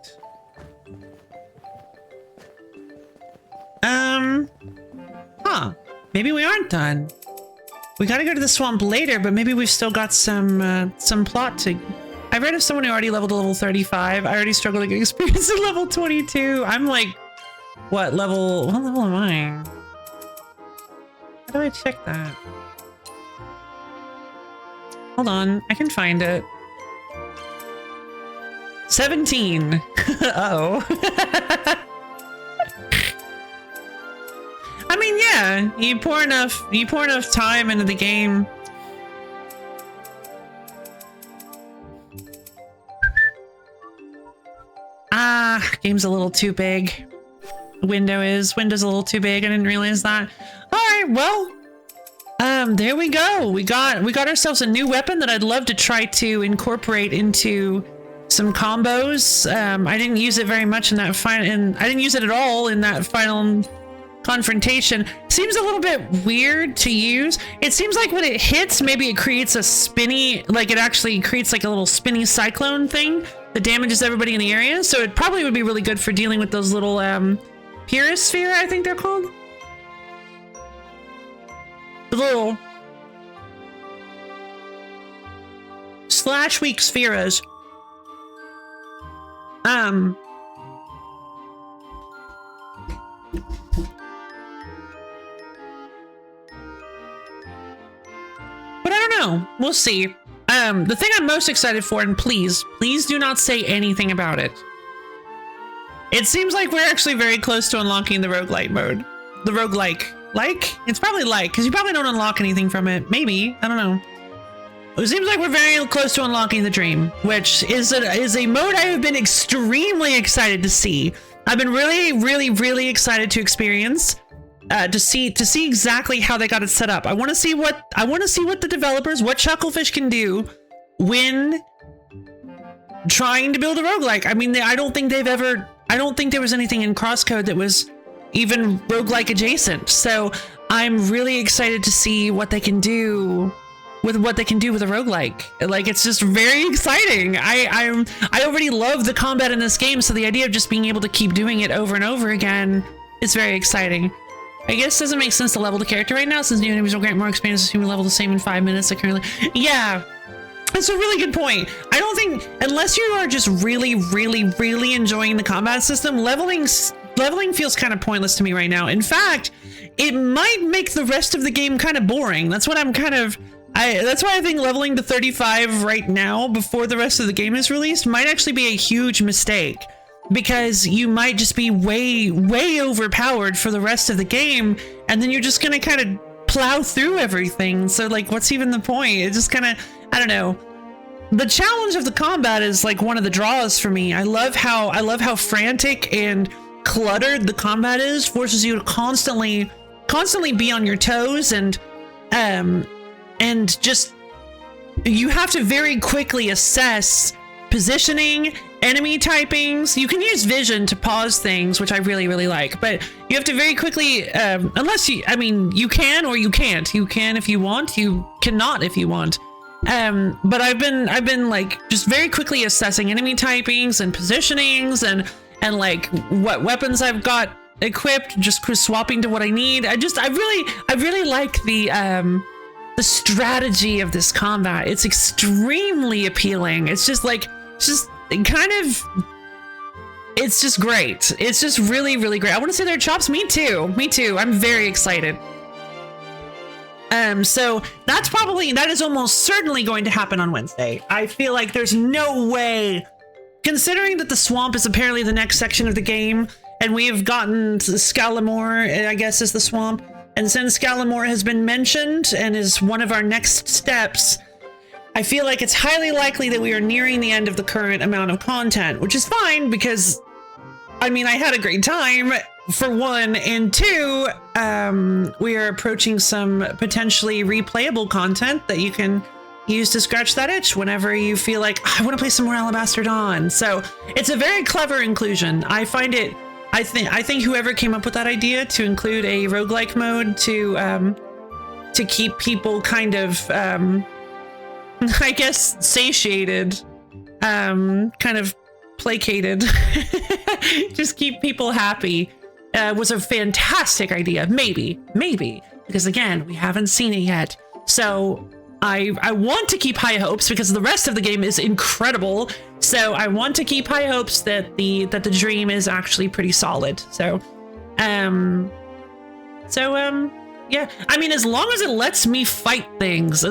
Huh. Maybe we aren't done. We gotta go to the swamp later, but maybe we've still got some plot to... I read of someone who already leveled to level 35. I already struggled to get experience at level 22. I'm like, what level am I? How do I check that? Hold on, I can find it. 17. Uh-oh. I mean, yeah, you pour enough time into the game. Game's a little too big. Window's a little too big. I didn't realize that. All right, well, there we go. We got ourselves a new weapon that I'd love to try to incorporate into some combos. I didn't use it very much in that and I didn't use it at all in that final confrontation. Seems a little bit weird to use. It seems like when it hits, maybe it creates a spinny, like it actually creates like a little spinny cyclone thing that damages everybody in the area. So it probably would be really good for dealing with those little Pyrosphere, I think they're called. The little slash weak spheres. But I don't know. We'll see. The thing I'm most excited for, and please do not say anything about it. It seems like we're actually very close to unlocking the roguelite mode. The roguelike. Like? It's probably like, because you probably don't unlock anything from it. Maybe. I don't know. It seems like we're very close to unlocking the dream, which is a mode I have been extremely excited to see. I've been really excited to experience, to see exactly how they got it set up. I want to see what the developers, what Chucklefish can do when trying to build a roguelike. I mean, I don't think there was anything in Crosscode that was even roguelike adjacent. So I'm really excited to see what they can do with a roguelike. Like, it's just very exciting. I already love the combat in this game, so the idea of just being able to keep doing it over and over again is very exciting. I guess it doesn't make sense to level the character right now, since new enemies will grant more experience assuming level the same in 5 minutes. Like currently, yeah, that's a really good point. I don't think, unless you are just really enjoying the combat system, leveling feels kind of pointless to me right now. In fact, it might make the rest of the game kind of boring. That's what I'm kind of. That's why I think leveling to 35 right now before the rest of the game is released might actually be a huge mistake, because you might just be way overpowered for the rest of the game, and then you're just gonna kind of plow through everything. So like, what's even the point? It just kind of, I don't know. the challenge of the combat is like one of the draws for me. I love how frantic and cluttered the combat is. Forces you to constantly be on your toes, and just you have to very quickly assess positioning, enemy typings. You can use vision to pause things, which I really, really like, but you have to very quickly, unless you, I mean, you can or you can't. You can if you want, you cannot if you want. But I've been like just very quickly assessing enemy typings and positionings and like what weapons I've got equipped, just swapping to what I need. I really like the strategy of this combat. It's extremely appealing. It's just like, it's just great. It's just really, really great. I want to say their chops. Me too. I'm very excited. So that is almost certainly going to happen on Wednesday. I feel like there's no way, considering that the swamp is apparently the next section of the game, and we have gotten to Scalamore, I guess is the swamp. And since Scalamore has been mentioned and is one of our next steps, I feel like it's highly likely that we are nearing the end of the current amount of content, which is fine because, I mean, I had a great time, for one, and two, we are approaching some potentially replayable content that you can use to scratch that itch whenever you feel like, I want to play some more Alabaster Dawn. So it's a very clever inclusion. I think whoever came up with that idea to include a roguelike mode to keep people kind of, I guess, satiated, kind of placated, just keep people happy, was a fantastic idea. Maybe, because again, we haven't seen it yet. So I want to keep high hopes because the rest of the game is incredible. So I want to keep high hopes that the dream is actually pretty solid. So, yeah, I mean, as long as it lets me fight things,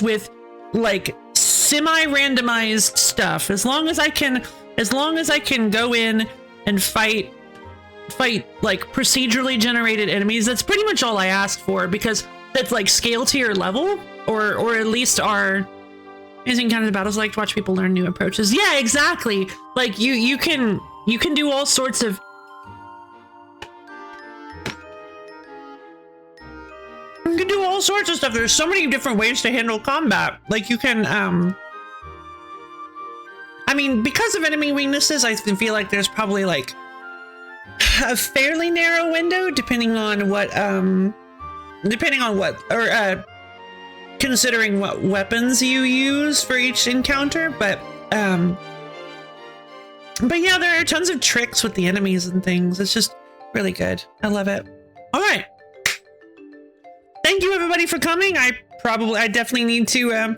with like semi-randomized stuff, as long as I can go in and fight like procedurally generated enemies, that's pretty much all I ask for, because that's like scale to your level, or at least our amazing kind of battles like to watch people learn new approaches. Yeah, exactly. Like you can do all sorts of stuff. There's so many different ways to handle combat. Like you can I mean, because of enemy weaknesses, I feel like there's probably like a fairly narrow window depending on what considering what weapons you use for each encounter, but yeah, there are tons of tricks with the enemies and things. It's just really good. I love it. All right, thank you everybody for coming. I definitely need to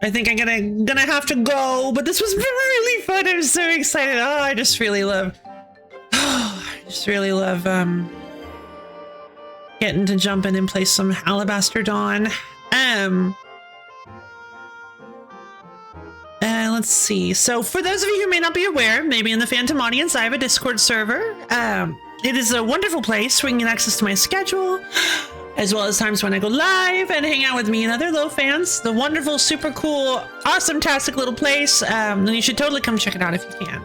I think I'm gonna have to go, but this was really fun. I'm so excited. Oh, I just really love getting to jump in and play some Alabaster Dawn. Let's see. So for those of you who may not be aware, maybe in the Phantom audience, I have a Discord server. It is a wonderful place where you can get access to my schedule, as well as times when I go live and hang out with me and other low fans. The wonderful, super cool, awesome-tastic little place. And you should totally come check it out if you can.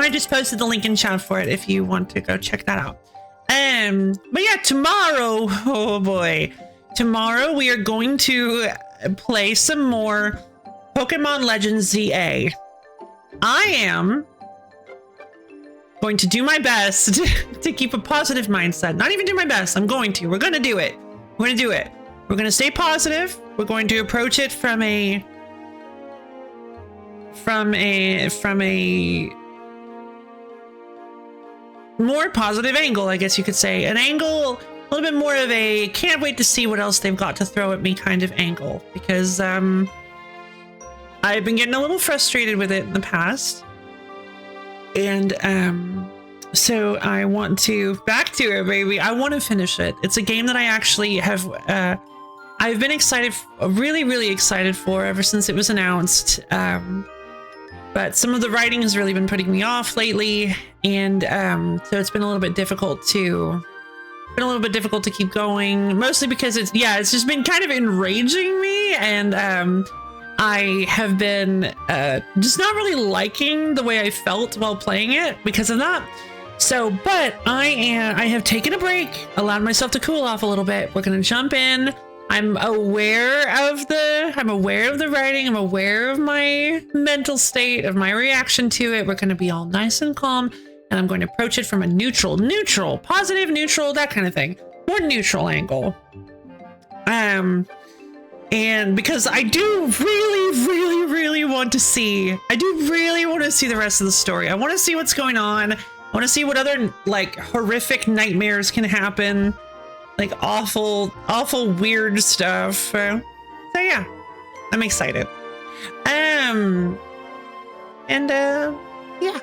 I just posted the link in chat for it if you want to go check that out. But yeah, tomorrow, oh boy, tomorrow we are going to play some more Pokemon Legends ZA. I am going to do my best to keep a positive mindset. Not even do my best, we're going to do it. We're going to do it. We're going to stay positive. We're going to approach it from a more positive angle, I guess you could say. An angle, a little bit more of a can't wait to see what else they've got to throw at me kind of angle, because I've been getting a little frustrated with it in the past. And so I want to back to it, baby. I want to finish it. It's a game that I actually have I've been really excited for ever since it was announced. But some of the writing has really been putting me off lately, and so it's been a little bit difficult to been a little bit difficult to keep going, mostly because it's just been kind of enraging me, and I have been just not really liking the way I felt while playing it because of that. So, but I have taken a break, allowed myself to cool off a little bit. We're gonna jump in. I'm aware of the writing. I'm aware of my mental state, of my reaction to it. We're gonna be all nice and calm, and I'm going to approach it from a neutral, positive, neutral, that kind of thing. More neutral angle. And because I do really want to see, the rest of the story. I want to see what's going on. I want to see what other like horrific nightmares can happen, like awful weird stuff. So yeah, I'm excited. Yeah,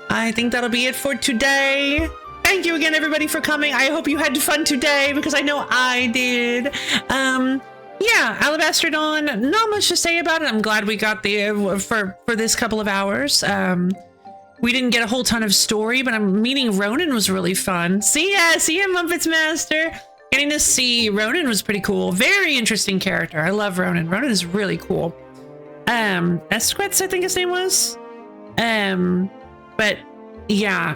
I think that'll be it for today. Thank you again, everybody, for coming. I hope you had fun today because I know I did. Yeah, Alabaster Dawn, not much to say about it. I'm glad we got the for this couple of hours. We didn't get a whole ton of story, but I'm meeting Ronan was really fun. See ya, Muppets Master. Getting to see Ronan was pretty cool. Very interesting character. I love Ronan. Ronan is really cool. Esquetz, I think his name was. But yeah,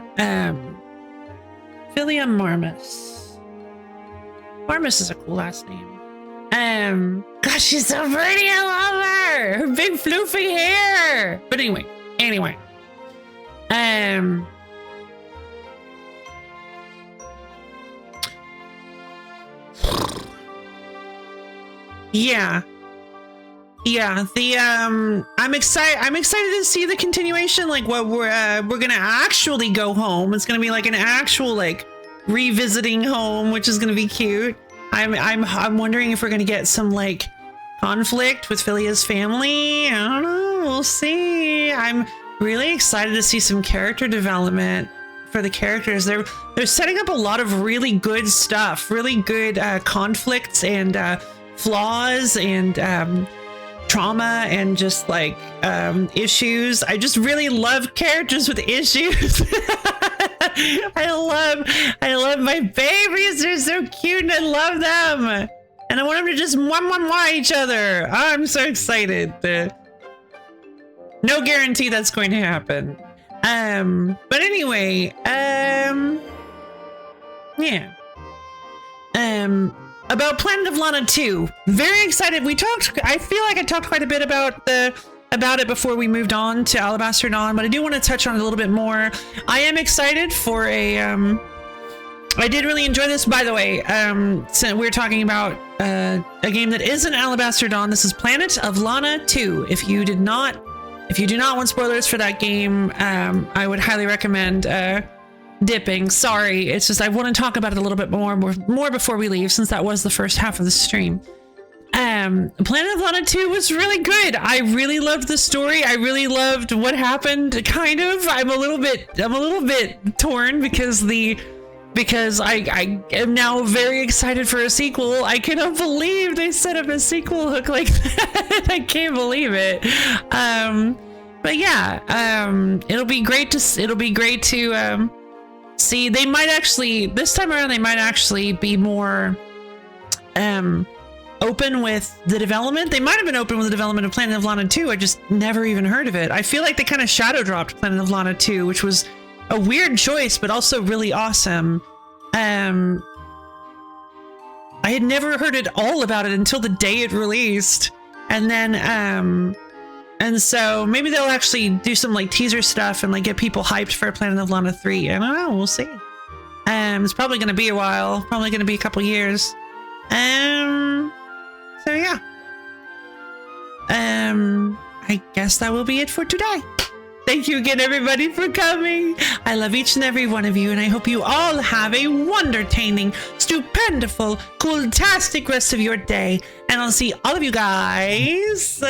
Philia Marmus. Marmus is a cool last name. Gosh, she's so pretty. I love her. Her big floofy hair. But anyway. Yeah. I'm excited to see the continuation. Like, what we're gonna actually go home. It's gonna be like an actual like revisiting home, which is gonna be cute. I'm wondering if we're gonna get some like conflict with Philia's family. I don't know. We'll see. I'm really excited to see some character development for the characters. They're setting up a lot of really good stuff, really good conflicts and flaws and trauma and just like issues. I just really love characters with issues. I love my babies. They're so cute and I love them. And I want them to just mwah each other. I'm so excited. No guarantee that's going to happen. But anyway, yeah. About Planet of Lana 2. Very excited. I feel like I talked quite a bit about it before we moved on to Alabaster Dawn, but I do want to touch on it a little bit more. I am excited for I did really enjoy this, by the way. So we're talking about a game that isn't Alabaster Dawn. This is Planet of Lana 2. If you do not want spoilers for that game, I would highly recommend dipping. Sorry, it's just I want to talk about it a little bit more before we leave, since that was the first half of the stream. Planet of Lana 2 was really good. I really loved the story. I really loved what happened. Kind of. I'm a little bit torn because I am now very excited for a sequel. I cannot believe they set up a sequel hook like that. I can't believe it. But yeah, it'll be great to see. They might actually this time around. They might actually be more open with the development. They might have been open with the development of Planet of Lana 2. I just never even heard of it. I feel like they kind of shadow dropped Planet of Lana 2, which was a weird choice, but also really awesome. I had never heard at all about it until the day it released. And then, and so maybe they'll actually do some like teaser stuff and like get people hyped for Planet of Lana 3. I don't know. We'll see. It's probably going to be a while, probably going to be a couple years. So yeah. I guess that will be it for today. Thank you again, everybody, for coming. I love each and every one of you, and I hope you all have a wondertaining, stupendiful, cool-tastic rest of your day. And I'll see all of you guys